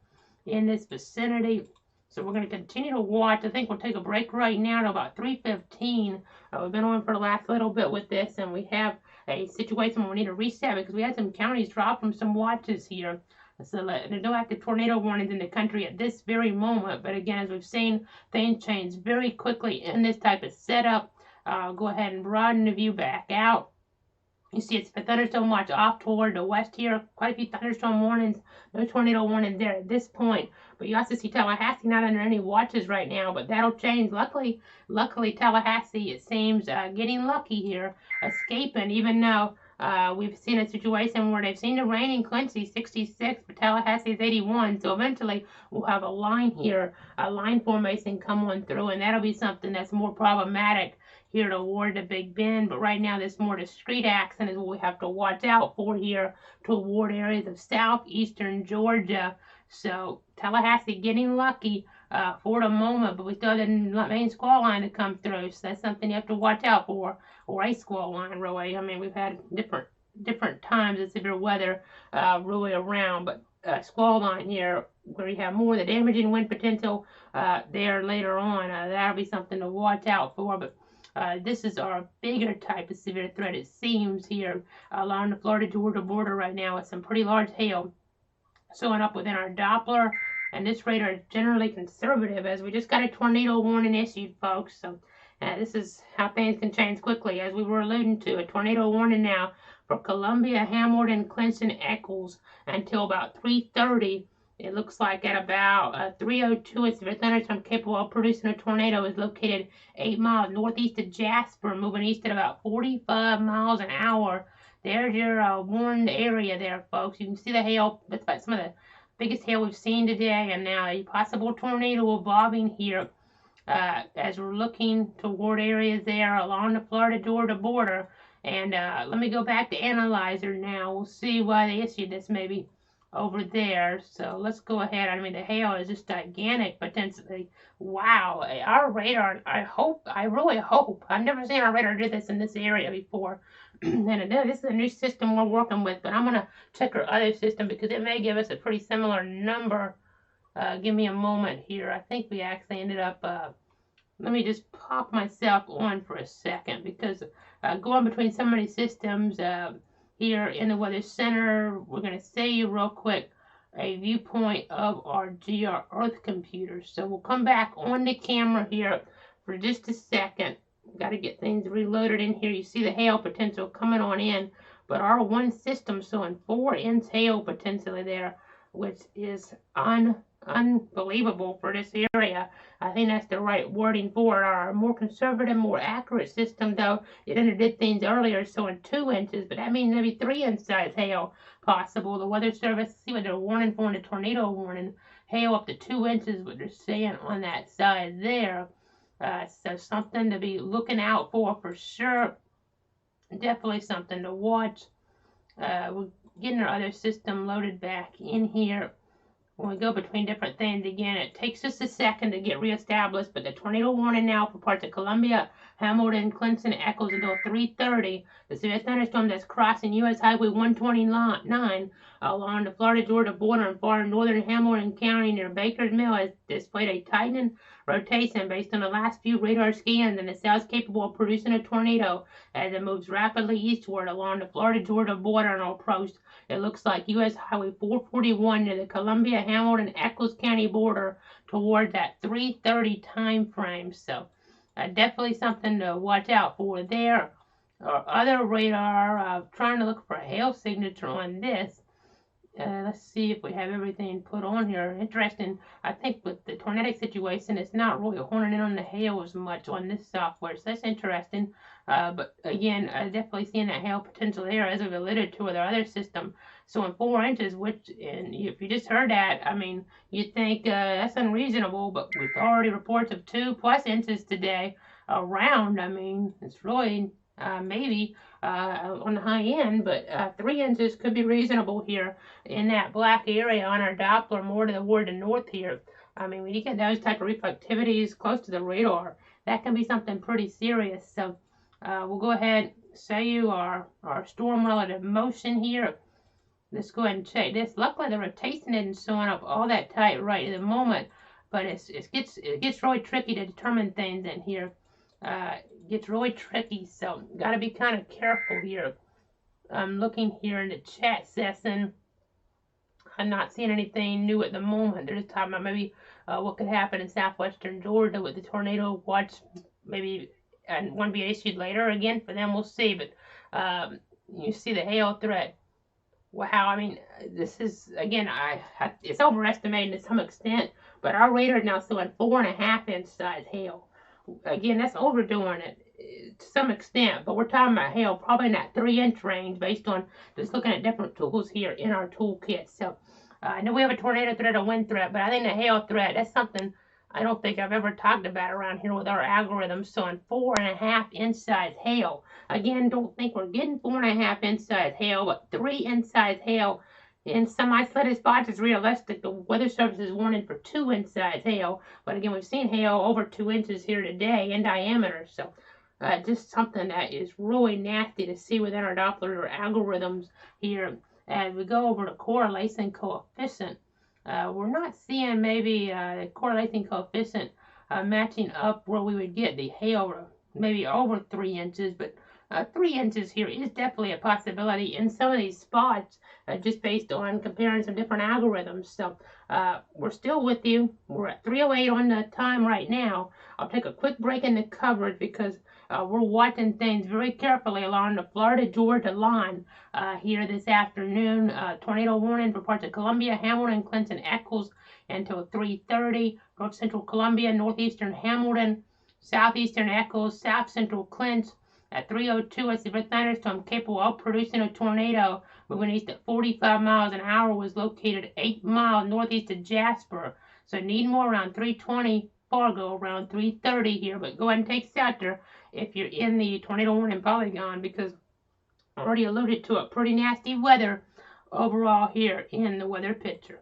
in this vicinity. So we're going to continue to watch. I think we'll take a break right now to about 3:15. We've been on for the last little bit with this, and we have a situation where we need to reset because we had some counties drop from some watches here. So there's no active tornado warnings in the country at this very moment. But again, as we've seen, things change very quickly in this type of setup. Go ahead and broaden the view back out. You see it's a thunderstorm watch off toward the west here. Quite a few thunderstorm warnings. No tornado warnings there at this point. But you also see Tallahassee not under any watches right now, but that'll change. Luckily Tallahassee, it seems, getting lucky here, escaping, even though we've seen a situation where they've seen the rain in Quincy, 66, but Tallahassee is 81. So eventually we'll have a line here, a line formation come on through, and that'll be something that's more problematic here toward the Big Bend. But right now this more discrete accent is what we have to watch out for here toward areas of southeastern Georgia. So Tallahassee getting lucky for the moment, but we still didn't main squall line to come through, so that's something you have to watch out for, or a squall line really. I mean, we've had different times of severe weather really around, but squall line here where you have more of the damaging wind potential there later on, that'll be something to watch out for. But this is our bigger type of severe threat, it seems, here along the Florida-Georgia border right now, with some pretty large hail showing up within our Doppler. And this radar is generally conservative, as we just got a tornado warning issued, folks. So this is how things can change quickly, as we were alluding to. A tornado warning now for Columbia, Hamilton, Clinton, Eccles until about 3:30. It looks like at about 3:02, a severe thunderstorm capable of producing a tornado is located 8 miles northeast of Jasper, moving east at about 45 miles an hour. There's your warned area there, folks. You can see the hail. That's about some of the biggest hail we've seen today, and now a possible tornado evolving here as we're looking toward areas there along the Florida-Georgia border. And let me go back to Analyzer now. We'll see why they issued this maybe over there. So let's go ahead. I mean, the hail is just gigantic potentially. Wow, our radar, I really hope, I've never seen our radar do this in this area before. And this is a new system we're working with, but I'm going to check our other system because it may give us a pretty similar number. Give me a moment here. I think we actually ended up, let me just pop myself on for a second, because going between some of these systems here in the Weather Center, we're going to say you real quick a viewpoint of our GR Earth computer. So we'll come back on the camera here for just a second. Got to get things reloaded in here. You see the hail potential coming on in, but our one system showing 4 inch hail potentially there, which is unbelievable for this area. I think that's the right wording for it. Our more conservative, more accurate system, though, it did things earlier showing 2 inches, but that means maybe 3 inch size hail possible. The Weather Service, see what they're warning for in the tornado warning. hail up to 2 inches, what they're saying on that side there. So something to be looking out for sure. Definitely something to watch. We're getting our other system loaded back in here. When we go between different things again, it takes us a second to get reestablished, but the tornado warning now for parts of Columbia, Hamilton, Clinton echoes until 3:30. The severe thunderstorm that's crossing U.S. Highway 129 along the Florida-Georgia border in far northern Hamilton County near Baker's Mill has displayed a tightening rotation based on the last few radar scans, and the cell is capable of producing a tornado as it moves rapidly eastward along the Florida-Georgia border and approach. It looks like U.S. Highway 441 near the Columbia, Hamilton, Eccles County border toward that 3:30 time frame. So definitely something to watch out for there. Our other radar, trying to look for a hail signature on this. Let's see if we have everything put on here. Interesting. I think with the tornadic situation, it's not really honing in on the hail as much on this software, so that's interesting. But again, definitely seeing that hail potential there, as we've alluded to with our other system. So in 4 inches, which, and if you just heard that, I mean, you'd think that's unreasonable, but with already reports of 2+ inches today around, I mean, it's really maybe on the high end, but 3 inches could be reasonable here in that black area on our Doppler, more toward the north here. I mean, when you get those type of reflectivities close to the radar, that can be something pretty serious. So we'll go ahead and show you our storm relative motion here. Let's go ahead and check this. Luckily, the rotation isn't showing up all that tight right at the moment, but it gets really tricky to determine things in here. It gets really tricky, so got to be kind of careful here. I'm looking here in the chat session. I'm not seeing anything new at the moment. They're just talking about maybe what could happen in southwestern Georgia with the tornado watch, maybe, and one be issued later again for them. We'll see, but you see the hail threat. Wow, I mean, this is again, it's overestimating to some extent, but our radar is now showing 4.5-inch size hail. Again, that's overdoing it to some extent, but we're talking about hail probably in that 3-inch range based on just looking at different tools here in our toolkit. So I know we have a tornado threat, a wind threat, but I think the hail threat, that's something I don't think I've ever talked about around here with our algorithms showing 4.5-inch size hail. Again, don't think we're getting 4.5-inch size hail, but 3-inch size hail in some isolated spots is realistic. The Weather Service is warning for 2-inch size hail, but again, we've seen hail over 2 inches here today in diameter. So just something that is really nasty to see within our Doppler algorithms here. As we go over to correlation coefficient, we're not seeing maybe the correlation coefficient matching up where we would get the hail maybe over 3 inches, but 3 inches here is definitely a possibility in some of these spots, just based on comparing some different algorithms. So we're still with you. We're at 3:08 on the time right now. I'll take a quick break in the coverage because we're watching things very carefully along the Florida-Georgia line here this afternoon. Tornado warning for parts of Columbia, Hamilton, Clinton, Eccles until 3:30. North Central Columbia, Northeastern Hamilton, Southeastern Eccles, South Central Clinton. At 3:02, a severe thunderstorm capable of producing a tornado moving east at 45 miles an hour was located 8 miles northeast of Jasper. So need more around 3:20, Fargo around 3:30 here. But go ahead and take shelter if you're in the tornado warning polygon, because I already alluded to it. Pretty nasty weather overall here in the weather picture.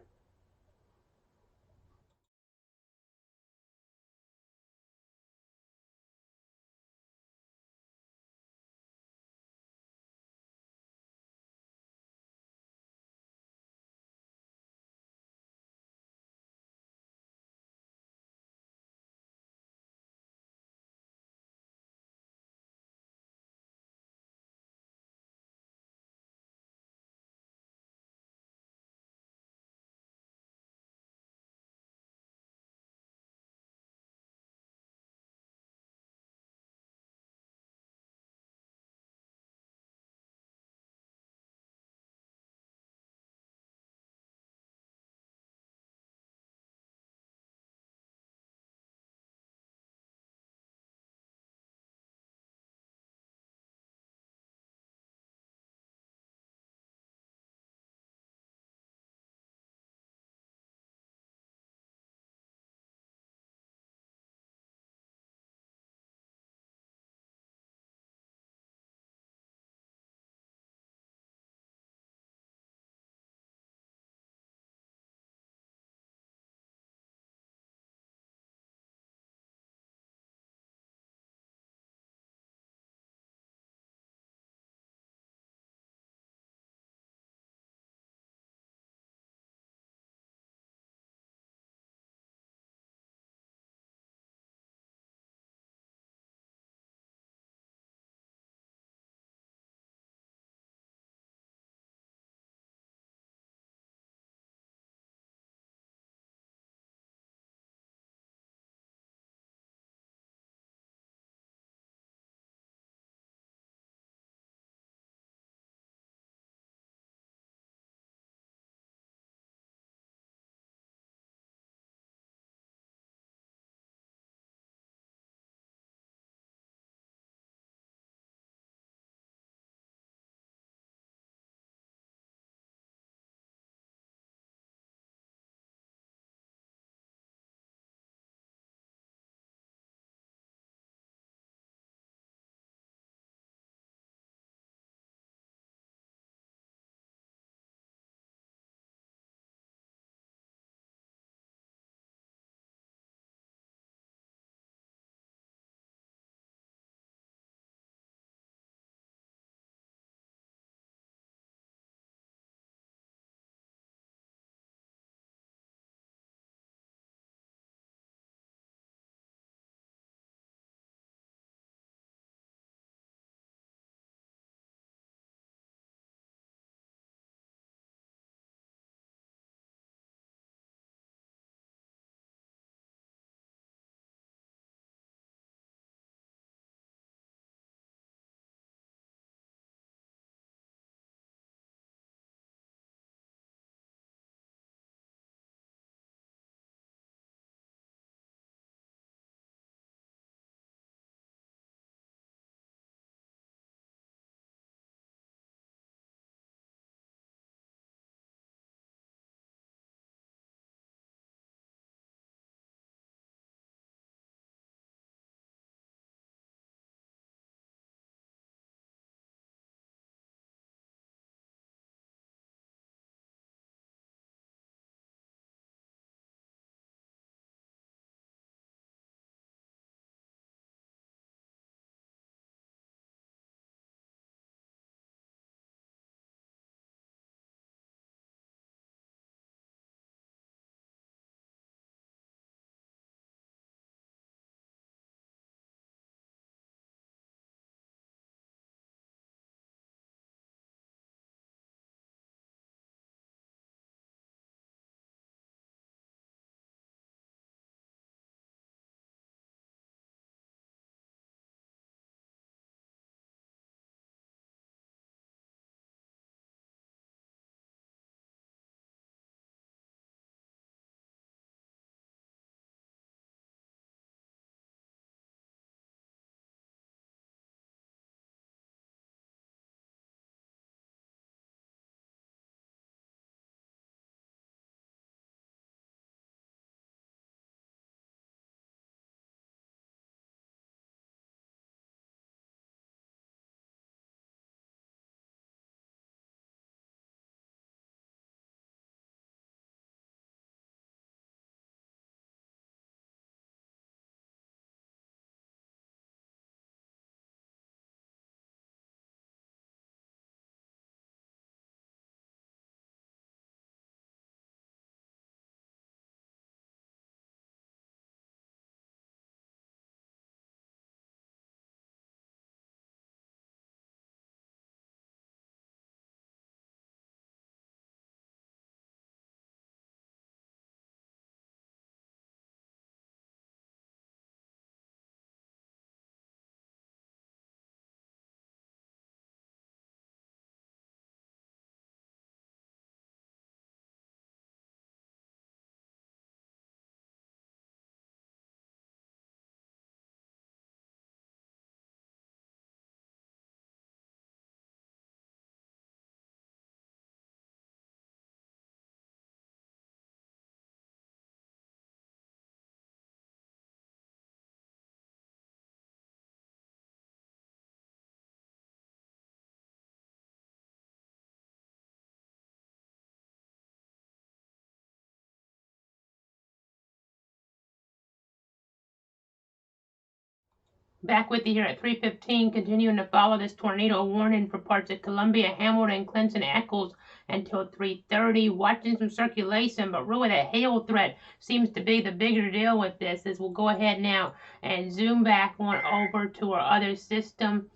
Back with you here at 3:15, continuing to follow this tornado warning for parts of Columbia, Hamilton, Clinton, Eccles until 3:30. Watching some circulation, but really the hail threat seems to be the bigger deal with this. As we'll go ahead now and zoom back on over to our other system,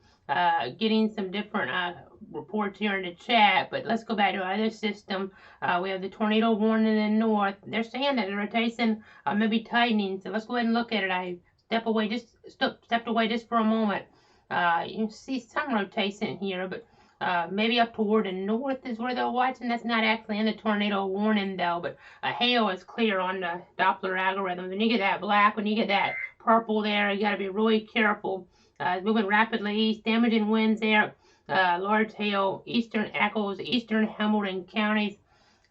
getting some different reports here in the chat. But let's go back to our other system. We have the tornado warning in the north. They're saying that the rotation may be tightening, so let's go ahead and look at it. I stepped away just for a moment. You see some rotation here, but maybe up toward the north is where they're watching. That's not actually in the tornado warning though, but hail is clear on the Doppler algorithm. When you get that black, when you get that purple there, you got to be really careful. Moving rapidly east, damaging winds there. Large hail, eastern Eccles, eastern Hamilton counties.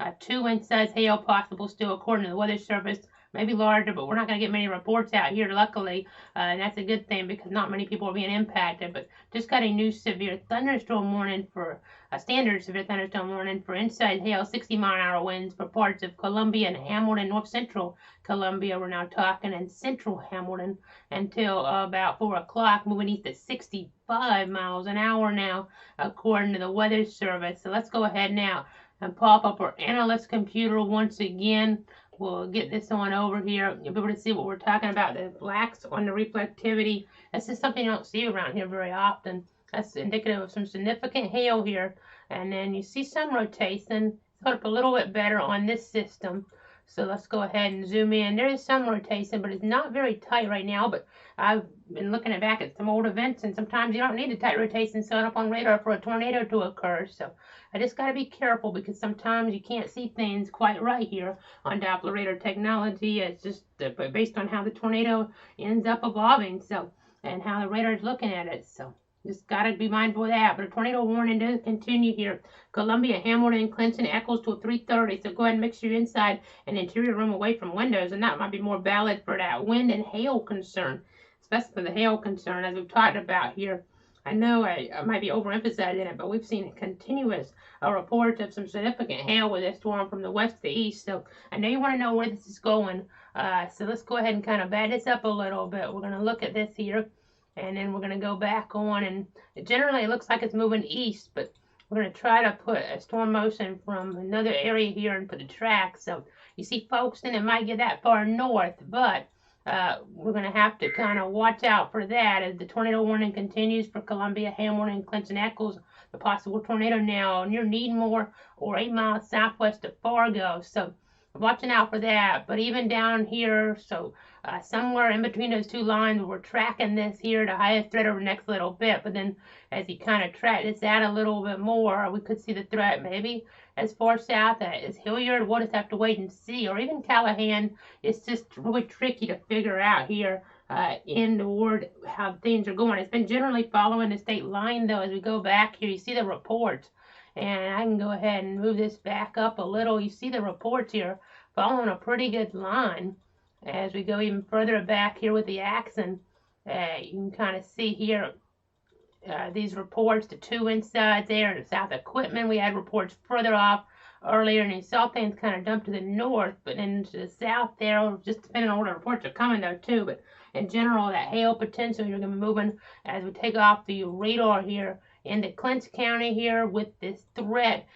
2-inch size hail possible still according to the Weather Service. Maybe larger, but we're not going to get many reports out here, luckily, and that's a good thing because not many people are being impacted. But just got a new severe thunderstorm warning for a standard severe thunderstorm warning for inside hail, 60-mile-an-hour winds for parts of Columbia and Hamilton, north central Columbia. We're now talking in central Hamilton until about 4 o'clock, moving east at 65 miles an hour now, according to the Weather Service. So let's go ahead now and pop up our analyst computer once again. We'll get this on over here. You'll be able to see what we're talking about. The blacks on the reflectivity. That's just something you don't see around here very often. That's indicative of some significant hail here. And then you see some rotation. It's got up a little bit better on this system. So let's go ahead and zoom in. There is some rotation, but it's not very tight right now. But I've been looking back at some old events, and sometimes you don't need a tight rotation set up on radar for a tornado to occur. So I just got to be careful because sometimes you can't see things quite right here on Doppler radar technology. It's just based on how the tornado ends up evolving, so, and how the radar is looking at it. So just got to be mindful of that. But a tornado warning does continue here. Columbia, Hamilton, Clinton, Eccles till 3:30. So go ahead and make sure you're inside an interior room away from windows, and that might be more valid for that wind and hail concern, especially for the hail concern, as we've talked about here. I know I might be overemphasizing it, but we've seen continuous reports of some significant hail with this storm from the west to east. So I know you want to know where this is going. So let's go ahead and kind of back this up a little bit. We're going to look at this here, and then we're going to go back on. And generally, it looks like it's moving east, but we're going to try to put a storm motion from another area here and put a track. So you see, folks, then it might get that far north, but we're going to have to kind of watch out for that as the tornado warning continues for Columbia, Hamilton, Clinton, Eccles. The possible tornado now near Needmore or 8 miles southwest of Fargo. So watching out for that. But even down here, so somewhere in between those two lines, we're tracking this here, the highest threat over the next little bit. But then as you kind of track this out a little bit more, we could see the threat maybe as far south as Hilliard. We'll just have to wait and see. Or even Callahan. It's just really tricky to figure out here in the ward how things are going. It's been generally following the state line, though. As we go back here, you see the reports. And I can go ahead and move this back up a little. You see the reports here following a pretty good line. As we go even further back here with the Axon, you can kind of see here these reports, the 2-inch sides there in the South Equipment. We had reports further off earlier, and you saw things kind of dump to the north, but then to the south there, just depending on where the reports are coming though too. But in general, that hail potential, you're going to be moving as we take off the radar here into Clinton County here with this threat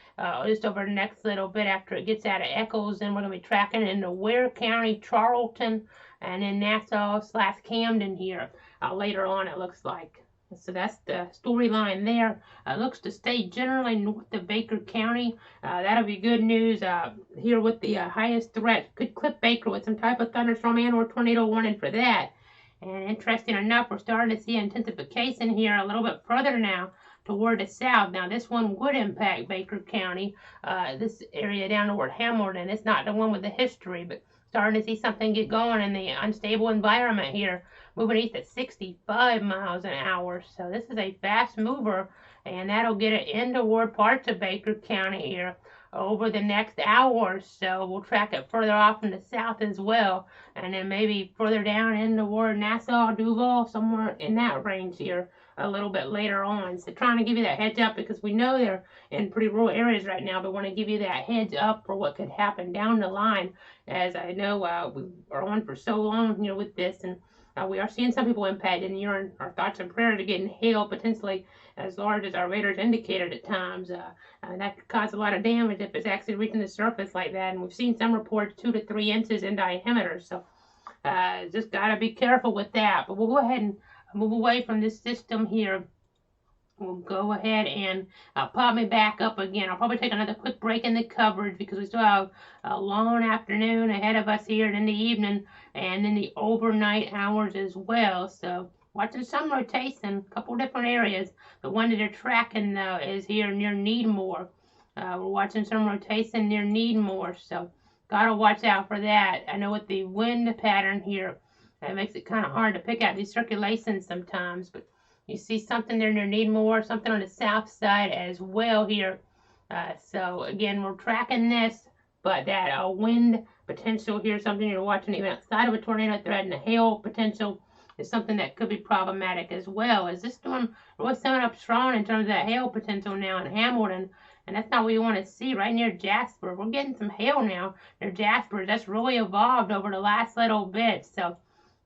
just over the next little bit after it gets out of Eccles. Then we're going to be tracking into Ware County, Charlton, and then Nassau/Camden here later on, it looks like. So that's the storyline there. Looks to stay generally north of Baker County. That'll be good news here with the highest threat. Could clip Baker with some type of thunderstorm and or tornado warning for that. And interesting enough, we're starting to see intensification here a little bit further now toward the south. Now this one would impact Baker County, this area down toward Hamilton. It's not the one with the history, but starting to see something get going in the unstable environment here, moving east at 65 miles an hour. So this is a fast mover, and that'll get it in toward parts of Baker County here over the next hour or so. We'll track it further off in the south as well, and then maybe further down in toward Nassau, Duval, somewhere in that range here a little bit later on. So trying to give you that heads up because we know they're in pretty rural areas right now, but want to give you that heads up for what could happen down the line. As I know we are on for so long, with this, and we are seeing some people impacted, and our thoughts and prayers are getting hail potentially as large as our radars indicated at times. That could cause a lot of damage if it's actually reaching the surface like that. And we've seen some reports 2 to 3 inches in diameter. So just got to be careful with that. But we'll go ahead and move away from this system here. We'll go ahead and pop me back up again. I'll probably take another quick break in the coverage because we still have a long afternoon ahead of us here and in the evening and in the overnight hours as well. So watching some rotation, a couple different areas. The one that they're tracking though is here near Needmore. We're watching some rotation near Needmore, so gotta watch out for that. I know with the wind pattern here, it makes it kind of hard to pick out these circulations sometimes, but you see something there near Needmore, something on the south side as well here. So again, we're tracking this, but that wind potential here, something you're watching even outside of a tornado threat, and the hail potential is something that could be problematic as well. As this storm really coming up strong in terms of that hail potential now in Hamilton, and that's not what we want to see right near Jasper. We're getting some hail now near Jasper. That's really evolved over the last little bit, so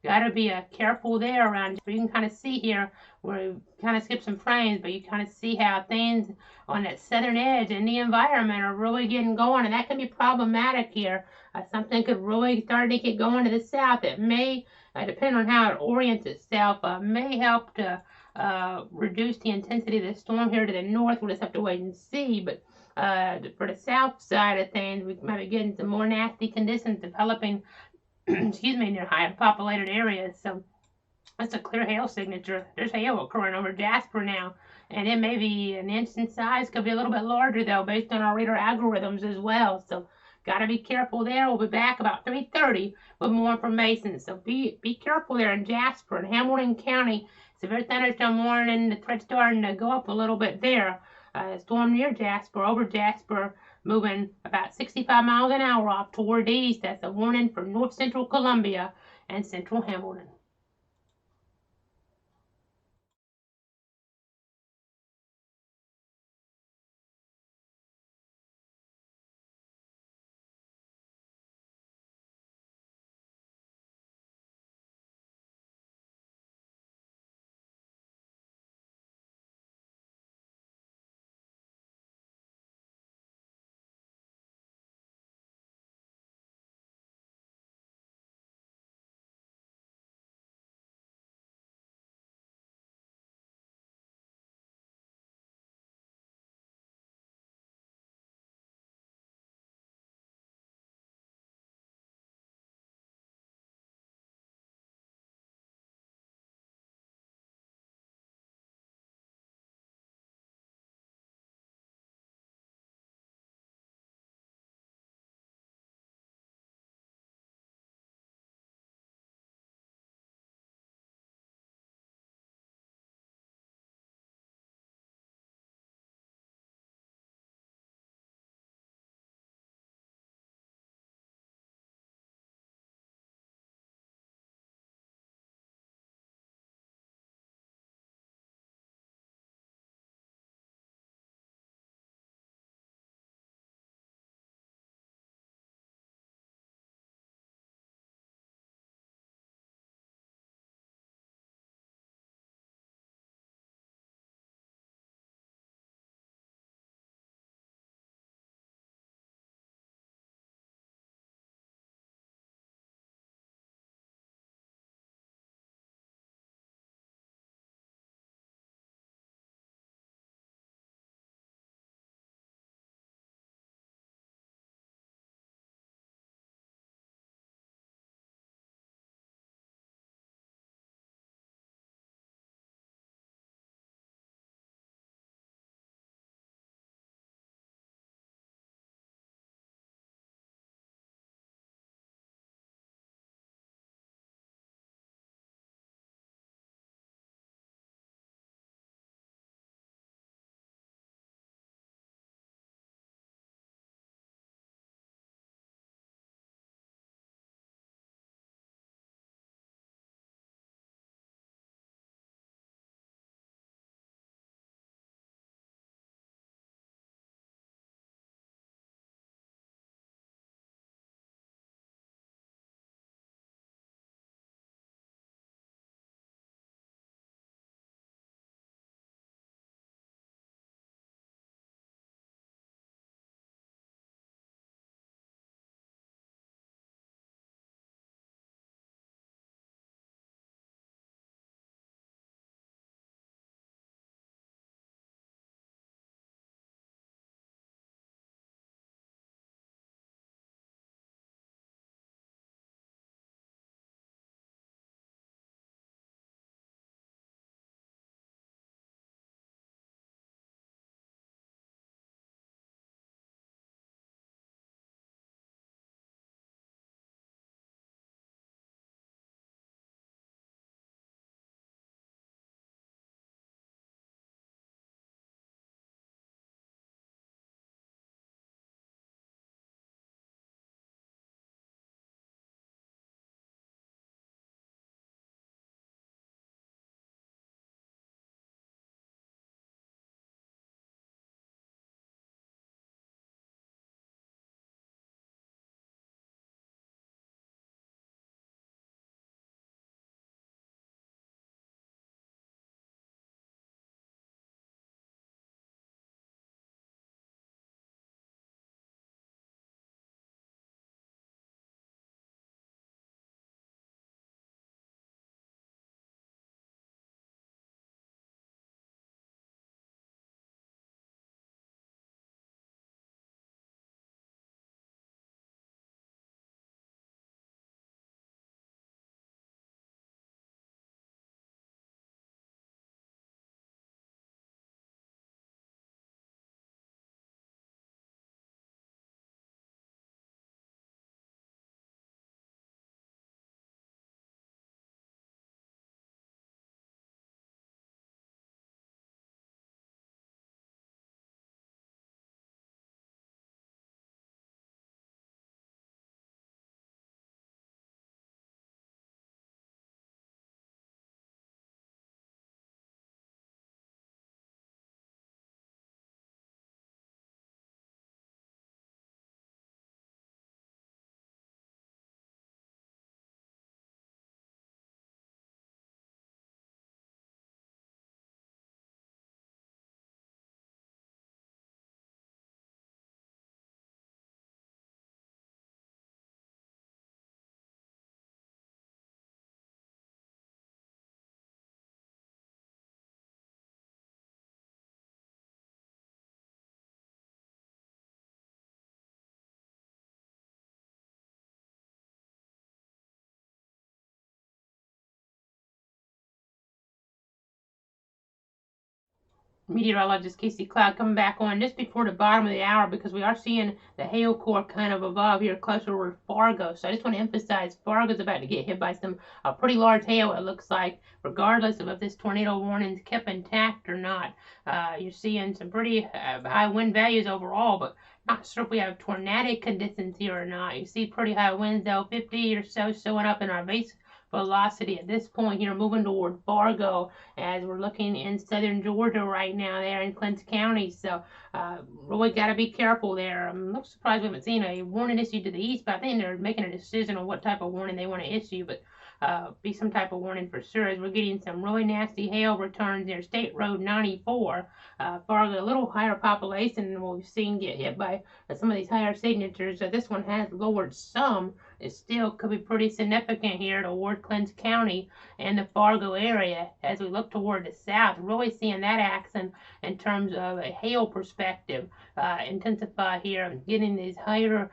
gotta be careful there around. You can kind of see here where we kind of skip some frames, but you kind of see how things on that southern edge in the environment are really getting going, and that can be problematic here. Something could really start to get going to the south. It may, depending on how it orients itself, may help to reduce the intensity of the storm here to the north. We'll just have to wait and see, but for the south side of things, we might be getting some more nasty conditions developing excuse me, near high populated areas. So that's a clear hail signature. There's hail occurring over Jasper now, and it may be an inch in size. Could be a little bit larger though, based on our radar algorithms as well. So gotta be careful there. We'll be back about 3:30 with more information. So be careful there in Jasper and Hamilton County. Severe thunderstorm warning. The threat starting to go up a little bit there. Storm near Jasper, over Jasper, moving about 65 miles an hour off toward the east. That's a warning for north central Columbia and central Hamilton. Meteorologist Casey Cloud coming back on just before the bottom of the hour because we are seeing the hail core kind of above here closer toward Fargo. So I just want to emphasize Fargo's about to get hit by some pretty large hail, it looks like, regardless of if this tornado warning is kept intact or not. You're seeing some pretty high wind values overall, but not sure if we have tornadic conditions here or not. You see pretty high winds though, 50 or so showing up in our base velocity at this point here, moving toward Fargo as we're looking in southern Georgia right now there in Clinton County. So really got to be careful there. I'm a little surprised we haven't seen a warning issued to the east, but I think they're making a decision on what type of warning they want to issue. But be some type of warning for sure as we're getting some really nasty hail returns near State Road 94. Fargo, a little higher population than what we've seen get hit by some of these higher signatures. This one has lowered some. It still could be pretty significant here toward Clinton County and the Fargo area as we look toward the south. Really seeing that action in terms of a hail perspective intensify here, getting these higher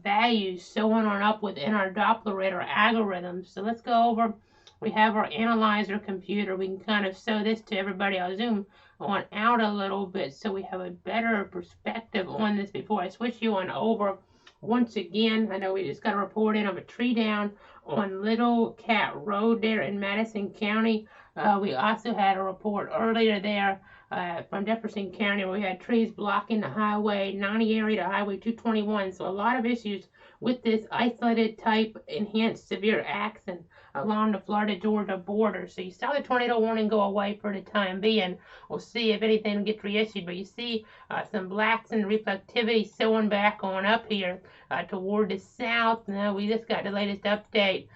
values showing on up within our Doppler radar algorithms. So let's go over. We have our analyzer computer. We can kind of show this to everybody. I'll zoom on out a little bit so we have a better perspective on this before I switch you on over. Once again, I know we just got a report in of a tree down on Little Cat Road there in Madison County. We also had a report earlier there from Jefferson County where we had trees blocking the Highway 90 area to Highway 221. So a lot of issues with this isolated type enhanced severe action along the Florida-Georgia border. So you saw the tornado warning go away for the time being. We'll see if anything gets reissued, but you see some blacks and reflectivity showing back on up here toward the south. Now we just got the latest update.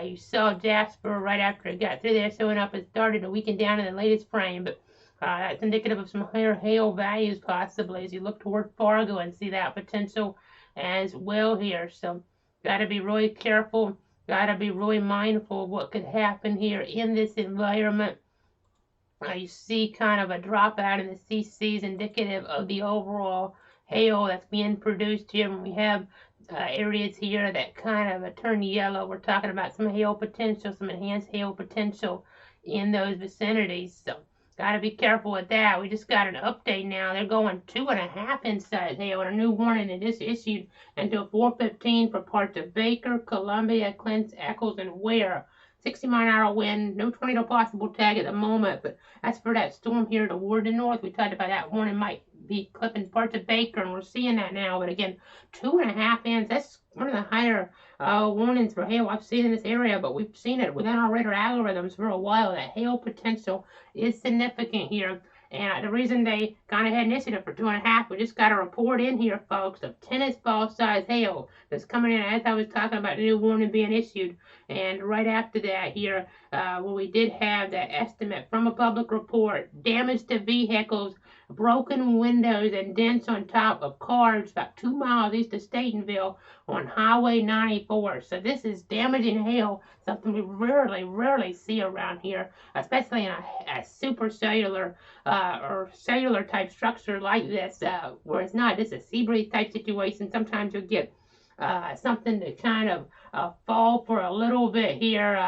You saw Jasper right after it got through there showing up. It started to weaken down in the latest frame, but that's indicative of some higher hail values possibly as you look toward Fargo and see that potential as well here. So got to be really careful. Got to be really mindful of what could happen here in this environment. You see kind of a dropout in the CCs indicative of the overall hail that's being produced here. When we have areas here that kind of turn yellow, we're talking about some hail potential, some enhanced hail potential in those vicinities. So got to be careful with that. We just got an update now. They're going 2.5 inch size hail, and a new warning that is issued until 4:15 for parts of Baker, Columbia, Clint, Eccles, and Ware. 60-mile-an-hour wind, no tornado possible tag at the moment, but as for that storm here toward the north, we talked about that warning might be clipping parts of Baker, and we're seeing that now. But again, 2.5 inches, that's one of the higher warnings for hail I've seen in this area, but we've seen it within our radar algorithms for a while. That hail potential is significant here. And the reason they kind of had an incident for 2.5, we just got a report in here, folks, of tennis ball size hail that's coming in as I was talking about the new warning being issued. And right after that here, where we did have that estimate from a public report, damage to vehicles, broken windows, and dents on top of cars about 2 miles east of Statenville on Highway 94. So this is damaging hail, something we rarely see around here, especially in a supercellular or cellular type structure like this, where it's not just a sea breeze type situation. Sometimes you'll get something to kind of fall for a little bit here.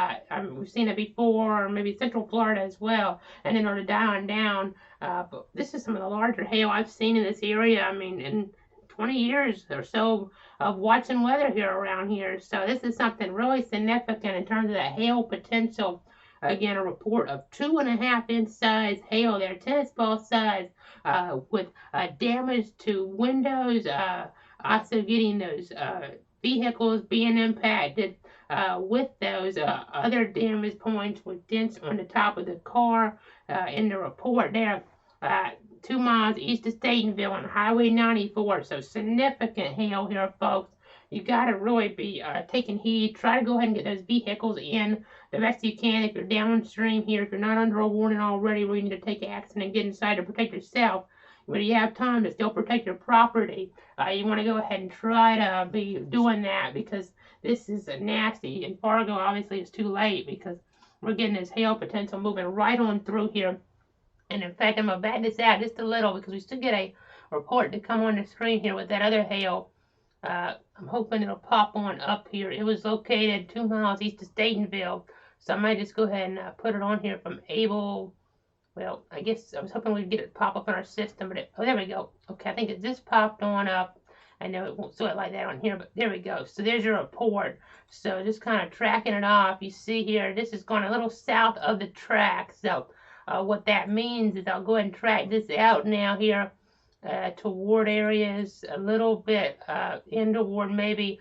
We've seen it before, or maybe Central Florida as well, and then it'll die on down. But this is some of the larger hail I've seen in this area. I mean, in 20 years or so of watching weather here around here. So this is something really significant in terms of the hail potential. Again, a report of 2.5 inch size hail there, tennis ball size, with damage to windows, also getting those vehicles being impacted with those other damage points with dents on the top of the car in the report there. 2 miles east of Statenville on Highway 94. So significant hail here, folks. You got to really be taking heed. Try to go ahead and get those vehicles in the best you can if you're downstream here. If you're not under a warning already, we need to take action and get inside to protect yourself. When you have time to still protect your property, you want to go ahead and try to be doing that because this is nasty. In Fargo, obviously, it's too late because we're getting this hail potential moving right on through here. And in fact, I'm going to back this out just a little because we still get a report to come on the screen here with that other hail. I'm hoping it'll pop on up here. It was located 2 miles east of Statenville. So I might just go ahead and put it on here from Able Well, I guess I was hoping we'd get it to pop up in our system, but oh, there we go. Okay, I think it just popped on up. I know it won't show it like that on here, but there we go. So there's your report. So just kind of tracking it off. You see here, this is going a little south of the track. So what that means is I'll go ahead and track this out now here toward areas a little bit in toward maybe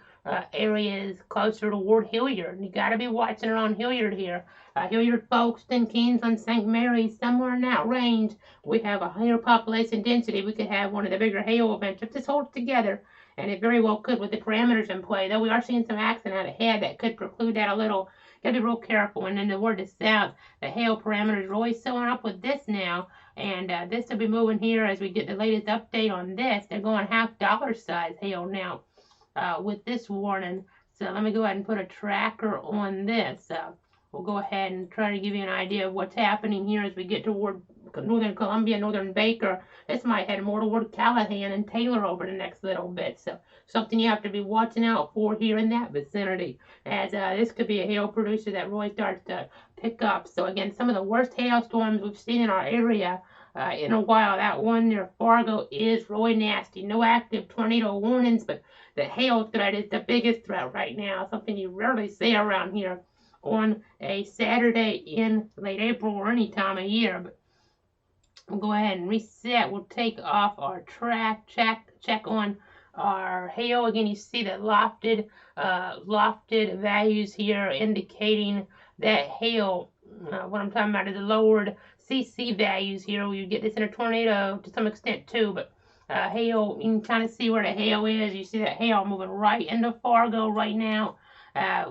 areas closer toward Hilliard. You got to be watching around Hilliard here. Hilliard, Folkestone, Kingsland, St. Mary's, somewhere in that range. We have a higher population density. We could have one of the bigger hail events if this holds together, and it very well could with the parameters in play. Though we are seeing some action out ahead that could preclude that a little. Got to be real careful. And then toward the south, the hail parameters are always showing up with this now. And this will be moving here as we get the latest update on this. They're going $half size hail now with this warning. So let me go ahead and put a tracker on this. We'll go ahead and try to give you an idea of what's happening here as we get toward northern Columbia, northern Baker. This might head more toward Callahan and Taylor over the next little bit. So something you have to be watching out for here in that vicinity, as this could be a hail producer that really starts to pick up. So again, some of the worst hailstorms we've seen in our area in a while. That one near Fargo is really nasty. No active tornado warnings, but the hail threat is the biggest threat right now. Something you rarely see around here on a Saturday in late April or any time of year. But we'll go ahead and reset. We'll take off our track, check on our hail. Again, you see the lofted values here indicating that hail, what I'm talking about is the lowered CC values here. You get this in a tornado to some extent too, but hail, you can kind of see where the hail is. You see that hail moving right into Fargo right now.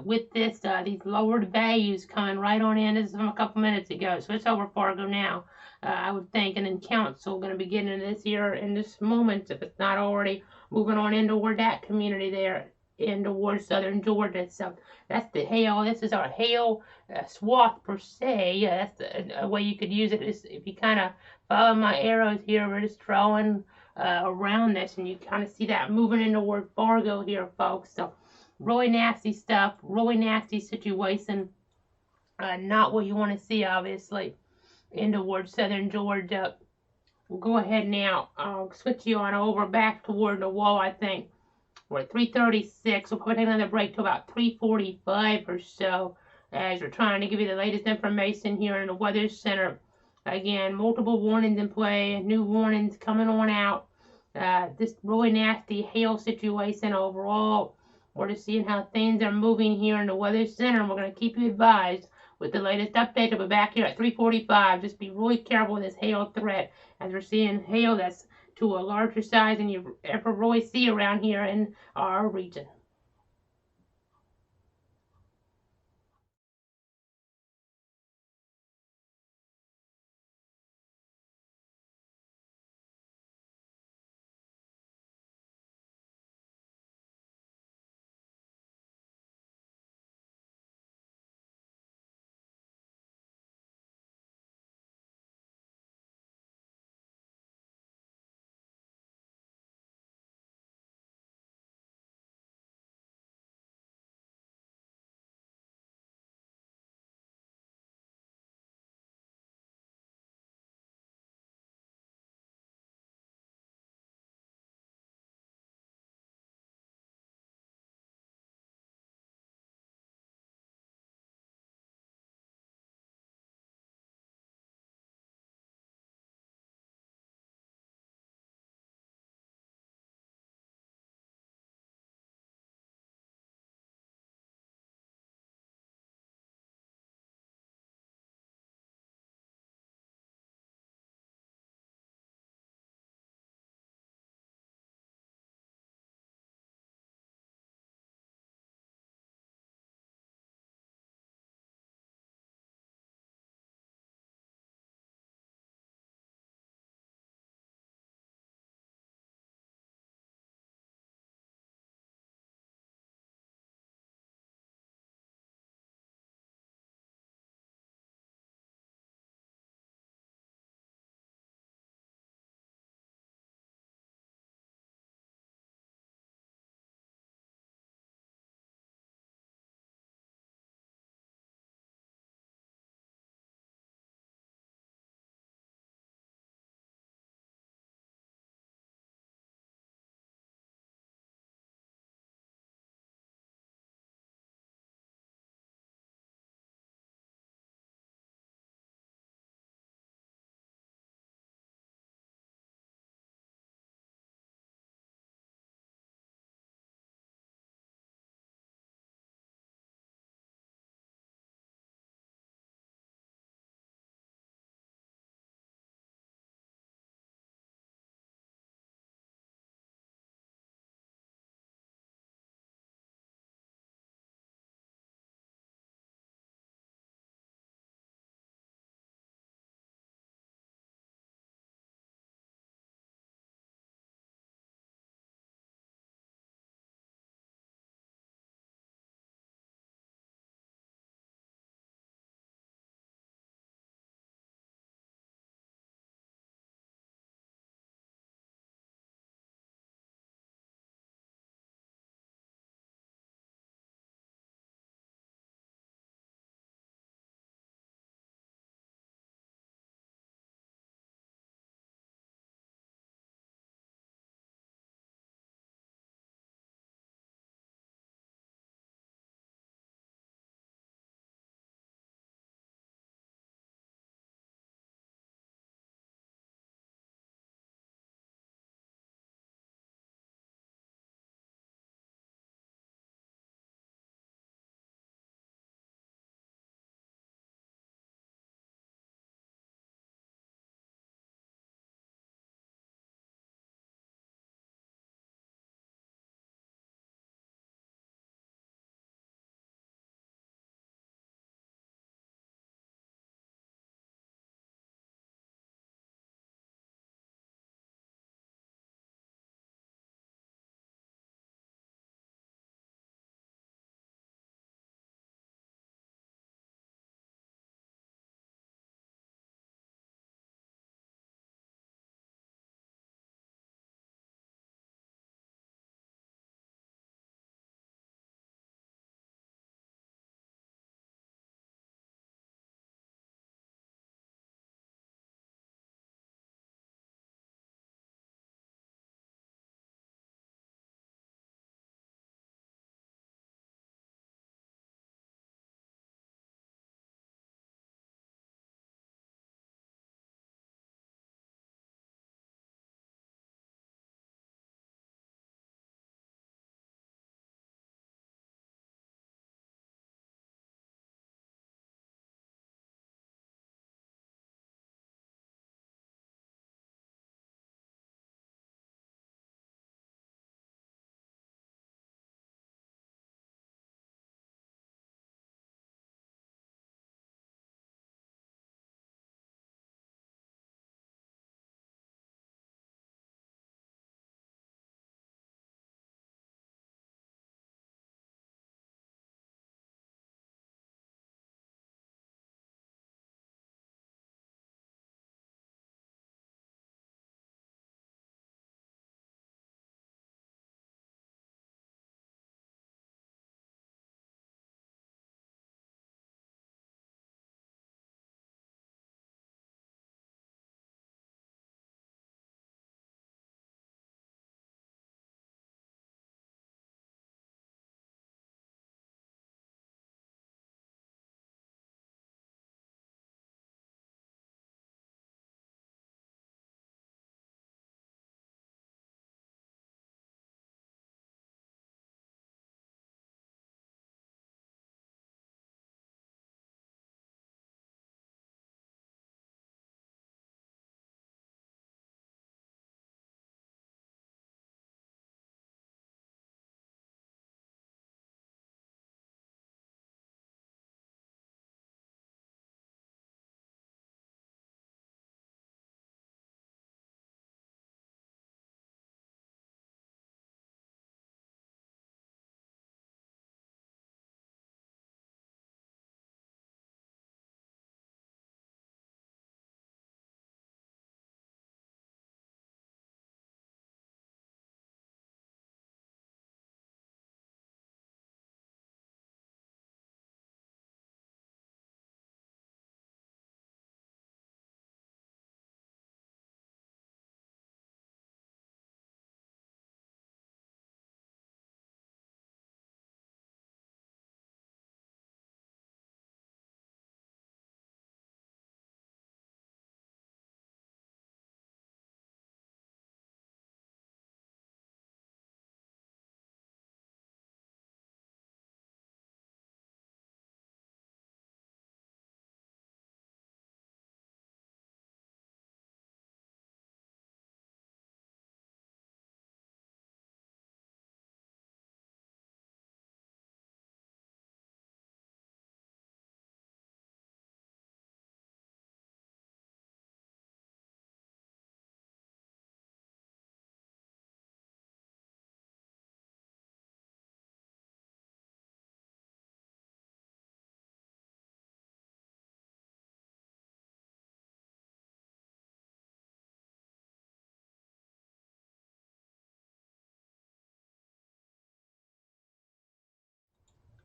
With this, these lowered values coming right on in. This is from a couple minutes ago, so it's over Fargo now. I would think, and then Council going to be getting into this here in this moment, if it's not already moving on in toward that community there, in towards southern Georgia. So that's the hail. This is our hail swath per se. That's a way you could use it. Is if you kind of follow my arrows here, we're just drawing around this, and you kind of see that moving in toward Fargo here, folks. So really nasty stuff, really nasty situation. Not what you want to see, obviously, in toward southern Georgia. We'll go ahead now. I'll switch you on over back toward the wall, I think. We're at 3:36. We'll probably take another break to about 3:45 or so as we're trying to give you the latest information here in the Weather Center. Again, multiple warnings in play, new warnings coming on out. This really nasty hail situation overall. We're just seeing how things are moving here in the Weather Center. We're going to keep you advised with the latest update. I'll be back here at 3:45. Just be really careful with this hail threat, as we're seeing hail that's to a larger size than you ever really see around here in our region.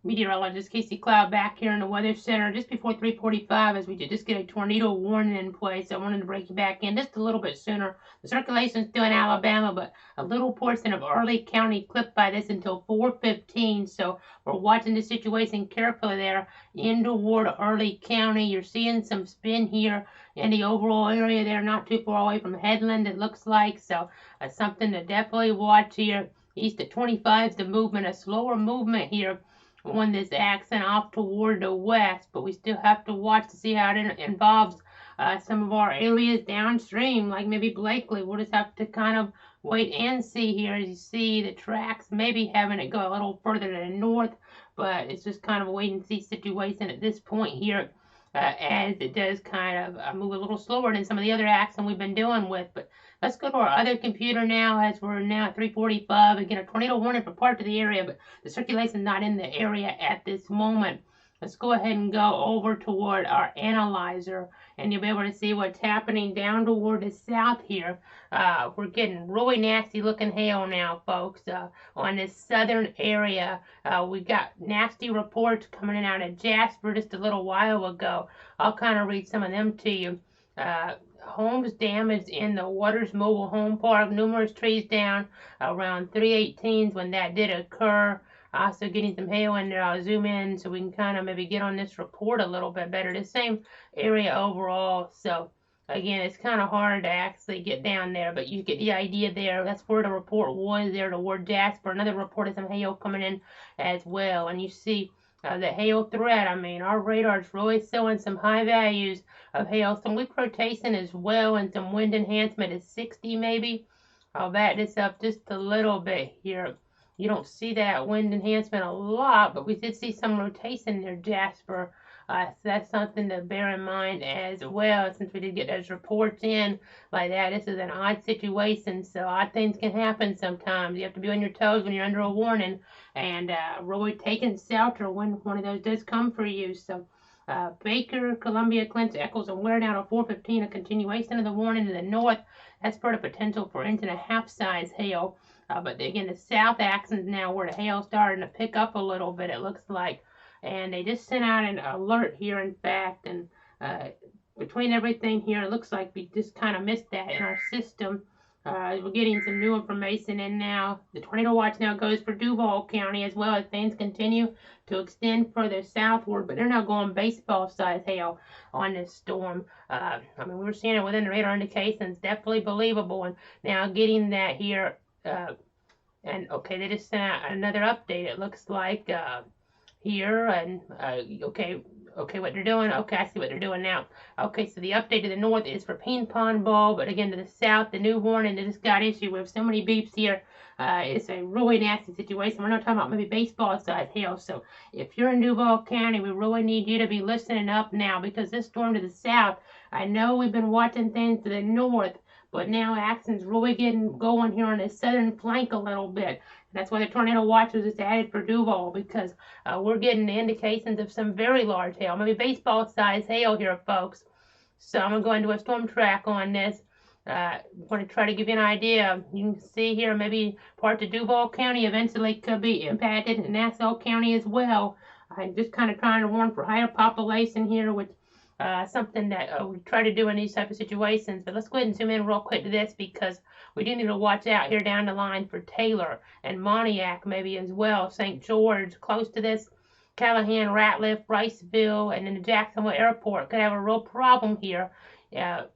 Meteorologist Casey Cloud back here in the Weather Center just before 3:45 as we did just get a tornado warning in place. So I wanted to break you back in just a little bit sooner. The circulation's still in Alabama, but a little portion of Early County clipped by this until 4:15. So we're watching the situation carefully there in toward Early County. You're seeing some spin here in the overall area there, not too far away from Headland, it looks like. So something to definitely watch here. East of 25 is the movement, a slower movement here on this accent off toward the west, but we still have to watch to see how it involves some of our areas downstream, like maybe Blakely. We'll just have to kind of wait and see here. As you see, the tracks maybe having it go a little further to the north, but it's just kind of a wait and see situation at this point here, as it does kind of move a little slower than some of the other accents we've been dealing with. But let's go to our other computer now, as we're now at 3:45. Again, a tornado warning for parts of the area, but the circulation not in the area at this moment. Let's go ahead and go over toward our analyzer, and you'll be able to see what's happening down toward the south here. We're getting really nasty looking hail now, folks, on this southern area. We got nasty reports coming in out of Jasper just a little while ago. I'll kind of read some of them to you. Homes damaged in the Waters Mobile Home Park, numerous trees down around 3:18 when that did occur. Also getting some hail in there. I'll zoom in so we can kind of maybe get on this report a little bit better. The same area overall. So again, it's kind of hard to actually get down there, but you get the idea there. That's where the report was there toward Jasper. Another report of some hail coming in as well. And you see the hail threat. I mean, our radar's really showing some high values of hail. Some weak rotation as well, and some wind enhancement is 60 maybe. I'll back this up just a little bit here. You don't see that wind enhancement a lot, but we did see some rotation near Jasper. So that's something to bear in mind as well, since we did get those reports in like that. This is an odd situation, so odd things can happen sometimes. You have to be on your toes when you're under a warning, and really taking shelter when one of those does come for you. So Baker, Columbia, Clint, Eccles, and Ware down to 4:15, a continuation of the warning to the north. That's for the potential for inch-and-a-half size hail. But again, the south axis now where the hail's starting to pick up a little bit, it looks like. And they just sent out an alert here, in fact. And between everything here, it looks like we just kind of missed that in our system. We're getting some new information in now. The tornado watch now goes for Duval County as well, as things continue to extend further southward. But they're now going baseball-sized hail on this storm. I mean, we were seeing it within the radar indications. Definitely believable. And now getting that here. And okay, they just sent out another update, it looks like, here, and okay, what they're doing, okay, I see what they're doing now. Okay, so the update to the north is for ping pong ball, but again to the south, the new warning that just got issued with so many beeps here. It's a really nasty situation. We're not talking about maybe baseball size hail. So if you're in Duval County, we really need you to be listening up now, because this storm to the south, I know we've been watching things to the north, but now action's really getting going here on the southern flank a little bit. And that's why the tornado watch was just added for Duval, because we're getting the indications of some very large hail, maybe baseball size hail here, folks. So I'm going to go into a storm track on this. I'm going to try to give you an idea. You can see here maybe parts of Duval County eventually could be impacted, and Nassau County as well. I'm just kind of trying to warn for higher population here, which something that we try to do in these type of situations. But let's go ahead and zoom in real quick to this, because we do need to watch out here down the line for Taylor and Moniac maybe as well. St. George, close to this. Callahan, Ratliff, Briceville, and then the Jacksonville Airport could have a real problem here.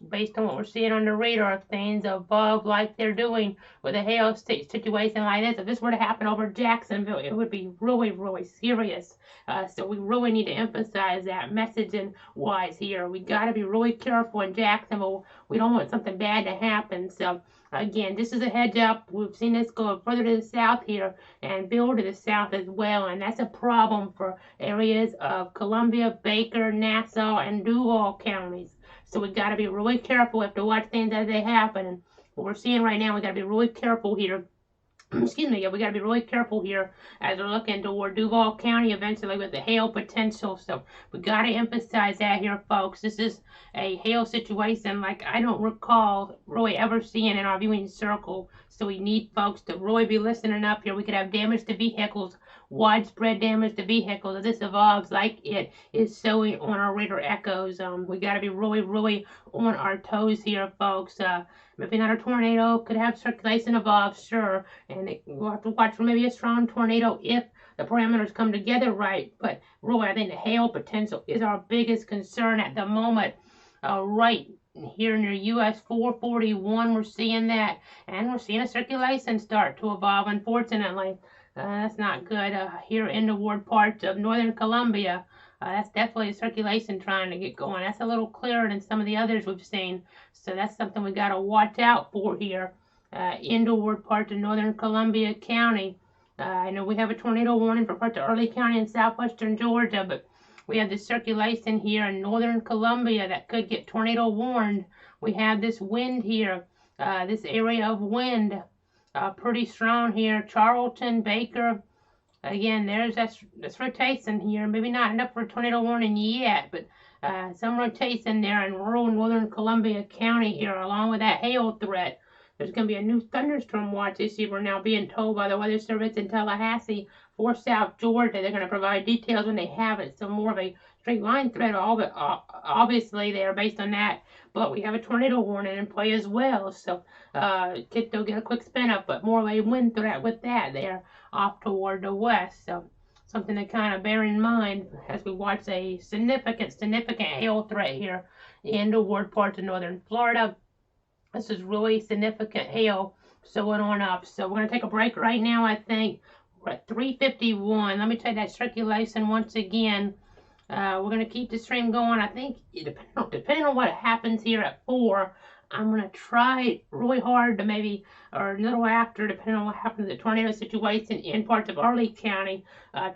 Based on what we're seeing on the radar, of things above like they're doing with a hail situation like this. If this were to happen over Jacksonville, it would be really, really serious. So we really need to emphasize that messaging wise here. We got to be really careful in Jacksonville. We don't want something bad to happen. So again, this is a heads up. We've seen this go further to the south here and build to the south as well. And that's a problem for areas of Columbia, Baker, Nassau, and Duval counties. So we got to be really careful. We have to watch things as they happen. And what we're seeing right now, we got to be really careful here. Excuse me, we got to be really careful here as we're looking toward Duval County eventually with the hail potential. So we got to emphasize that here, folks. This is a hail situation like I don't recall really ever seeing in our viewing circle So we need folks to really be listening up here. We could have damage to vehicles, widespread damage to vehicles. If this evolves like it is showing on our radar echoes, we got to be really, really on our toes here, folks. Maybe not a tornado, could have circulation evolve, sure, and we'll have to watch for maybe a strong tornado if the parameters come together right. But really, I think the hail potential is our biggest concern at the moment. Right here near US 441, we're seeing that, and we're seeing a circulation start to evolve, unfortunately. That's not good. Here in the ward parts of northern Colombia, that's definitely a circulation trying to get going. That's a little clearer than some of the others we've seen, so that's something we got to watch out for here. Inward parts of northern Columbia County. I know we have a tornado warning for parts of Early County and southwestern Georgia, but we have this circulation here in northern Columbia that could get tornado warned. We have this wind here, this area of wind, pretty strong here. Charlton, Baker, again, there's this rotation here. Maybe not enough for a tornado warning yet, but some rotation there in rural northern Columbia County here, along with that hail threat. There's going to be a new thunderstorm watch this year. We're now being told by the Weather Service in Tallahassee for South Georgia. They're going to provide details when they have it. So more of a straight line threat, obviously, they are based on that. But we have a tornado warning in play as well. So they'll get a quick spin up, but more of a wind threat with that there off toward the west. So something to kind of bear in mind as we watch a significant hail threat here in the ward parts of northern Florida. This is really significant hail showing on up. So we're going to take a break right now, I think. We're at 3:51. Let me tell you that circulation once again. We're going to keep the stream going. I think, depending on what happens here at 4, I'm going to try really hard to maybe, or a little after, depending on what happens to the tornado situation in parts of Early County,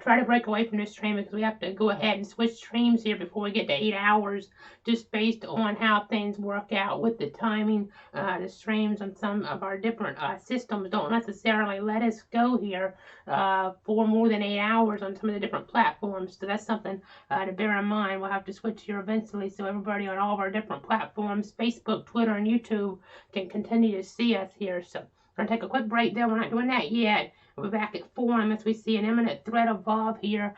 try to break away from this stream because we have to go ahead and switch streams here before we get to 8 hours, just based on how things work out with the timing. The streams on some of our different systems don't necessarily let us go here for more than 8 hours on some of the different platforms. So that's something to bear in mind. We'll have to switch here eventually so everybody on all of our different platforms, Facebook, Twitter, and YouTube, can continue to see us here. So we're going to take a quick break there. We're not doing that yet. We'll be back at 4 unless we see an imminent threat evolve here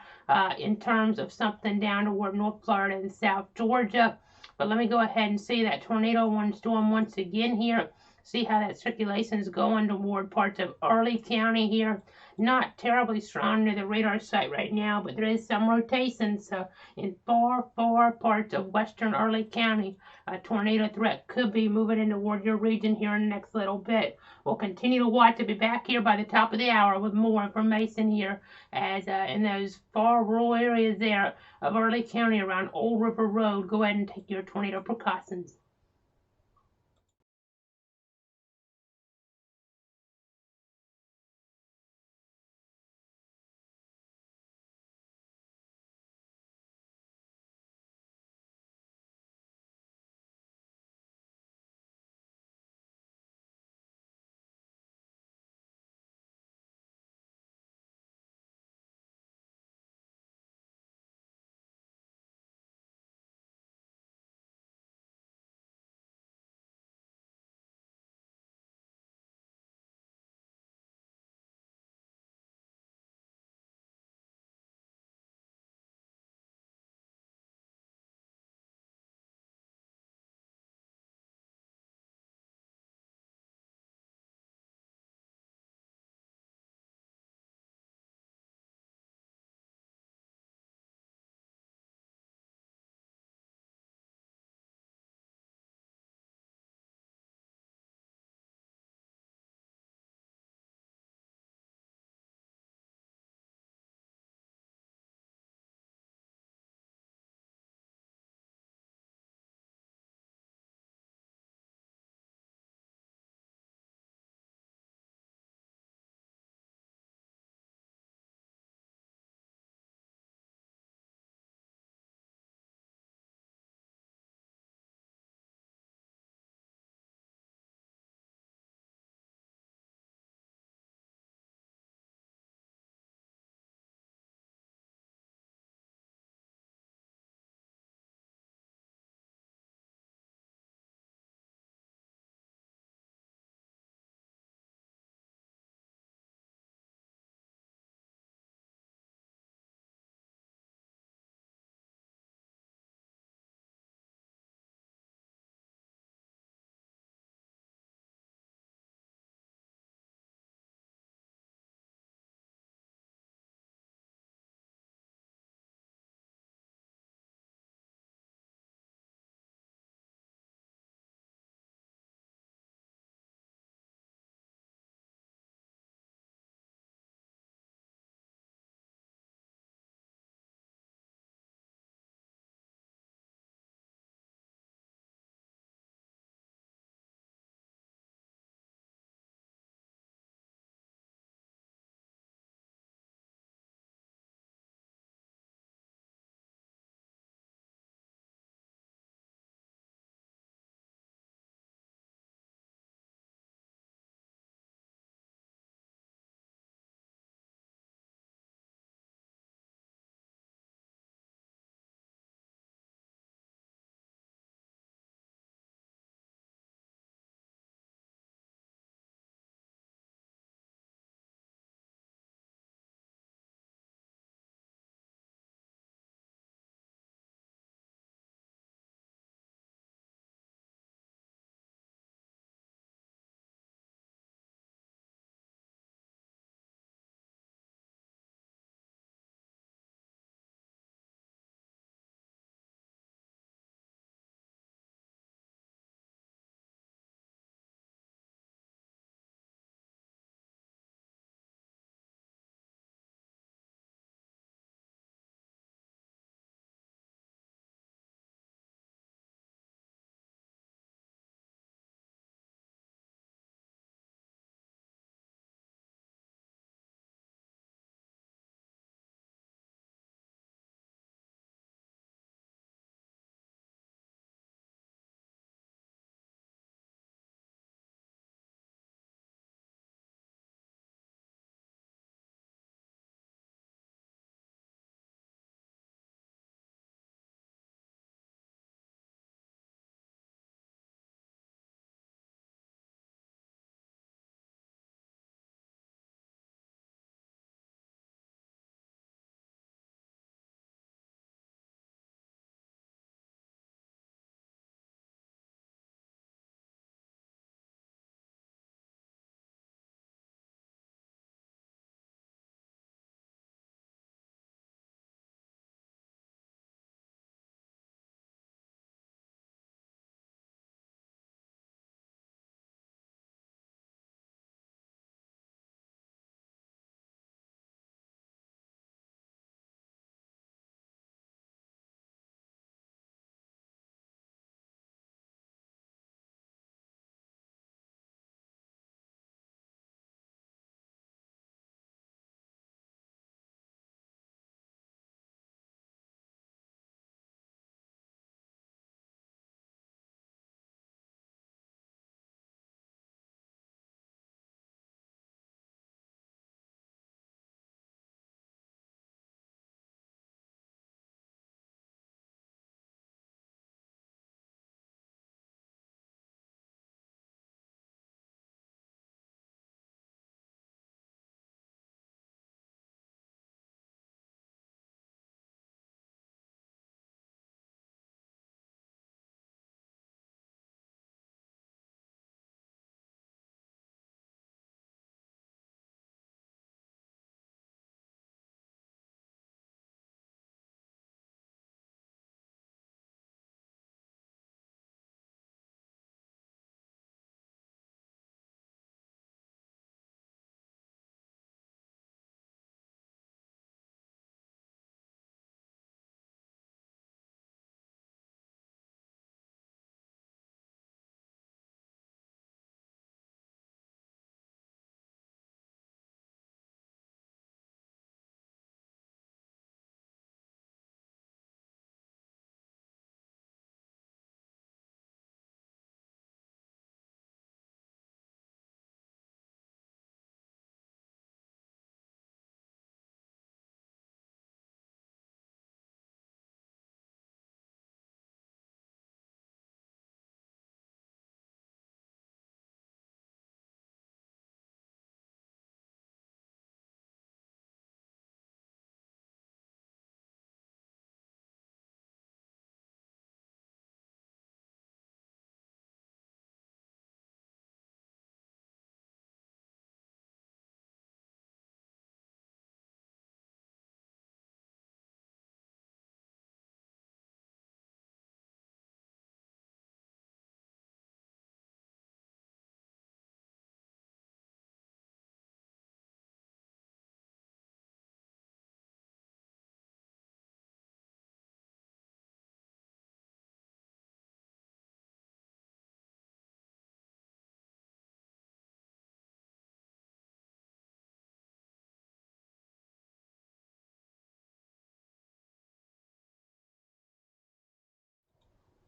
in terms of something down toward North Florida and South Georgia. But let me go ahead and see that tornado warning storm once again here. See how that circulation is going toward parts of Early County here. Not terribly strong near the radar site right now, but there is some rotation. So in far parts of western Early County, a tornado threat could be moving in toward your region here in the next little bit. We'll continue to watch. To be back here by the top of the hour with more information here as in those far rural areas there of Early County around Old River Road. Go ahead and take your tornado precautions.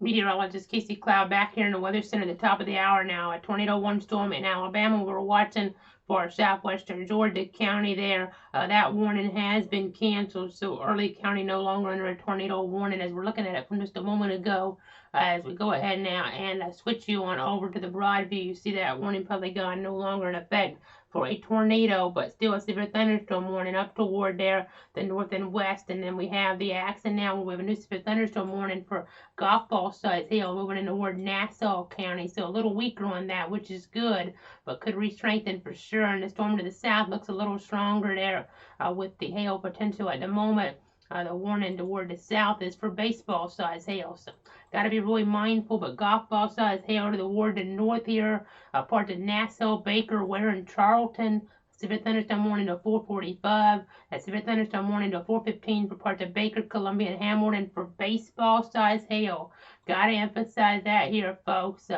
Meteorologist Casey Cloud back here in the Weather Center at the top of the hour now. A tornado warning storm in Alabama. We're watching for southwestern Georgia County there. That warning has been canceled, so Early County no longer under a tornado warning as we're looking at it from just a moment ago. As we go ahead now and switch you on over to the Broadview, you see that warning probably gone, no longer in effect for a tornado, but still a severe thunderstorm warning up toward there the north and west. And then we have the accent now where we have a new severe thunderstorm warning for golf ball size hail moving in toward Nassau County, so a little weaker on that, which is good, but could re-strengthen for sure. And the storm to the south looks a little stronger there with the hail potential at the moment. The warning toward the south is for baseball size hail, so got to be really mindful. But golf ball size hail to the ward to north here, parts of Nassau, Baker, Ware, and Charlton. Severe thunderstorm warning to 4:45. Severe thunderstorm warning to 4:15 for parts of Baker, Columbia, and Hamilton for baseball size hail. Got to emphasize that here, folks.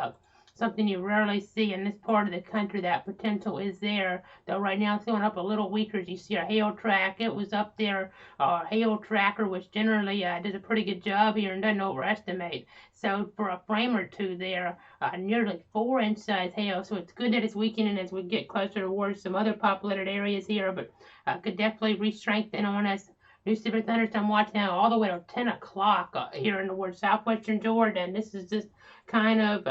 Something you rarely see in this part of the country. That potential is there, though right now it's going up a little weaker. As you see our hail track, it was up there. Our hail tracker, which generally does a pretty good job here and doesn't overestimate. So for a frame or two there, nearly 4-inch size hail. So it's good that it's weakening as we get closer towards some other populated areas here, but could definitely re-strengthen on us. New severe thunderstorm watch now all the way to 10 o'clock here in the southwestern Georgia, and this is just kind of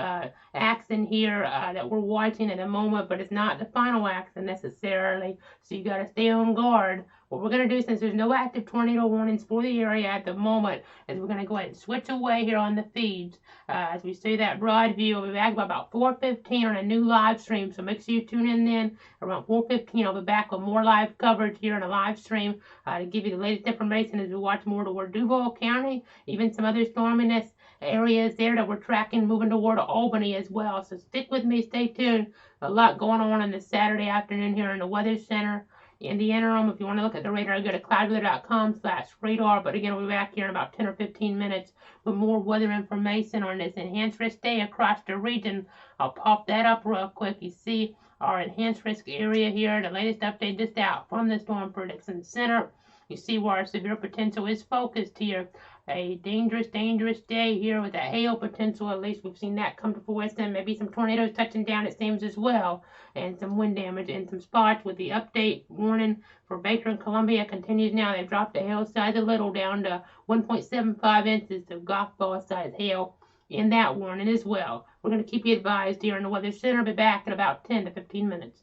accent here that we're watching at the moment, but it's not the final accent necessarily, so you got to stay on guard. What we're going to do, since there's no active tornado warnings for the area at the moment, is we're going to go ahead and switch away here on the feeds. As we see that Broadview, we'll be back by about 4:15 on a new live stream, so make sure you tune in then. Around 4:15, I'll be back with more live coverage here on a live stream to give you the latest information as we watch more toward Duval County, even some other storminess areas there that we're tracking moving toward Albany as well. So stick with me, stay tuned. A lot going on this Saturday afternoon here in the Weather Center. In the interim, if you want to look at the radar, go to cloudweather.com/radar. But again, we'll be back here in about 10 or 15 minutes with more weather information on this enhanced risk day across the region. I'll pop that up real quick. You see our enhanced risk area here, the latest update just out from the Storm Prediction Center. You see where our severe potential is focused here. A dangerous day here with a hail potential. At least we've seen that come to fruition. Maybe some tornadoes touching down, it seems, as well. And some wind damage in some spots with the update warning for Baker and Columbia continues now. They've dropped the hail size a little down to 1.75 inches of golf ball size hail in that warning as well. We're going to keep you advised here in the Weather Center. I'll be back in about 10 to 15 minutes.